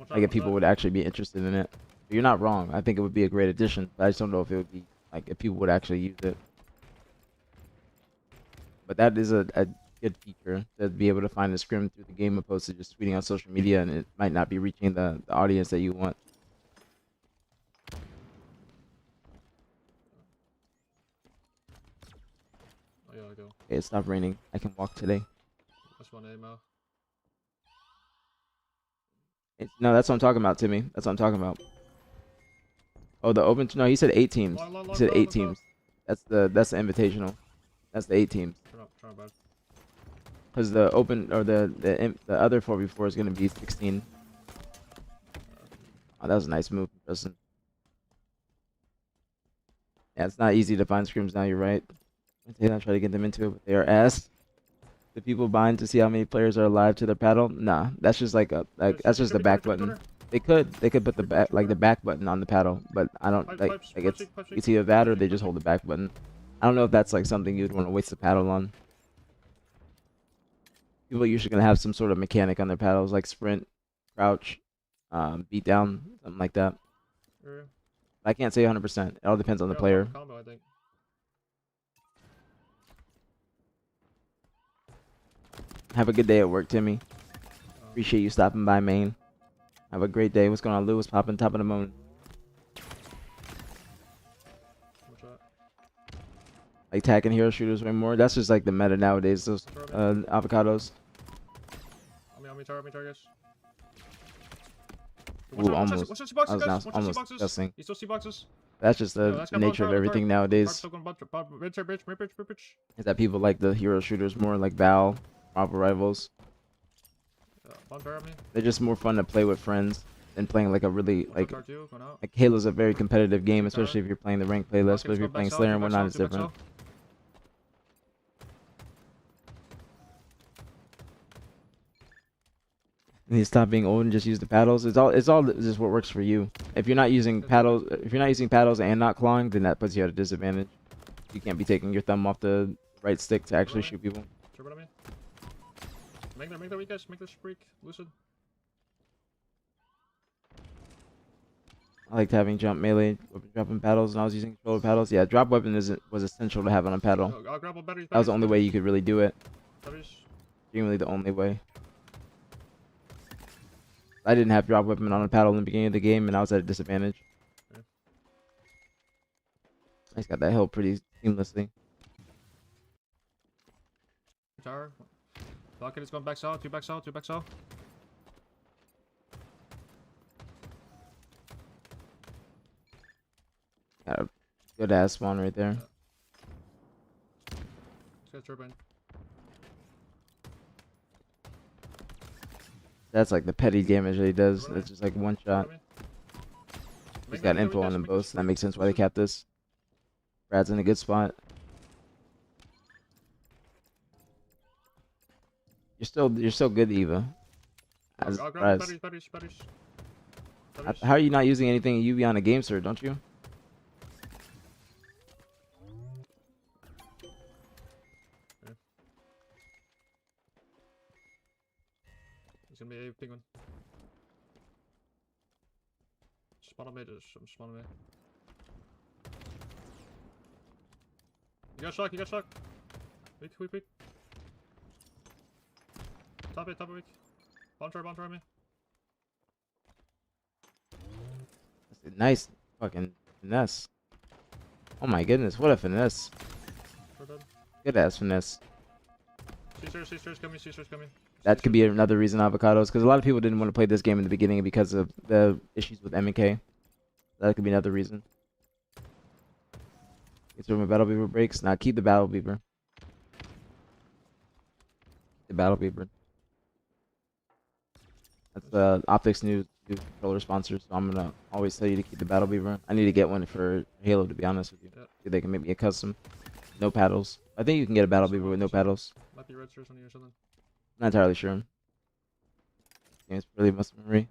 Like if people would actually be interested in it. But you're not wrong. I think it would be a great addition. But I just don't know if it would be like if people would actually use it. But that is a good feature, to be able to find a scrim through the game opposed to just tweeting on social media, and it might not be reaching the audience that you want. Okay, it stopped raining. I can walk today. That's 1A, Mo. No, that's what I'm talking about, Timmy. That's what I'm talking about. Oh, the open. No, he said 8 teams. He said 8 teams. That's the invitational. That's the 8 teams. Because the open or the other 4v4 is gonna be 16. Oh, that was a nice move, Justin. Yeah, it's not easy to find scrims now. You're right. I try to get them into it, but they are ass. The people buying to see how many players are alive to their paddle? Nah, that's just that's just the back button. They could put the back button on the paddle, but I don't it's either that or they just hold the back button. I don't know if that's like something you'd want to waste the paddle on. People are usually gonna have some sort of mechanic on their paddles, like sprint, crouch, beat down, something like that. I can't say 100%. It all depends on the player. Combo, I think. Have a good day at work, Timmy. Appreciate you stopping by, Maine. Have a great day. What's going on, Lou? What's popping? Top of the moon. Like tagging hero shooters way more. That's just like the meta nowadays. Those avocados. On me, target. Ooh, almost. I was almost disgusting. That's just the nature of everything nowadays. Is that people like the hero shooters more, like Val, Marvel Rivals. They're just more fun to play with friends than playing like a really like Halo's a very competitive game, especially if you're playing the ranked playlist. But if you're playing Slayer and whatnot, it's different. You need to stop being old and just use the paddles. It's all just what works for you. If you're not using paddles and not clawing, then that puts you at a disadvantage. You can't be taking your thumb off the right stick to actually shoot people. Turbo on me. Make that weak guys. Make this freak. Lucid. I liked having jump melee, dropping paddles, and I was using controller paddles. Yeah, drop weapon was essential to have on a paddle. I'll grab batteries. That was the only way you could really do it. Batteries. Genuinely the only way. I didn't have drop weapon on a paddle in the beginning of the game, and I was at a disadvantage. Okay. I just got that hill pretty seamlessly. Tower. Bucket is going back south. 2 back south. 2 back south. Got a good ass spawn right there. Let's get turbine. That's like the petty damage that he does. That's just like one shot. He's got info on them both, so that makes sense why they capped this. Brad's in a good spot. You're still good, Eva. I'll grab batteries. How are you not using anything UV on a game, sir? Don't you? It's gonna be a penguin. Spawn on me, spawn on me. You got shock. Weak. Top it, weak. Bomb try me. That's a nice fucking finesse. Oh my goodness, what a finesse. Good ass finesse. C-stairs coming. That could be another reason avocados, because a lot of people didn't want to play this game in the beginning because of the issues with M&K. That could be another reason. Get through my battle beaver breaks. Now keep the battle beaver. The battle beaver. That's Optic's new controller sponsor, so I'm gonna always tell you to keep the battle beaver. I need to get one for Halo, to be honest with you. Yeah. See if they can make me a custom. No paddles. I think you can get a battle beaver with no paddles. Might be red stairs on you or something. Not entirely sure. Game's really muscle memory.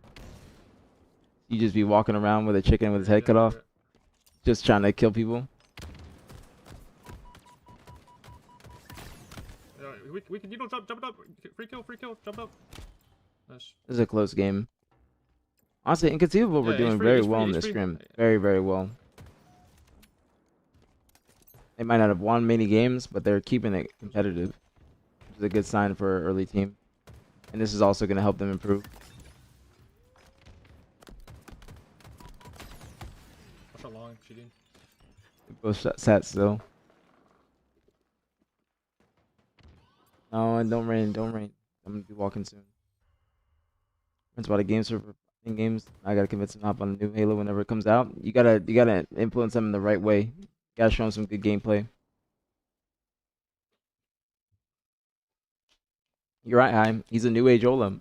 You just be walking around with a chicken with his head cut off, just trying to kill people. We can, jump it up. Free kill, jump up. Nice. This is a close game. Honestly, Inconceivable, we're doing very well in this scrim. Very, very well. They might not have won many games, but they're keeping it competitive, which is a good sign for an early team. And this is also going to help them improve. Watch out long, cheating. Both sat still. No, and don't rain. I'm going to be walking soon. It's about a game server in games. I gotta convince them to hop on the new Halo whenever it comes out. You gotta influence them in the right way. You gotta show them some good gameplay. You're right, Haim. He's a new age Olam.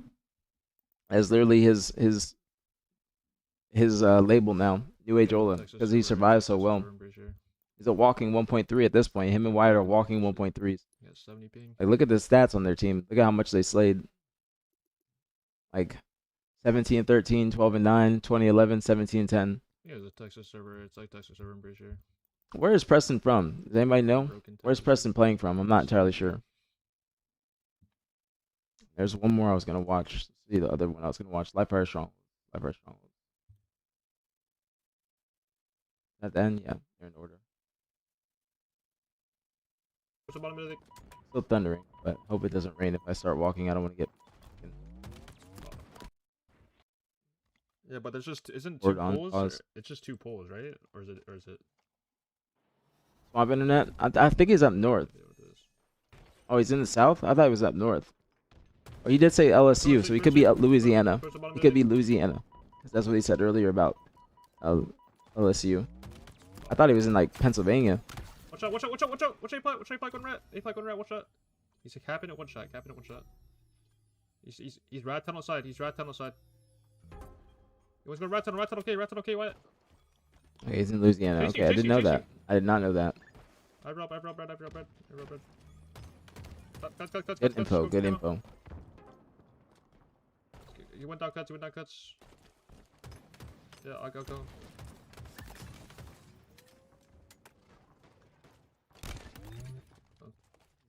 That's literally his label now. New age Olam, because he survived so well. He's a walking 1.3 at this point. Him and Wyatt are walking 1.3s. Yeah, 70 ping. Like, look at the stats on their team. Look at how much they slayed. Like 17-13, 12-9, 20-11, 17-10. Yeah, it's a Texas server. It's like Texas server, I'm pretty sure. Where is Preston from? Does anybody know? Where's Preston playing from? I'm not entirely sure. There's one more I was gonna watch. Let's see the other one I was gonna watch. Life Fire Strong. At the end, yeah, they're in order. What's the bottom of the... Still thundering, but hope it doesn't rain if I start walking. I don't want to get. Yeah, but there's just isn't two poles. It's just 2 poles, right? Or is it? Swamp internet. I think he's up north. Yeah, it is. Oh, he's in the south. I thought he was up north. Oh, he did say LSU, so he could be Louisiana. He could be Louisiana, because that's what he said earlier about LSU. I thought he was in like Pennsylvania. Watch out! Watch A-Plat going rat. A-Plat going rat. Watch out! He's capping it one shot. He's rat tunnel side. He was going rat tunnel. Okay, what? Okay, he's in Louisiana. Okay, I didn't know that. I did not know that. I rob. Good info. Good info. You went down cuts. Yeah, I'll go.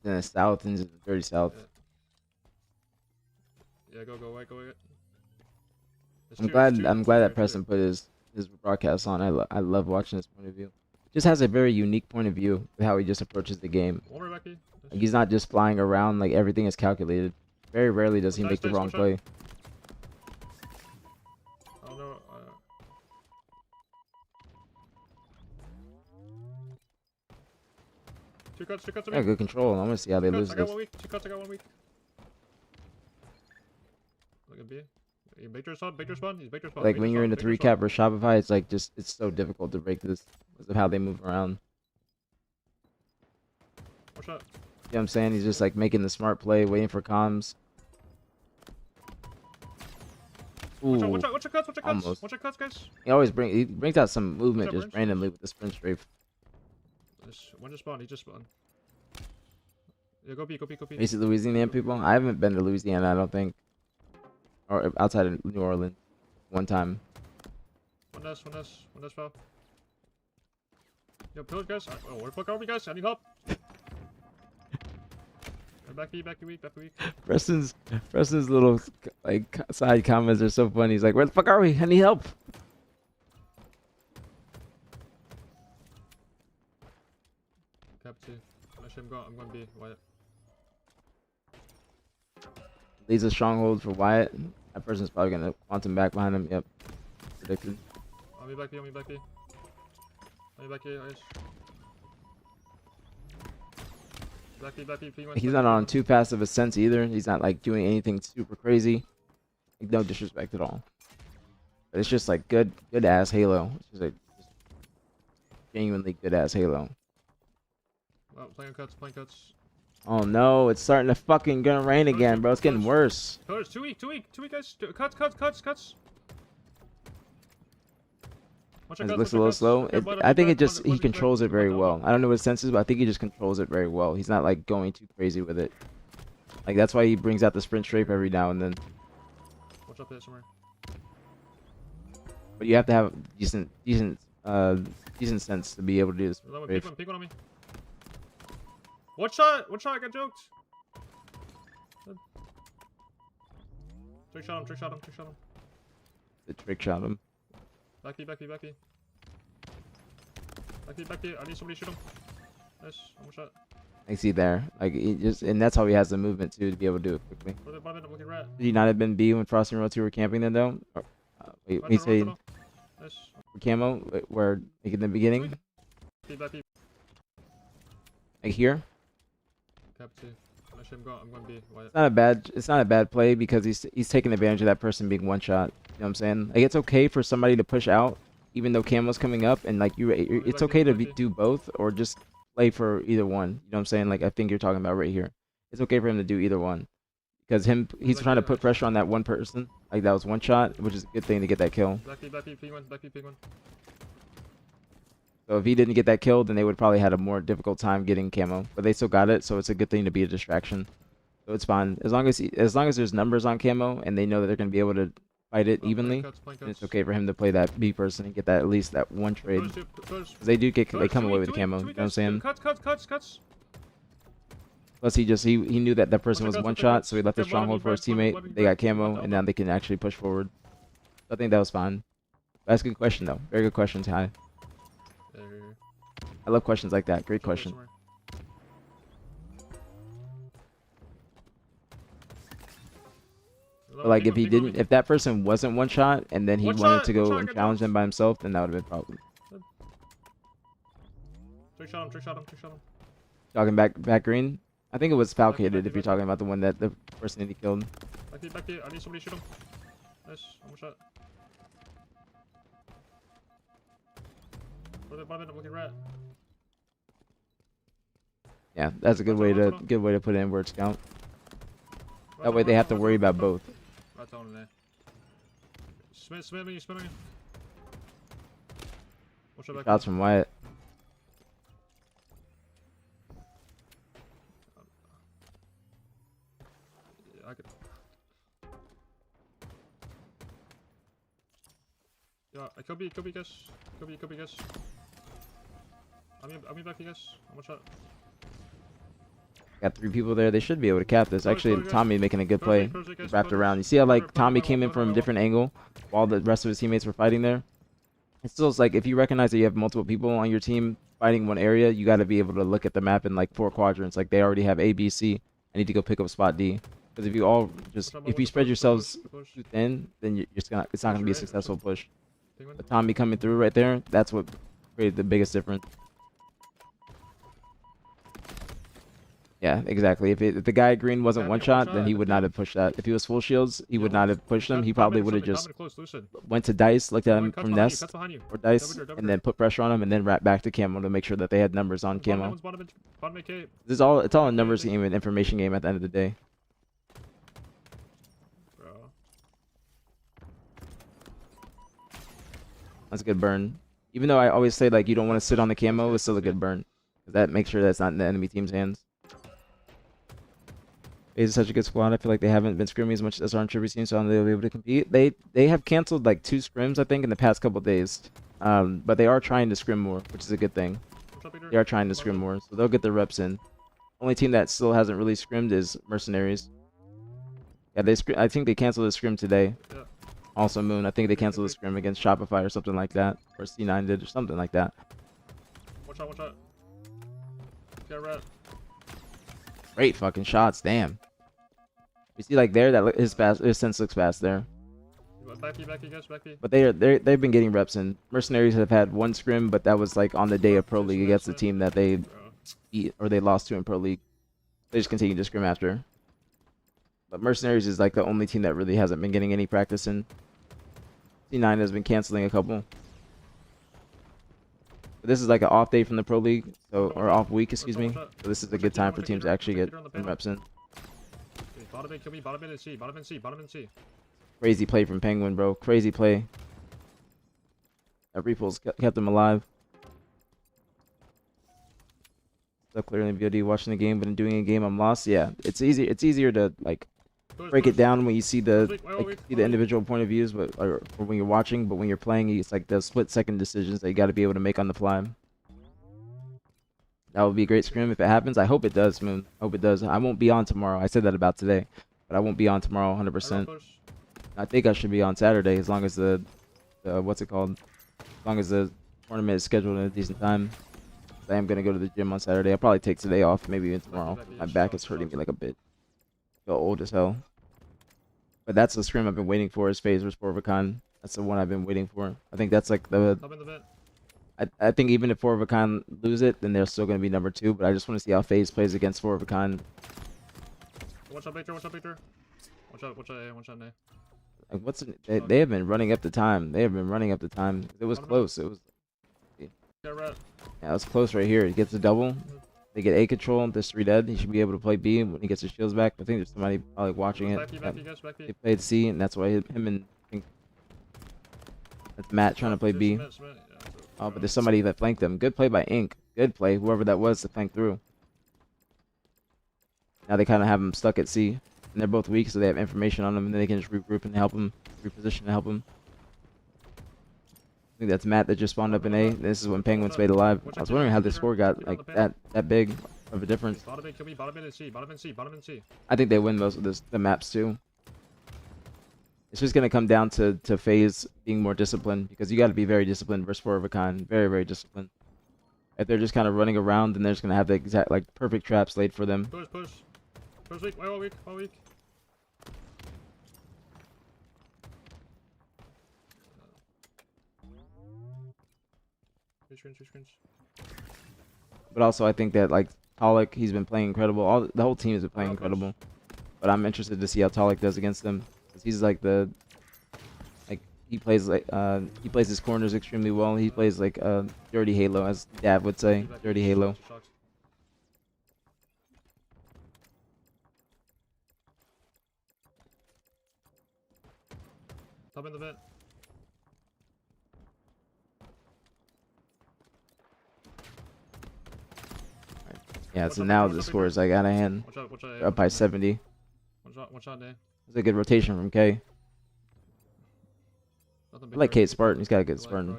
in the south and the dirty south. Yeah, go away, go away. There's I'm two, there's glad two, I'm two glad there, that two there. Preston put his broadcast on. I love watching his point of view. Just has a very unique point of view with how he just approaches the game. One more back here. Like he's not just flying around, like everything is calculated. Very rarely does he Dice, make the dice, wrong one shot. play. Oh no. Two cuts to me. Yeah, good control. I want to see how they Two lose cuts, I got this. 1 week. Two cuts, I got 1 week. Look at B. You baked your spawn, baked your spawn. He's baked your spawn. Like baked when your you're in a spawn, three baked your cap or Shopify, it's like just it's so difficult to break this because of how they move around. spawn. Watch out. You know what I'm saying? He's just like making the smart play, waiting for comms. Ooh, Watch your cuts, watch your cuts. almost. Watch your cuts, guys. he brings out some movement What's up, just Burns? randomly with the sprint strafe. When just spawn, he just spawned. Yeah, go B, go B, go B. You see Louisiana people? I haven't been to Louisiana, I don't think, or outside of New Orleans, one time. One S, foul. Yo, pillars, guys. Oh, where the fuck are we, guys? I need help. Back B, weak. Preston's little like side comments are so funny. He's like, "Where the fuck are we? I need help." Cap 2. I'm going B. Wyatt. Leads a stronghold for Wyatt. That person's probably gonna quantum back behind him. Yep, predicted. On me back B. Nice. Back B, P1. He's not on too passive a sense either. He's not like doing anything super crazy. Like, no disrespect at all. But it's just like good ass Halo. It's just like genuinely good ass Halo. Oh, playing cuts. Oh no, it's starting to fucking gonna rain again, bro. It's getting worse. Pillars, too weak, guys. Cuts. It looks a little slow. I think he controls it very well. I don't know what senses, but I think he just controls it very well. He's not like going too crazy with it. Like that's why he brings out the sprint strafe every now and then. Watch up there somewhere. But you have to have decent sense to be able to do this. Pick one on me. One shot, I got joked. Trick shot him. The trick shot him. Back B. I need somebody to shoot him. Nice, one shot. I see there. Like he just, and that's how he has the movement too to be able to do it quickly. Where the bottom, looking rat. Did he not have been B when Frost and Row 2 were camping then though? Or, wait, we say Nice. camo where like in the beginning, Back B. like here. Cap 2. I'm going B. Wyatt. It's not a bad play because he's taking advantage of that person being one shot. You know what I'm saying? Like it's okay for somebody to push out even though camo's coming up, and like it's okay to do both or just play for either one. You know what I'm saying? Like I think you're talking about right here. It's okay for him to do either one because he's trying to put pressure on that one person. Like that was one shot, which is a good thing to get that kill. Back B, P1. So if he didn't get that kill, then they would probably had a more difficult time getting camo. But they still got it, so it's a good thing to be a distraction. So it's fine as long as there's numbers on camo and they know that they're gonna be able to fight it evenly. Then it's okay for him to play that B person and get that at least that one trade. Because they come away with the camo. You know what I'm saying? Cuts. Plus he knew that person was one shot, so he left the stronghold for his teammate. They got camo, and now they can actually push forward. I think that was fine. That's a good question though. Very good question, Ty. I love questions like that. Great question. But like if that person wasn't one shot and then he wanted to go and challenge them by himself, then that would have been a problem. Trick shot him. Talking back green, I think it was falcated if you're talking about the one that the person that he killed. Back here. I need somebody to shoot him. Nice, one shot. Bottom, looking rat. Yeah, that's a good way to put in word scout. That way they have to worry about both. Right on there. Spin on you. Watch out back. Shots from Wyatt. Yeah, I could. Yeah, I could be guys. Could be guys. I'm back, you guys. One shot. Got 3 people there. They should be able to cap this. Actually, Tommy making a good play. Guys, Wrapped close. around. You see how like Tommy Fight came in well, from a fight different angle while the rest of his teammates were fighting there. It's still like if you recognize that you have multiple people on your team fighting one area, you got to be able to look at the map in like 4 quadrants. Like they already have A, B, C. I need to go pick up spot D. Because if you all just if you spread yourselves too thin, then you're just gonna it's not gonna be a successful push. But Tommy coming through right there, that's what created the biggest difference. Yeah, exactly. If the guy green wasn't one shot, then he would not have pushed that. If he was full shields, he would not have pushed him. He probably would have just went to dice, looked at him from nest or dice, and then put pressure on him, and then wrap back to camo to make sure that they had numbers on camo. This is all it's all a numbers game and information game at the end of the day. That's a good burn. Even though I always say like you don't want to sit on the camo, it's still a good burn. That makes sure that's not in the enemy team's hands. FaZe is such a good squad. I feel like they haven't been scrimming as much as our Tribute team, so they'll be able to compete. They have canceled like 2 scrims, I think, in the past couple days. But they are trying to scrim more, which is a good thing. They are trying to scrim more, so they'll get their reps in. Only team that still hasn't really scrimmed is Mercenaries. Yeah, I think they canceled the scrim today. Also Moon, I think they canceled the scrim against Shopify or something like that, or C9 did or something like that. Watch out. Get red. Great fucking shots, damn. You see like there that his sense looks fast there. Back guys, back. But they've been getting reps in. Mercenaries have had 1 scrim, but that was like on the day of Pro League against the team that they beat or they lost to in Pro League. They just continue to scrim after. But Mercenaries is like the only team that really hasn't been getting any practice in. C9 has been canceling a couple. But this is like an off day from the Pro League, so or off week, excuse me. So this is a good time for teams to actually get some reps in. Bottom in, kill me. Bottom in and C. Bottom in C. Crazy play from Penguin, bro. Crazy play. That repulse kept him alive. Stuck clearly in VOD watching the game, but in doing a game I'm lost. Yeah, it's easy. It's easier to like break it down when you see the individual point of views, but or when you're watching. But when you're playing, it's like the split-second decisions that you got to be able to make on the fly. That would be a great scrim if it happens. I hope it does, Moon. I hope it does. I won't be on tomorrow. I said that about today, but I won't be on tomorrow 100%. I think I should be on Saturday as long as the what's it called? As long as the tournament is scheduled in a decent time. I am gonna go to the gym on Saturday. I'll probably take today off, maybe even tomorrow. My back is hurting me like a bit. I feel old as hell. But that's the scrim I've been waiting for. Is FaZe vs. Forvacon. That's the one I've been waiting for. I think that's like the. I think even if Forvacon lose it, then they're still gonna be number 2. But I just want to see how FaZe plays against Forvacon. Watch out, Victor. Watch out, A. Like they have been running up the time. They have been running up the time. It was close. It was. Yeah, it was close right here. He gets a double. They get A control. There's 3 dead. He should be able to play B when he gets his shields back. I think there's somebody probably watching it. They played C, and that's why him and I think that's Matt trying to play B. Oh, but there's somebody that flanked them. Good play by Ink. Good play, whoever that was to flank through. Now they kind of have him stuck at C, and they're both weak, so they have information on them, and then they can just regroup and help him, reposition and help him. I think that's Matt that just spawned up in A. This is when Penguin stayed alive. I was wondering how the score got like that big of a difference. Bottom in, kill me. Bottom in and C. Bottom in C. I think they win most of the maps too. It's just gonna come down to FaZe being more disciplined, because you got to be very disciplined versus Forvacon. Very, very disciplined. If they're just kind of running around, then they're just gonna have the exact like perfect traps laid for them. Push weak. All weak. Screens. But also, I think that like Talik, he's been playing incredible. The whole team has been playing incredible. But I'm interested to see how Talik does against them, because he's like he plays his corners extremely well. He plays like dirty Halo, as Dad would say, dirty Halo. Top in the vent. Yeah, so now the score is like out of hand. Watch out, They're up by 70. Watch out, Dan. It's a good rotation from K. I like Kate Spartan. He's got a good Spartan.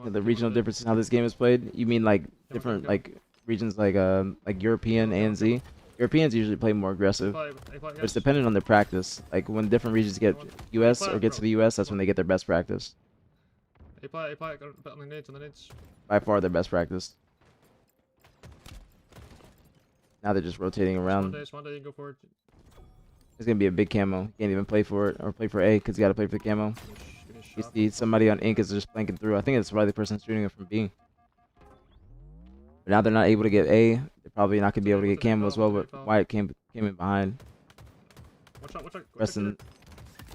The regional differences in how this game is played. You mean like different like regions like European, ANZ. Europeans usually play more aggressive. But it's dependent on their practice. Like when different regions get US or get to the US, that's when they get their best practice. A plant, on the nades. By far their best practice. Now they're just rotating around. One day you can go for it. It's gonna be a big camo. Can't even play for it or play for A because you gotta play for the camo. You see somebody on Ink is just flanking through. I think it's probably the person shooting it from B. But now they're not able to get A. They're probably not gonna be able to get camo as well. But Wyatt came in behind. Watch out.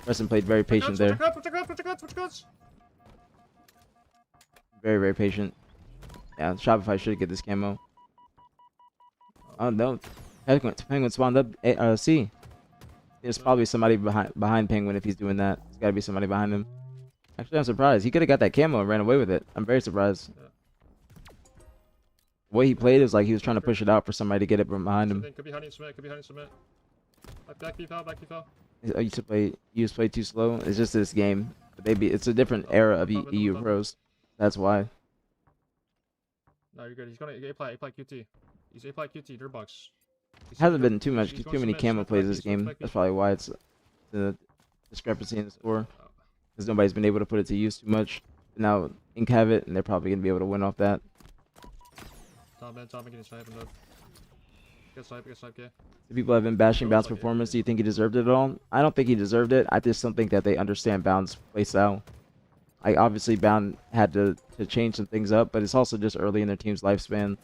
Preston played very patient there. Very, very patient. Yeah, Shopify should get this camo. Oh no, Penguin spawned up C. There's probably somebody behind Penguin if he's doing that. There's gotta be somebody behind him. Actually, I'm surprised. He could have got that camo and ran away with it. I'm very surprised. Yeah. The way he played is like he was trying to push it out for somebody to get it from behind him. Could be hiding cement. Back B fell. I used to play too slow. It's just this game. But it's a different era of EU pros. That's why. No, you're good. He's gonna apply QT. He's apply QT. Dirt box. Hasn't been too many camo plays this game. That's probably why it's the discrepancy in the score. Because nobody's been able to put it to use too much. Now Ink have it, and they're probably gonna be able to win off that. Tom getting sniped. Get snipe, yeah. The people have been bashing Bound's performance. Do you think he deserved it at all? I don't think he deserved it. I just don't think that they understand Bound's playstyle. Obviously Bound had to change some things up, but it's also just early in their team's lifespan.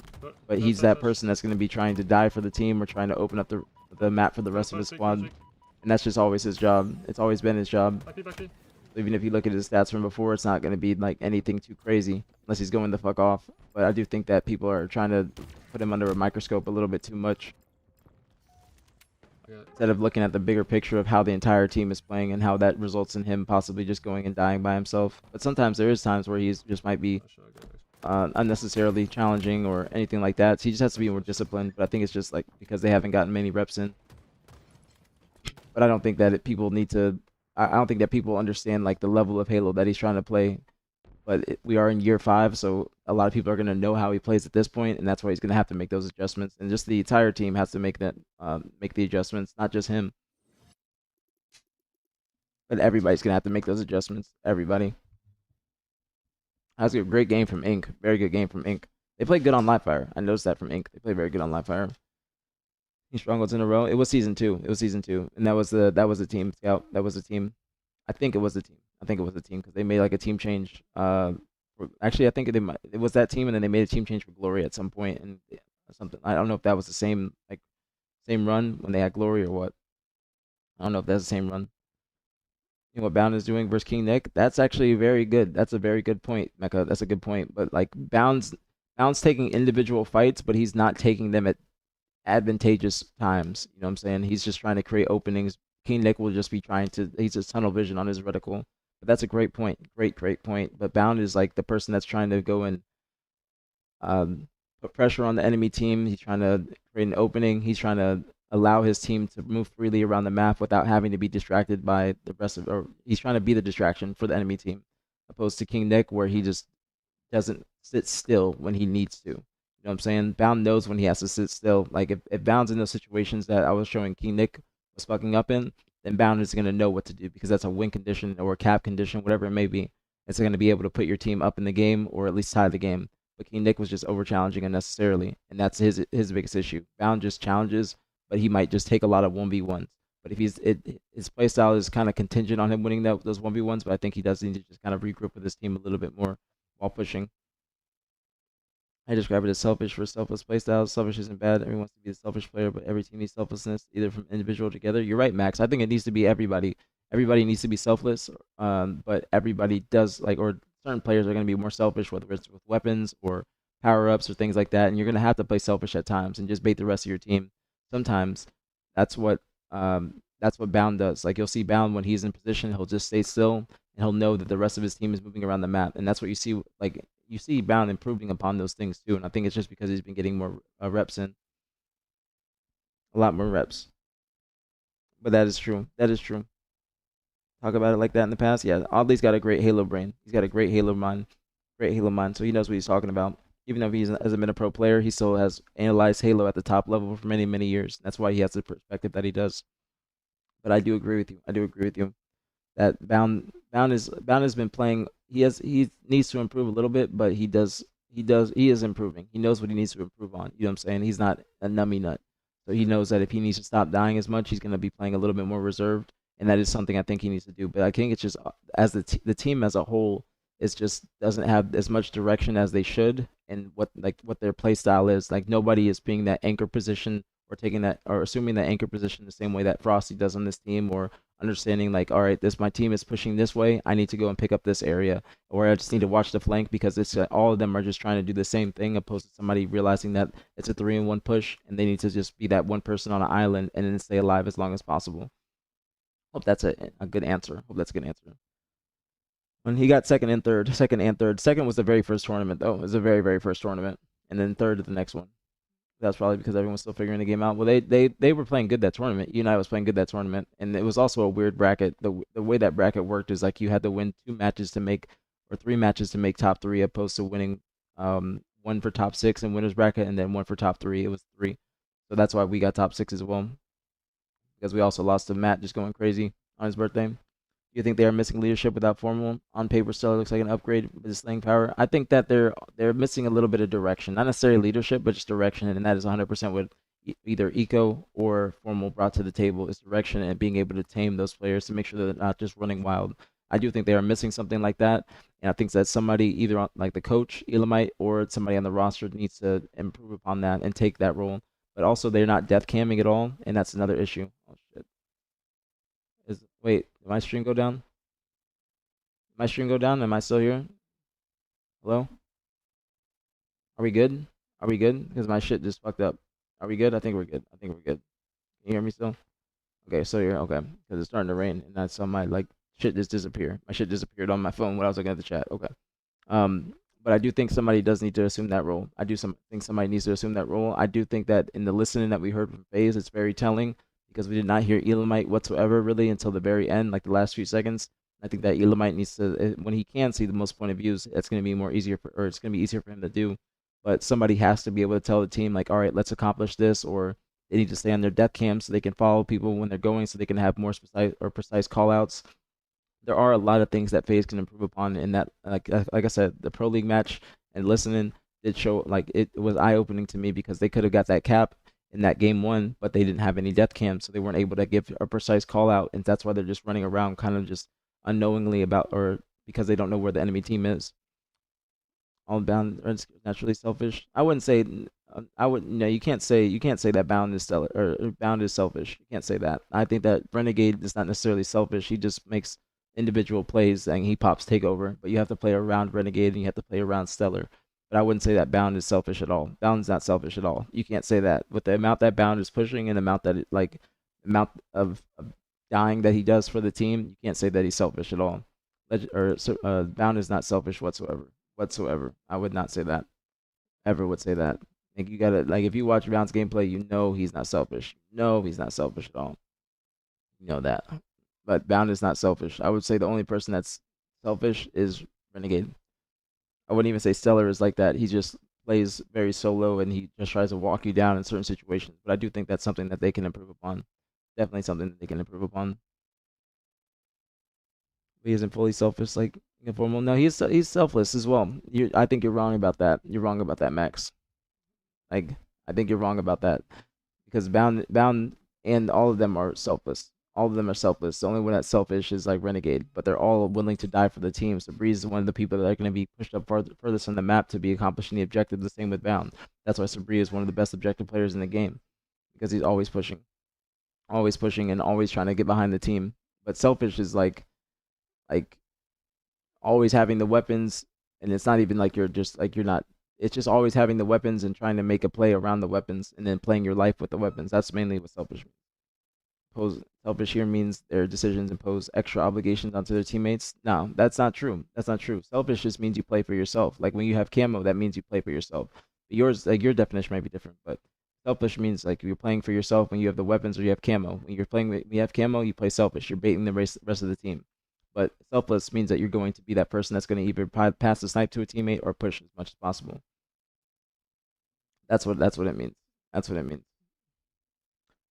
But he's that person that's going to be trying to die for the team or trying to open up the map for the rest of his squad. And that's just always his job. It's always been his job. Even if you look at his stats from before, it's not going to be like anything too crazy unless he's going the fuck off. But I do think that people are trying to put him under a microscope a little bit too much. Instead of looking at the bigger picture of how the entire team is playing and how that results in him possibly just going and dying by himself. But sometimes there is times where he's just might be unnecessarily challenging or anything like that. So he just has to be more disciplined. But I think it's just like because they haven't gotten many reps in. But I don't think that people need to. I don't think that people understand like the level of Halo that he's trying to play. But we are in year 5, so a lot of people are going to know how he plays at this point, and that's why he's going to have to make those adjustments. And just the entire team has to make the adjustments, not just him. But everybody's going to have to make those adjustments. Everybody. That's a great game from Ink. Very good game from Ink. They play good on Livefire. I noticed that from Ink. They play very good on Livefire. He strongholds in a row. It was season 2. And that was the team scout. That was the team. I think it was the team. Because they made like a team change. Actually, I think it was that team, and then they made a team change for Glory at some point, and something. I don't know if that was the same run when they had Glory or what. I don't know if that's the same run. You know what Bound is doing versus King Nick? That's actually very good. That's a very good point, Mecca. That's a good point. But like Bound's taking individual fights, but he's not taking them at advantageous times. You know what I'm saying? He's just trying to create openings. King Nick will just be he's just tunnel vision on his reticle. But that's a great point. Great point. But Bound is like the person that's trying to go and put pressure on the enemy team. He's trying to create an opening. He's trying to allow his team to move freely around the map without having to be distracted by the rest of or he's trying to be the distraction for the enemy team. Opposed to King Nick where he just doesn't sit still when he needs to. You know what I'm saying? Bound knows when he has to sit still. Like if Bound's in those situations that I was showing King Nick was fucking up in, then Bound is going to know what to do because that's a win condition or a cap condition, whatever it may be. It's going to be able to put your team up in the game or at least tie the game. But King Nick was just over challenging unnecessarily, and that's his biggest issue. Bound just challenges, but he might just take a lot of 1v1s. But if his playstyle is kind of contingent on him winning those 1v1s, but I think he does need to just kind of regroup with his team a little bit more while pushing. I describe it as selfish for selfless playstyles. Selfish isn't bad. Everyone wants to be a selfish player, but every team needs selflessness, either from individual together. You're right, Max. I think it needs to be everybody. Everybody needs to be selfless, but everybody does, or certain players are going to be more selfish, whether it's with weapons or power-ups or things like that, and you're going to have to play selfish at times and just bait the rest of your team. Sometimes that's what Bound does. Like, you'll see Bound when he's in position, he'll just stay still, and he'll know that the rest of his team is moving around the map, and that's what you see, you see Bound improving upon those things too, and I think it's just because he's been getting more reps in. A lot more reps. But that is true. That is true. Talk about it like that in the past? Yeah, Audley's got a great Halo brain. He's got a great Halo mind. So he knows what he's talking about. Even though he hasn't been a pro player, he still has analyzed Halo at the top level for many, many years. That's why he has the perspective that he does. But I do agree with you. I do agree with you that Bound has been playing. He needs to improve a little bit, but he is improving. He knows what he needs to improve on. You know what I'm saying? He's not a nummy nut, so he knows that if he needs to stop dying as much, he's going to be playing a little bit more reserved, and that is something I think he needs to do. But I think it's just as the team as a whole is just doesn't have as much direction as they should, and what their play style is. Like nobody is being that anchor position or taking that or assuming that anchor position the same way that Frosty does on this team, or understanding like, all right, this my team is pushing this way. I need to go and pick up this area, or I just need to watch the flank because it's all of them are just trying to do the same thing, opposed to somebody realizing that it's a 3-in-1 push and they need to just be that one person on an island and then stay alive as long as possible. Hope that's a good answer. Hope that's a good answer. When he got second and third, second was the very first tournament though. It was the very, very first tournament, and then third at the next one. That's probably because everyone's still figuring the game out. Well, they were playing good that tournament. You and I was playing good that tournament, and it was also a weird bracket. The way that bracket worked is like you had to win 2 matches to make, or 3 matches to make top 3, opposed to winning one for top 6 in winners bracket and then one for top 3. It was 3, so that's why we got top 6 as well. Because we also lost to Matt just going crazy on his birthday. You think they are missing leadership without formal? On paper, still looks like an upgrade with his slaying power. I think that they're missing a little bit of direction, not necessarily leadership, but just direction, and that is 100% what either Eco or formal brought to the table is direction and being able to tame those players to make sure that they're not just running wild. I do think they are missing something like that, and I think that somebody either on, like the coach Elamite or somebody on the roster needs to improve upon that and take that role. But also, they're not death camming at all, and that's another issue. Oh shit! Wait, did my stream go down? Did my stream go down? Am I still here? Hello? Are we good? Are we good? Because my shit just fucked up. Are we good? I think we're good. I think we're good. Can you hear me still? Okay, so you're okay. Because it's starting to rain, and that's on my shit just disappeared. My shit disappeared on my phone when I was looking at the chat. Okay. But I do think somebody does need to assume that role. I do think somebody needs to assume that role. I do think that in the listening that we heard from FaZe, it's very telling, because we did not hear Elamite whatsoever really until the very end, like the last few seconds. I think that Elamite needs to, when he can see the most point of views, it's going to be it's going to be easier for him to do. But somebody has to be able to tell the team, like, all right, let's accomplish this, or they need to stay on their death cam so they can follow people when they're going, so they can have more precise call outs. There are a lot of things that FaZe can improve upon in that. Like I said, the Pro League match and listening did show, like, it was eye-opening to me, because they could have got that cap in that game 1, but they didn't have any death cams, so they weren't able to give a precise call out, and that's why they're just running around kind of just unknowingly about, or because they don't know where the enemy team is. All Bound are naturally selfish. I wouldn't say. You can't say that Bound is Bound is selfish. You can't say that. I think that Renegade is not necessarily selfish. He just makes individual plays and he pops takeover. But you have to play around Renegade and you have to play around Stellar. But I wouldn't say that Bound is selfish at all. Bound's not selfish at all. You can't say that. With the amount that Bound is pushing and the amount that amount of dying that he does for the team, you can't say that he's selfish at all. Bound is not selfish whatsoever. I would not say that. Ever would say that. Like, you gotta, like, if you watch Bound's gameplay, you know he's not selfish. No, he's not selfish at all. You know that. But Bound is not selfish. I would say the only person that's selfish is Renegade. I wouldn't even say Stellar is like that. He just plays very solo and he just tries to walk you down in certain situations. But I do think that's something that they can improve upon. Definitely something that they can improve upon. He isn't fully selfish like Informal. No, he's selfless as well. I think you're wrong about that. You're wrong about that, Max. Like, I think you're wrong about that, because Bound and all of them are selfless. All of them are selfless. The only one that's selfish is like Renegade, but they're all willing to die for the team. So Breeze is one of the people that are going to be pushed up furthest on the map to be accomplishing the objective. The same with Bound. That's why Sabri is one of the best objective players in the game, because he's always pushing and always trying to get behind the team. But selfish is like always having the weapons, and it's not even like you're not. It's just always having the weapons and trying to make a play around the weapons and then playing your life with the weapons. That's mainly what selfish means. Selfish here means their decisions impose extra obligations onto their teammates. No, that's not true. That's not true. Selfish just means you play for yourself. Like, when you have camo, that means you play for yourself. Yours, like, your definition might be different, but selfish means like you're playing for yourself when you have the weapons or you have camo. When you have camo, you play selfish. You're baiting the rest of the team. But selfless means that you're going to be that person that's going to either pass the snipe to a teammate or push as much as possible. That's what it means. That's what it means.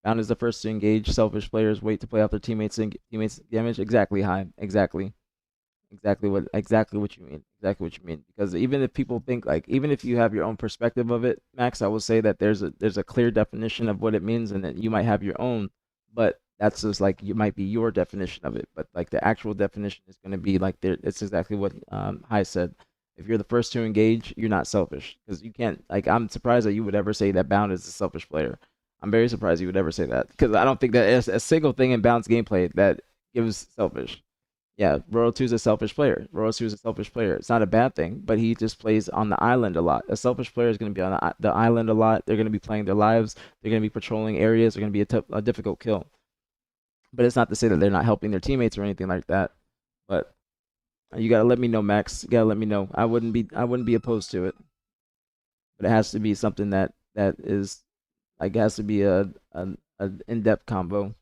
Bound is the first to engage. Selfish players wait to play out their teammates damage. Exactly, high. Exactly. Exactly what you mean. Exactly what you mean. Because even if people think like even if you have your own perspective of it, Max, I will say that there's a clear definition of what it means and that you might have your own, but that's just like you might be your definition of it. But like the actual definition is gonna be like there it's exactly what High said. If you're the first to engage, you're not selfish. Because you can't like I'm surprised that you would ever say that Bound is a selfish player. I'm very surprised you would ever say that. Because I don't think that is a single thing in Bound's gameplay that gives selfish. Yeah, Royal 2 is a selfish player. Royal 2 is a selfish player. It's not a bad thing, but he just plays on the island a lot. A selfish player is going to be on the island a lot. They're going to be playing their lives. They're going to be patrolling areas. They're going to be a difficult kill. But it's not to say that they're not helping their teammates or anything like that. But you got to let me know, Max. You got to let me know. I wouldn't be opposed to it. But it has to be something that is like it has to be a in-depth combo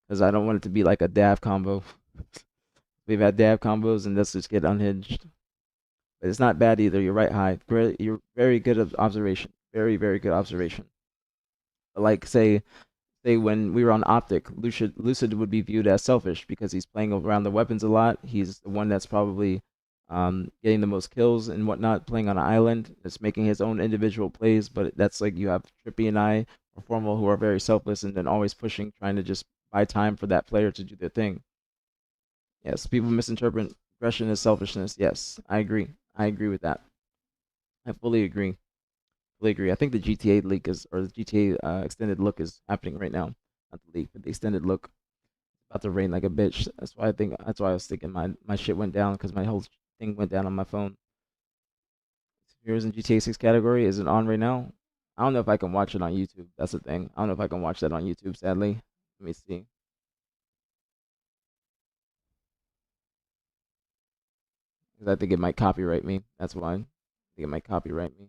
because I don't want it to be like a DAV combo. We've had dab combos and let's just get unhinged. But it's not bad either. You're right, High. You're very good at observation. Very, very good observation. Like say when we were on Optic, Lucid would be viewed as selfish because he's playing around the weapons a lot. He's the one that's probably getting the most kills and whatnot, playing on an island. That's making his own individual plays. But that's like you have Trippy and I or Formal who are very selfless and then always pushing, trying to just buy time for that player to do their thing. Yes, people misinterpret aggression as selfishness. Yes, I agree. I agree with that. I fully agree. Fully agree. I think the GTA leak is, or the GTA extended look is happening right now. Not the leak, but the extended look. About to rain like a bitch. That's why I was thinking my shit went down because my whole thing went down on my phone. Here's in GTA 6 category. Is it on right now? I don't know if I can watch it on YouTube. That's the thing. I don't know if I can watch that on YouTube, sadly. Let me see. Because I think it might copyright me. That's why. I think it might copyright me.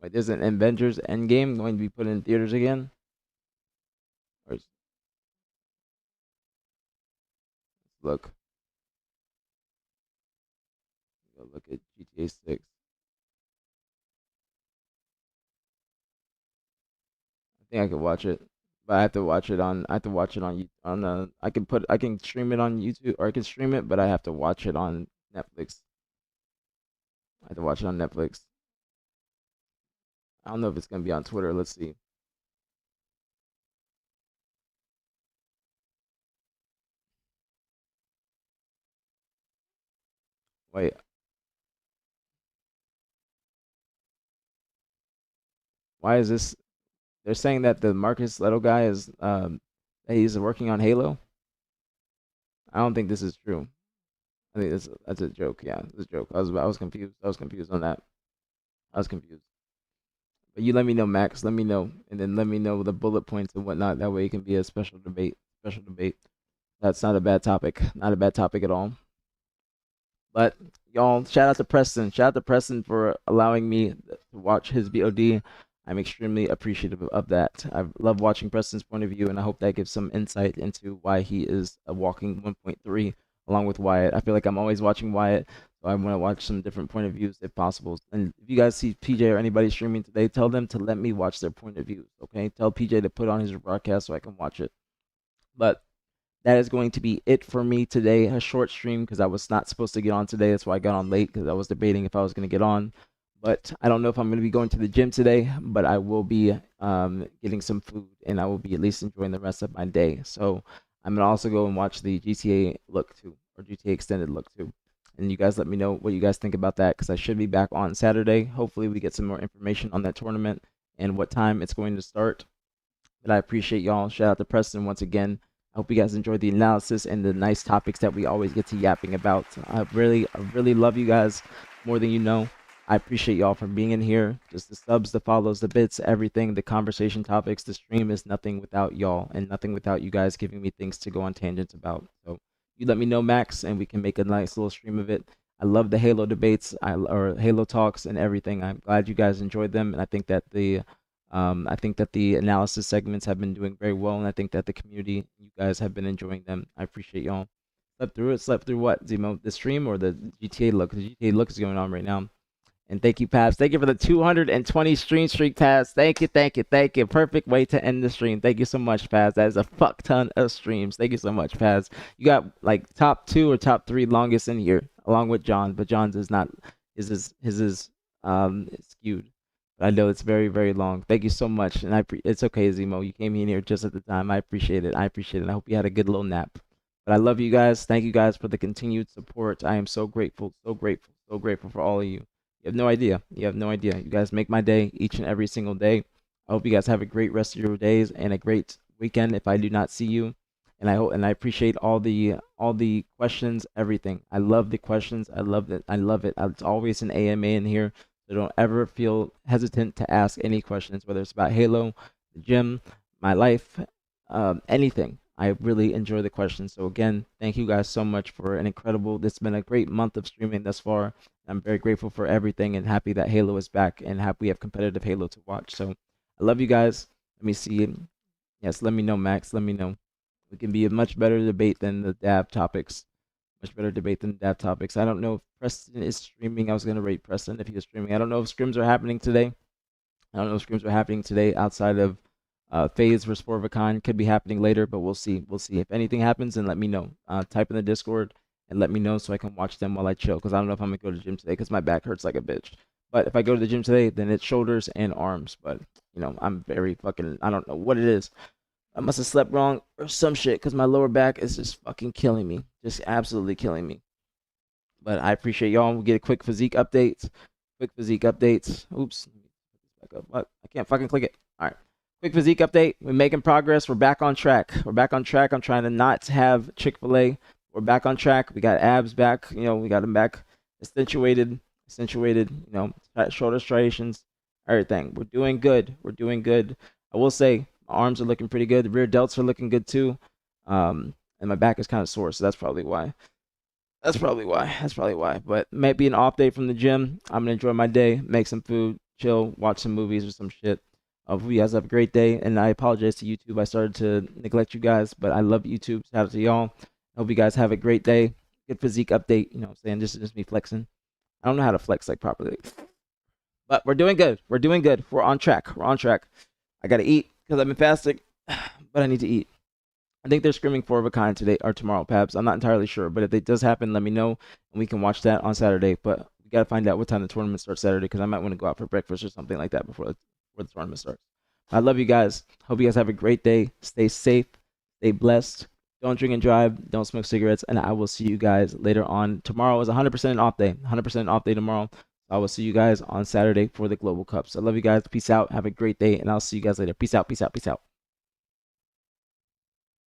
Wait, isn't Avengers Endgame going to be put in theaters again? Or look. Go look at GTA 6. I think I could watch it, but I have to watch it on. I have to watch it on. I can stream it on YouTube, or I can stream it, but I have to watch it on Netflix. I have to watch it on Netflix. I don't know if it's gonna be on Twitter. Let's see. Wait. Why is this? They're saying that the Marcus Leto guy is that he's working on Halo. I don't think this is true. I think that's a joke. Yeah, it's a joke. I was confused. I was confused on that. I was confused. But you let me know, Max. Let me know, and then let me know the bullet points and whatnot. That way it can be a special debate. Special debate. That's not a bad topic. Not a bad topic at all. But y'all, shout out to Preston. Shout out to Preston for allowing me to watch his VOD. I'm extremely appreciative of that. I love watching Preston's point of view, and I hope that gives some insight into why he is a walking 1.3 along with Wyatt. I feel like I'm always watching Wyatt, so I want to watch some different point of views if possible. And if you guys see PJ or anybody streaming today, tell them to let me watch their point of views, okay? Tell PJ to put on his broadcast so I can watch it. But that is going to be it for me today. A short stream because I was not supposed to get on today. That's why I got on late because I was debating if I was going to get on. But I don't know if I'm going to be going to the gym today, but I will be getting some food and I will be at least enjoying the rest of my day. So I'm going to also go and watch the GTA look too, or GTA extended look too. And you guys let me know what you guys think about that because I should be back on Saturday. Hopefully we get some more information on that tournament and what time it's going to start. But I appreciate y'all. Shout out to Preston once again. I hope you guys enjoyed the analysis and the nice topics that we always get to yapping about. I really love you guys more than you know. I appreciate y'all for being in here. Just the subs, the follows, the bits, everything, the conversation topics. The stream is nothing without y'all and nothing without you guys giving me things to go on tangents about. So you let me know, Max, and we can make a nice little stream of it. I love the Halo debates or Halo talks and everything. I'm glad you guys enjoyed them, and I think that the analysis segments have been doing very well, and I think that the community, you guys have been enjoying them. I appreciate y'all. Slept through what, Zemo? The stream or the GTA look? The GTA look is going on right now. And thank you, Pabs. Thank you for the 220 stream streak, Pabs. Thank you, thank you, thank you. Perfect way to end the stream. Thank you so much, Pabs. That is a fuck ton of streams. Thank you so much, Pabs. You got like top 2 or top 3 longest in here, along with John. But John's is not. His is skewed. But I know it's very, very long. Thank you so much. And it's okay, Zemo. You came in here just at the time. I appreciate it. I appreciate it. I hope you had a good little nap. But I love you guys. Thank you guys for the continued support. I am so grateful, so grateful, so grateful for all of you. You have no idea. You have no idea. You guys make my day each and every single day. I hope you guys have a great rest of your days and a great weekend if I do not see you. And I appreciate all the questions, everything. I love the questions. I love it. I love it. It's always an AMA in here. So don't ever feel hesitant to ask any questions, whether it's about Halo, the gym, my life, anything. I really enjoy the questions. So again, thank you guys so much for an incredible. It's been a great month of streaming thus far. I'm very grateful for everything and happy that Halo is back and happy we have competitive Halo to watch. So I love you guys. Let me see. Yes, let me know, Max. Let me know. We can be a much better debate than the DAB topics. Much better debate than DAB topics. I don't know if Preston is streaming. I was going to rate Preston if he was streaming. I don't know if scrims are happening today. I don't know if scrims are happening today outside of FaZe versus Forvacon. Could be happening later, but we'll see. We'll see. If anything happens, then let me know. Type in the Discord and let me know so I can watch them while I chill. Because I don't know if I'm going to go to the gym today because my back hurts like a bitch. But if I go to the gym today, then it's shoulders and arms. But, you know, I'm very fucking, I don't know what it is. I must have slept wrong or some shit because my lower back is just fucking killing me. Just absolutely killing me. But I appreciate y'all. We'll get a quick physique update. Quick physique updates. Oops. Back up. What? I can't fucking click it. All right. Quick physique update. We're making progress. We're back on track. We're back on track. I'm trying to not have Chick-fil-A. We're back on track. We got abs back. You know, we got them back accentuated, you know, shoulder striations, everything. We're doing good. We're doing good. I will say my arms are looking pretty good. The rear delts are looking good too. And my back is kind of sore, so that's probably why. That's probably why. But might be an off day from the gym. I'm gonna enjoy my day, make some food, chill, watch some movies or some shit. I hope you guys have a great day. And I apologize to YouTube. I started to neglect you guys, but I love YouTube. Shout out to y'all. I hope you guys have a great day. Good physique update. You know what I'm saying? This is just me flexing. I don't know how to flex like properly. But we're doing good. We're doing good. We're on track. We're on track. I gotta eat because I've been fasting, but I need to eat. I think they're screaming for a kind today or tomorrow, Pabs. I'm not entirely sure, but if it does happen, let me know and we can watch that on Saturday. But we gotta find out what time the tournament starts Saturday because I might want to go out for breakfast or something like that before the tournament starts. I love you guys. Hope you guys have a great day. Stay safe. Stay blessed. Don't drink and drive. Don't smoke cigarettes. And I will see you guys later on. Tomorrow is 100% an off day. 100% off day tomorrow. I will see you guys on Saturday for the Global Cups. I love you guys. Peace out. Have a great day. And I'll see you guys later. Peace out. Peace out. Peace out.